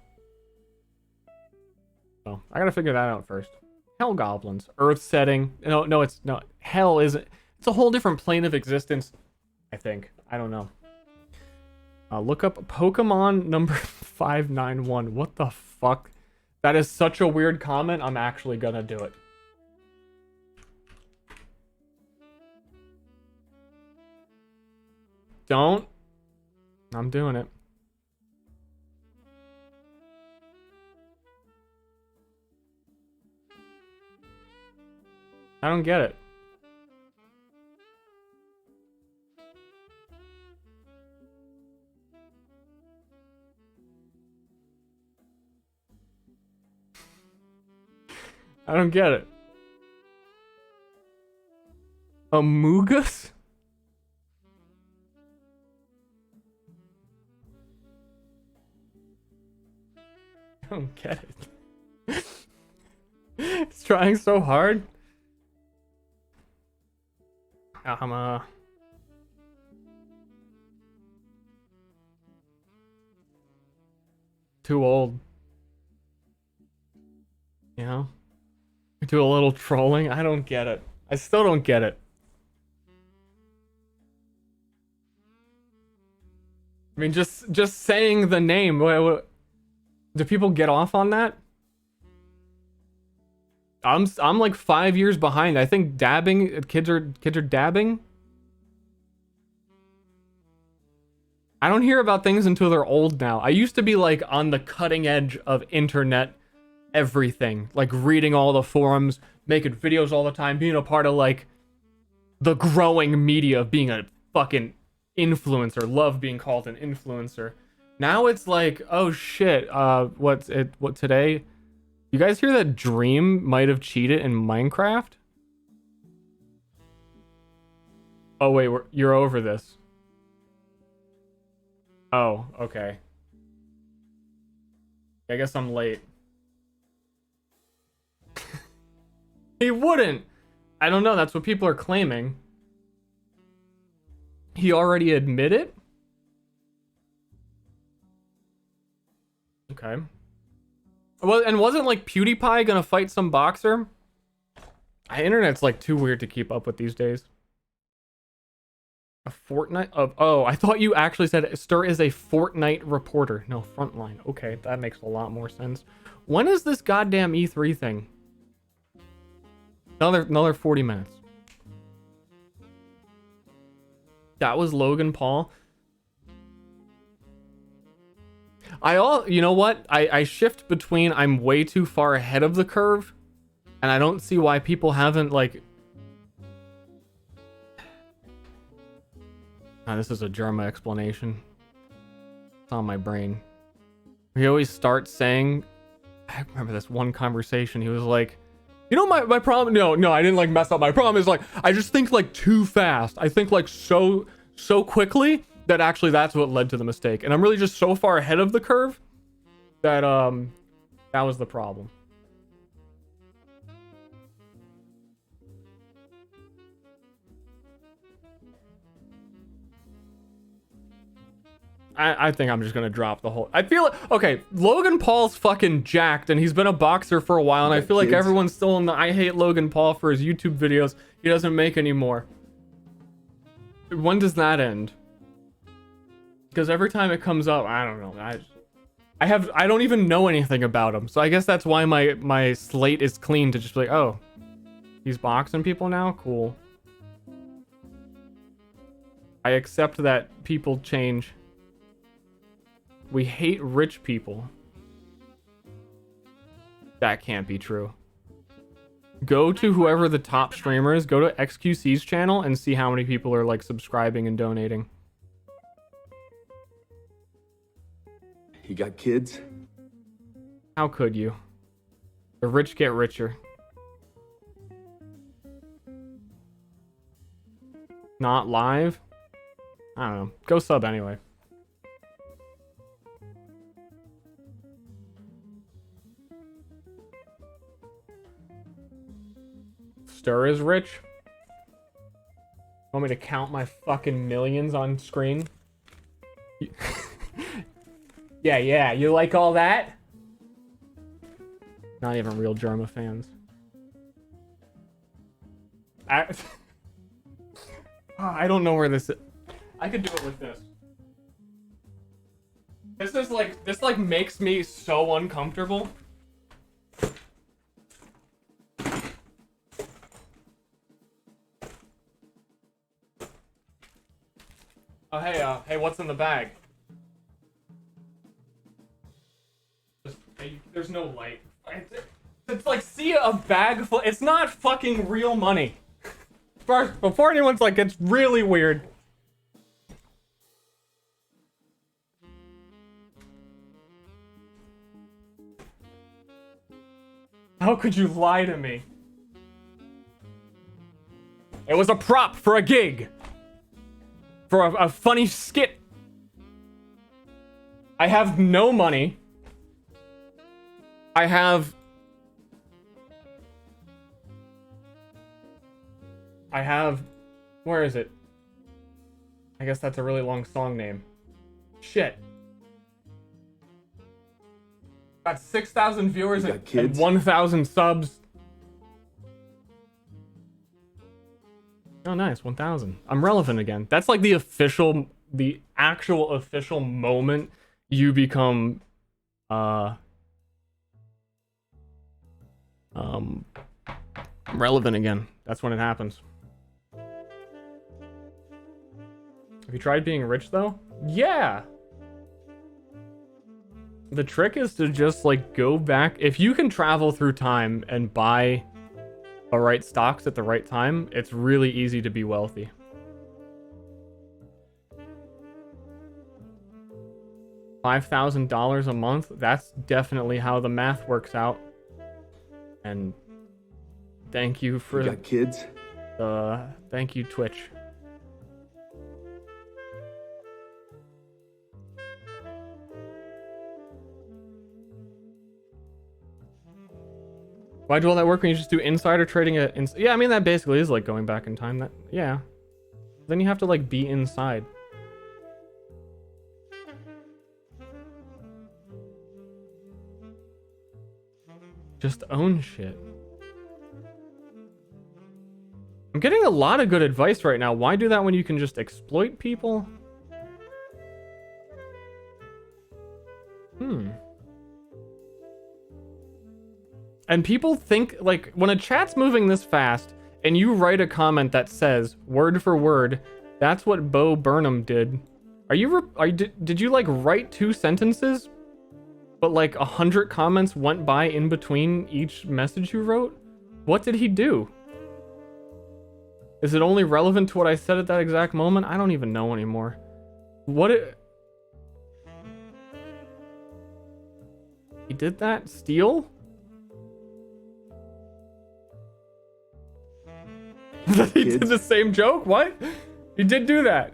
S1: So I gotta figure that out first. Hell goblins, earth setting. No, it's not. Hell isn't. It's a whole different plane of existence, I think. I don't know. Look up Pokemon number 591. What the fuck? That is such a weird comment. I'm actually gonna do it. Don't. I'm doing it. I don't get it. I don't get it. Amogus? I don't get it. It's trying so hard. I'm too old. You know? Do a little trolling. I don't get it. I still don't get it. I mean, just saying the name. Do people get off on that? I'm like 5 years behind. I think dabbing, kids are dabbing. I don't hear about things until they're old now. I used to be like on the cutting edge of internet everything, like reading all the forums, making videos all the time, being a part of like the growing media of being a fucking influencer, love being called an influencer. Now it's like, oh shit, what today? You guys hear that Dream might have cheated in Minecraft? Oh wait, you're over this. Oh, okay. I guess I'm late. He wouldn't. I don't know. That's what people are claiming. He already admitted? Okay. Well, and wasn't like PewDiePie gonna fight some boxer? Internet's like too weird to keep up with these days. A Fortnite of... Oh, I thought you actually said Ster is a Fortnite reporter. No, Frontline. Okay, that makes a lot more sense. When is this goddamn E3 thing? Another 40 minutes. That was Logan Paul. You know what? I shift between I'm way too far ahead of the curve, and I don't see why people haven't, like... this is a Germa explanation. It's on my brain. He always starts saying... I remember this one conversation. He was like, you know my problem? No, I didn't like mess up. My problem is like, I just think like too fast. I think like so quickly that actually that's what led to the mistake. And I'm really just so far ahead of the curve that that was the problem. I think I'm just gonna drop the whole. I feel okay. Logan Paul's fucking jacked, and he's been a boxer for a while, and I feel like everyone's still in the I hate Logan Paul for his YouTube videos he doesn't make anymore. When does that end? Because every time it comes up, I don't know. I don't even know anything about him, so I guess that's why my slate is clean to just be like, oh, he's boxing people now. Cool. I accept that people change. We hate rich people. That can't be true. Go to whoever the top streamer is. Go to XQC's channel and see how many people are like subscribing and donating.
S2: You got kids?
S1: How could you? The rich get richer. Not live? I don't know. Go sub anyway. Ster is rich? Want me to count my fucking millions on screen? Yeah, you like all that? Not even real Germa fans. I don't know where this is. I could do it with this. This like makes me so uncomfortable. Oh hey, what's in the bag? There's no light. It's like, see a bag full. It's not fucking real money. First, before anyone's like, it's really weird. How could you lie to me? It was a prop for a gig. For a funny skit. I have no money. I have... Where is it? I guess that's a really long song name. Shit. Got 6,000 viewers and 1,000 subs. Oh, nice. 1,000. I'm relevant again. That's like the actual official moment you become, relevant again. That's when it happens. Have you tried being rich though? Yeah. The trick is to just like go back. If you can travel through time and buy the right stocks at the right time, it's really easy to be wealthy. $5,000 a month, that's definitely how the math works out. And thank you for...
S2: You got kids?
S1: Thank you, Twitch. Why do all that work when you just do insider trading at... Yeah, I mean, that basically is like going back in time. That, yeah. Then you have to like be inside. Just own shit. I'm getting a lot of good advice right now. Why do that when you can just exploit people? And people think, like, when a chat's moving this fast, and you write a comment that says, word for word, that's what Bo Burnham did. Did you, like, write 2 sentences? But, like, 100 comments went by in between each message you wrote? What did he do? Is it only relevant to what I said at that exact moment? I don't even know anymore. He did that? Steal? He did the same joke? What? He did do that.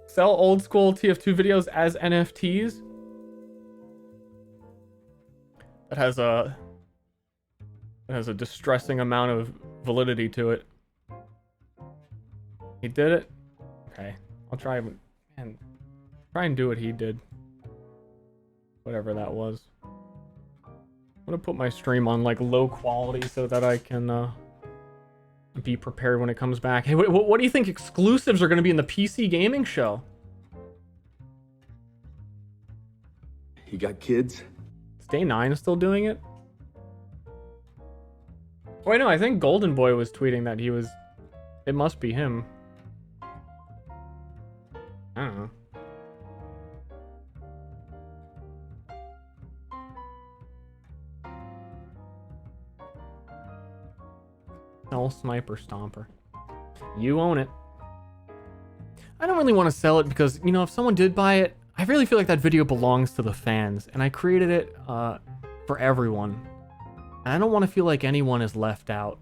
S1: Sell old school TF2 videos as NFTs? That has a distressing amount of validity to it. He did it? Okay. I'll try. Man, try and do what he did. Whatever that was. I'm gonna put my stream on like low quality so that I can be prepared when it comes back. Hey, what do you think exclusives are gonna be in the PC gaming show?
S2: He got kids?
S1: Is Day 9 still doing it? Wait, no, I think Golden Boy was tweeting that he was... It must be him. I don't know. Hell Sniper Stomper. You own it. I don't really want to sell it because, you know, if someone did buy it, I really feel like that video belongs to the fans, and I created it for everyone. And I don't want to feel like anyone is left out.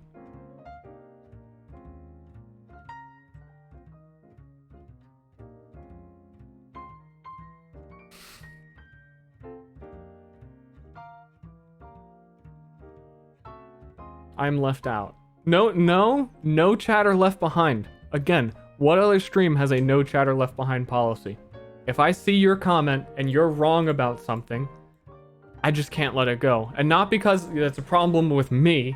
S1: I'm left out. No chatter left behind. Again, what other stream has a no chatter left behind policy? If I see your comment and you're wrong about something, I just can't let it go. And not because that's a problem with me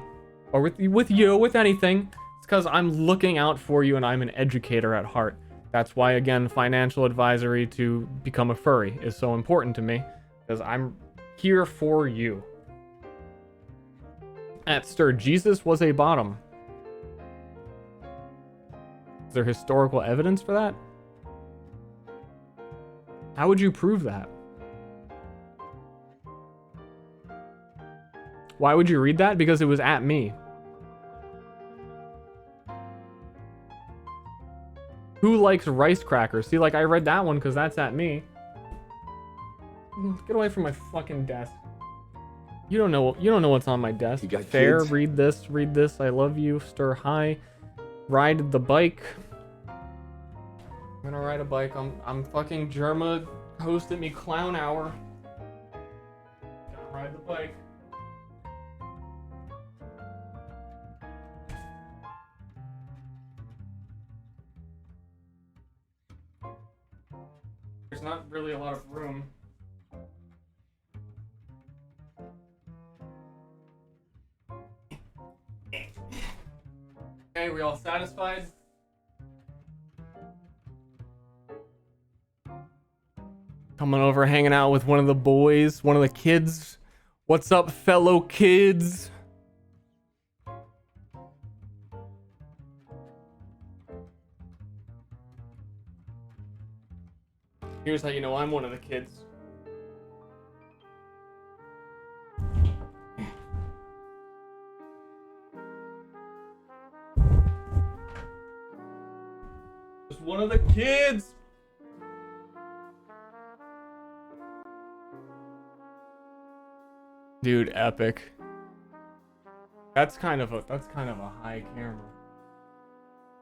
S1: or with you, with anything. It's because I'm looking out for you and I'm an educator at heart. That's why, again, financial advisory to become a furry is so important to me, because I'm here for you. At Ster, Jesus was a bottom. Is there historical evidence for that? How would you prove that? Why would you read that? Because it was at me. Who likes rice crackers? See, like, I read that one because that's at me. Get away from my fucking desk. You don't know what's on my desk.
S2: You got
S1: Fair,
S2: kids?
S1: read this. I love you. Stir high. Ride the bike. I'm gonna ride a bike. I'm fucking Germa hosted me clown hour. Gonna ride the bike. There's not really a lot of room. Okay, we all satisfied? Coming over, hanging out with one of the boys, one of the kids. What's up, fellow kids? Here's how you know I'm one of the kids. Just one of the kids. Dude, epic. That's kind of a high camera.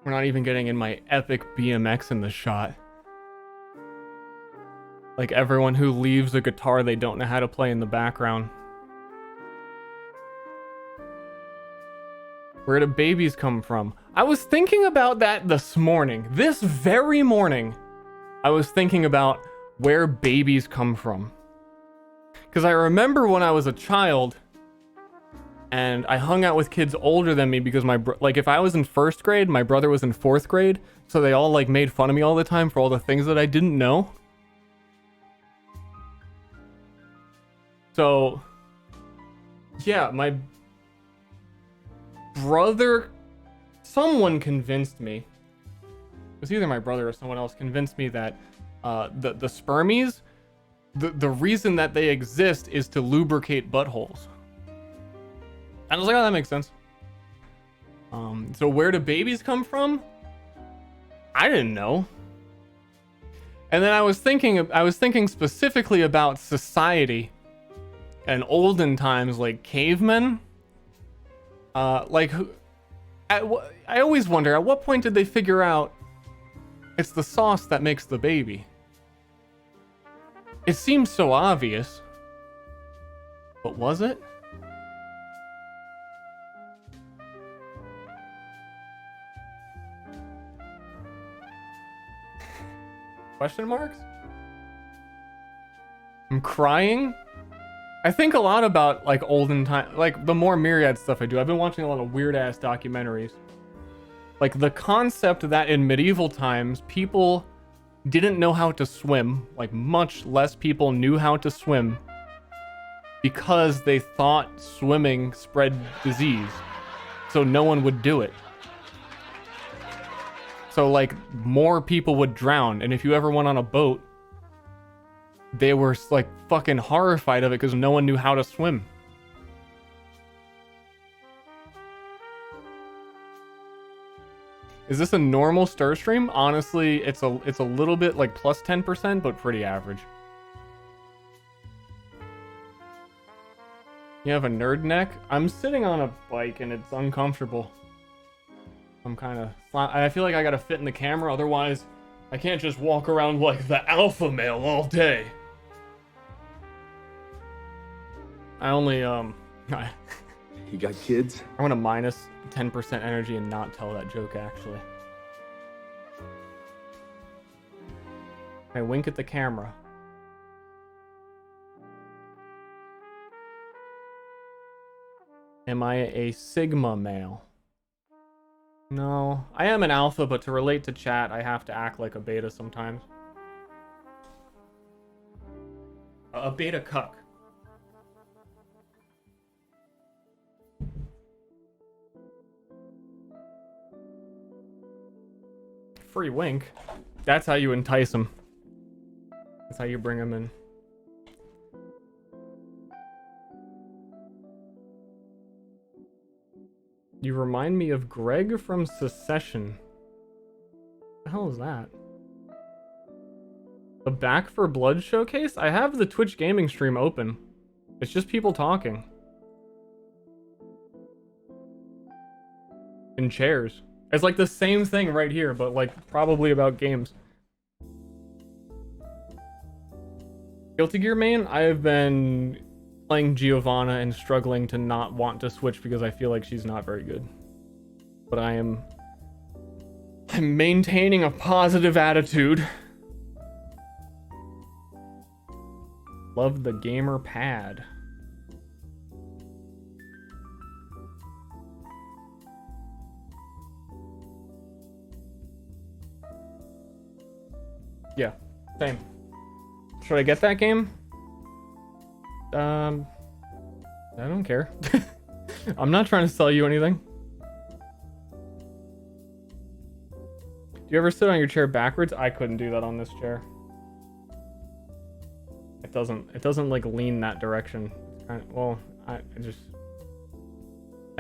S1: We're not even getting in my epic BMX in the shot. Like everyone who leaves a guitar they don't know how to play in the background. Where do babies come from? I was thinking about that this morning. This very morning, I was thinking about where babies come from. Because I remember when I was a child, and I hung out with kids older than me because like if I was in 1st grade, my brother was in 4th grade, so they all like made fun of me all the time for all the things that I didn't know. So, yeah, my brother, someone convinced me, it was either my brother or someone else convinced me that the spermies, the reason that they exist is to lubricate buttholes. And I was like, oh, that makes sense. So where do babies come from? I didn't know. And then I was thinking specifically about society and olden times, like cavemen. I always wonder, at what point did they figure out it's the sauce that makes the baby? It seems so obvious. But was it? Question marks? I'm crying? I think a lot about like olden time, like the more Myriad stuff I do. I've been watching a lot of weird ass documentaries. Like the concept that in medieval times, people didn't know how to swim, like much less people knew how to swim because they thought swimming spread disease. So no one would do it. So like more people would drown. And if you ever went on a boat, they were like fucking horrified of it because no one knew how to swim. Is this a normal Ster stream? Honestly, it's a little bit like plus 10%, but pretty average. You have a nerd neck? I'm sitting on a bike and it's uncomfortable. I'm kind of... I feel like I gotta fit in the camera, otherwise I can't just walk around like the alpha male all day. I only,
S2: He got kids?
S1: I want to minus 10% energy and not tell that joke, actually. I wink at the camera. Am I a Sigma male? No. I am an alpha, but to relate to chat, I have to act like a beta sometimes. A beta cuck. Free wink. That's how you entice him. That's how you bring him in. You remind me of Greg from Secession. What the hell is that? The Back for Blood showcase? I have the Twitch gaming stream open. It's just people talking. In chairs. It's like the same thing right here, but like probably about games. Guilty Gear main? I have been playing Giovanna and struggling to not want to switch because I feel like she's not very good. But I'm maintaining a positive attitude. Love the gamer pad. Yeah, same. Should I get that game? I don't care. I'm not trying to sell you anything. Do you ever sit on your chair backwards? I couldn't do that on this chair. It doesn't like lean that direction. It's kind of, well, I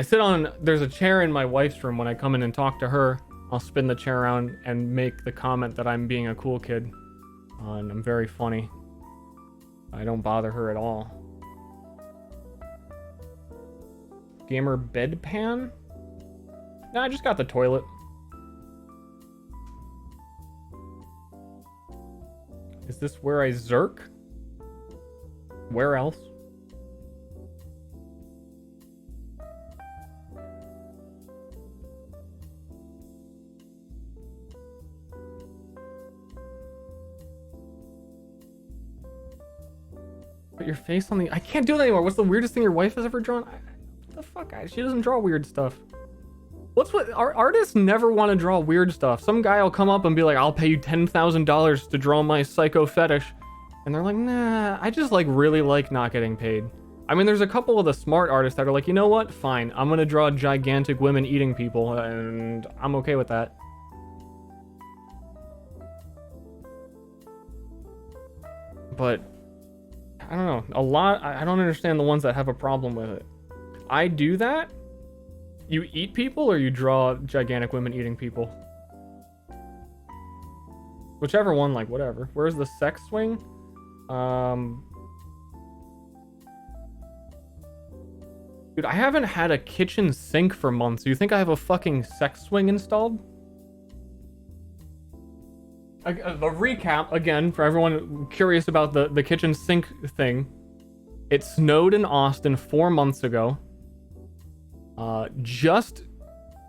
S1: sit on, there's a chair in my wife's room. When I come in and talk to her, I'll spin the chair around and make the comment that I'm being a cool kid. And I'm very funny. I don't bother her at all. Gamer bedpan? No, I just got the toilet. Is this where I zerk? Where else? Put your face on the... I can't do that anymore. What's the weirdest thing your wife has ever drawn? What the fuck? She doesn't draw weird stuff. What's what... Our artists never want to draw weird stuff. Some guy will come up and be like, I'll pay you $10,000 to draw my psycho fetish. And they're like, nah, I just like really like not getting paid. I mean, there's a couple of the smart artists that are like, you know what? Fine. I'm going to draw gigantic women eating people. And I'm okay with that. But... I don't know. A lot... I don't understand the ones that have a problem with it. I do that? You eat people or you draw gigantic women eating people? Whichever one, like, whatever. Where's the sex swing? Dude, I haven't had a kitchen sink for months. Do you think I have a fucking sex swing installed? A recap, again, for everyone curious about the kitchen sink thing. It snowed in Austin 4 months ago. Just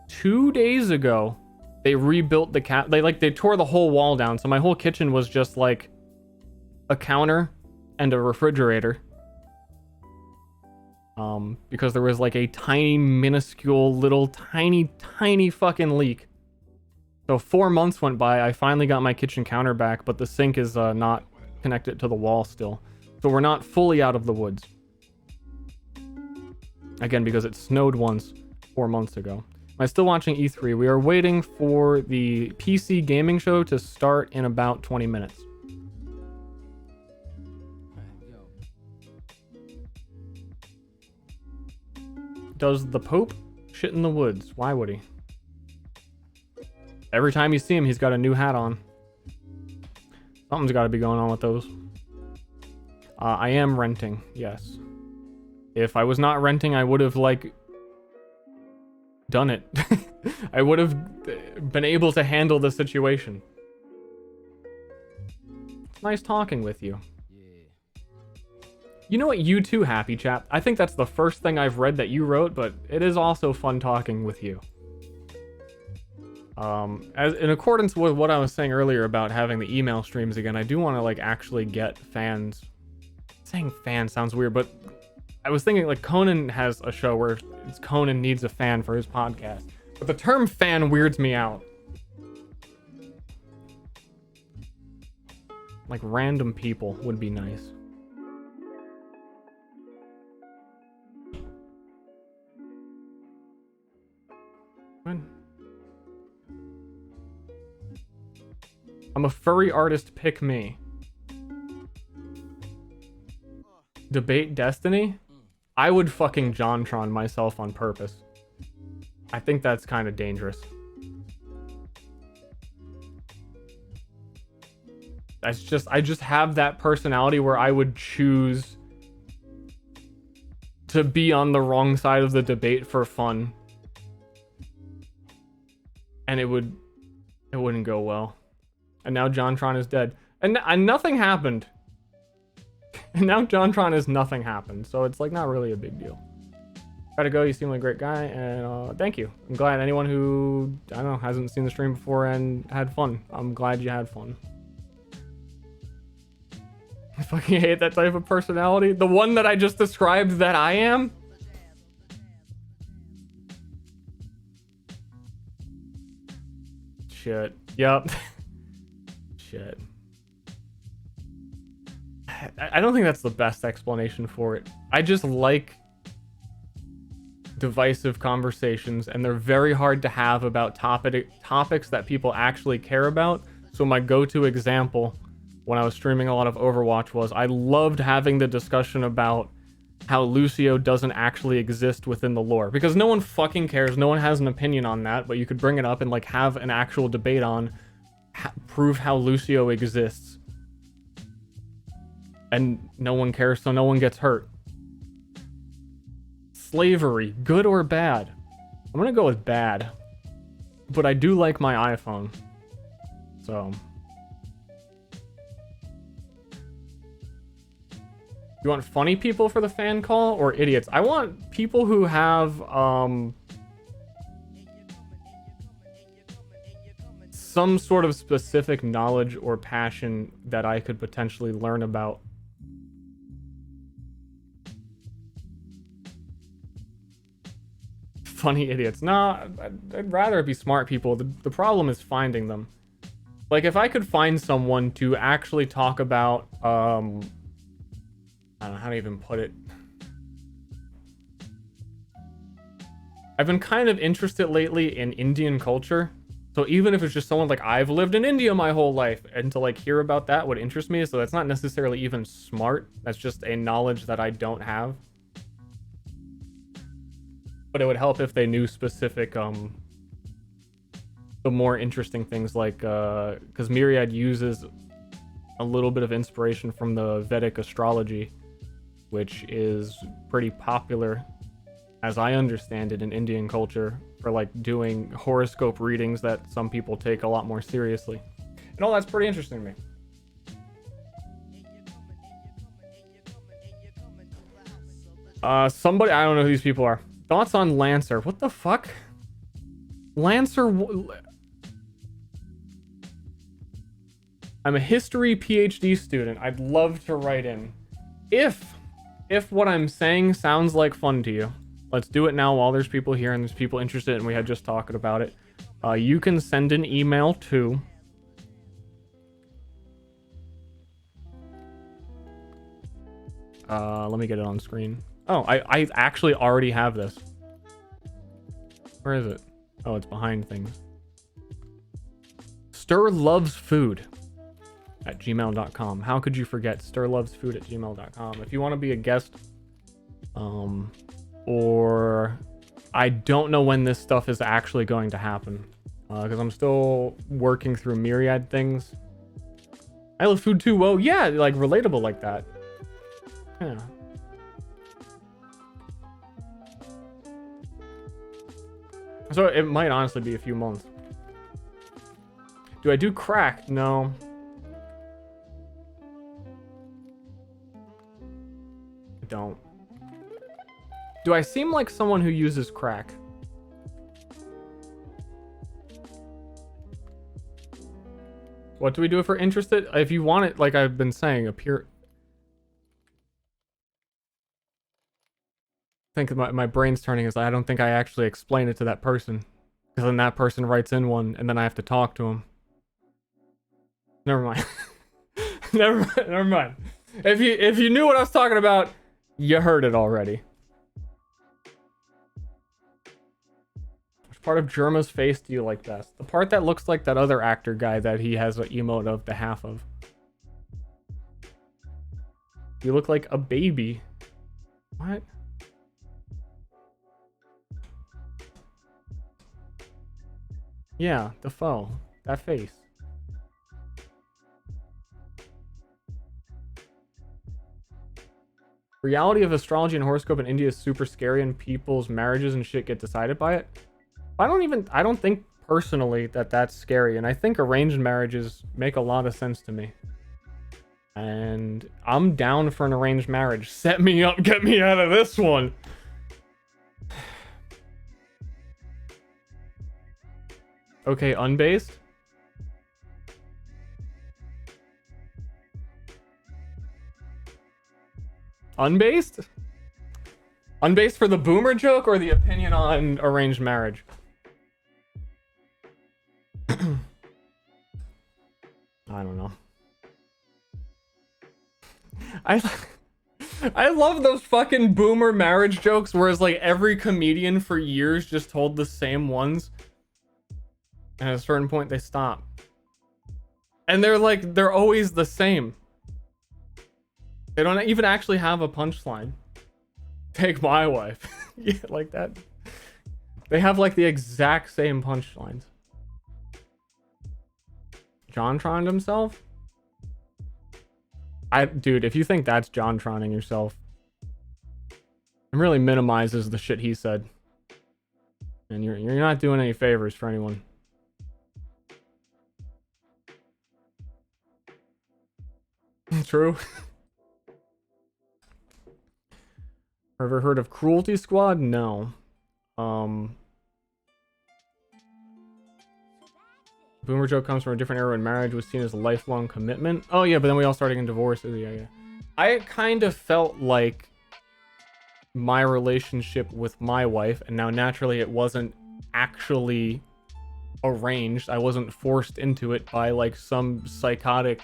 S1: 2 days ago, They rebuilt the they tore the whole wall down, so my whole kitchen was just like a counter and a refrigerator. Because there was like a tiny, minuscule, little, tiny fucking leak. So 4 months went by, I finally got my kitchen counter back, but the sink is not connected to the wall still. So we're not fully out of the woods. Again, because it snowed once 4 months ago. Am I still watching E3? We are waiting for the PC gaming show to start in about 20 minutes. Does the Pope shit in the woods? Why would he? Every time you see him, he's got a new hat on. Something's got to be going on with those. I am renting, yes. If I was not renting, I would have, like, done it. I would have been able to handle the situation. It's nice talking with you. You know what? You too, Happy Chap. I think that's the first thing I've read that you wrote, but it is also fun talking with you. As in accordance with what I was saying earlier about having the email streams again, I do want to like actually get fans. Saying fan sounds weird, but I was thinking like Conan has a show where it's Conan needs a fan for his podcast, but the term fan weirds me out. Like random people would be nice. When? I'm a furry artist, pick me. Debate Destiny? I would fucking JonTron myself on purpose. I think that's kind of dangerous. I just have that personality where I would choose to be on the wrong side of the debate for fun. And it wouldn't go well. And now JonTron is dead. And nothing happened. And now JonTron is nothing happened. So it's like not really a big deal. Gotta go, you seem like a great guy, and thank you. I'm glad anyone who, I don't know, hasn't seen the stream before and had fun. I'm glad you had fun. I fucking hate that type of personality. The one that I just described that I am. Shit. Yep. Shit. I don't think that's the best explanation for it. I just like divisive conversations, and they're very hard to have about topics that people actually care about. So my go-to example when I was streaming a lot of Overwatch was I loved having the discussion about how Lucio doesn't actually exist within the lore, because no one fucking cares. No one has an opinion on that, but you could bring it up and like have an actual debate on prove how Lucio exists. And no one cares, so no one gets hurt. Slavery, good or bad? I'm gonna go with bad. But I do like my iPhone. So. You want funny people for the fan call or idiots? I want people who have some sort of specific knowledge or passion that I could potentially learn about. Funny idiots. Nah, I'd rather it be smart people. The problem is finding them. Like, if I could find someone to actually talk about, I don't know how to even put it. I've been kind of interested lately in Indian culture. So even if it's just someone like, I've lived in India my whole life, and to like hear about that would interest me. So that's not necessarily even smart. That's just a knowledge that I don't have. But it would help if they knew specific, the more interesting things, like, because Myriad uses a little bit of inspiration from the Vedic astrology, which is pretty popular, as I understand it, in Indian culture, for like doing horoscope readings that some people take a lot more seriously. And all that's pretty interesting to me. Somebody, I don't know who these people are. Thoughts on Lancer? What the fuck? Lancer, I'm a history PhD student. I'd love to write in. If what I'm saying sounds like fun to you, let's do it now while there's people here and there's people interested and we had just talked about it. You can send an email to let me get it on screen. Oh, I actually already have this. Where is it? Oh, it's behind things. Ster loves food at gmail.com. How could you forget? Ster loves food at gmail.com. If you want to be a guest, or I don't know when this stuff is actually going to happen, because I'm still working through myriad things. I love food too. Whoa, yeah, like relatable like that. Yeah. So it might honestly be a few months. Do I do crack? No. I don't. Do I seem like someone who uses crack? What do we do if we're interested? If you want it, like I've been saying, appear. I think my brain's turning is I don't think I actually explain it to that person. Because then that person writes in one and then I have to talk to him. Never mind. Never mind. If you knew what I was talking about, you heard it already. Which part of Germa's face do you like best? The part that looks like that other actor guy that he has an emote of the half of. You look like a baby. What? Yeah, the foe. That face. Reality of astrology and horoscope in India is super scary and people's marriages and shit get decided by it. I don't think personally that that's scary, and I think arranged marriages make a lot of sense to me. And I'm down for an arranged marriage. Set me up, get me out of this one. Okay, unbased. Unbased? Unbased for the boomer joke or the opinion on arranged marriage? I don't know. I love those fucking boomer marriage jokes where it's like every comedian for years just told the same ones. And at a certain point they stop. And they're always the same. They don't even actually have a punchline. Take my wife. Yeah, like that. They have like the exact same punchlines. JonTron himself? Dude, if you think that's JonTroning yourself, it really minimizes the shit he said. And you're not doing any favors for anyone. True. Ever heard of Cruelty Squad? No. Boomer joke comes from a different era when marriage was seen as a lifelong commitment. Oh yeah, but then we all started getting divorces. Yeah. I kind of felt like my relationship with my wife, and now naturally it wasn't actually arranged. I wasn't forced into it by like some psychotic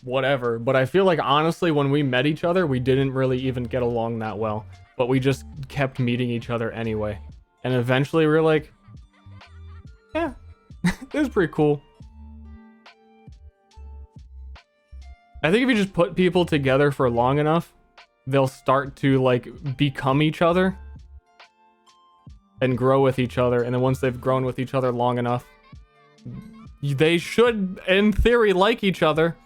S1: whatever, but I feel like honestly when we met each other we didn't really even get along that well, but we just kept meeting each other anyway, and eventually we were like, yeah, this is pretty cool. I think if you just put people together for long enough, they'll start to like become each other and grow with each other, and then once they've grown with each other long enough, they should in theory like each other.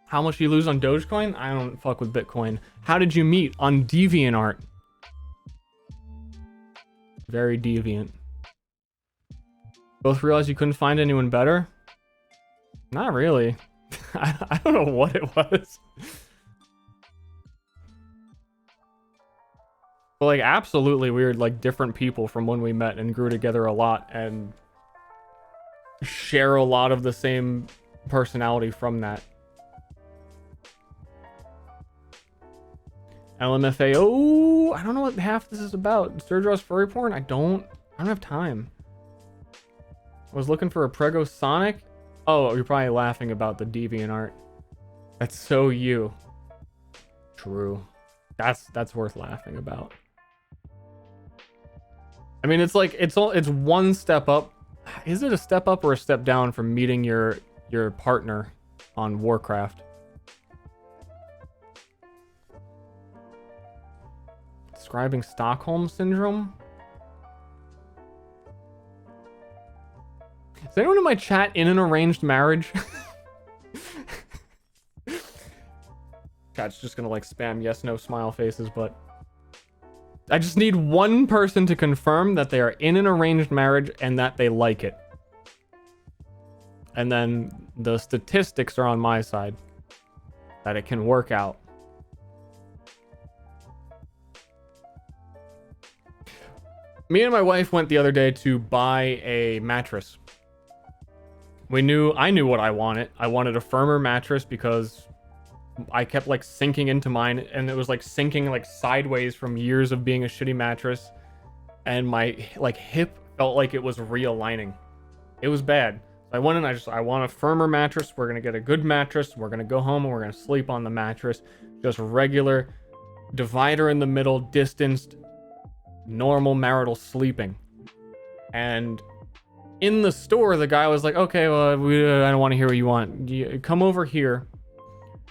S1: How much do you lose on Dogecoin? I don't fuck with Bitcoin. How did you meet? On DeviantArt. Very deviant. Both realized you couldn't find anyone better? Not really. I don't know what it was. But like, absolutely, we were like different people from when we met and grew together a lot and share a lot of the same personality from that. LMFA. Oh, I don't know what half this is about. Sturdraws furry porn? I don't have time. I was looking for a Prego Sonic. Oh, you're probably laughing about the DeviantArt. That's so you. True. That's worth laughing about. I mean, it's like it's one step up. Is it a step up or a step down from meeting your partner on Warcraft? Describing Stockholm Syndrome? Is anyone in my chat in an arranged marriage? Chat's just gonna like spam yes, no smile faces, but I just need one person to confirm that they are in an arranged marriage and that they like it. And then the statistics are on my side. That it can work out. Me and my wife went the other day to buy a mattress. I knew what I wanted. I wanted a firmer mattress because I kept like sinking into mine and it was like sinking like sideways from years of being a shitty mattress. And my like hip felt like it was realigning. It was bad. So I went and I want a firmer mattress. We're gonna get a good mattress. We're gonna go home and we're gonna sleep on the mattress. Just regular divider in the middle, distanced, normal marital sleeping. And in the store, the guy was like, okay, well, I don't want to hear what you want. Come over here,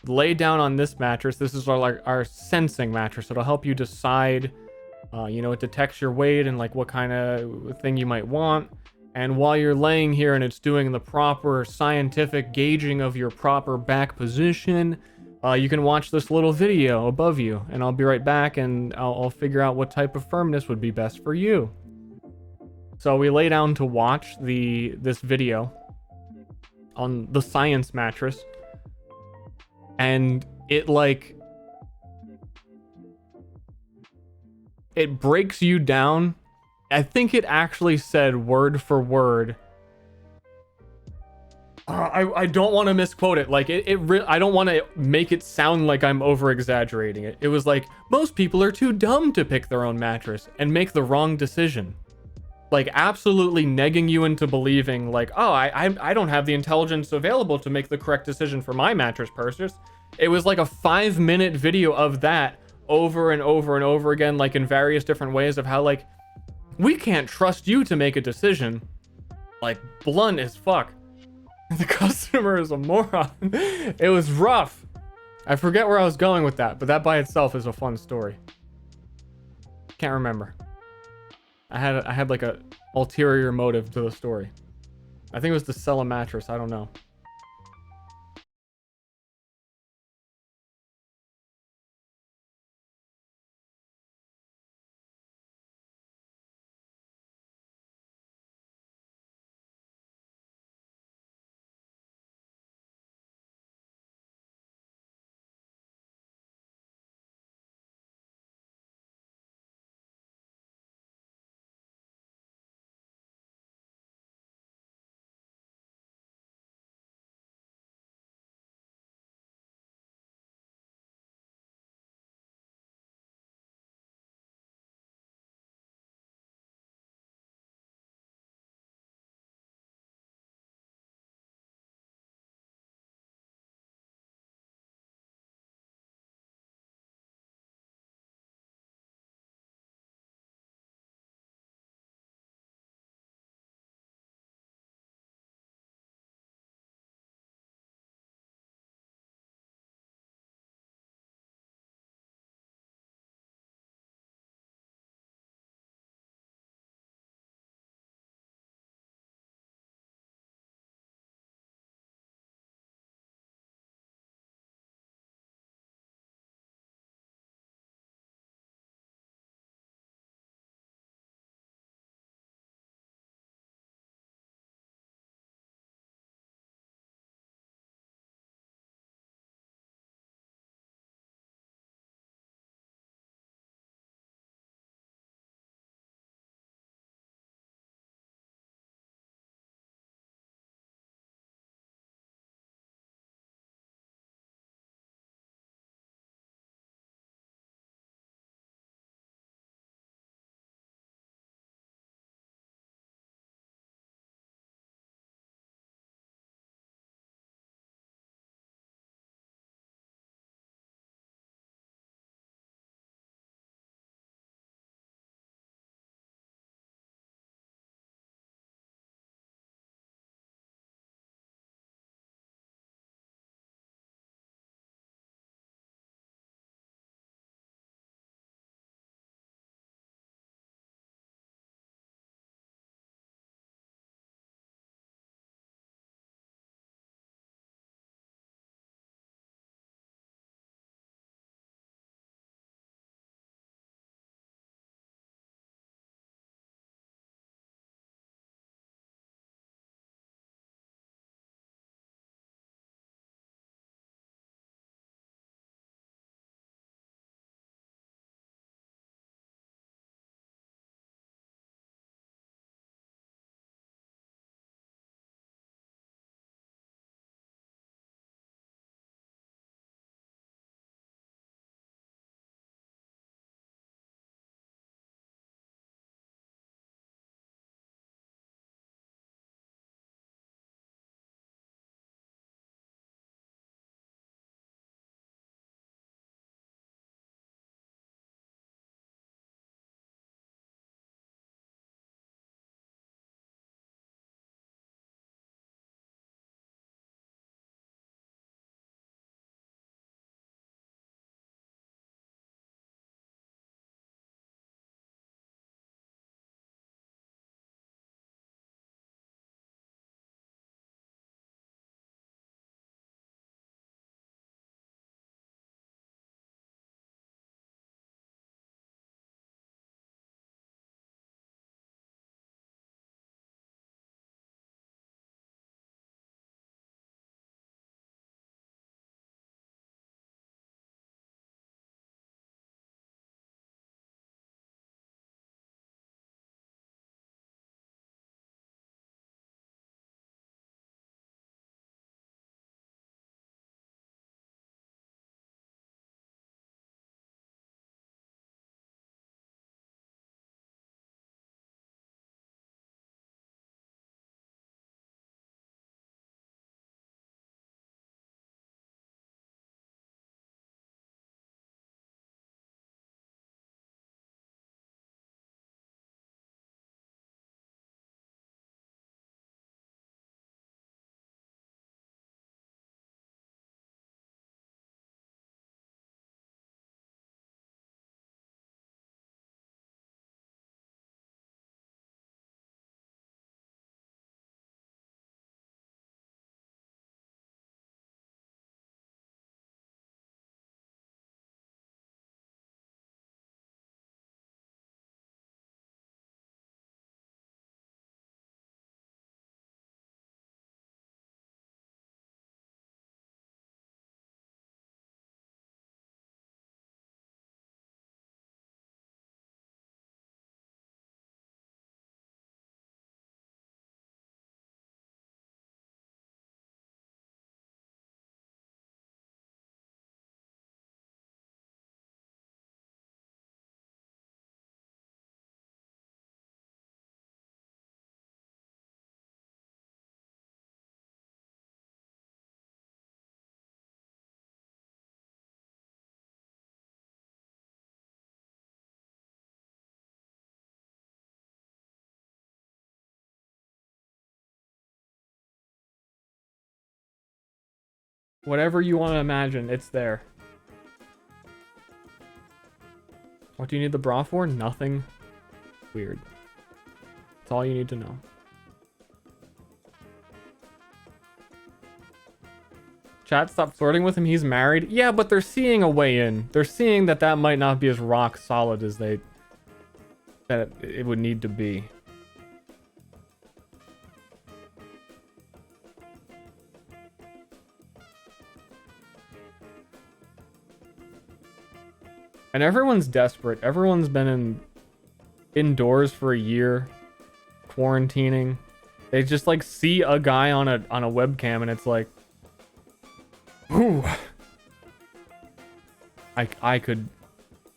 S1: lay down on this mattress. This is our sensing mattress. It'll help you decide, it detects your weight and like what kind of thing you might want. And while you're laying here and it's doing the proper scientific gauging of your proper back position, you can watch this little video above you, and I'll be right back and I'll figure out what type of firmness would be best for you. So we lay down to watch this video on the science mattress, and it breaks you down. I think it actually said word for word. I don't want to misquote it. Like I don't want to make it sound like I'm over exaggerating it. It was like, most people are too dumb to pick their own mattress and make the wrong decision. Like absolutely negging you into believing like, oh, I don't have the intelligence available to make the correct decision for my mattress purchase. It was like a 5-minute video of that over and over and over again, like in various different ways of how like, we can't trust you to make a decision. Like blunt as fuck. The customer is a moron. It was rough. I forget where I was going with that, but that by itself is a fun story. Can't remember. I had like a ulterior motive to the story. I think it was to sell a mattress. I don't know. Whatever you want to imagine, it's there. What do you need the bra for? Nothing weird. That's all you need to know. Chat, stop flirting with him. He's married. Yeah, but they're seeing a way in. They're seeing that that might not be as rock solid as that it would need to be. And everyone's desperate. Everyone's been indoors for a year, quarantining. They just like see a guy on a webcam and it's like, ooh, I could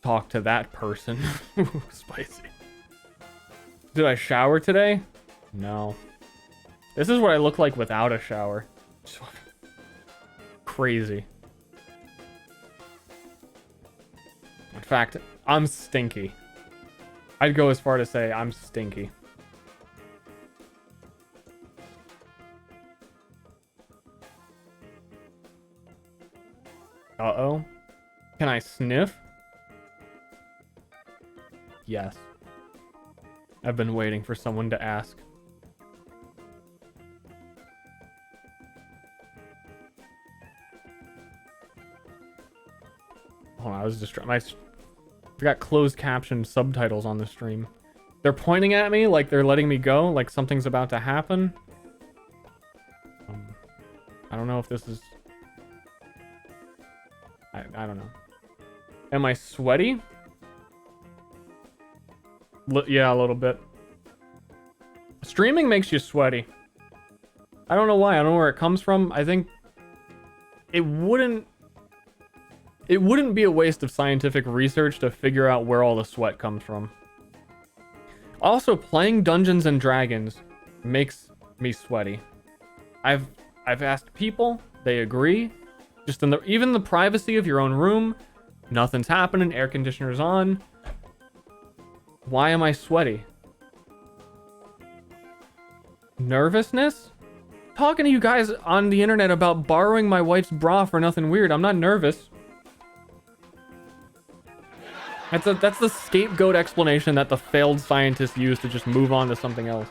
S1: talk to that person. Ooh, spicy. Did I shower today? No. This is what I look like without a shower. Crazy. In fact, I'm stinky. I'd go as far to say I'm stinky. Uh-oh. Can I sniff? Yes. I've been waiting for someone to ask. Hold on, I was distracted. I got closed captioned subtitles on the stream. They're pointing at me like they're letting me go, like something's about to happen. I don't know if this is... I don't know. Am I sweaty? Yeah, a little bit. Streaming makes you sweaty. I don't know why. I don't know where it comes from. I think it wouldn't be a waste of scientific research to figure out where all the sweat comes from. Also, playing Dungeons and Dragons makes me sweaty. I've asked people, they agree. Just in even the privacy of your own room, nothing's happening, air conditioner's on. Why am I sweaty? Nervousness? Talking to you guys on the internet about borrowing my wife's bra for nothing weird. I'm not nervous. That's the scapegoat explanation that the failed scientists use to just move on to something else.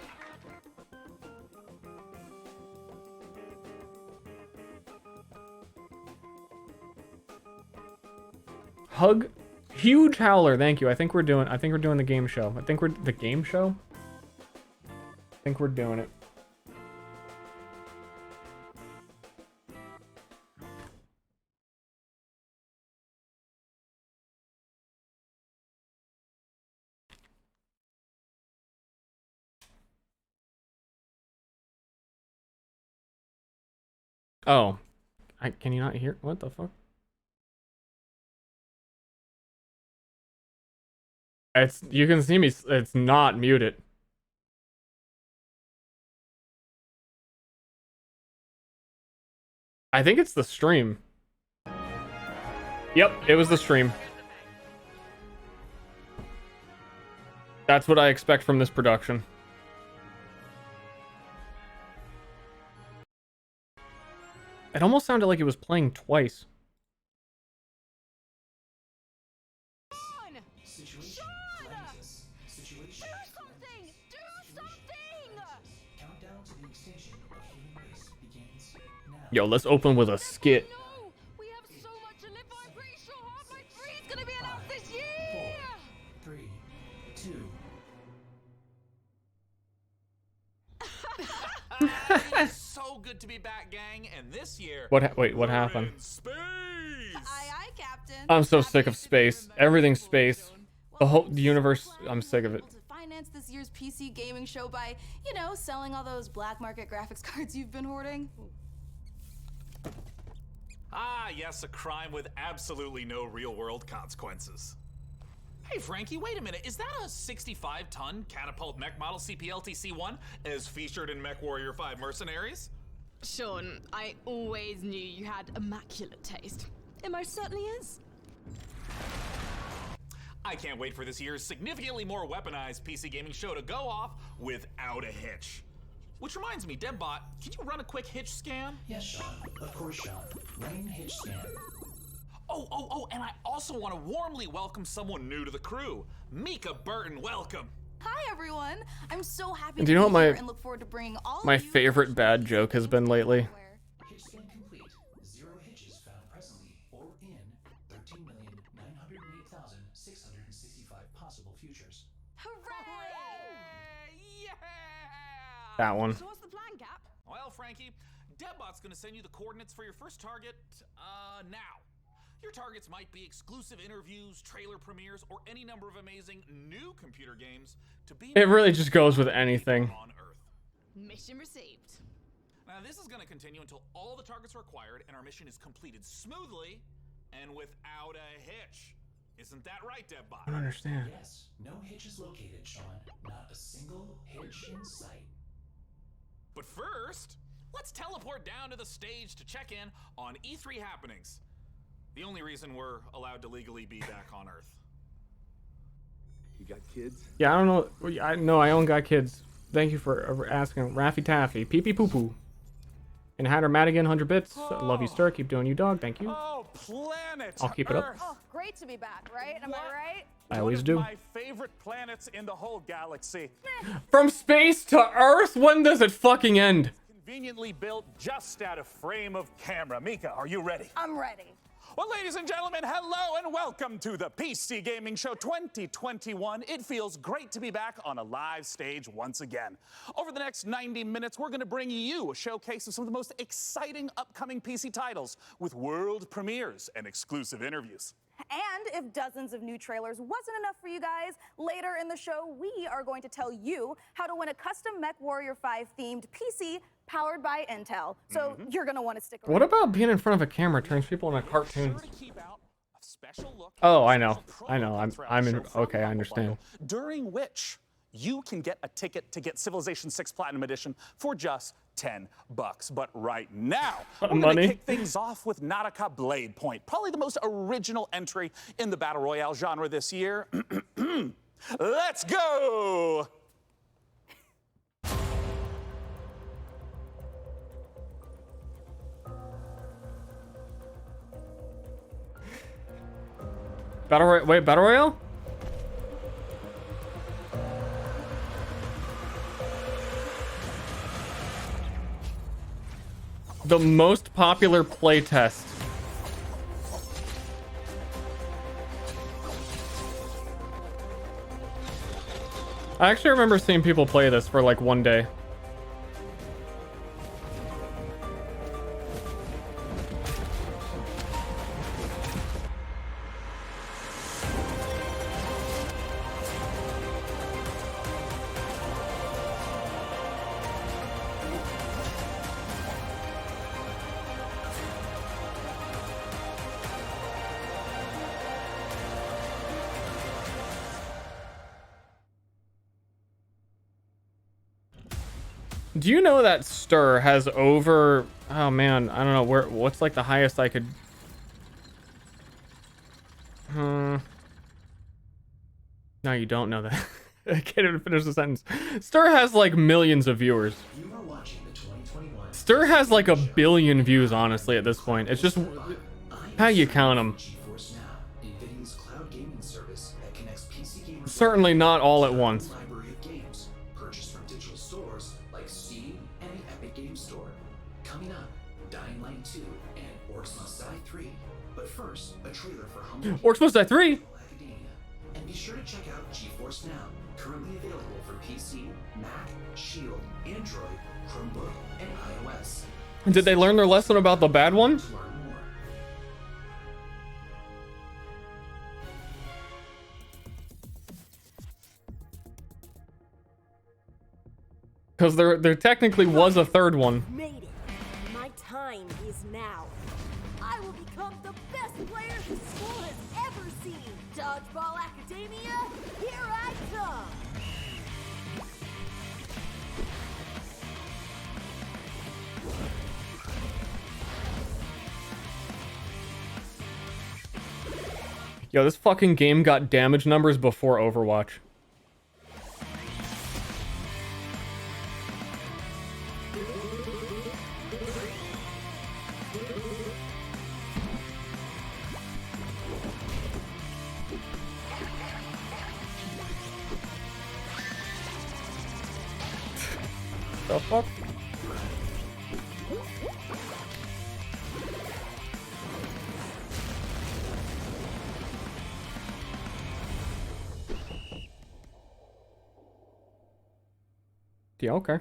S1: Hug, huge howler. Thank you. I think we're doing the game show. I think we're the game show. I think we're doing it. Oh, can you not hear? What the fuck? You can see me. It's not muted. I think it's the stream. Yep, it was the stream. That's what I expect from this production. It almost sounded like it was playing twice. Yo, let's open with a skit.
S3: So good to be back, gang, and this year
S1: Wait, what happened?
S3: Space.
S21: Aye, Captain.
S1: I'm so sick of space. Everything's space. The universe, I'm sick of it.
S21: To finance this year's PC gaming show by, you know, selling all those black market graphics cards you've been hoarding.
S3: Ah, yes, a crime with absolutely no real-world consequences. Hey, Frankie, wait a minute. Is that a 65-ton catapult mech model CPLT-C1 as featured in MechWarrior 5 Mercenaries?
S12: Sean, I always knew you had immaculate taste. It most certainly is.
S3: I can't wait for this year's significantly more weaponized PC gaming show to go off without a hitch. Which reminds me, Debbot, can you run a quick hitch scan?
S13: Yes, Sean. Of course, Sean. Running hitch scan.
S3: Oh, and I also want to warmly welcome someone new to the crew. Mika Burton, welcome.
S21: Hi, everyone. I'm so happy
S1: Do you know what
S21: be here and look forward to bringing all
S1: my
S21: of you
S1: favorite bad joke has been lately?
S13: Hitch scan complete. 0 hitches found presently or in 13,908,665 possible futures.
S1: That one.
S3: So what's the plan, Cap? Well, Frankie, Debbot's gonna send you the coordinates for your first target, now. Your targets might be exclusive interviews, trailer premieres, or any number of amazing new computer games to be.
S1: It really just goes with anything.
S3: On Earth.
S12: Mission received.
S3: Now, this is gonna continue until all the targets are acquired and our mission is completed smoothly and without a hitch. Isn't that right, Debbot?
S1: I don't understand.
S13: Yes. No hitches located, Sean. Not a single hitch in sight.
S3: But first, let's teleport down to the stage to check in on E3 happenings. The only reason we're allowed to legally be back on Earth.
S2: You got kids?
S1: Yeah, I don't know. I don't got kids. Thank you for asking. Raffy Taffy. Pee Pee Poo Poo. And Hatter Madigan, 100 bits. Love you, Ster. Keep doing you, dog. Thank you.
S3: Oh, planet
S1: I'll keep it up.
S21: Oh, great to be back, right? Am I right?
S1: I always do.
S3: My favorite planets in the whole galaxy.
S1: From space to Earth? When does it fucking end?
S3: Conveniently built just out of frame of camera. Mika, are you ready?
S21: I'm ready.
S3: Well, ladies and gentlemen, hello and welcome to the PC Gaming Show 2021. It feels great to be back on a live stage once again. Over the next 90 minutes, we're going to bring you a showcase of some of the most exciting upcoming PC titles with world premieres and exclusive interviews.
S21: And if dozens of new trailers wasn't enough for you guys, later in the show, we are going to tell you how to win a custom MechWarrior 5 themed PC powered by Intel. So you're going to want to stick around.
S1: What about being in front of a camera turns people into cartoons? Oh, I know. I'm in. Okay, I understand.
S3: During which you can get a ticket to get Civilization 6 Platinum Edition for just $10. But right now, we're going to kick things off with Nautica Blade Point, probably the most original entry in the Battle Royale genre this year. Let's go!
S1: Battle Royale? The most popular playtest. I actually remember seeing people play this for like one day. Do you know that Ster has over, oh man, I don't know what's like the highest I could no, you don't know that. I can't even finish the sentence. Ster has like millions of viewers.
S13: You are watching the 2021
S1: Ster has like 1 billion views, honestly, at this point. It's just how you count them.
S13: GeForce Now, NVIDIA's cloud gaming service that connects PC gamers.
S1: Certainly not all at once.
S13: Library of games purchased from digital stores like Steam and the Epic Games Store. Coming up, Dying Light 2 and Orcs Must Die 3. But first, a trailer for Humble
S1: Orcs Must Die 3.
S13: Academia. And be sure to check out GeForce Now, currently available for PC, Mac, Shield, Android, Chromebook, and iOS.
S1: Did they learn their lesson about the bad one?
S13: To learn more.
S1: Because there technically was a third one.
S18: Made it. My time is now. I will become the best player the school has ever seen. Dodgeball Academia, here I come.
S1: Yo, this fucking game got damage numbers before Overwatch. The fuck? Yeah, okay.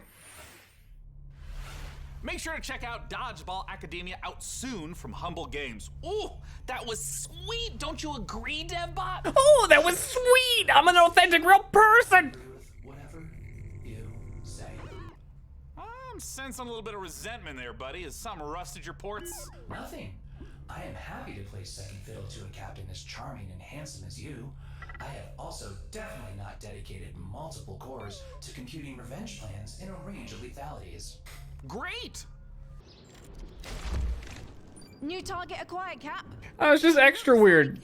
S3: Make sure to check out Dodgeball Academia out soon from Humble Games. Ooh, that was sweet. Don't you agree, DevBot?
S1: Oh, that was sweet. I'm an authentic real person.
S13: Whatever you say.
S3: I'm sensing a little bit of resentment there, buddy. Has something rusted your ports?
S13: Nothing. I am happy to play second fiddle to a captain as charming and handsome as you. I have also definitely not dedicated multiple cores to computing revenge plans in a range of lethalities.
S3: Great!
S12: New target acquired, Cap.
S1: Oh, it's just extra weird.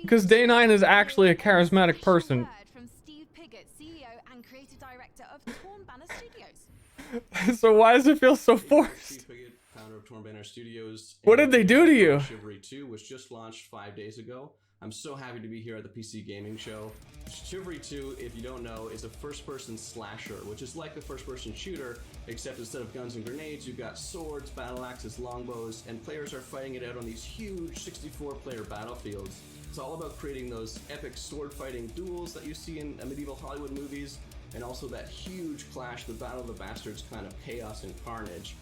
S1: Because Day 9 is actually a charismatic person.
S12: From Steve Piggott, CEO and creative director of Torn Banner Studios.
S1: So why does it feel so forced?
S15: Steve Piggott, founder of Torn Banner Studios.
S1: What did they do to you?
S15: Chivalry 2 was just launched 5 days ago. I'm so happy to be here at the PC Gaming Show. Chivalry 2, if you don't know, is a first-person slasher, which is like a first-person shooter, except instead of guns and grenades, you've got swords, battle axes, longbows, and players are fighting it out on these huge 64-player battlefields. It's all about creating those epic sword-fighting duels that you see in medieval Hollywood movies, and also that huge clash, the Battle of the Bastards kind of chaos and carnage.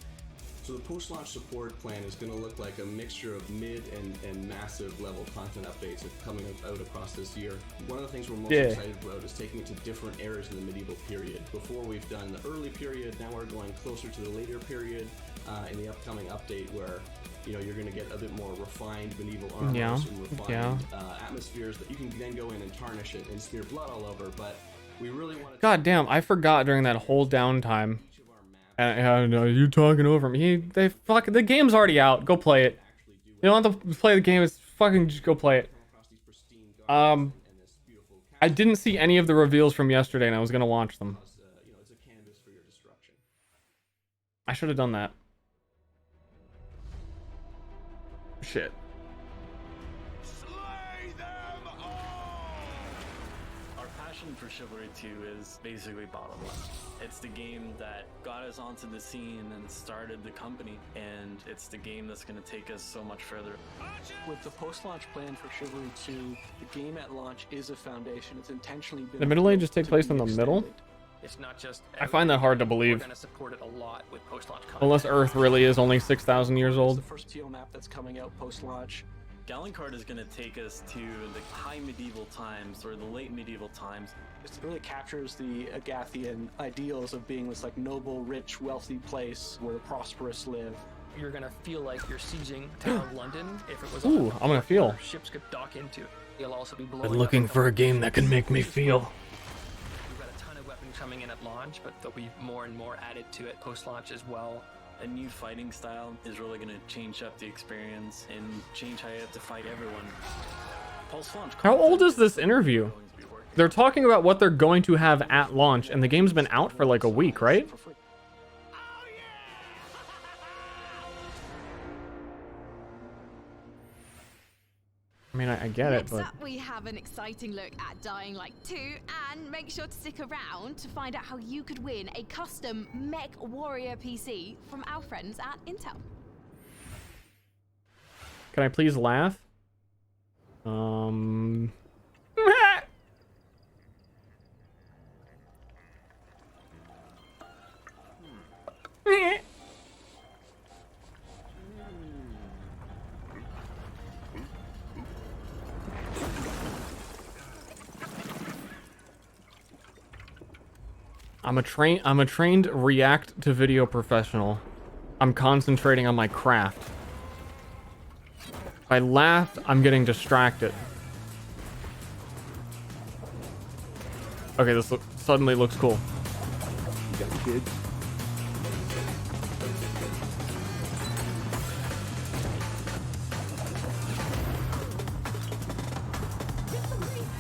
S15: So the post-launch support plan is going to look like a mixture of mid and massive level content updates coming out across this year. One of the things we're most excited about is taking it to different eras in the medieval period. Before we've done the early period, now we're going closer to the later period in the upcoming update where you're going to get a bit more refined medieval armors and refined atmospheres that you can then go in and tarnish it and smear blood all over. But we really want to...
S1: God damn, I forgot during that whole downtime. No, you talking over me. The game's already out. Go play it. You don't have to play the game. It's fucking just go play it. I didn't see any of the reveals from yesterday, and I was gonna watch them. I should have done that. Shit.
S16: Our passion for Chivalry 2 is basically bottomless. It's the game that got us onto the scene and started the company, and it's the game that's going to take us so much further.
S23: With the post-launch plan for Chivalry 2, the game at launch is a foundation. It's intentionally been...
S1: The Middle Ages take place in the middle?
S23: It's not just...
S1: I find that hard to believe.
S23: We're going to support it a lot with post-launch content.
S1: Unless Earth really is only 6,000 years old.
S23: The first TO map that's coming out post-launch.
S16: Galencard is going to take us to the high medieval times, or the late medieval times.
S23: It really captures the Agathian ideals of being this like noble, rich, wealthy place where the prosperous live. You're gonna feel like you're sieging town of London if it was.
S1: Ooh, I'm gonna feel.
S23: Ships could dock into. You'll also be blowing.
S1: Been looking for a game that can make me feel.
S23: We've got a ton of weapons coming in at launch, but there'll be more and more added to it post-launch as well.
S16: A new fighting style is really going to change up the experience and change how you have to fight everyone. Post-launch.
S1: How old is this interview? They're talking about what they're going to have at launch, and the game's been out for like a week, right? I mean, I get it,
S12: Next
S1: but...
S12: up, we have an exciting look at Dying Light 2, and make sure to stick around to find out how you could win a custom Mech Warrior PC from our friends at Intel.
S1: Can I please laugh? I'm a trained React to video professional. I'm concentrating on my craft. If I laugh, I'm getting distracted. Okay, this suddenly looks cool.
S2: You got kids?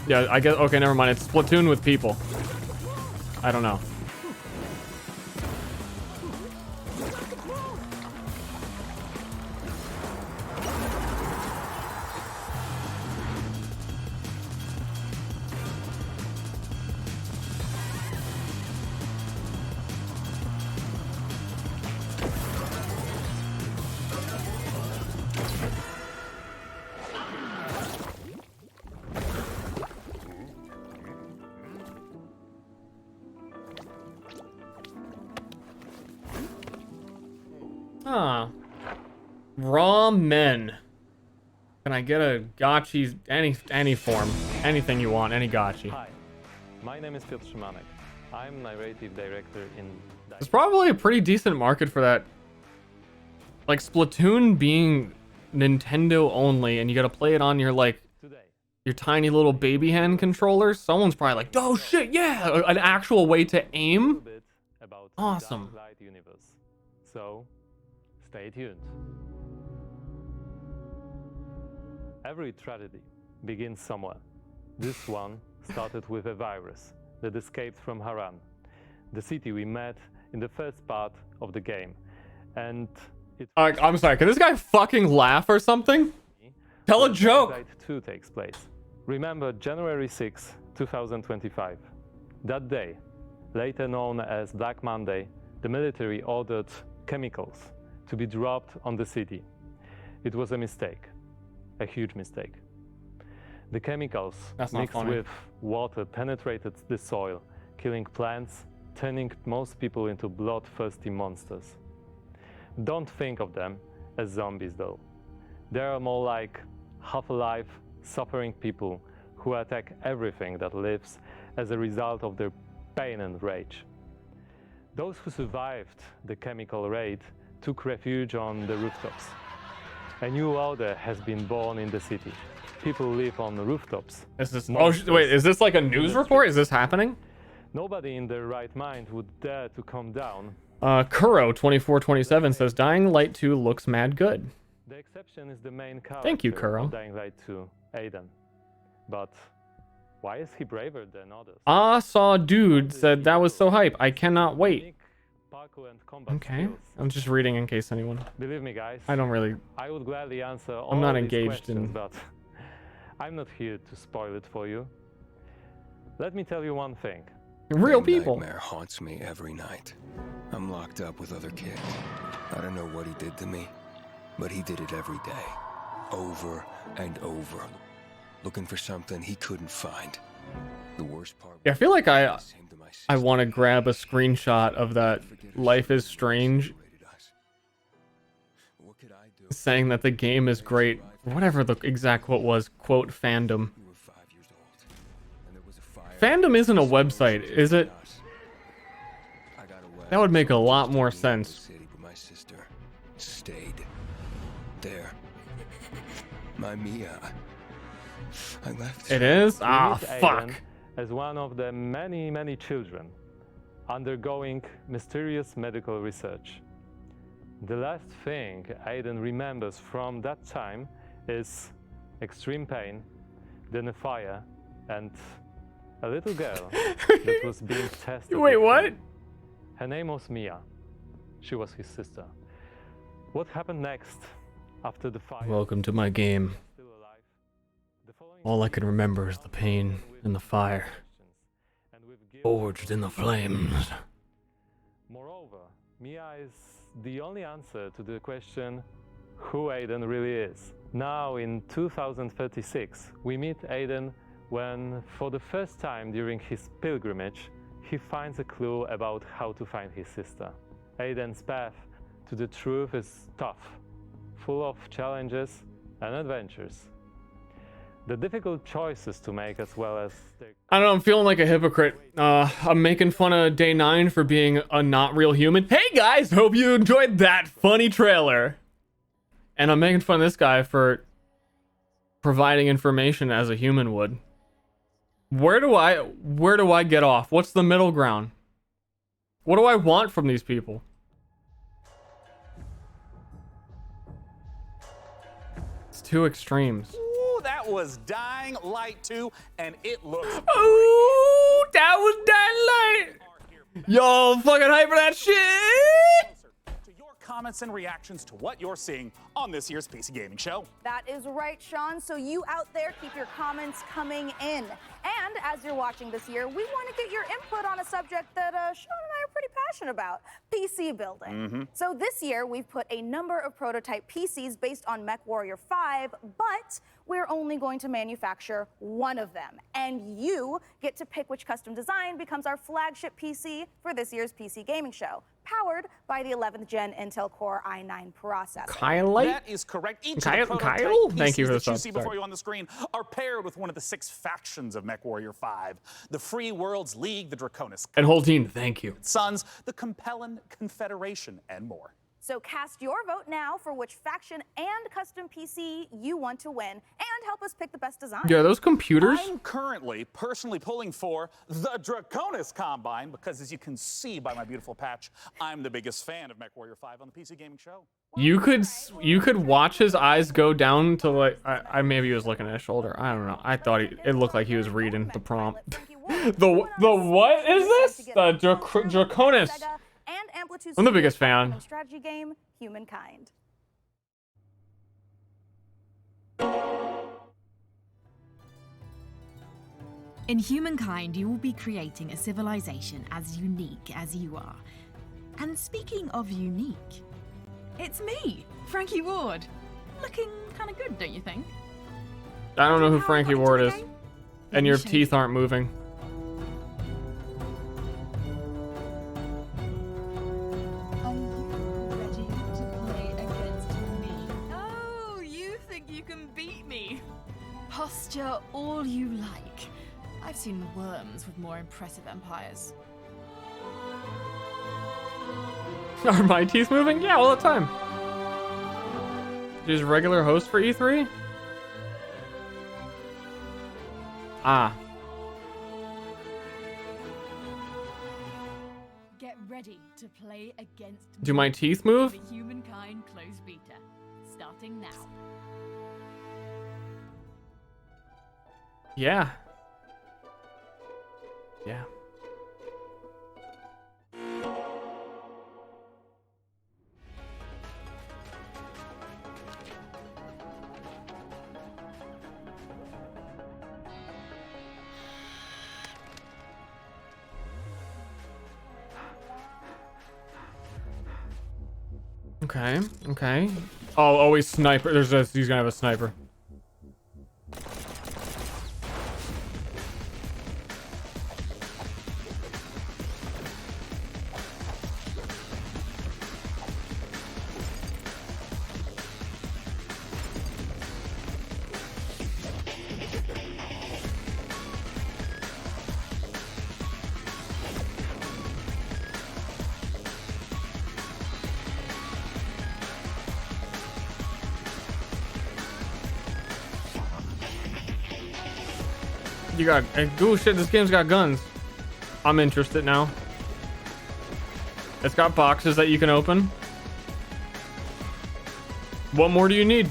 S1: Yeah, I guess. Okay, never mind. It's Splatoon with people. I don't know. Ah. Raw men. Can I get a gotchi, any form, anything you want, any gotchi.
S11: Hi, my name is Piotr Szymanek. I'm narrative director in...
S1: There's probably a pretty decent market for that. Like Splatoon being Nintendo only, and you gotta play it on your like your tiny little baby hand controller. Someone's probably like, oh shit, yeah, an actual way to aim. Awesome.
S11: Light universe. So, stay tuned. Every tragedy begins somewhere. This one started with a virus that escaped from Haran, the city we met in the first part of the game. And it...
S1: I'm sorry, can this guy fucking laugh or something? Tell a joke!
S11: Light 2 takes place. Remember January 6, 2025. That day, later known as Black Monday, the military ordered chemicals to be dropped on the city. It was a mistake. A huge mistake. The chemicals mixed with water penetrated the soil, killing plants, turning most people into bloodthirsty monsters. Don't think of them as zombies though. They are more like half-alive, suffering people who attack everything that lives as a result of their pain and rage. Those who survived the chemical raid took refuge on the rooftops. A new order has been born in the city. People live on the rooftops.
S1: Is this, wait, is this like a news report? Is this happening?
S11: Nobody in their right mind would dare to come down.
S1: Kuro2427 says Dying Light 2 looks mad good.
S11: The exception is the main character
S1: Thank you, Kuro.
S11: of Dying Light 2, Aiden. But why is he braver than others?
S1: Saw Dude said that was so hype. I cannot wait. Okay, I'm just reading in case anyone.
S11: Believe me, guys.
S1: I don't really.
S11: I would gladly answer all
S1: I'm not
S11: these
S1: engaged in.
S11: but I'm not here to spoil it for you. Let me tell you one thing.
S1: Real
S14: That
S1: people.
S14: nightmare haunts me every night. I'm locked up with other kids. I don't know what he did to me, but he did it every day, over and over, looking for something he couldn't find. The worst part.
S1: Yeah, I feel like I want to grab a screenshot of that Life is Strange saying that the game is great. Whatever the exact quote was, quote fandom. Fandom isn't a website, is it? That would make a lot more sense.
S14: My sister stayed there. My Mia. I left.
S1: It is?
S11: We
S1: Ah,
S11: meet
S1: fuck.
S11: Aiden as one of the many, many children undergoing mysterious medical research. The last thing Aiden remembers from that time is extreme pain, then a fire, and a little girl that was being tested.
S1: Wait,
S11: with
S1: what?
S11: him. Her name was Mia. She was his sister. What happened next after the fire?
S1: Welcome to my game. All I can remember is the pain and the fire. Forged in the flames.
S11: Moreover, Mia is the only answer to the question who Aiden really is. Now in 2036, we meet Aiden when, for the first time during his pilgrimage, he finds a clue about how to find his sister. Aiden's path to the truth is tough, full of challenges and adventures. The difficult choices to make, as well as the...
S1: I don't know, I'm feeling like a hypocrite. I'm making fun of Day 9 for being a not real human. Hey guys, hope you enjoyed that funny trailer. And I'm making fun of this guy for providing information as a human would. Where do I get off? What's the middle ground? What do I want from these people? It's two extremes.
S3: Ooh, that was Dying Light 2, and it looks
S1: Ooh, that was Dying Light. Y'all fucking hype for that shit.
S3: comments and reactions to what you're seeing on this year's PC Gaming Show.
S21: That is right, Sean. So you out there, keep your comments coming in. And as you're watching this year, we want to get your input on a subject that Sean and I are pretty passionate about, PC building. So this year, we've put a number of prototype PCs based on MechWarrior 5, but we're only going to manufacture one of them. And you get to pick which custom design becomes our flagship PC for this year's PC Gaming Show. powered by the 11th gen Intel Core i9 processor.
S1: Kyle?
S3: That is correct. Each
S1: Kyle?
S3: of the prototype
S1: Kyle?
S3: PCs
S1: Thank you for the
S3: that you
S1: sub.
S3: see
S1: Sorry.
S3: before you on the screen are paired with one of the 6 factions of MechWarrior 5. The Free Worlds League, the Draconis
S1: And whole team, thank you.
S3: Sons, the Compellin Confederation, and more.
S21: So cast your vote now for which faction and custom PC you want to win, and help us pick the best design.
S1: Yeah, those computers.
S3: I'm currently personally pulling for the Draconis Combine because, as you can see by my beautiful patch, I'm the biggest fan of MechWarrior 5 on the PC Gaming Show.
S1: You could watch his eyes go down to like I maybe he was looking at his shoulder. I don't know. I thought it looked like he was reading the prompt. the what is this? The Draconis.
S21: And Amplitude's
S1: I'm the biggest fan.
S21: strategy game, Humankind.
S5: In Humankind, you will be creating a civilization as unique as you are. And speaking of unique, it's me, Frankie Ward. Looking kind of good, don't you think?
S1: I don't know who Frankie Ward is. And your teeth aren't moving.
S5: Oh, you think you can beat me? Posture all you like. I've seen worms with more impressive empires.
S1: Are my teeth moving? Yeah, all the time. Just regular host for E3? Ah.
S5: Get ready to play against
S1: Do my teeth move?
S5: the Humankind closed beta, starting now.
S1: Yeah. Yeah. Okay, okay. Oh, always sniper. He's gonna have a sniper. You got, oh shit, this game's got guns. I'm interested now. It's got boxes that you can open. What more do you need?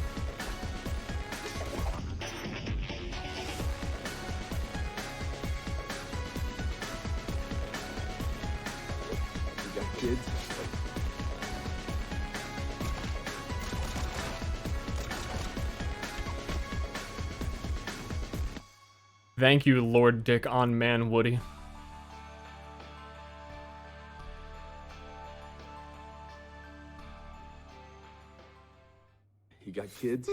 S2: You got kids?
S1: Thank you, Lord Dick on Man Woody.
S2: You got kids?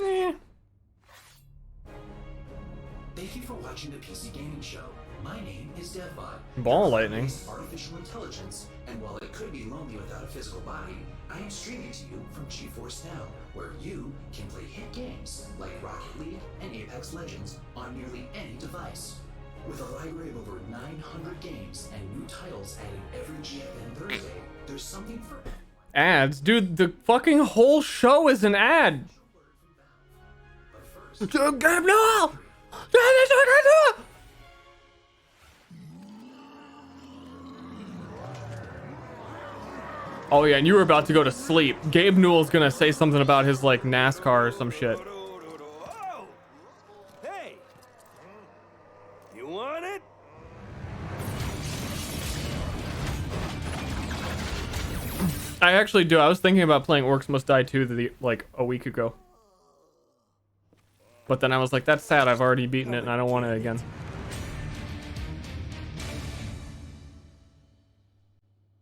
S13: Thank you for watching the PC Gaming Show. My name is DevBot.
S1: Ball lightning.
S13: Artificial intelligence, and while it could be lonely without a physical body, I am streaming to you from GeForce Now, where you can play hit games like Rocket League and Apex Legends on nearly any device. With a library of over 900 games and new titles added every GFN Thursday, there's something for
S1: Ads? Dude, the fucking whole show is an ad. No! Oh yeah, and you were about to go to sleep. Gabe Newell's gonna say something about his like NASCAR or some shit.
S10: Hey! You want it?
S1: I actually do. I was thinking about playing Orcs Must Die 2 like a week ago. But then I was like, that's sad. I've already beaten it and I don't want it again.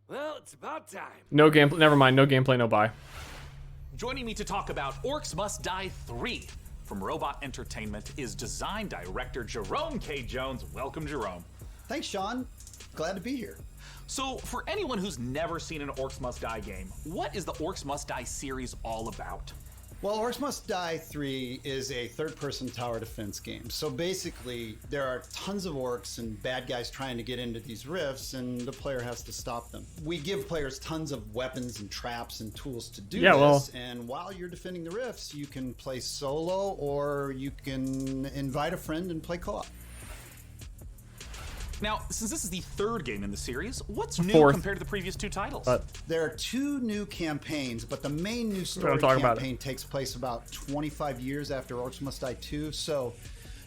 S10: Well, it's about time.
S1: No gameplay. Never mind. No gameplay. No buy.
S3: Joining me to talk about Orcs Must Die 3 from Robot Entertainment is design director Jerome K. Jones. Welcome, Jerome.
S17: Thanks, Sean. Glad to be here.
S3: So, for anyone who's never seen an Orcs Must Die game, what is the Orcs Must Die series all about?
S4: Well, Orcs Must Die 3 is a third-person tower defense game. So basically, there are tons of orcs and bad guys trying to get into these rifts, and the player has to stop them. We give players tons of weapons and traps and tools to do this, and while you're defending the rifts, you can play solo, or you can invite a friend and play co-op.
S3: Now, since this is the third game in the series, what's new
S4: Fourth.
S3: compared to the previous two titles?
S4: There are 2 new campaigns, but the main new story
S1: We're gonna talk about
S4: campaign takes place about 25 years after Orcs Must Die 2. So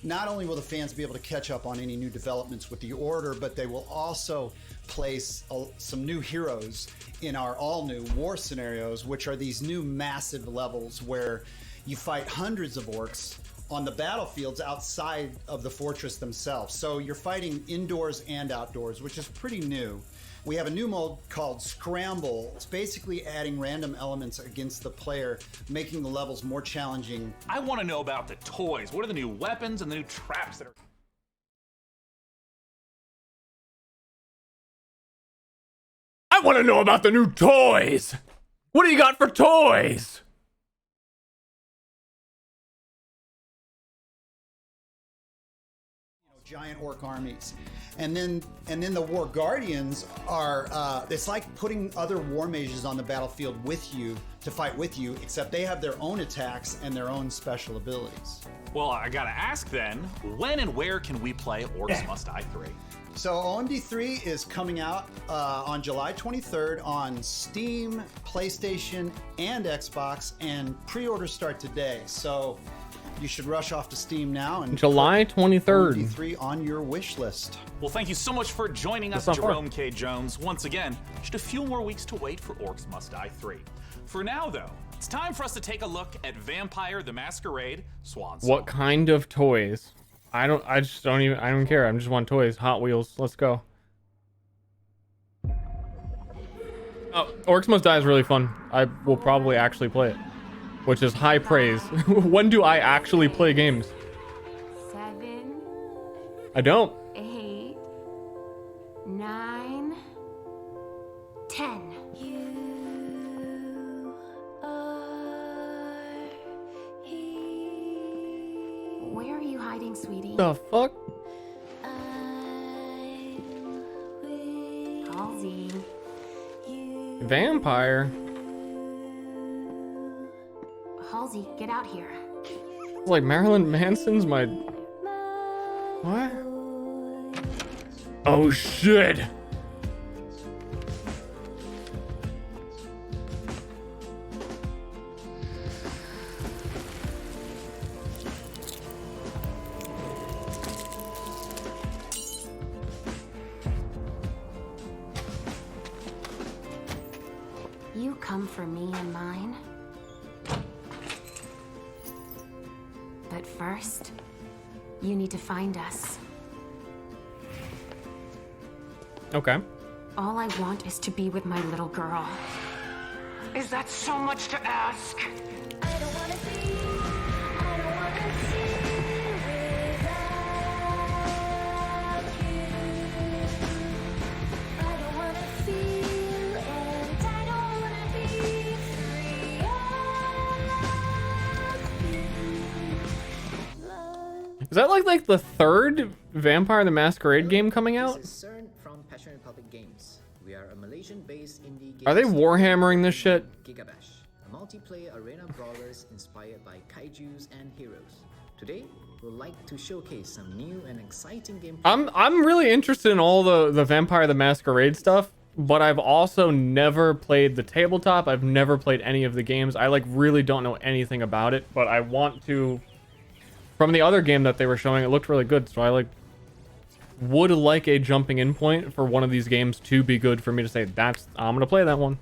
S4: not only will the fans be able to catch up on any new developments with the Order, but they will also place some new heroes in our all-new war scenarios, which are these new massive levels where you fight hundreds of orcs on the battlefields outside of the fortress themselves. So you're fighting indoors and outdoors, which is pretty new. We have a new mode called Scramble. It's basically adding random elements against the player, making the levels more challenging.
S3: I want to know about the toys. What are the new weapons and the new traps that are...
S1: I want to know about the new toys. What do you got for toys?
S4: Giant orc armies, and then the war guardians are it's like putting other war mages on the battlefield with you to fight with you, except they have their own attacks and their own special abilities.
S3: Well, I gotta ask then, when and where can we play Orcs Must Die 3?
S4: So OMD3 is coming out on July 23rd on Steam, PlayStation, and Xbox, and pre-orders start today. So you should rush off to Steam now and
S1: July 23rd.
S4: OMD3 on your wish list.
S3: Well, thank you so much for joining us,
S1: That's not far.
S3: Jerome K. Jones. Once again, just a few more weeks to wait for Orcs Must Die 3. For now, though, it's time for us to take a look at Vampire the Masquerade Swan Song.
S1: What kind of toys? I don't care. I just want toys. Hot Wheels. Let's go. Oh, Orcs Must Die is really fun. I will probably actually play it, which is high praise. When do I actually play games?
S6: 7,
S1: I don't.
S6: 8, 9, 10. Where are you hiding, sweetie?
S1: The fuck?
S6: Halsey.
S1: Vampire?
S6: Halsey, get out here.
S1: It's like Marilyn Manson's my... What? Oh shit!
S6: You come for me and mine. But first, you need to find us.
S1: Okay.
S6: All I want is to be with my little girl. Is that so much to ask?
S1: Is that like the third Vampire the Masquerade game coming out?
S17: This is Cern from Passion Republic Games. We are a Malaysian-based indie game
S1: Are they
S17: studio
S1: warhammering this shit?
S17: Gigabash, a multiplayer arena brawlers inspired by kaijus and heroes. Today, we'd like to showcase some new and exciting gameplay.
S1: I'm really interested in all the Vampire the Masquerade stuff, but I've also never played the tabletop. I've never played any of the games. I like really don't know anything about it, but I want to. From the other game that they were showing, it looked really good, so I would like a jumping in point for one of these games to be good for me to say I'm gonna play that one.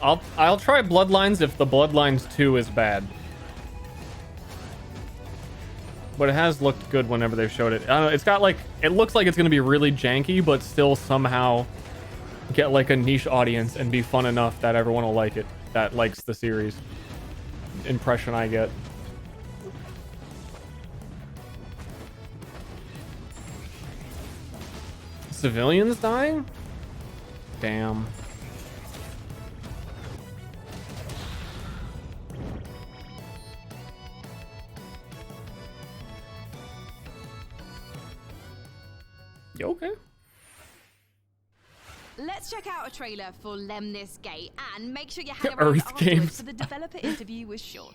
S1: I'll try Bloodlines if the Bloodlines 2 is bad. But it has looked good whenever they've showed it. I don't know, it's got it looks like it's gonna be really janky, but still somehow get a niche audience and be fun enough that everyone will like it. that likes the series impression I get. Civilians dying? Damn. You okay?
S12: Let's check out a trailer for Lemnis Gate and make sure you hang around
S1: Earth
S12: afterwards
S1: Games.
S12: for the developer interview with Sean.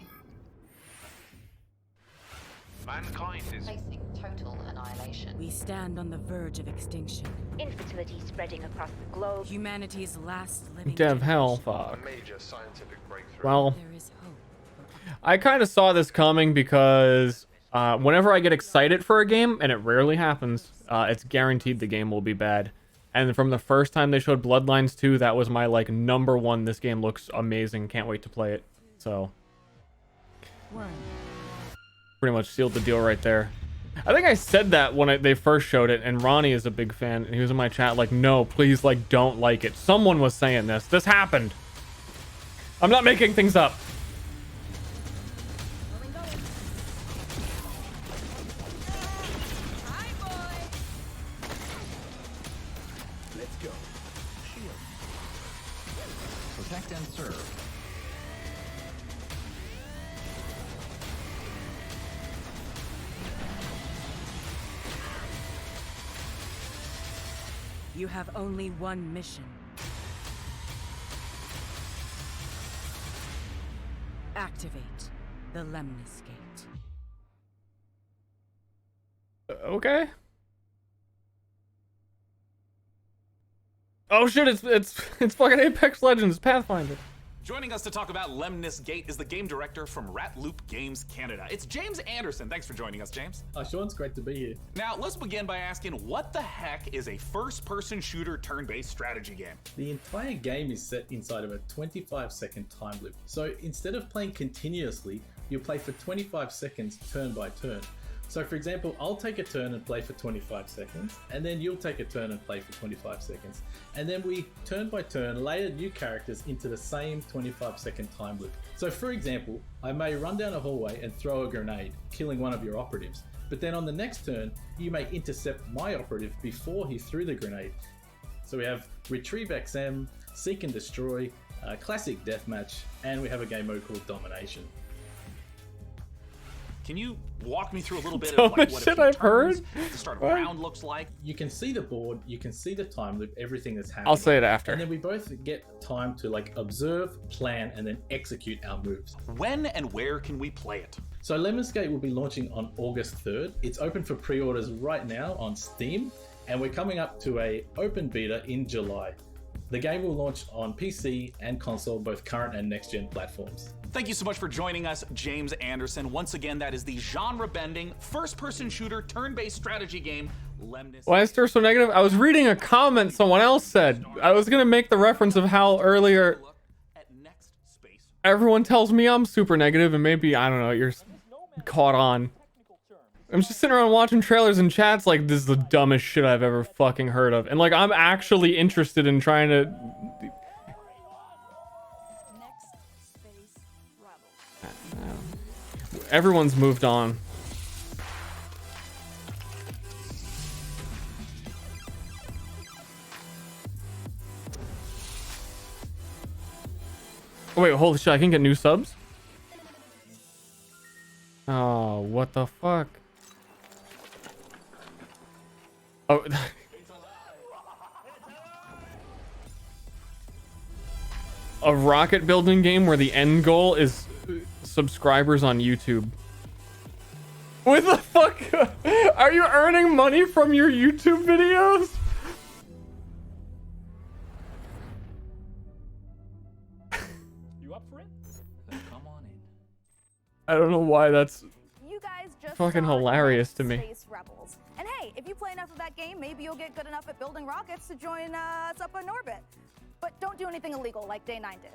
S7: Mankind is facing total annihilation.
S9: We stand on the verge of extinction.
S7: Infertility spreading across the globe.
S9: Humanity's last living
S1: Dev hell,
S7: A
S1: fuck.
S7: major scientific breakthrough.
S1: Well,
S9: There is hope.
S1: I kind of saw this coming because whenever I get excited for a game, and it rarely happens, it's guaranteed the game will be bad. And from the first time they showed Bloodlines 2, that was my like #1. This game looks amazing. Can't wait to play it. So pretty much sealed the deal right there. I think I said that when they first showed it, and Ronnie is a big fan, and he was in my chat like, no, please, like, don't like it. Someone was saying this. This happened. I'm not making things up.
S22: Let's go. Shield. Protect and serve.
S9: You have only one mission. Activate the Lemnis Gate.
S1: Okay. Oh shit! It's fucking Apex Legends Pathfinder.
S3: Joining us to talk about Lemnis Gate is the game director from Rat Loop Games Canada. It's James Anderson. Thanks for joining us, James.
S24: Sean, it's great to be here.
S3: Now, let's begin by asking, what the heck is a first-person shooter turn-based strategy game?
S24: The entire game is set inside of a 25-second time loop. So instead of playing continuously, you play for 25 seconds turn by turn. So for example, I'll take a turn and play for 25 seconds, and then you'll take a turn and play for 25 seconds. And then we, turn by turn, layer new characters into the same 25-second time loop. So for example, I may run down a hallway and throw a grenade, killing one of your operatives. But then on the next turn, you may intercept my operative before he threw the grenade. So we have Retrieve XM, Seek and Destroy, Classic Deathmatch, and we have a game mode called Domination.
S3: Can you walk me through a little bit of like, what
S1: shit I've heard?
S3: The start of a round looks like?
S24: You can see the board, you can see the time loop, everything that's happening.
S1: I'll say it after.
S24: And then we both get time to like observe, plan, and then execute our moves.
S3: When and where can we play it?
S24: So Lemnis Gate will be launching on August 3rd. It's open for pre-orders right now on Steam, and we're coming up to a open beta in July. The game will launch on PC and console, both current and next-gen platforms.
S3: Thank you so much for joining us, James Anderson. Once again, that is the genre-bending, first-person shooter, turn-based strategy game, Lemnis.
S1: Why is Ster so negative? I was reading a comment someone else said. I was gonna make the reference of how earlier everyone tells me I'm super negative, and maybe, I don't know, you're caught on. I'm just sitting around watching trailers and chats like, this is the dumbest shit I've ever fucking heard of. And like, I'm actually interested in trying to... Everyone's moved on. Oh, wait, holy shit, I can get new subs? Oh, what the fuck? Oh. A rocket building game where the end goal is subscribers on YouTube. What the fuck? Are you earning money from your YouTube videos?
S23: You up for it? Come on in.
S1: I don't know why that's
S21: You guys just
S1: fucking
S21: saw
S1: hilarious to me.
S21: Space Rebels. And hey, if you play enough of that game, maybe you'll get good enough at building rockets to join us up in orbit. But don't do anything illegal like Day 9 did.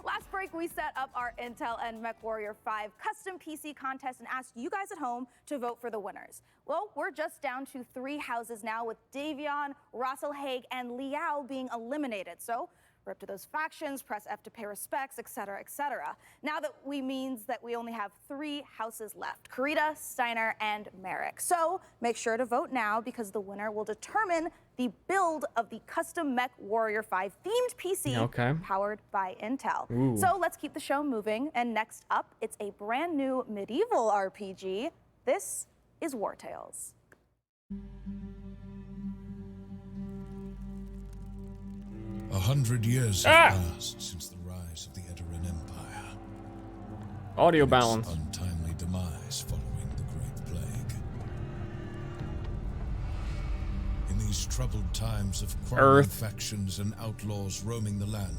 S21: Last break, we set up our Intel and MechWarrior 5 custom PC contest and asked you guys at home to vote for the winners. Well, we're just down to 3 houses now, with Davion, Russell Haig, and Liao being eliminated. So Rip to those factions, press F to pay respects, etc., etc. Now that means that we only have 3 houses left: Kurita, Steiner, and Merrick. So make sure to vote now, because the winner will determine the build of the custom Mech Warrior 5 themed PC powered by Intel.
S1: Ooh.
S21: So let's keep the show moving. And next up, it's a brand new medieval RPG. This is War Tales.
S8: 100 years have passed since the rise of the Edoran Empire.
S1: Audio
S8: Its
S1: balance.
S8: untimely demise following the Great Plague. In these troubled times of quarreling factions and outlaws roaming the land,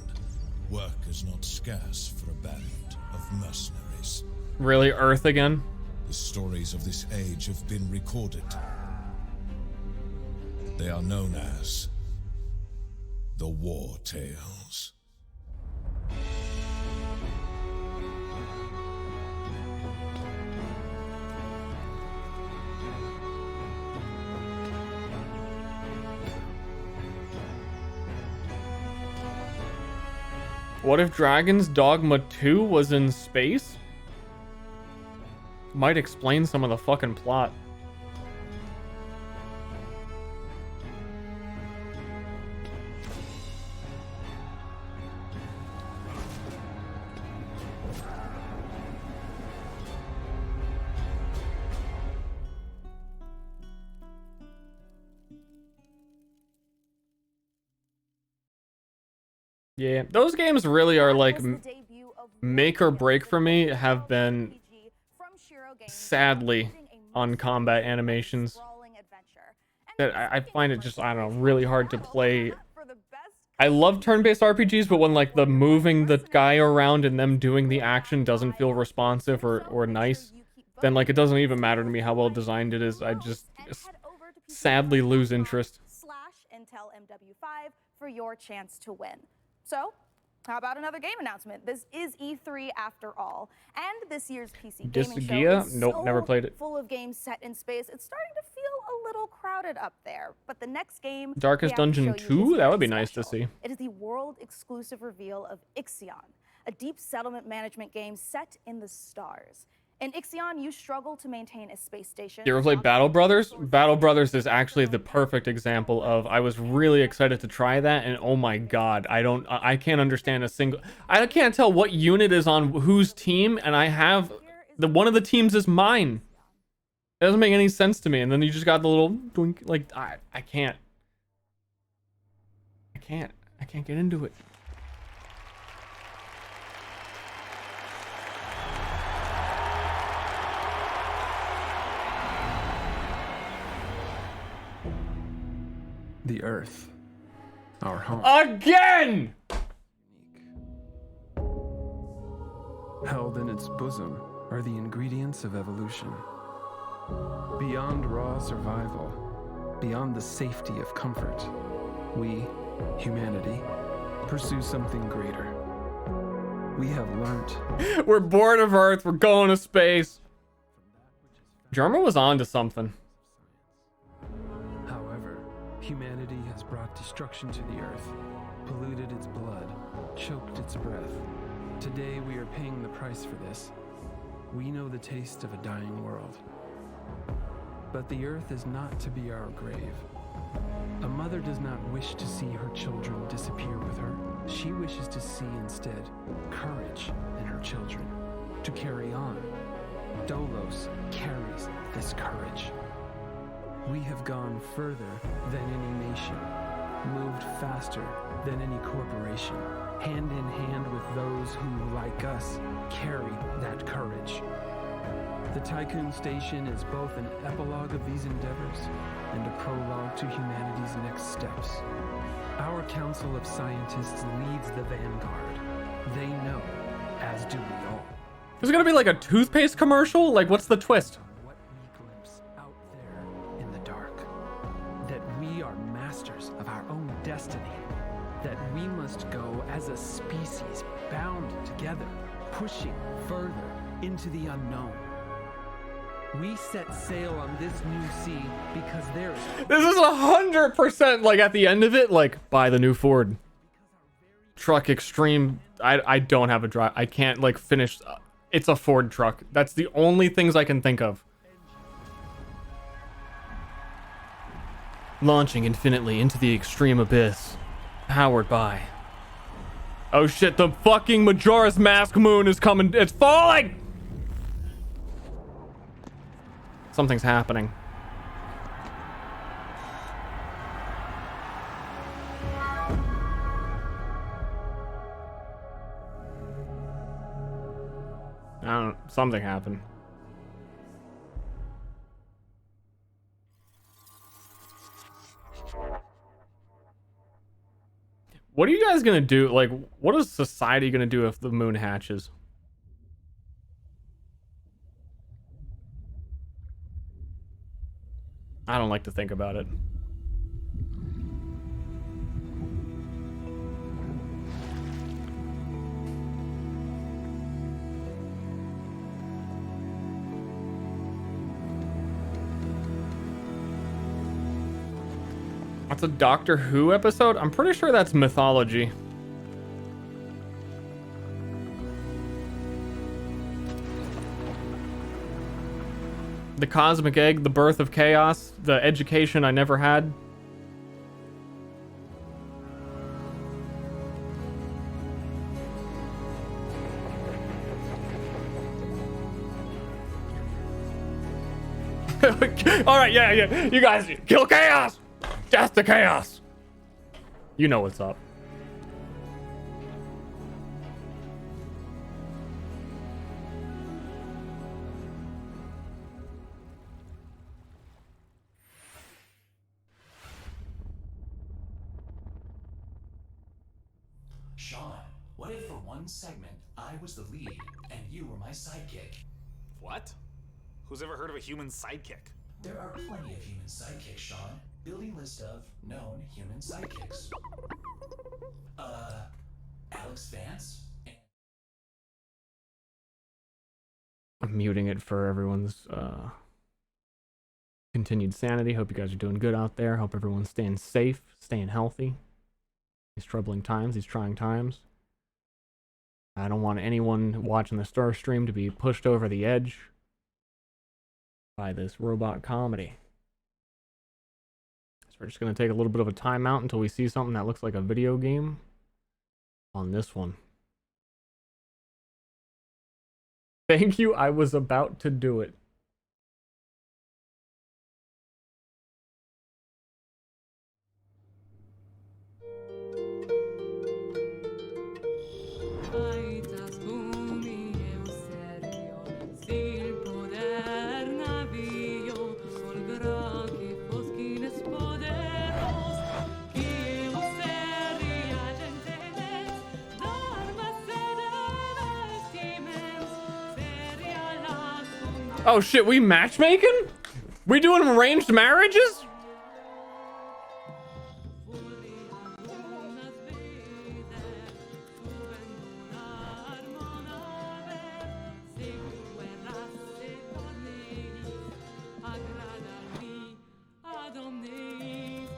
S8: work is not scarce for a band of mercenaries.
S1: Really, Earth again?
S8: The stories of this age have been recorded. They are known as the War Tales.
S1: What if Dragon's Dogma 2 was in space? Might explain some of the fucking plot. Yeah, those games really are like make or break for me. Have been sadly on combat animations that I find it just, I don't know, really hard to play. I love turn-based RPGs, but when like the moving the guy around and them doing the action doesn't feel responsive or nice, then like it doesn't even matter to me how well designed it is. I just sadly lose interest.
S21: Intel MW5 for your chance to win. So, how about another game announcement? This is E3 after all, and this year's PC gaming show is
S1: nope, never played it.
S21: Full of games set in space. It's starting to feel a little crowded up there. But the next game,
S1: Darkest Dungeon 2, that would be nice to see.
S21: It is the world-exclusive reveal of Ixion, a deep settlement management game set in the stars. In Ixion, you struggle to maintain a space station.
S1: You ever played Battle Brothers? Battle Brothers is actually the perfect example of, I was really excited to try that, and oh my god, I can't understand a single, I can't tell what unit is on whose team, and I have, one of the teams is mine. It doesn't make any sense to me, and then you just got the little doink, like, I can't get into it.
S18: The Earth, our home.
S1: Again!
S18: Held in its bosom are the ingredients of evolution. Beyond raw survival, beyond the safety of comfort, we, humanity, pursue something greater. We have learnt.
S1: We're bored of Earth, we're going to space. German was on to something.
S18: Humanity has brought destruction to the Earth, polluted its blood, choked its breath. Today we are paying the price for this. We know the taste of a dying world. But the Earth is not to be our grave. A mother does not wish to see her children disappear with her. She wishes to see instead courage in her children, to carry on. Dolos carries this courage. We have gone further than any nation, moved faster than any corporation, hand in hand with those who, like us, carry that courage. The Tycoon Station is both an epilogue of these endeavors and a prologue to humanity's next steps. Our Council of Scientists leads the vanguard. They know, as do we all.
S1: There's gonna be like a toothpaste commercial? Like, what's the twist?
S18: We are masters of our own destiny, that we must go as a species bound together, pushing further into the unknown. We set sail on this new sea because there is...
S1: This is 100% like at the end of it, like, buy the new Ford. truck extreme. I don't have a drive. I can't like finish. It's a Ford truck. That's the only things I can think of. Launching infinitely into the extreme abyss. Powered by. Oh shit, the fucking Majora's Mask moon is coming. It's falling! Something's happening. I don't. Something happened. What are you guys gonna do? Like, what is society gonna do if the moon hatches? I don't like to think about it. That's a Doctor Who episode? I'm pretty sure that's mythology. The cosmic egg, the birth of chaos, the education I never had. Alright, yeah. You guys, kill chaos! Death to chaos! You know what's up.
S13: Sean, what if for one segment I was the lead and you were my sidekick?
S3: What? Who's ever heard of a human sidekick?
S13: There are plenty of human sidekicks, Sean. Building list of known human sidekicks. Alex Vance?
S1: I'm muting it for everyone's continued sanity. Hope you guys are doing good out there. Hope everyone's staying safe, staying healthy. These troubling times, these trying times. I don't want anyone watching the Ster stream to be pushed over the edge by this robot comedy. So we're just going to take a little bit of a timeout until we see something that looks like a video game on this one. Thank you, I was about to do it. Oh shit, we matchmaking? We doing arranged marriages?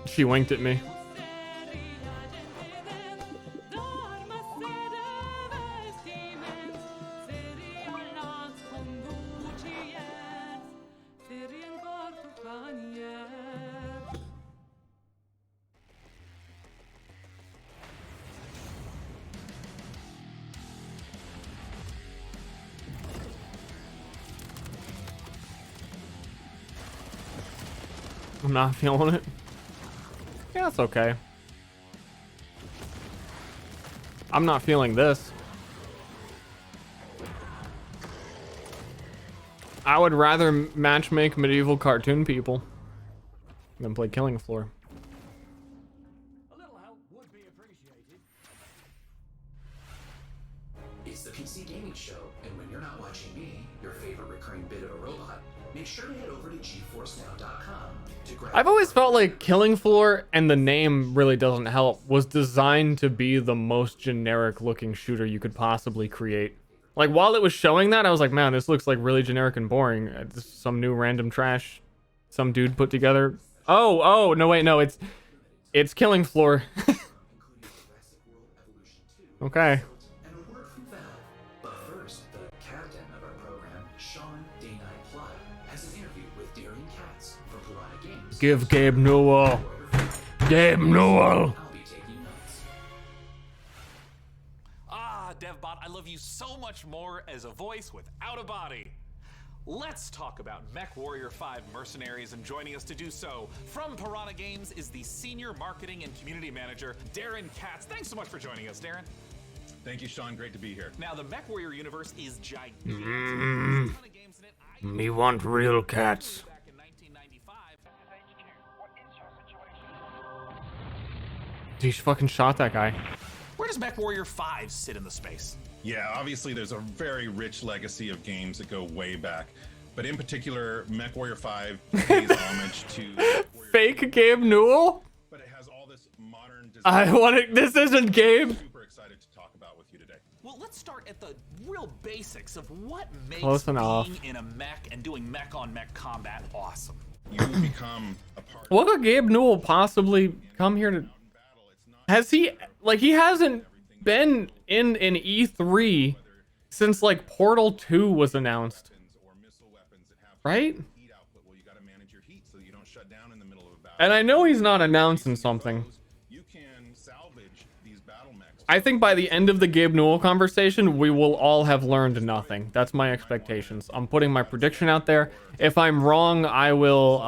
S1: She winked at me. I'm not feeling it. Yeah, that's okay. I'm not feeling this. I would rather matchmake medieval cartoon people than play Killing Floor.
S13: It's the PC Gaming Show, and when you're not watching me, your favorite recurring bit of a robot, make sure to head over to GeForceNow.com to grab.
S1: I've always felt like Killing Floor, and the name really doesn't help, was designed to be the most generic looking shooter you could possibly create. Like, while it was showing that, I was like, man, this looks like really generic and boring. This is some new random trash some dude put together. Oh, no, wait, no, it's Killing Floor. Okay.
S13: And a word from Valve. But first, the captain of our program, Sean Day-Night Plot, has an interview with Darian Katz from Piranha Games.
S1: Give Gabe Newell. Gabe Newell.
S13: I'll be taking notes.
S3: Ah, DevBot, I love you so much more as a voice without a body. Let's talk about MechWarrior 5 Mercenaries, and joining us to do so from Piranha Games is the Senior Marketing and Community Manager, Darren Katz. Thanks so much for joining us, Darren.
S15: Thank you, Sean. Great to be here.
S3: Now, the MechWarrior universe is gigantic.
S1: Me want real cats. He fucking shot that guy.
S3: Where does MechWarrior 5 sit in the space?
S15: Yeah, obviously there's a very rich legacy of games that go way back. But in particular, MechWarrior 5 pays homage to...
S1: Fake Gabe Newell?
S15: But it has all this modern design.
S1: I want it. This isn't Gabe.
S15: Super excited to talk about with you today.
S3: Well, let's start at the real basics of what makes
S1: Close enough.
S3: being in a mech and doing mech-on-mech combat awesome.
S15: You will become a part...
S1: What could Gabe Newell possibly come here to... Has he... Like, he hasn't been in an E3 since, like, Portal 2 was announced. Right? And I know he's not announcing something. I think by the end of the Gabe Newell conversation, we will all have learned nothing. That's my expectations. I'm putting my prediction out there. If I'm wrong, I will,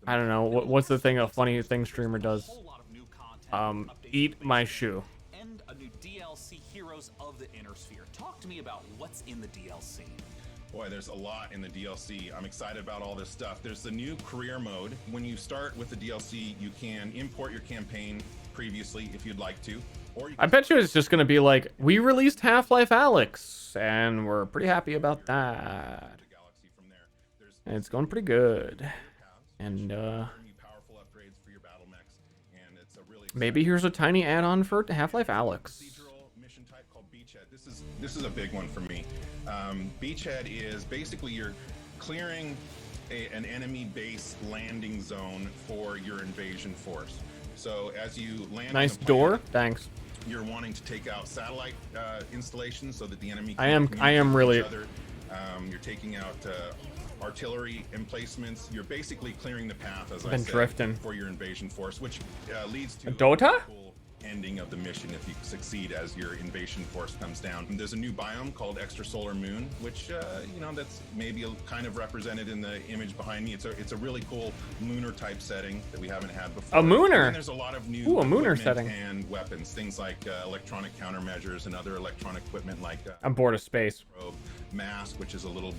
S1: I don't know, what's the thing a funny thing streamer does? Eat my shoe.
S3: And a new DLC, Heroes of the Inner Sphere. Talk to me about what's in the DLC.
S15: Boy, there's a lot in the DLC. I'm excited about all this stuff. There's the new career mode. When you start with the DLC, you can import your campaign previously if you'd like to. Or you
S1: I bet you it's just going to be like, we released Half-Life Alyx, and we're pretty happy about that. And it's going pretty good. And, maybe here's a tiny add-on for Half-Life Alyx.
S15: This is a big one for me. Beachhead is basically you're clearing an enemy base landing zone for your invasion force. So as you land
S1: Nice
S15: on the
S1: door.
S15: planet,
S1: Thanks.
S15: you're wanting to take out satellite installations so that the enemy can
S1: I am
S15: communicate with
S1: really
S15: each other. You're taking out artillery emplacements. You're basically clearing the path, as I
S1: Been
S15: said,
S1: drifting.
S15: for your invasion force, which leads to
S1: A Dota?
S15: cool ending of the mission if you succeed as your invasion force comes down. There's a new biome called Extrasolar Moon, which you know, that's maybe kind of represented in the image behind me. It's a really cool lunar type setting that we haven't had before.
S1: A mooner.
S15: And there's a lot of new
S1: Ooh, a mooner
S15: equipment
S1: setting.
S15: and weapons, things like electronic countermeasures and other electronic equipment like
S1: I'm bored of space.
S15: mask, which is a little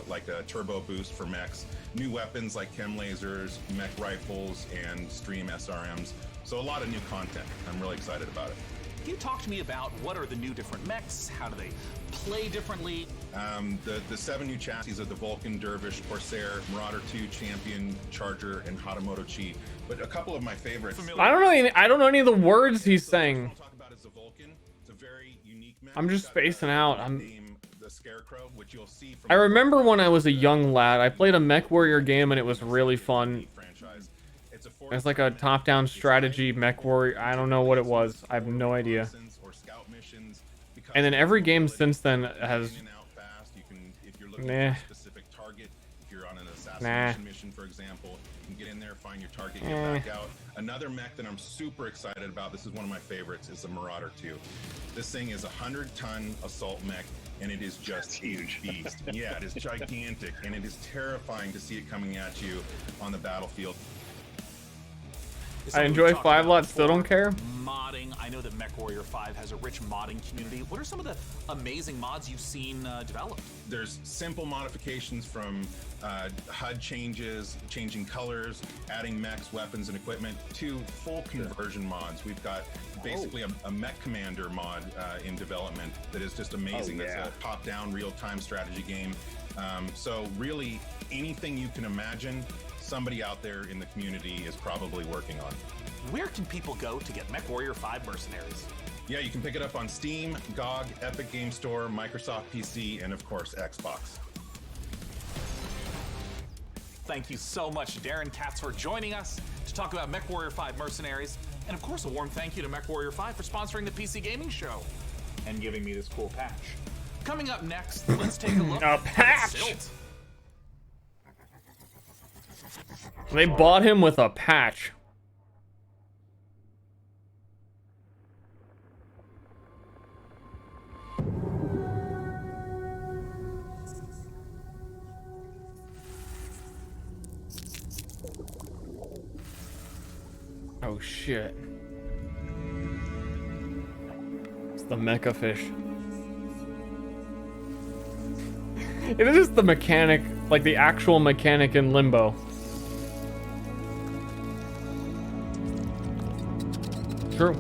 S15: like a turbo boost for mechs. New weapons like chem lasers, mech rifles, and stream SRMs. So a lot of new content. I'm really excited about it.
S3: Can you talk to me about what are the new different mechs? How do they play differently?
S15: The 7 new chassis of the Vulcan, Dervish, Corsair, Marauder 2, Champion, Charger, and Hatamoto Chi. But a couple of my favorites.
S1: I don't know any of the words he's saying. I'm just spacing out. I remember when I was a young lad, I played a MechWarrior game and it was really fun. It's like a top-down strategy MechWarrior. I don't know what it was. I have no idea. And then every game since then has... Nah. Nah.
S15: Mission, for example, you can get in there, find your target, get back out. Another mech that I'm super excited about, this is one of my favorites, is the Marauder 2. This thing is a 100-ton assault mech, and it is just huge beast. Yeah, it is gigantic, and it is terrifying to see it coming at you on the battlefield.
S1: I enjoy 5-lot, still don't care.
S3: Modding. I know that MechWarrior 5 has a rich modding community. What are some of the amazing mods you've seen developed?
S15: There's simple modifications from HUD changes, changing colors, adding mechs, weapons, and equipment, to full conversion mods. We've got basically a mech commander mod in development that is just amazing. It's a top-down, real-time strategy game. So really, anything you can imagine, somebody out there in the community is probably working on.
S3: Where can people go to get MechWarrior 5 Mercenaries?
S15: Yeah, you can pick it up on Steam, GOG, Epic Game Store, Microsoft PC, and of course, Xbox.
S3: Thank you so much, Darren Katz, for joining us to talk about MechWarrior 5 Mercenaries. And of course, a warm thank you to MechWarrior 5 for sponsoring the PC Gaming Show and giving me this cool patch. Coming up next, let's take a look
S1: A
S3: at
S1: patch!
S3: Silt.
S1: They bought him with a patch. Oh shit. It's the mecha fish. It is just the mechanic, like the actual mechanic in Limbo. True.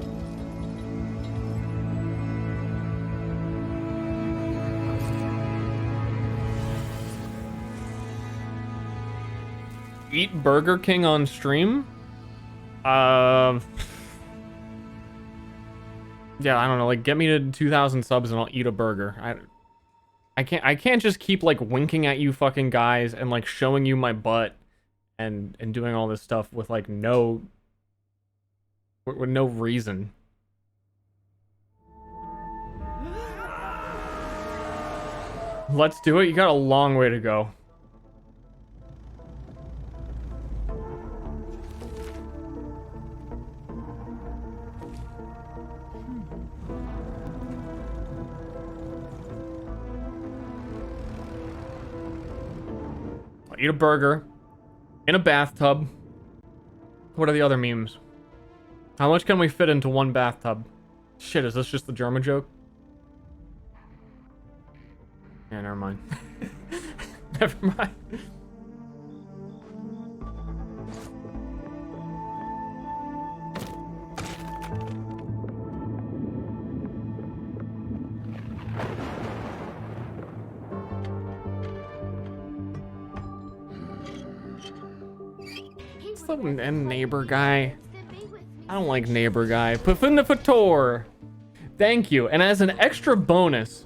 S1: Eat Burger King on stream? Yeah, I don't know, like get me to 2,000 subs and I'll eat a burger. I can't just keep like winking at you fucking guys and like showing you my butt and doing all this stuff with like no with no reason. Let's do it. You got a long way to go. I'll eat a burger in a bathtub. What are the other memes? How much can we fit into one bathtub? Shit, is this just the German joke? Yeah, never mind. Never mind. And neighbor guy. I don't like neighbor guy. Pufinafator. Thank you. And as an extra bonus,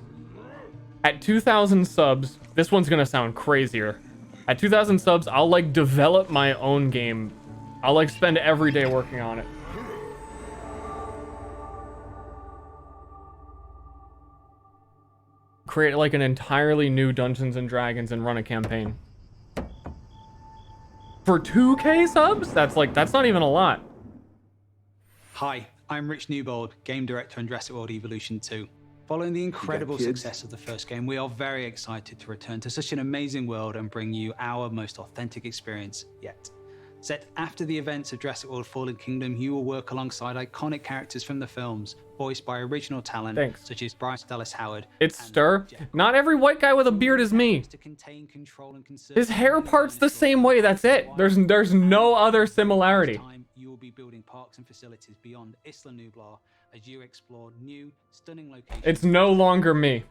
S1: at 2,000 subs, this one's gonna sound crazier. At 2,000 subs, I'll like develop my own game. I'll like spend every day working on it. Create like an entirely new Dungeons and Dragons and run a campaign. For 2K subs? That's not even a lot.
S14: Hi, I'm Rich Newbold, game director on Jurassic World Evolution 2. Following the incredible success of the first game, we are very excited to return to such an amazing world and bring you our most authentic experience yet. Set after the events of Jurassic World Fallen Kingdom, you will work alongside iconic characters from the films, voiced by original talent such as Bryce Dallas Howard.
S1: It's Ster. Not every white guy with a beard is me. His hair part's the same way, that's it. There's no other similarity.
S14: You will be building parks and facilities beyond Isla Nublar as you explore new, stunning locations.
S1: It's no longer me.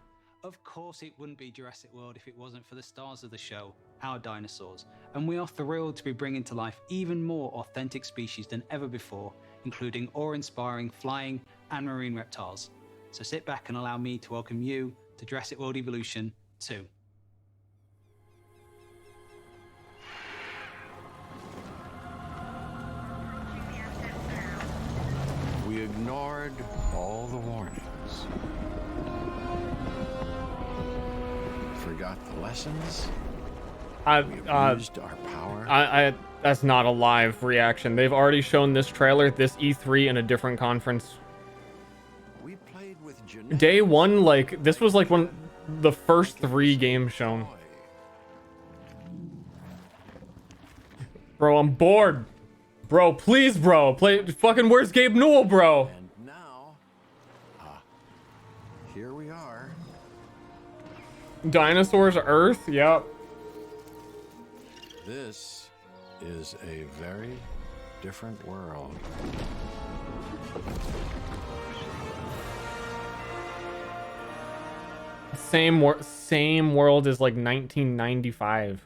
S14: Of course, it wouldn't be Jurassic World if it wasn't for the stars of the show, our dinosaurs. And we are thrilled to be bringing to life even more authentic species than ever before, including awe-inspiring flying and marine reptiles. So sit back and allow me to welcome you to Jurassic World Evolution 2.
S22: We ignored all the warnings. Forgot the lessons. We abused our power.
S1: That's not a live reaction. They've already shown this trailer, this E3 in a different conference.
S22: We played with
S1: Day one, like, this was like one the first 3 games shown. Bro, I'm bored. Bro, please, bro. Play fucking Where's Gabe Newell, bro?
S22: And now, here we are.
S1: Dinosaurs Earth, yep.
S22: This is a very different world.
S1: Same world as like 1995.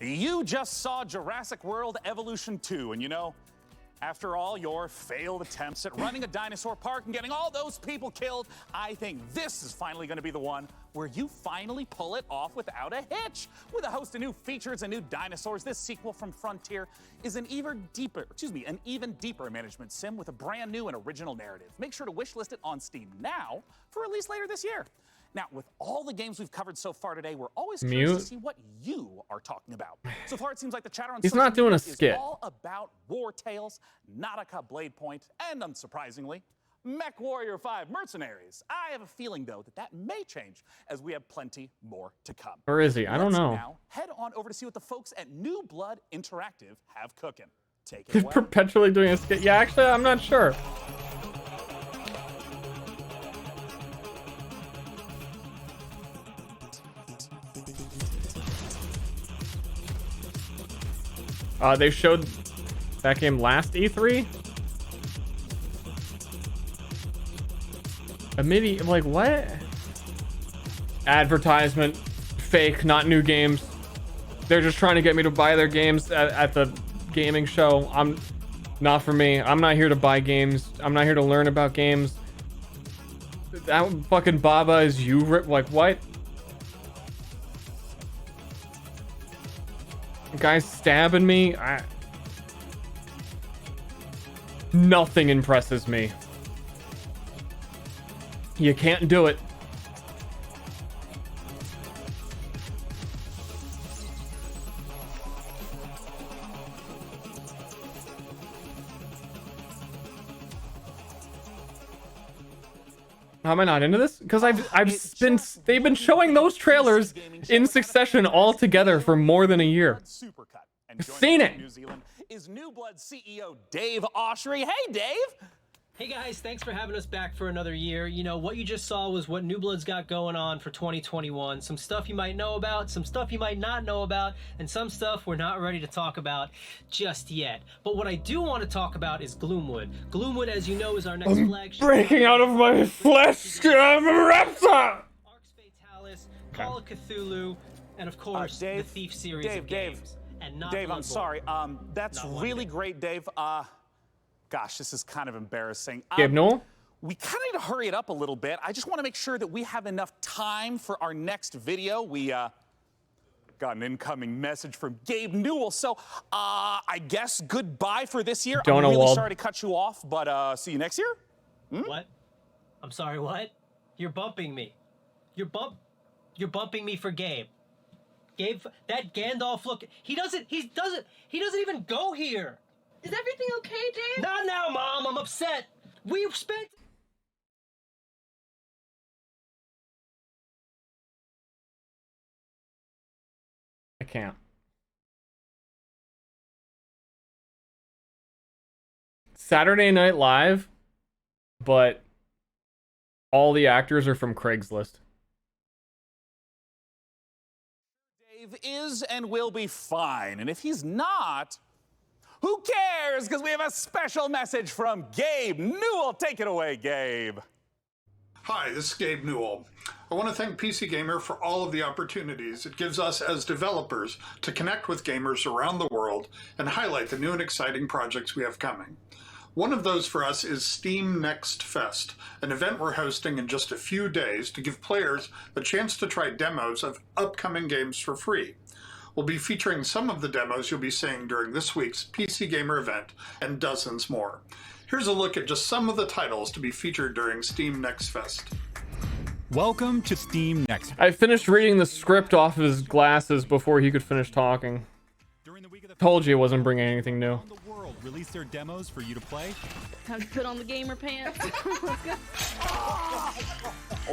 S3: You just saw Jurassic World Evolution 2, and you know, After all your failed attempts at running a dinosaur park and getting all those people killed, I think this is finally going to be the one where you finally pull it off without a hitch. With a host of new features and new dinosaurs, this sequel from Frontier is an even deeper management sim with a brand new and original narrative. Make sure to wishlist it on Steam now for release later this year. Now, with all the games we've covered so far today, we're always curious to see what you are talking about. So far, it seems like the chatter on
S1: He's
S3: social
S1: not doing a
S3: media
S1: skit.
S3: is all about War Tales, Nautica Blade Point, and unsurprisingly, Mech Warrior 5 Mercenaries. I have a feeling, though, that may change as we have plenty more to come.
S1: Where is he? I don't know.
S3: Now, head on over to see what the folks at New Blood Interactive have cooking. Take it
S1: He's
S3: away.
S1: perpetually doing a skit. Yeah, actually, I'm not sure. They showed that game last E3. A mini, like what? Advertisement, fake, not new games. They're just trying to get me to buy their games at the gaming show. I'm not for me. I'm not here to buy games. I'm not here to learn about games. That fucking Baba is you, like what? Guys stabbing me. Nothing impresses me. You can't do it. How am I not into this? Because they've been showing those trailers in succession all together for more than a year. I've seen it.
S3: New Zealand is New Blood CEO Dave Oshry. Hey, Dave.
S11: Hey guys, thanks for having us back for another year. You know, what you just saw was what New Blood's got going on for 2021. Some stuff you might know about, some stuff you might not know about, and some stuff we're not ready to talk about just yet. But what I do want to talk about is Gloomwood. Gloomwood, as you know, is our next flagship.
S1: Breaking out of my flesh, I'm a raptor!
S11: Arx Fatalis, Call of Cthulhu, and of course, the Thief series of games. And not
S3: Dave, I'm
S11: Bloodborne.
S3: sorry. That's really great, Dave. Gosh, this is kind of embarrassing.
S1: Gabe Newell?
S3: We kind of need to hurry it up a little bit. I just want to make sure that we have enough time for our next video. We got an incoming message from Gabe Newell. So I guess goodbye for this year. I'm really sorry to cut you off, but see you next year.
S11: What? I'm sorry, what? You're bumping me. You're bumping me for Gabe. Gabe, that Gandalf look, he doesn't even go here.
S12: Is everything okay, Dave?
S11: Not now, Mom. I'm upset. We've spent...
S1: I can't. Saturday Night Live, but all the actors are from Craigslist.
S3: Dave is and will be fine. And if he's not, who cares? Because we have a special message from Gabe Newell. Take it away, Gabe.
S16: Hi, this is Gabe Newell. I want to thank PC Gamer for all of the opportunities it gives us as developers to connect with gamers around the world and highlight the new and exciting projects we have coming. One of those for us is Steam Next Fest, an event we're hosting in just a few days to give players a chance to try demos of upcoming games for free. We'll be featuring some of the demos you'll be seeing during this week's PC Gamer event and dozens more. Here's a look at just some of the titles to be featured during Steam Next Fest.
S19: Welcome to Steam Next.
S1: I finished reading the script off of his glasses before he could finish talking. Told you it wasn't bringing anything new.
S19: The world release their demos for you to play.
S12: Time to put on the gamer pants. Let's go.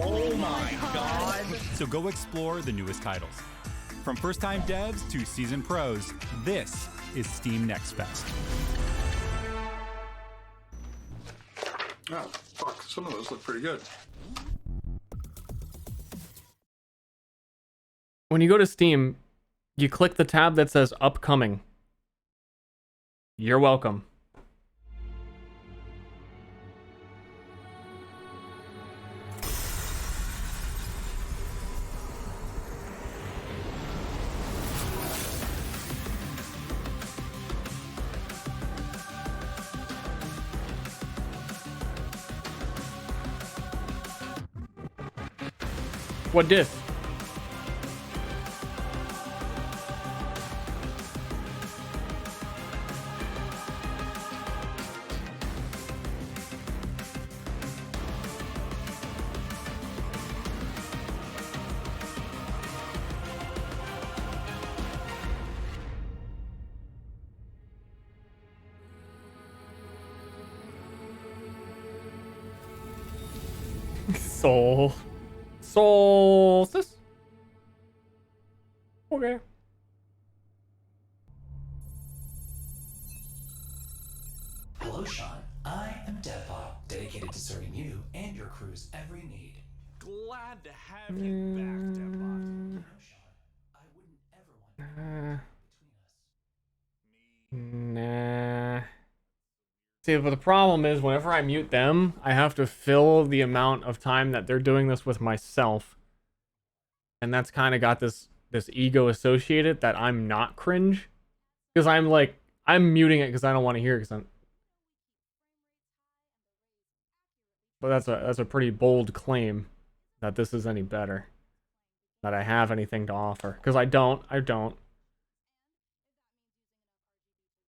S19: Oh my god. So go explore the newest titles. From first-time devs to seasoned pros, this is Steam Next Fest.
S16: Oh, fuck. Some of those look pretty good.
S1: When you go to Steam, you click the tab that says Upcoming. You're welcome. What dis? Solstice? Okay.
S13: Hello, Sean. I am Devbot, dedicated to serving you and your crew's every need.
S3: Glad to have you back, Devbot.
S1: Nah. See, but the problem is whenever I mute them, I have to fill the amount of time that they're doing this with myself. And that's kind of got this ego associated that I'm not cringe. Because I'm muting it because I don't want to hear it because I'm... But that's a pretty bold claim that this is any better. That I have anything to offer. Because I don't.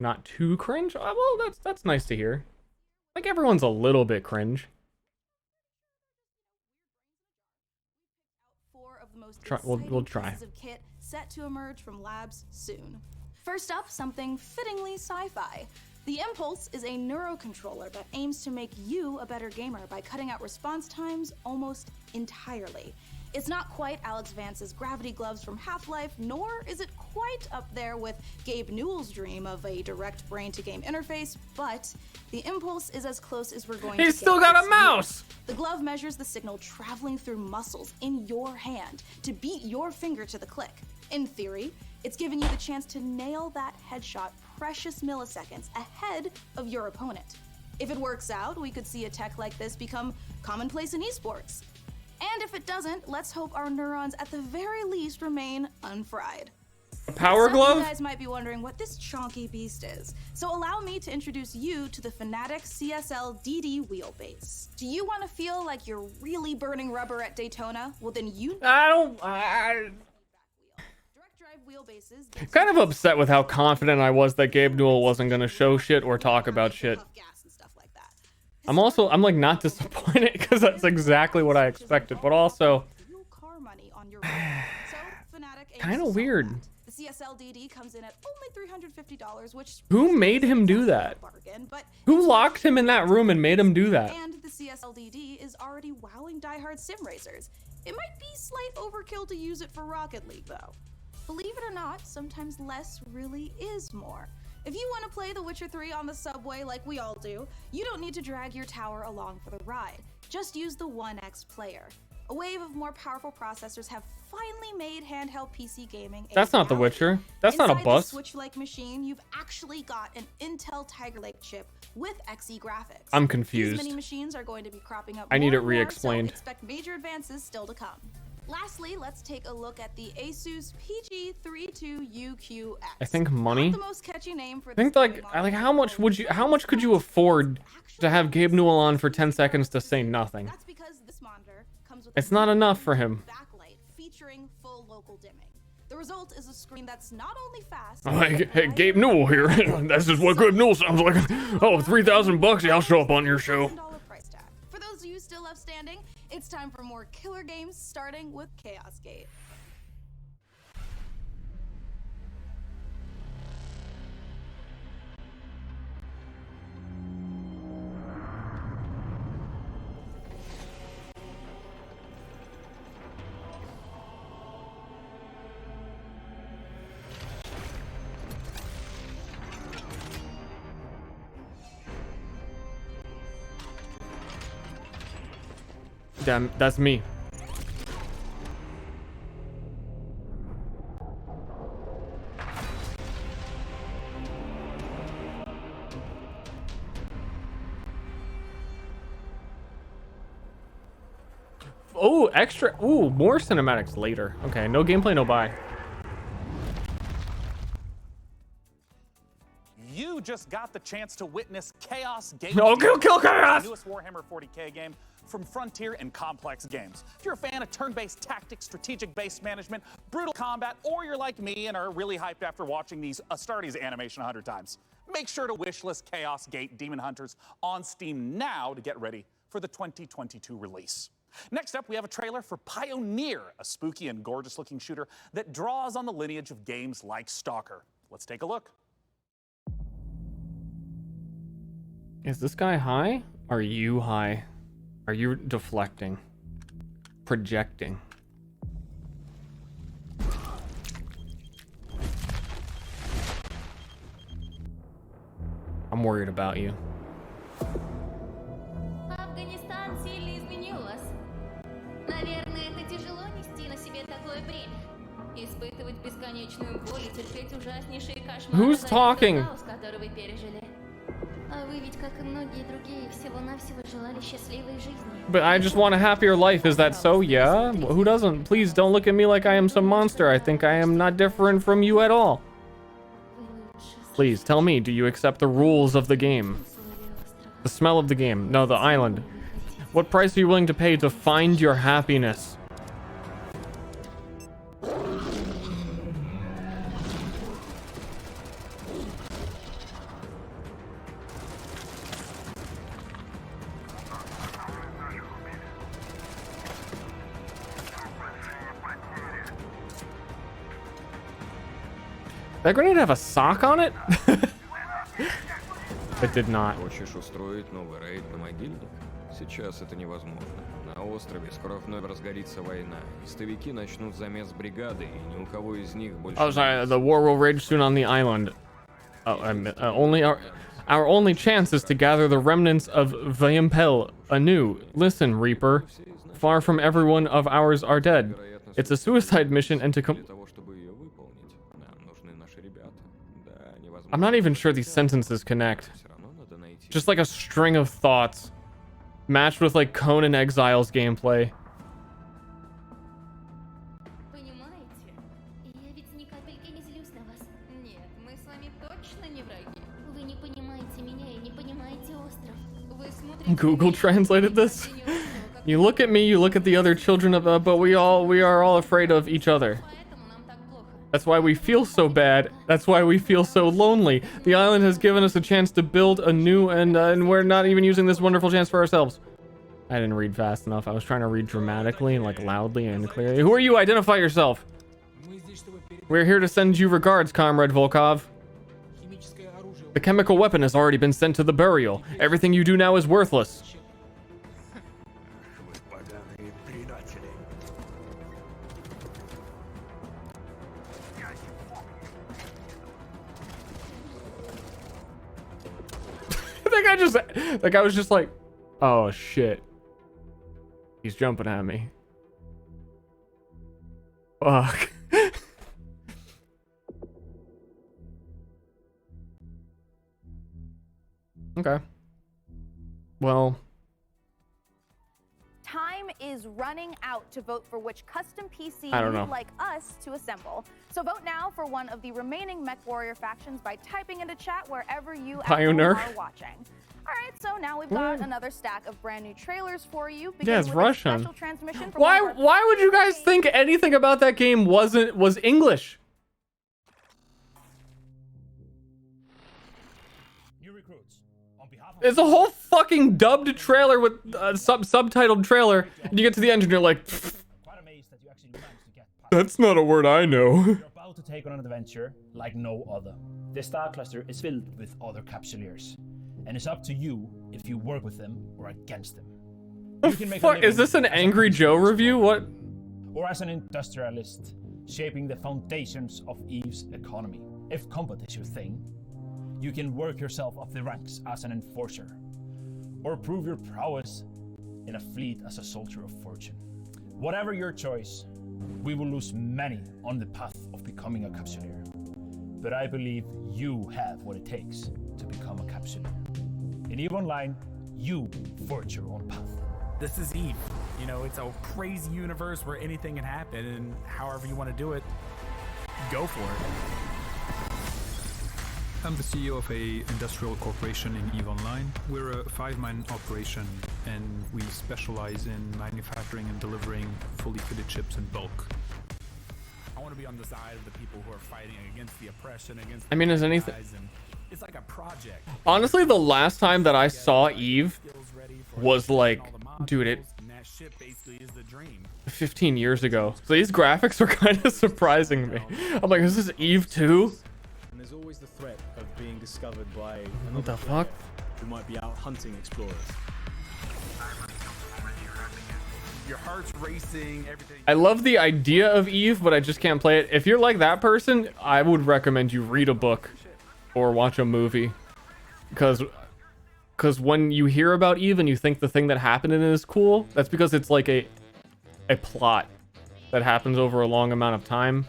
S1: Not too cringe? Well, that's nice to hear. Like, everyone's a little bit cringe. We'll try.
S21: Pieces of kit set to emerge from labs soon. First up, something fittingly sci-fi. The Impulse is a neurocontroller that aims to make you a better gamer by cutting out response times almost entirely. It's not quite Alex Vance's gravity gloves from Half-Life, nor is it quite up there with Gabe Newell's dream of a direct brain-to-game interface, but the Impulse is as close as we're going to get.
S1: He's still got a mouse!
S21: The glove measures the signal traveling through muscles in your hand to beat your finger to the click. In theory, it's giving you the chance to nail that headshot precious milliseconds ahead of your opponent. If it works out, we could see a tech like this become commonplace in esports. And if it doesn't, let's hope our neurons at the very least remain unfried.
S1: A power glove?
S21: You guys might be wondering what this chonky beast is. So allow me to introduce you to the Fnatic CSL DD wheelbase. Do you want to feel like you're really burning rubber at Daytona? Well then you...
S1: I'm kind of upset with how confident I was that Gabe Newell wasn't going to show shit or talk about shit. I'm like not disappointed because that's exactly what I expected, but also kind of weird.
S21: The CSL DD comes in at only $350, which
S1: Who made him do that? Who locked him in that room and made him do that?
S21: And the CSL DD is already wowing diehard sim racers. It might be slight overkill to use it for Rocket League though. Believe it or not, sometimes less really is more. If you want to play The Witcher 3 on the subway like we all do, you don't need to drag your tower along for the ride. Just use the 1X player. A wave of more powerful processors have finally made handheld PC gaming a
S1: That's not The Witcher. That's not a bus.
S21: The Switch-like machine, you've actually got an Intel Tiger Lake chip with XE graphics.
S1: I'm confused.
S21: These mini machines are going to be cropping up
S1: I need
S21: more
S1: it
S21: and more,
S1: re-explained.
S21: so expect major advances still to come. Lastly, let's take a look at the Asus PG32UQX.
S1: I think money.
S21: Not the most catchy name for
S1: I think like how much could you afford to have Gabe Newell on for 10 seconds to say nothing?
S21: That's because this monitor comes with
S1: It's not enough for him.
S21: backlight featuring full local dimming. The result is a screen that's not only fast.
S1: Like, hey, Gabe Newell here. This is what Gabe Newell sounds like. Oh, $3,000. Yeah, I'll show up on your show.
S21: Price tag. For those of you still left standing, it's time for more killer games, starting with Chaos Gate.
S1: Damn, that's me. Oh, extra. Ooh, more cinematics later. Okay, no gameplay, no buy.
S2: You
S3: just got the chance to witness Chaos Gate.
S1: No, kill Chaos!
S3: The newest Warhammer 40k game from Frontier and Complex Games. If you're a fan of turn-based tactics, strategic-based management, brutal combat, or you're like me and are really hyped after watching these Astartes animation 100 times, make sure to wishlist Chaos Gate Demon Hunters on Steam now to get ready for the 2022 release. Next up, we have a trailer for Pioneer, a spooky and gorgeous-looking shooter that draws on the lineage of games like Stalker. Let's take a look.
S1: Is this guy high? Are you high? Are you deflecting? Projecting? I'm worried about you.
S2: Афганистан сильно изменил вас. Наверное, это тяжело нести на себе такое бремя. Испытывать бесконечную боль и терпеть ужаснейшие кошмары.
S1: Who's talking?
S2: Который вы пережили. А вы ведь, как и многие другие, всего-навсего желали счастливой жизни.
S1: But I just want a happier life. Is that so? Yeah? Who doesn't? Please don't look at me like I am some monster. I think I am not different from you at all. Please tell me, do you accept the rules of the game? The smell of the game. No, the island. What price are you willing to pay to find your happiness? That grenade have a sock on it? It did not.
S5: Хочешь устроить новый рейд на могильник? Сейчас это невозможно. На острове скоро вновь разгорится война. Истовики начнут замес бригады, и ни у кого из них больше...
S1: Oh, sorry. The war will rage soon on the island. Oh, our only chance is to gather the remnants of Vayimpel anew. Listen, Reaper. Far from everyone of ours are dead. It's a suicide mission and to I'm not even sure these sentences connect. Just like a string of thoughts matched with like Conan Exiles gameplay.
S2: Понимаете? Я ведь ни капельки не злюсь на вас. Нет, мы с вами точно не враги. Вы не понимаете меня и не понимаете остров. Вы смотрите...
S1: Google translated this. You look at me, you look at the other children of but we are all afraid of each other. That's why we feel so bad. That's why we feel so lonely. The island has given us a chance to build a new and we're not even using this wonderful chance for ourselves. I didn't read fast enough. I was trying to read dramatically and like loudly and clearly. Who are you? Identify yourself. We're here to send you regards, Comrade Volkov. The chemical weapon has already been sent to the burial. Everything you do now is worthless. That guy was just like, oh shit. He's jumping at me. Fuck. Okay. Well.
S21: Time is running out to vote for which custom PC
S1: I don't know.
S21: you'd like us to assemble. So vote now for one of the remaining Mech Warrior factions by typing into chat wherever you at home
S1: Pioneer.
S21: are watching. All right, so now we've got another stack of brand new trailers for you.
S1: Yeah, it's
S21: beginning with a
S1: Russian.
S21: special transmission from
S1: Why
S21: one of our
S1: would you guys think anything about that game was English? It's a whole fucking dubbed trailer with subtitled trailer, and you get to the end and you're like, that's not a word I know.
S10: You're about to take on an adventure like no other. The Star Cluster is filled with other capsuleers, and it's up to you if you work with them or against them. You can make a
S1: Fuck,
S10: living
S1: is this an Angry Joe review? What?
S10: Or as an industrialist, shaping the foundations of Eve's economy. If combat is your thing, you can work yourself up the ranks as an enforcer, or prove your prowess in a fleet as a soldier of fortune. Whatever your choice, we will lose many on the path of becoming a capsuleer. But I believe you have what it takes to become a capsuleer. In EVE Online, you forge your own path.
S20: This is EVE. You know, it's a crazy universe where anything can happen, and however you want to do it, go for it.
S4: I'm the CEO of a industrial corporation in EVE Online. We're a 5-man operation, and we specialize in manufacturing and delivering fully fitted chips in bulk.
S20: I want to be on the side of the people who are fighting against the oppression, against.
S1: I mean, is anything?
S20: It's like a project.
S1: Honestly, the last time that I saw Eve was like, dude, 15 years ago. So these graphics are kind of surprising me. I'm like, is this Eve 2?
S6: And there's always the threat of being discovered by
S1: What the fuck?
S6: who might be out hunting explorers.
S20: Your heart's racing, everything.
S1: I love the idea of Eve, but I just can't play it. If you're like that person, I would recommend you read a book or watch a movie. Because when you hear about Eve and you think the thing that happened in it is cool, that's because it's like a plot that happens over a long amount of time.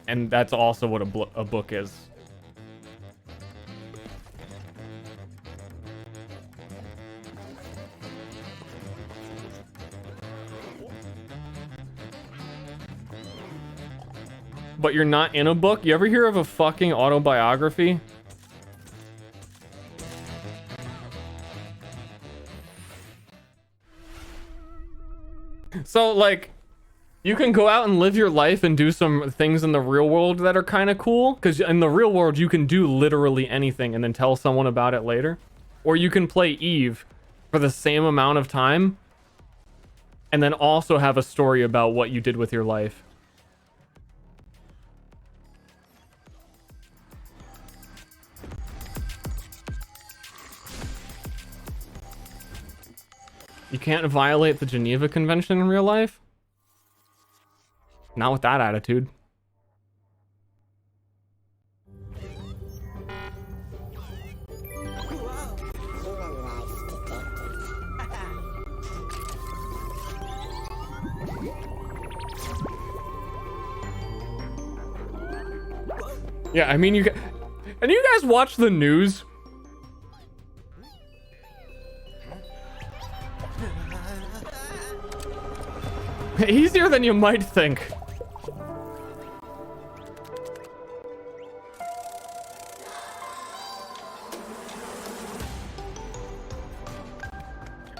S1: And that's also what a book is. But you're not in a book? You ever hear of a fucking autobiography? So, like, you can go out and live your life and do some things in the real world that are kind of cool. Because in the real world, you can do literally anything and then tell someone about it later. Or you can play Eve for the same amount of time and then also have a story about what you did with your life. You can't violate the Geneva Convention in real life? Not with that attitude. Yeah, I mean, and you guys watch the news? Easier than you might think.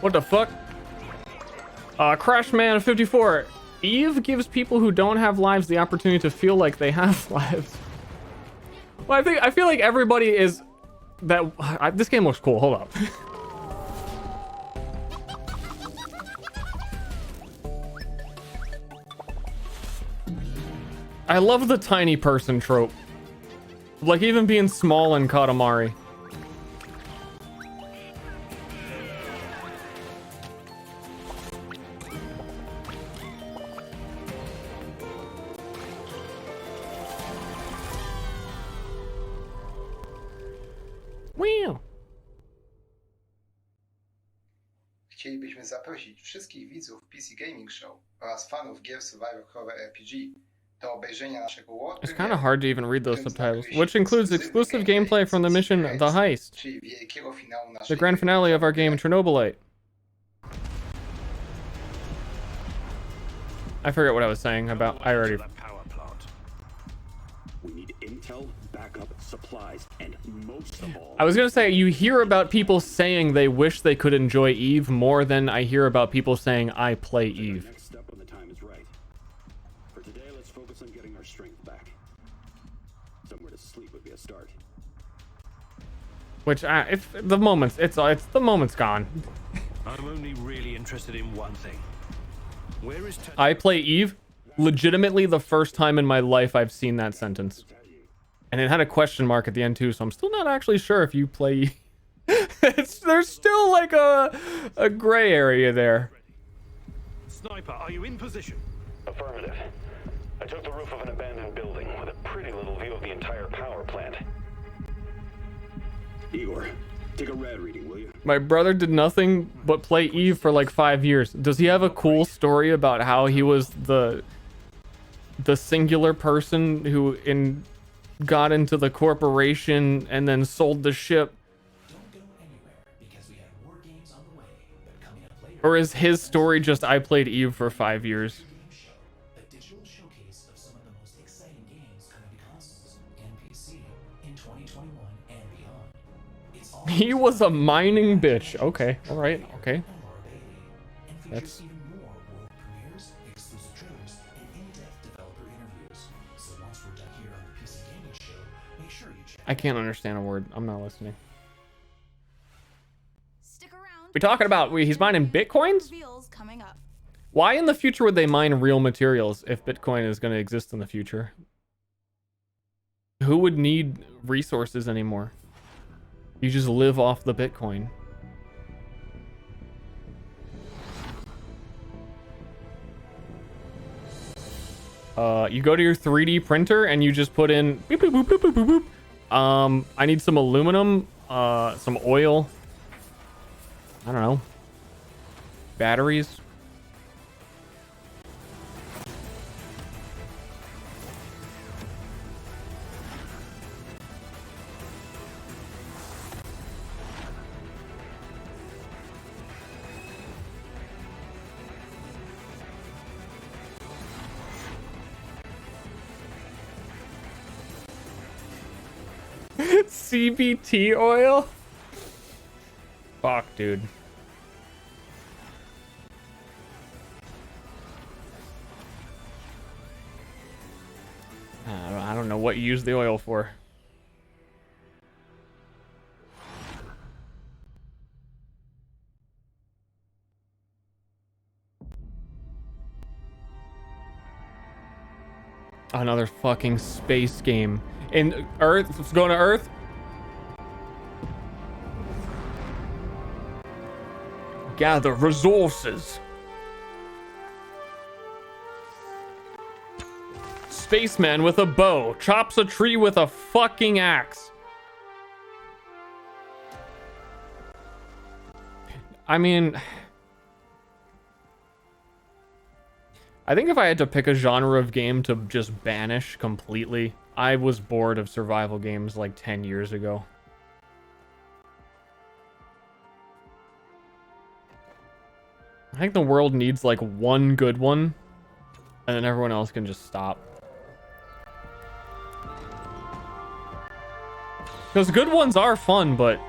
S1: What the fuck? Crashman 54. Eve gives people who don't have lives the opportunity to feel like they have lives. Well, I feel like everybody is that. This game looks cool. Hold up. I love the tiny person trope. Like even being small in Katamari. Wow.
S7: Chcielibyśmy zaprosić wszystkich widzów PC Gaming Show oraz fanów gier Survivor Horror RPG do obejrzenia naszego World
S1: It's kind of hard to even read those subtitles, which includes exclusive gameplay from the mission The Heist,
S7: czyli wielkiego finału
S1: the
S7: naszej
S1: grand finale of our game Chernobylite. I forget what I was saying about. I already.
S17: We need intel, backup, supplies, and most of all,
S1: I was gonna say, you hear about people saying they wish they could enjoy Eve more than I hear about people saying I play Eve.
S17: next step when the time is right. For today, let's focus on getting our strength back. Somewhere to sleep would be a start.
S1: Which, if the moment's, it's the moment's gone.
S17: I'm only really interested in one thing. Where is
S1: I play Eve. Legitimately, the first time in my life I've seen that sentence, and it had a question mark at the end too. So I'm still not actually sure if you play. There's still like a gray area there.
S17: Sniper, are you in position? Affirmative. I took the roof of an abandoned building with a pretty little view of the entire power plant. Igor, take a rad reading, will you?
S1: My brother did nothing but play Eve for like 5 years. Does he have a cool story about how he was the singular person who got into the corporation and then sold the ship? Or is his story just I played Eve for 5 years?
S13: A digital showcase of some of the most exciting games coming to consoles and PC in 2021.
S1: He was a mining bitch. Okay, all right, okay. That's
S13: exclusive trailers, and in-depth developer interviews. So once we're done here on the PC Gaming Show, make sure you check.
S1: I can't understand a word. I'm not listening.
S12: Stick around.
S1: We talking about he's mining bitcoins?
S12: Reveals coming up.
S1: Why in the future would they mine real materials if Bitcoin is going to exist in the future? Who would need resources anymore? You just live off the Bitcoin. You go to your 3D printer and you just put in boop, boop, boop, boop, boop, boop, boop. I need some aluminum, some oil. I don't know. Batteries. CBT oil? Fuck, dude. I don't know what you use the oil for. Another fucking space game. In Earth, let's go to Earth. Gather resources. Spaceman with a bow chops a tree with a fucking axe. I mean, I think if I had to pick a genre of game to just banish completely, I was bored of survival games like 10 years ago. I think the world needs like one good one, and then everyone else can just stop. Because good ones are fun, but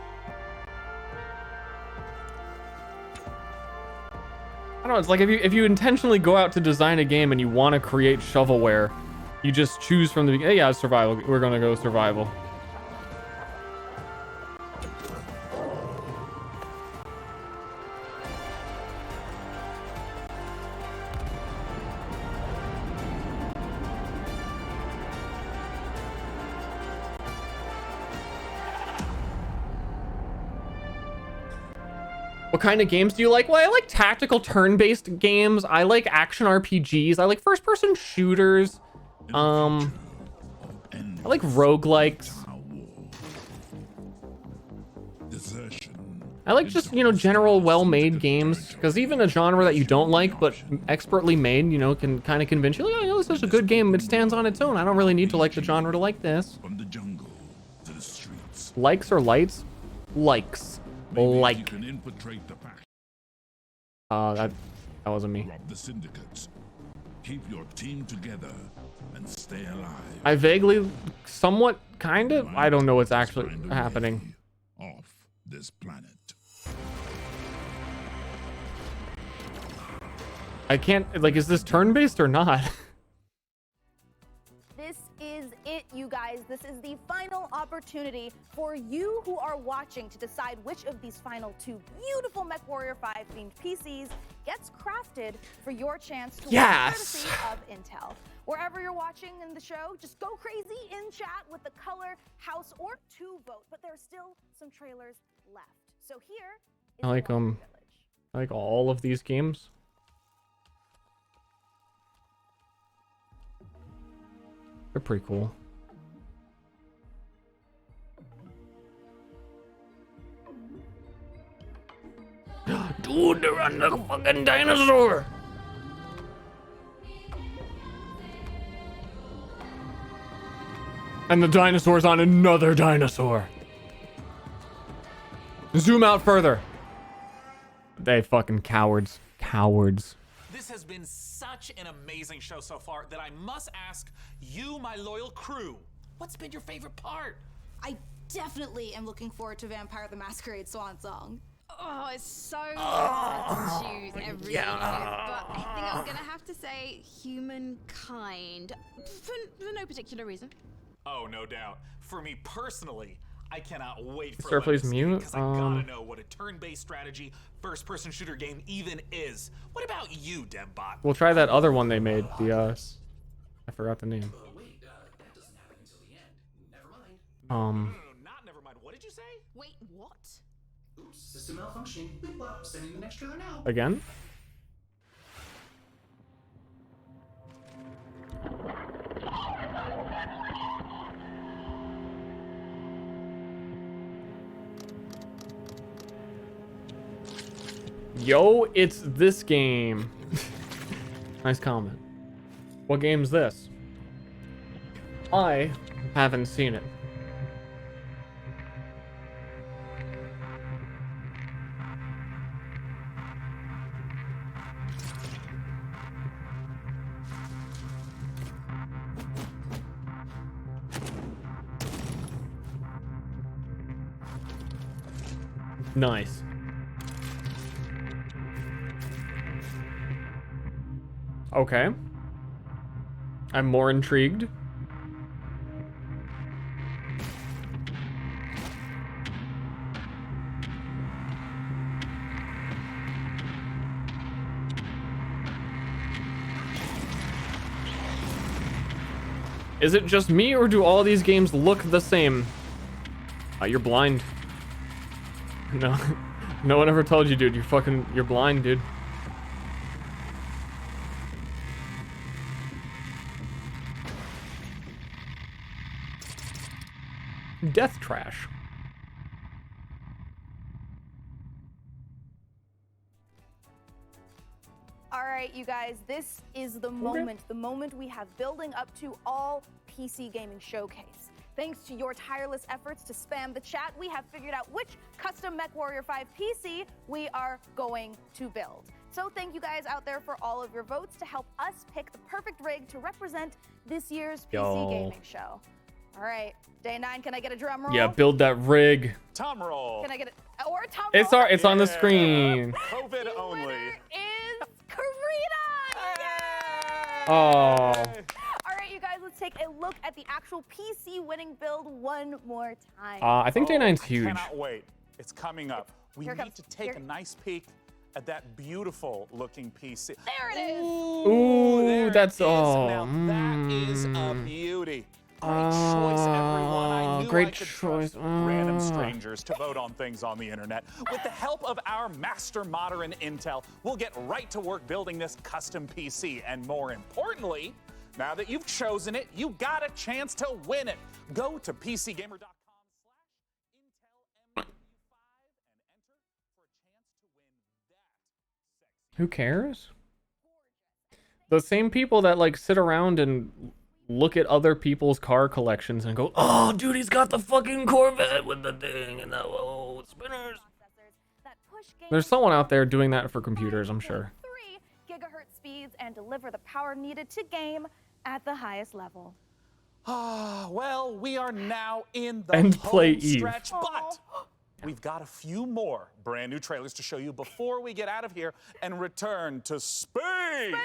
S1: I don't know, it's like if you intentionally go out to design a game and you want to create shovelware, you just choose from the beginning, hey, yeah, survival. We're gonna go survival. What kind of games do you like? Well, I like tactical turn-based games. I like action RPGs. I like first-person shooters. I like roguelikes. I like just, you know, general well-made games, because even a genre that you don't like but expertly made, you know, can kind of convince you, like, oh, you know, this is a good game. It stands on its own. I don't really need to like the genre to like this. Likes or lights? Likes. Like. That wasn't me.
S8: The syndicates. Keep your team together and stay alive.
S1: I vaguely, somewhat, kind of, I don't know what's actually happening.
S8: Off this planet.
S1: I can't, like, is this turn-based or not?
S21: This is it, you guys. This is the final opportunity for you who are watching to decide which of these final two beautiful MechWarrior 5 themed PCs gets crafted for your chance to win, courtesy of Intel. Wherever you're watching in the show, just go crazy in chat with the color, house, or to vote. But there's still some trailers left. So here is
S1: I like I like all of these games. They're pretty cool. Dude, they're on the fucking dinosaur! And the dinosaur's on another dinosaur. Zoom out further. They fucking cowards. Cowards.
S3: This has been such an amazing show so far that I must ask you, my loyal crew, what's been your favorite part?
S12: I
S9: definitely am looking forward to Vampire the Masquerade Swan Song.
S12: Oh, it's so hard to choose every year, but I think I'm gonna have to say Humankind for no particular reason.
S3: Oh, no doubt. For me personally, I cannot wait for
S1: Ster, please mute.
S3: because I gotta know what a turn-based strategy first-person shooter game even is. What about you, Dembot?
S1: We'll try that other one they made. The I forgot the name.
S13: Wait, that doesn't happen until the end. Never mind.
S3: No, not never mind. What did you say?
S12: Wait, what?
S13: Oops, system malfunctioning. Well, sending the next trailer now.
S1: Again? Yo, it's this game. Nice comment. What game's this? I haven't seen it. Nice. Okay. I'm more intrigued. Is it just me, or do all these games look the same? You're blind. No, no one ever told you, dude. You're blind, dude. Death trash.
S21: All right, you guys, this is the moment we have building up to all PC gaming showcase. Thanks to your tireless efforts to spam the chat, we have figured out which custom MechWarrior 5 PC we are going to build. So thank you guys out there for all of your votes to help us pick the perfect rig to represent this year's PC gaming show. All right, day 9, can I get a drum roll?
S1: Yeah, build that rig.
S18: Tom roll.
S21: Can I get it? Or a tom roll?
S1: It's on the screen.
S18: COVID only.
S21: Is Karina!
S1: Oh.
S21: All right, you guys, let's take a look at the actual PC winning build one more time.
S1: I think day 9's huge.
S18: I cannot wait. It's coming up. We need to take a nice peek at that beautiful looking PC.
S21: There it is.
S1: Ooh, that's all.
S18: That is a beauty. Great choice, everyone. I knew
S1: great
S18: I could
S1: choice.
S18: trust random strangers to vote on things on the internet. With the help of our master modder and intel, we'll get right to work building this custom PC. And more importantly, now that you've chosen it, you got a chance to win it. Go to PCGamer.com/Intel MW5 and enter for a chance to win that.
S1: Who cares? The same people that like sit around and look at other people's car collections and go, oh, dude, he's got the fucking Corvette with the thing and the spinners. There's someone out there doing that for computers, I'm sure.
S21: 3 gigahertz speeds and deliver the power needed to game at the highest level.
S18: Well, we are now in the
S1: And play
S18: home
S1: Eve.
S18: stretch, but we've got a few more brand new trailers to show you before we get out of here and return to space.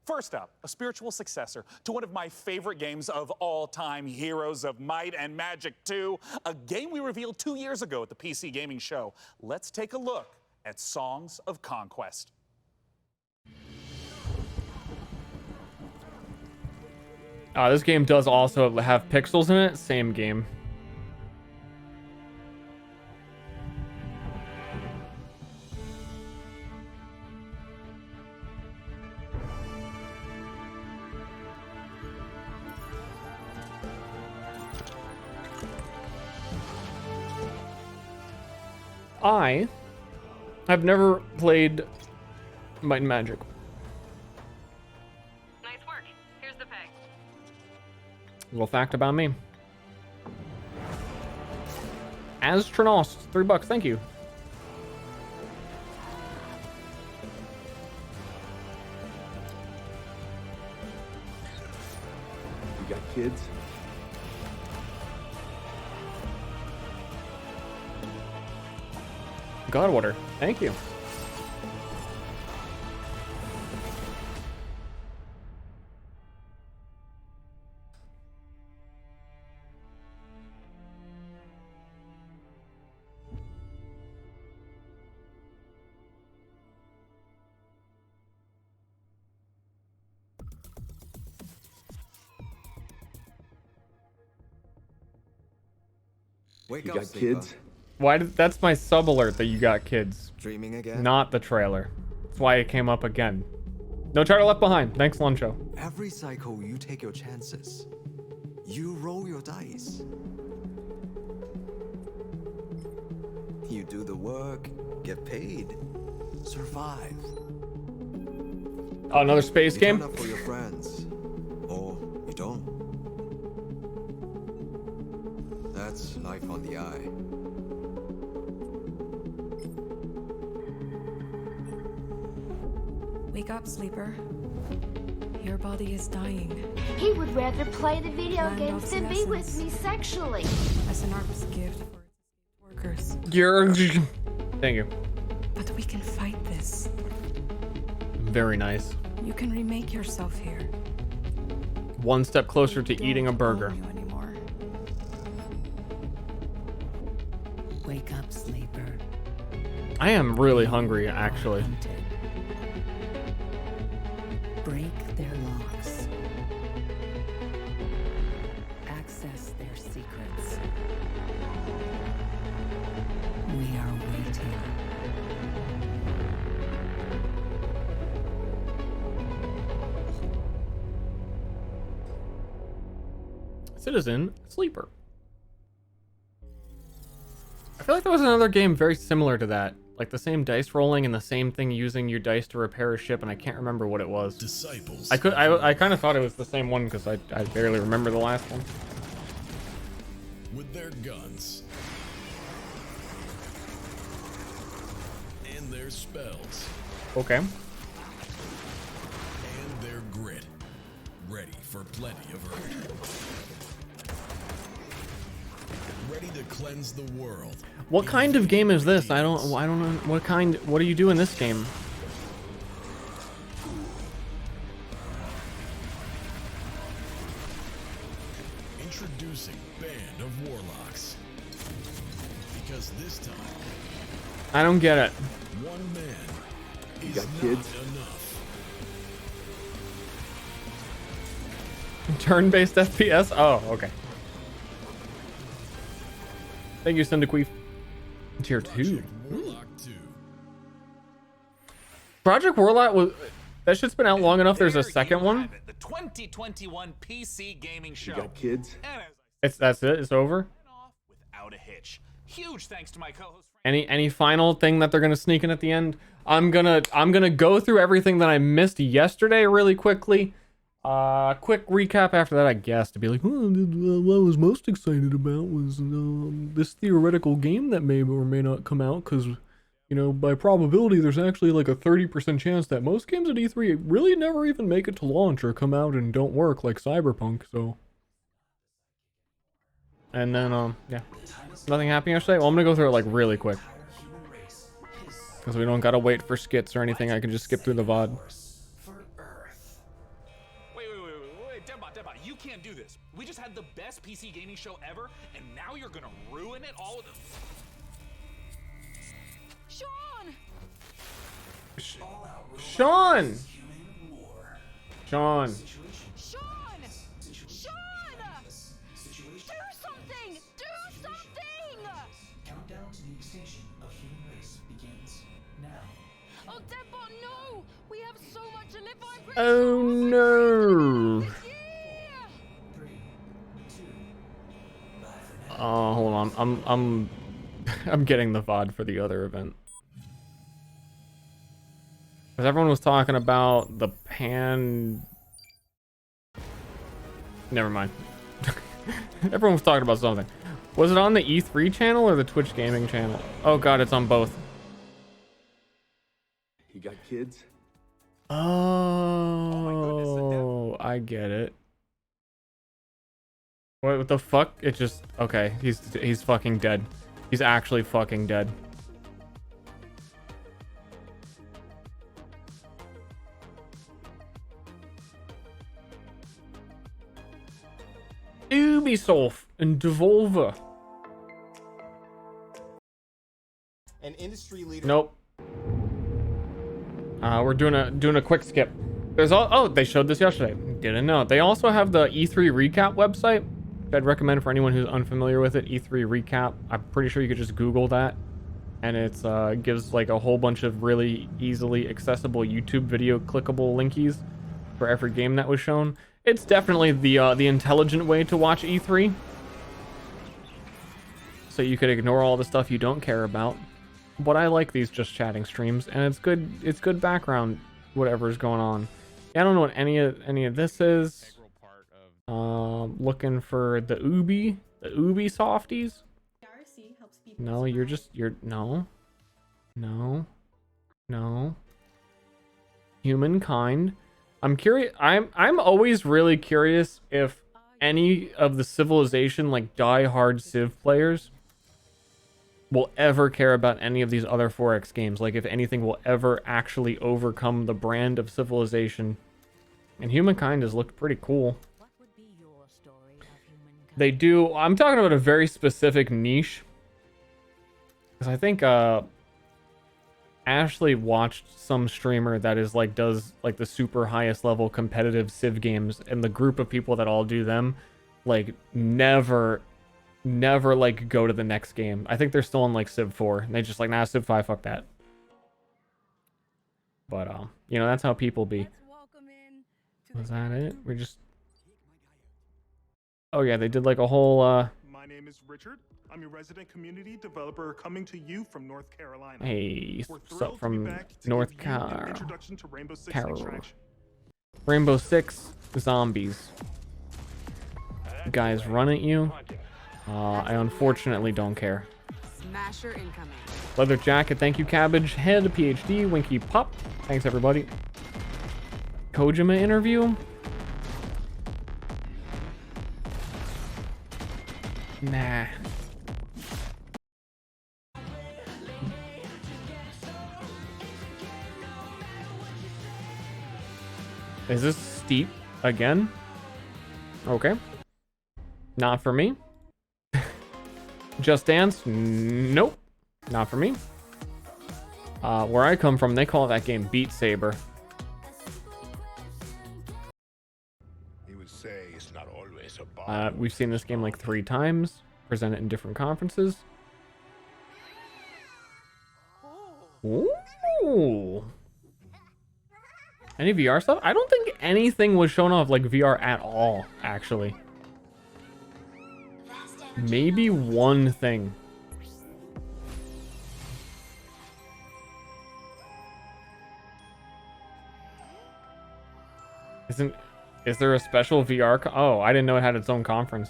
S18: First up, a spiritual successor to one of my favorite games of all time, Heroes of Might and Magic 2, a game we revealed 2 years ago at the PC Gaming Show. Let's take a look at Songs of Conquest.
S1: This game does also have pixels in it. Same game. I have never played Might and Magic.
S23: Nice work. Here's the pay.
S1: Little fact about me. Astronaut, $3, thank you.
S24: You got kids?
S1: Godwater. Thank you.
S14: Wake
S1: You
S14: up,
S1: got
S14: Sleeper.
S1: kids? Why did that's my sub alert that you got kids?
S14: Dreaming again?
S1: Not the trailer. That's why it came up again. No Charter Left Behind. Thanks, Luncho.
S14: Every cycle, you take your chances. You roll your dice. You do the work, get paid, survive.
S1: Oh, another space
S14: you
S1: game?
S14: Turn up for your friends, or you don't. That's life on the eye.
S15: Wake up, sleeper. Your body is dying.
S2: He would rather play the video
S15: Land
S2: games than be with
S15: obsolescence.
S2: me sexually.
S15: As an artist's gift for its workers.
S1: You're... Thank you.
S15: But we can fight this.
S1: Very nice.
S15: You can remake yourself here.
S1: One step closer to eating a burger.
S15: Anymore.
S22: Wake up, sleeper.
S1: I am really hungry, actually.
S22: Break their locks. Access their secrets. We are waiting.
S1: Citizen Sleeper. I feel like there was another game very similar to that. Like the same dice rolling and the same thing using your dice to repair a ship, and I can't remember what it was.
S8: Disciples.
S1: I kind of thought it was the same one because I barely remember the last one.
S8: With their guns. And their spells.
S1: Okay.
S8: And their grit. Ready for plenty of hurt. Ready to cleanse the world.
S1: What kind of game is this? I don't know what do you do in this game?
S8: Introducing Band of Warlocks. Because this time,
S1: I don't get it.
S8: one man
S1: You
S8: is
S1: got
S8: not
S1: kids?
S8: enough.
S1: Turn-based FPS? Oh, okay. Thank you, Cyndaqueef. Tier 2.
S8: Warlock 2.
S1: Project Warlock was... That shit's been out long enough, there's a second one?
S3: The 2021 PC Gaming Show.
S1: got kids?
S3: And as
S1: That's it? It's over?
S3: without a hitch. Huge thanks to my co-host.
S1: Any final thing that they're gonna sneak in at the end? I'm gonna go through everything that I missed yesterday really quickly. Quick recap after that, I guess, to be like, what I was most excited about was this theoretical game that may or may not come out, because, you know, by probability, there's actually like a 30% chance that most games at E3 really never even make it to launch or come out and don't work, like Cyberpunk, so. And then, yeah. Nothing happened yesterday? Well, I'm gonna go through it, like, really quick. Because we don't gotta wait for skits or anything, I can just skip through the VOD.
S3: Wait, Debot, you can't do this. We just had the best PC gaming show ever, and now you're gonna ruin it all with
S12: Sean!
S1: Sean! Sean!
S12: Sean! Do something! Do something!
S13: Countdown to the extinction of human race begins now.
S12: Oh, Deadbot, no! We have so much to live by.
S1: Oh no! Oh, hold on. I'm getting the VOD for the other event. Because everyone was talking about the Never mind. Everyone was talking about something. Was it on the E3 channel or the Twitch gaming channel? Oh god, it's on both.
S14: You got kids?
S1: Oh, I get it. What the fuck? It just... Okay, he's fucking dead. He's actually fucking dead. Ubisoft and Devolver.
S11: An industry leader.
S1: Nope. We're doing a quick skip. There's oh, they showed this yesterday. Didn't know. They also have the E3 recap website, which I'd recommend for anyone who's unfamiliar with it. E3 recap. I'm pretty sure you could just Google that, and it's gives like a whole bunch of really easily accessible YouTube video clickable linkies for every game that was shown. It's definitely the intelligent way to watch E3, so you could ignore all the stuff you don't care about. But I like these just chatting streams, and it's good. It's good background, whatever's going on. Yeah, I don't know what any of this is. Looking for the Ubi softies. No, you're no. Humankind. I'm curious. I'm always really curious if any of the Civilization like die-hard Civ players will ever care about any of these other 4X games. Like if anything will ever actually overcome the brand of Civilization. And Humankind has looked pretty cool. They do. I'm talking about a very specific niche. Because I think Ashley watched some streamer that is like does like the super highest level competitive Civ games, and the group of people that all do them like never like go to the next game. I think they're still in like Civ 4. And they just like, nah, Civ 5, fuck that. But you know, that's how people be. Was that it? We're just... Oh yeah, they did like a whole
S16: My name is Richard. I'm a resident community developer coming to you from North Carolina.
S1: Hey,
S16: We're
S1: what's up from
S16: to
S1: North
S16: give you an
S1: Carolina?
S16: introduction to Rainbow Six Extraction.
S1: Rainbow Six zombies. Guys run at you. I unfortunately don't care.
S19: Smasher incoming.
S1: Leather jacket, thank you. Cabbage Head, PhD, Winky Pop. Thanks everybody. Kojima interview. Nah. Is this steep again? Okay. Not for me. Just Dance? Nope. Not for me. Where I come from, they call that game Beat Saber.
S8: He would say it's not always about
S1: We've seen this game like 3 times, presented in different conferences. Ooh. Any VR stuff? I don't think anything was shown off like VR at all, actually. Maybe one thing. Is there a special VR? Oh, I didn't know it had its own conference.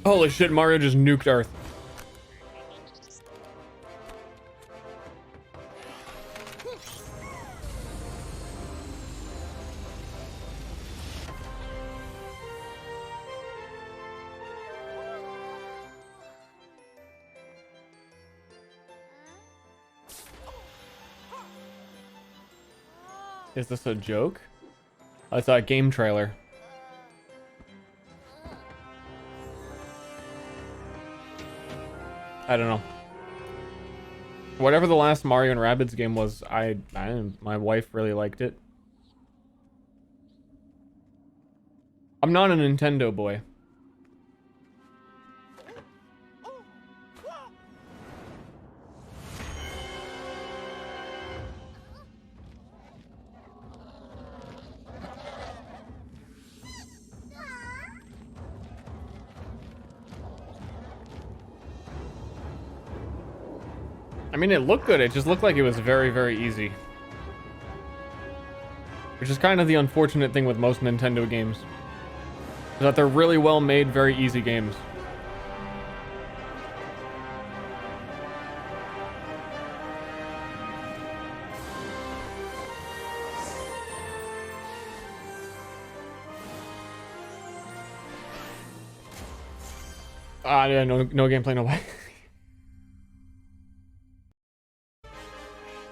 S1: Holy shit, Mario just nuked Earth. Is this a joke? I thought game trailer. I don't know. Whatever the last Mario and Rabbids game was, my wife really liked it. I'm not a Nintendo boy. I mean, it looked good. It just looked like it was very, very easy. Which is kind of the unfortunate thing with most Nintendo games. Is that they're really well made, very easy games. Yeah, no gameplay, no way.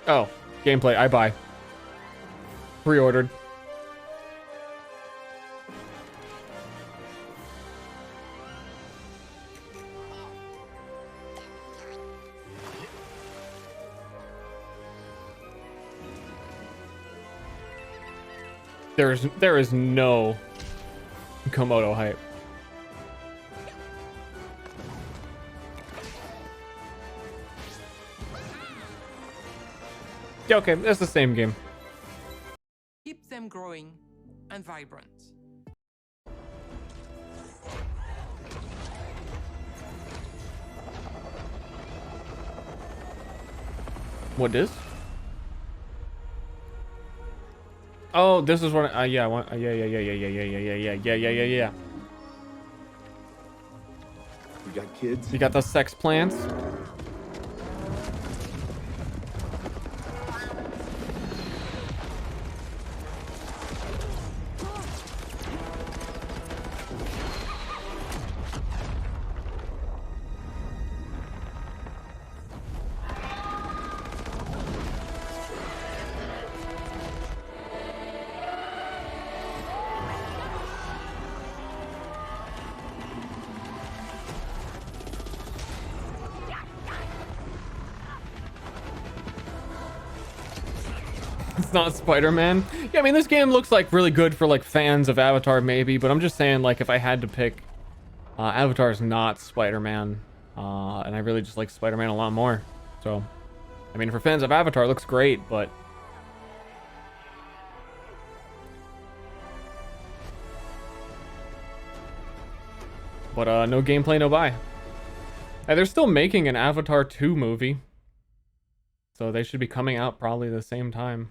S1: Oh, gameplay, I buy. Pre-ordered. There is no Komodo hype. Yeah, okay, it's the same game.
S5: Keep them growing and vibrant.
S1: What is? Oh, this is what. Yeah, I want. Yeah.
S10: You got kids?
S1: You got the sex plants. It's not Spider-Man. Yeah, I mean, this game looks like really good for like fans of Avatar maybe, but I'm just saying, like, if I had to pick, Avatar is not Spider-Man, and I really just like Spider-Man a lot more. So, I mean, for fans of Avatar, it looks great, but no gameplay, no buy. Hey, they're still making an Avatar 2 movie, so they should be coming out probably the same time.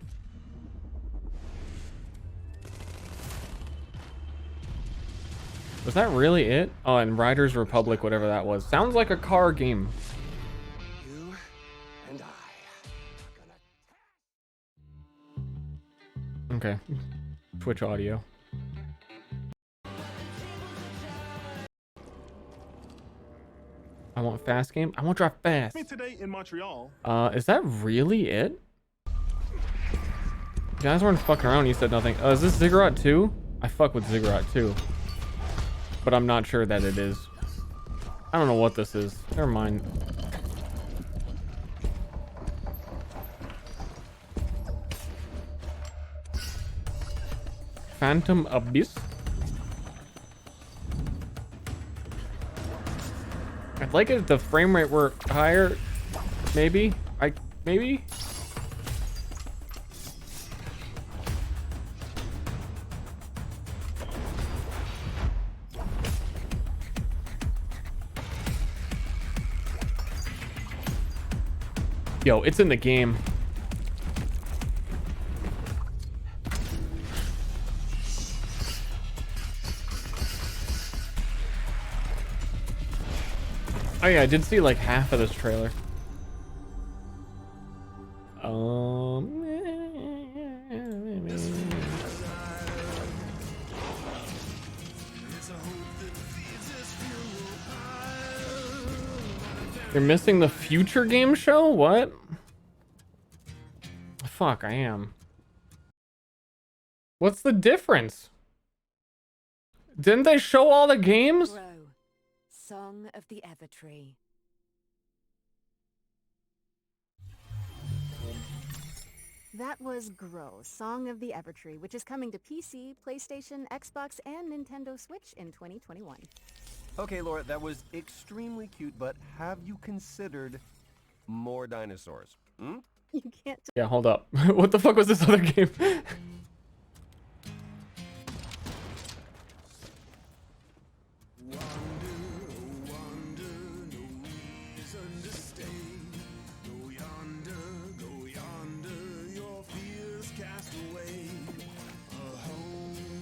S1: Was that really it? Oh, and Riders Republic, whatever that was. Sounds like a car game.
S10: You and I.
S1: Okay. Twitch audio. I want fast game. I want drive fast.
S16: Me today in Montreal.
S1: Is that really it? You guys weren't fucking around. You said nothing. Is this Ziggurat 2? I fuck with Ziggurat 2. But I'm not sure that it is. I don't know what this is. Never mind. Phantom Abyss? I'd like it if the frame rate were higher. Maybe? Maybe? Yo, it's in the game. Oh yeah, I did see like half of this trailer. You're missing the future game show? What? Fuck, I am. What's the difference? Didn't they show all the games?
S22: Grow. Song of the Evertree. That was Grow, Song of the Evertree, which is coming to PC, PlayStation, Xbox, and Nintendo Switch in 2021.
S10: Okay, Laura, that was extremely cute, but have you considered more dinosaurs? Hmm?
S22: You can't.
S1: Yeah, hold up. What the fuck was this other game?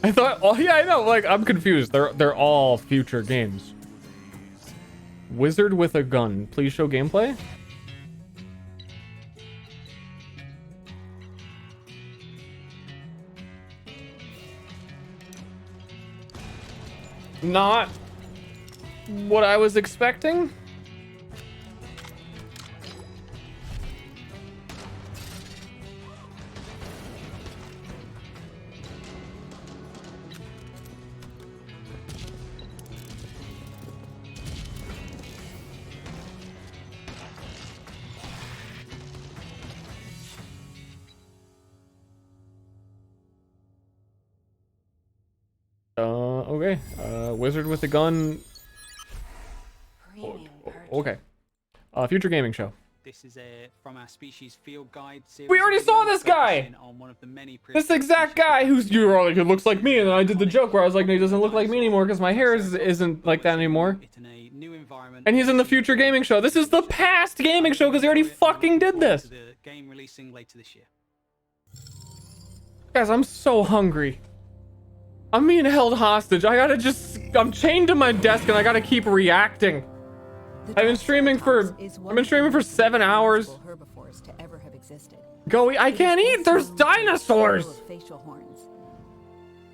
S1: I thought, oh yeah, I know, like, I'm confused. They're all future games. Wizard with a gun. Please show gameplay. Not what I was expecting. Okay. Wizard with a gun. Okay. Future gaming show.
S4: This is from our species field guide series.
S1: We already saw this guy.
S4: On one of the many
S1: This exact guy who's you're all like, it looks like me, and then I did the joke where I was like, no, he doesn't look like me anymore because my hair isn't like that anymore. And he's in the future gaming show. This is the past gaming show because they already fucking did this.
S4: The game releasing later this year.
S1: Guys, I'm so hungry. I'm being held hostage. I'm chained to my desk and I gotta keep reacting. I've been streaming for 7 hours. I can't eat. There's dinosaurs.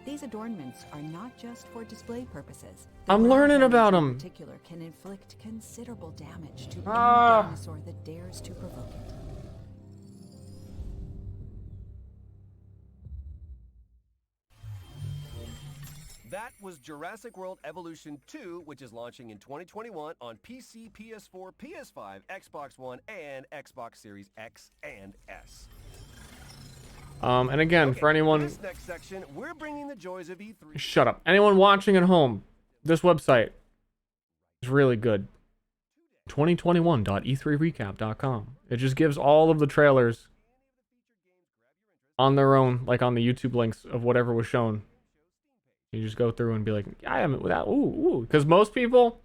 S6: These adornments are not just for display purposes.
S1: I'm learning about them.
S6: In particular, can inflict considerable damage to any dinosaur that dares to provoke it.
S10: That was Jurassic World Evolution 2, which is launching in 2021 on PC, PS4, PS5, Xbox One, and Xbox Series X and S.
S1: And again, for anyone...
S10: this next section, we're bringing the joys of E3...
S1: Shut up. Anyone watching at home, this website is really good. 2021.e3recap.com. It just gives all of the trailers on their own, like on the YouTube links of whatever was shown. You just go through and be like, I haven't without ooh. Because most people,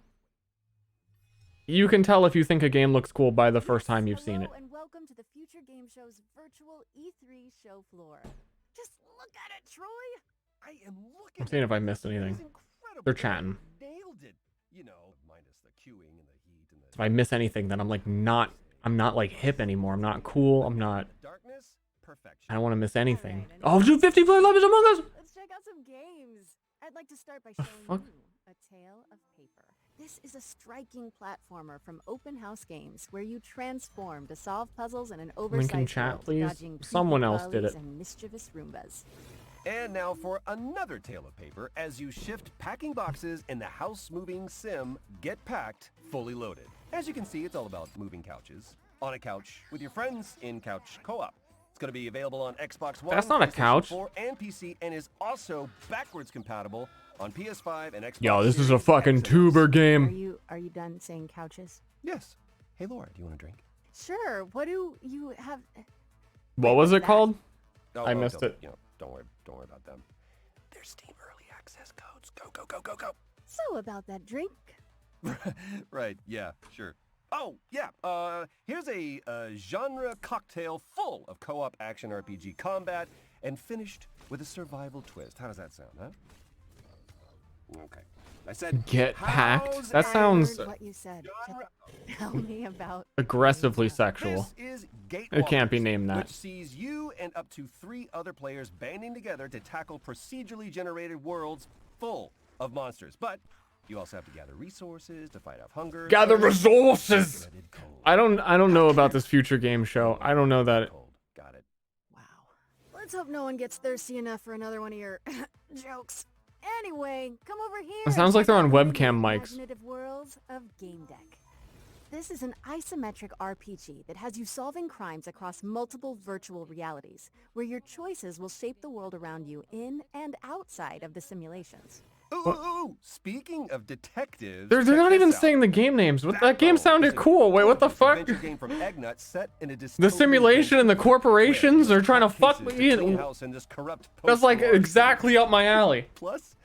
S1: you can tell if you think a game looks cool by the first time you've seen it.
S22: And welcome to the Future Game Show's virtual E3 show floor. Just look at it, Troy.
S10: I am looking.
S1: I'm seeing if I missed anything. They're chatting.
S10: Nailed it. You know, minus the queuing and the heat and the...
S1: If I miss anything, then I'm not like hip anymore. I'm not cool. I'm not.
S10: Darkness, perfection.
S1: I don't want to miss anything. Oh, dude, 50 player love is Among Us.
S22: Let's check out some games. I'd like to start by showing you A Tale of Paper. This is a striking platformer from Open House Games where you transform to solve puzzles in an oversized
S1: Link in chat,
S22: world,
S1: please.
S22: dodging
S1: Someone
S22: creepy
S1: else did
S22: lollies
S1: it.
S22: and mischievous Roombas.
S10: And now for another Tale of Paper as you shift packing boxes in the house-moving sim Get Packed, fully loaded. As you can see, it's all about moving couches. On a couch with your friends in couch co-op. It's going to be available on Xbox One,
S1: That's not a
S10: PlayStation
S1: couch.
S10: 4, and PC, and is also backwards compatible on PS5 and Xbox.
S1: Yo, this is a
S10: Series
S1: fucking
S10: X and S.
S1: tuber game.
S22: Are you done saying couches?
S10: Yes. Hey, Laura, do you want a drink?
S22: Sure. What do you have?
S1: What was it called?
S10: Oh,
S1: I
S10: well,
S1: missed
S10: don't-
S1: it.
S10: You know, don't worry about them. There's Steam Early Access codes. Go.
S22: So about that drink.
S10: Right, yeah, sure. Oh, yeah, here's a genre cocktail full of co-op action RPG combat and finished with a survival twist. How does that sound, huh? Okay. I said
S1: Get packed?
S10: how's
S1: That sounds
S22: What you said. Tell me about.
S1: aggressively sexual.
S10: This is Gate
S1: It can't be
S10: Walkers,
S1: named that.
S10: which sees you and up to 3 other players banding together to tackle procedurally generated worlds full of monsters. But you also have to gather resources to fight off hunger.
S1: Gather
S10: thirst,
S1: resources.
S10: dreaded cold.
S1: I don't know about this future game show. I don't know that.
S10: Got it.
S22: Let's hope no one gets thirsty enough for another one of your jokes. Anyway, come over here.
S1: It sounds
S22: and
S1: like they're
S22: check
S1: on
S22: out the
S1: webcam mics.
S22: Imaginative worlds of Game Deck. This is an isometric RPG that has you solving crimes across multiple virtual realities, where your choices will shape the world around you in and outside of the simulations.
S10: Ooh, speaking of detectives,
S1: They're
S10: check
S1: not
S10: this
S1: even
S10: out.
S1: saying the game names. What that game sounded cool. Wait, what the fuck?
S10: Adventure game from Eggnut set in a
S1: The
S10: dystopian
S1: simulation and the corporations are trying to fuck
S10: cases
S1: me.
S10: to clean house in this corrupt
S1: That's like
S10: post-war
S1: exactly up my alley.
S10: Plus,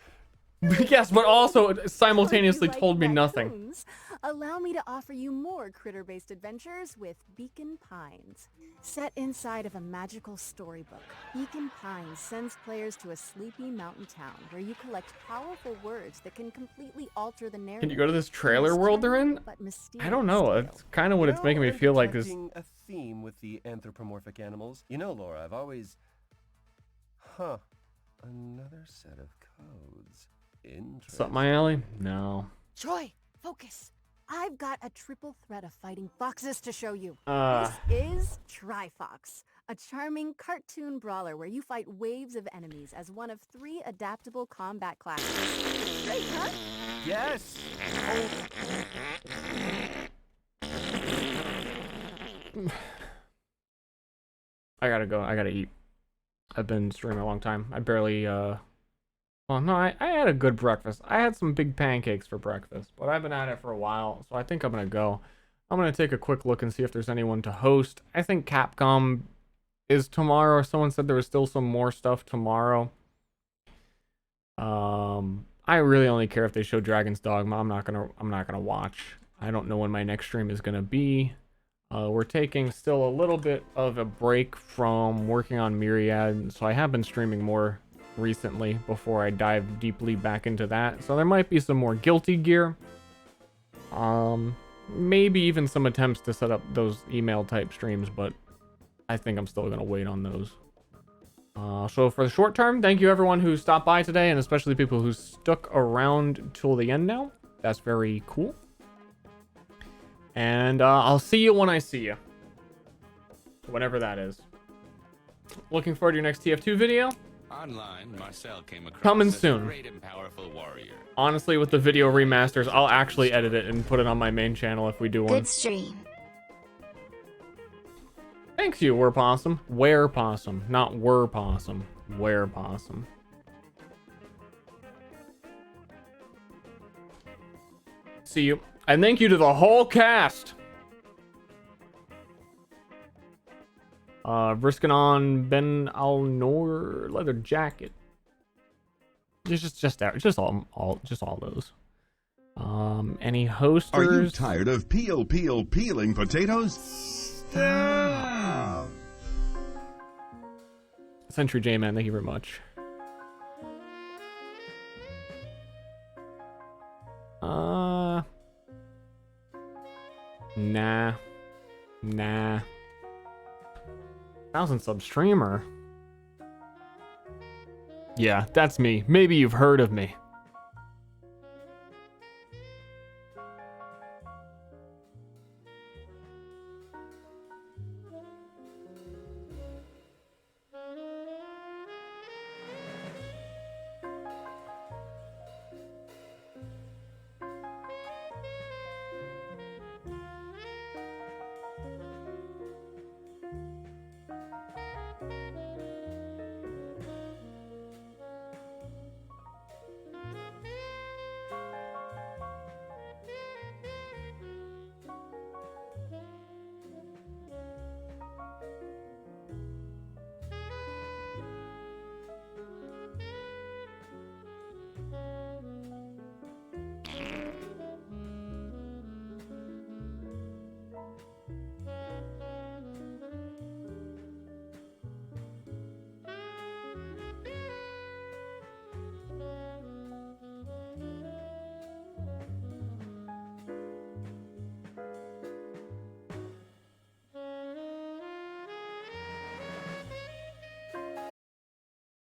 S1: Yes, but also simultaneously
S22: Like
S1: told me nothing.
S22: raccoons, allow me to offer you more critter-based adventures with Beacon Pines. Set inside of a magical storybook, Beacon Pines sends players to a sleepy mountain town where you collect powerful words that can completely alter the narrative.
S1: Can you go to this trailer world they're in?
S22: But
S1: I don't know. It's kind of what it's making me feel like. This.
S10: detecting a theme with the anthropomorphic animals. You know, Laura, I've always... Another set of codes.
S1: Is up my alley? No.
S22: Troy, Focus. I've got a triple threat of fighting foxes to show you.
S1: Uh.
S22: This is Trifox, a charming cartoon brawler where you fight waves of enemies as one of 3 adaptable combat classes. Great, huh?
S10: Yes.
S1: I gotta go. I gotta eat. I've been streaming a long time. I barely, well, no, I had a good breakfast. I had some big pancakes for breakfast, but I've been at it for a while, so I think I'm gonna go. I'm gonna take a quick look and see if there's anyone to host. I think Capcom is tomorrow. Someone said there was still some more stuff tomorrow. I really only care if they show Dragon's Dogma. I'm not gonna watch. I don't know when my next stream is gonna be. We're taking still a little bit of a break from working on Myriad, so I have been streaming more recently before I dive deeply back into that. So there might be some more Guilty Gear. Maybe even some attempts to set up those email type streams, but I think I'm still gonna wait on those. So for the short term, thank you everyone who stopped by today, and especially people who stuck around till the end now. That's very cool. And I'll see you when I see you. Whatever that is. Looking forward to your next TF2 video.
S7: Online, Marcel came across
S1: Coming soon.
S7: a great and powerful warrior.
S1: Honestly, with the video remasters, I'll actually edit it and put it on my main channel if we do one.
S2: Good stream.
S1: Thanks you, Werpossum. Werepossum, not Werpossum. Werepossum. See you. And thank you to the whole cast. Briskin on Ben Al-Noor leather jacket. Just all those. Any hosters?
S8: Are you tired of peeling potatoes? Stop.
S1: Century J Man, thank you very much. Nah. 1,000 sub streamer. Yeah, that's me. Maybe you've heard of me.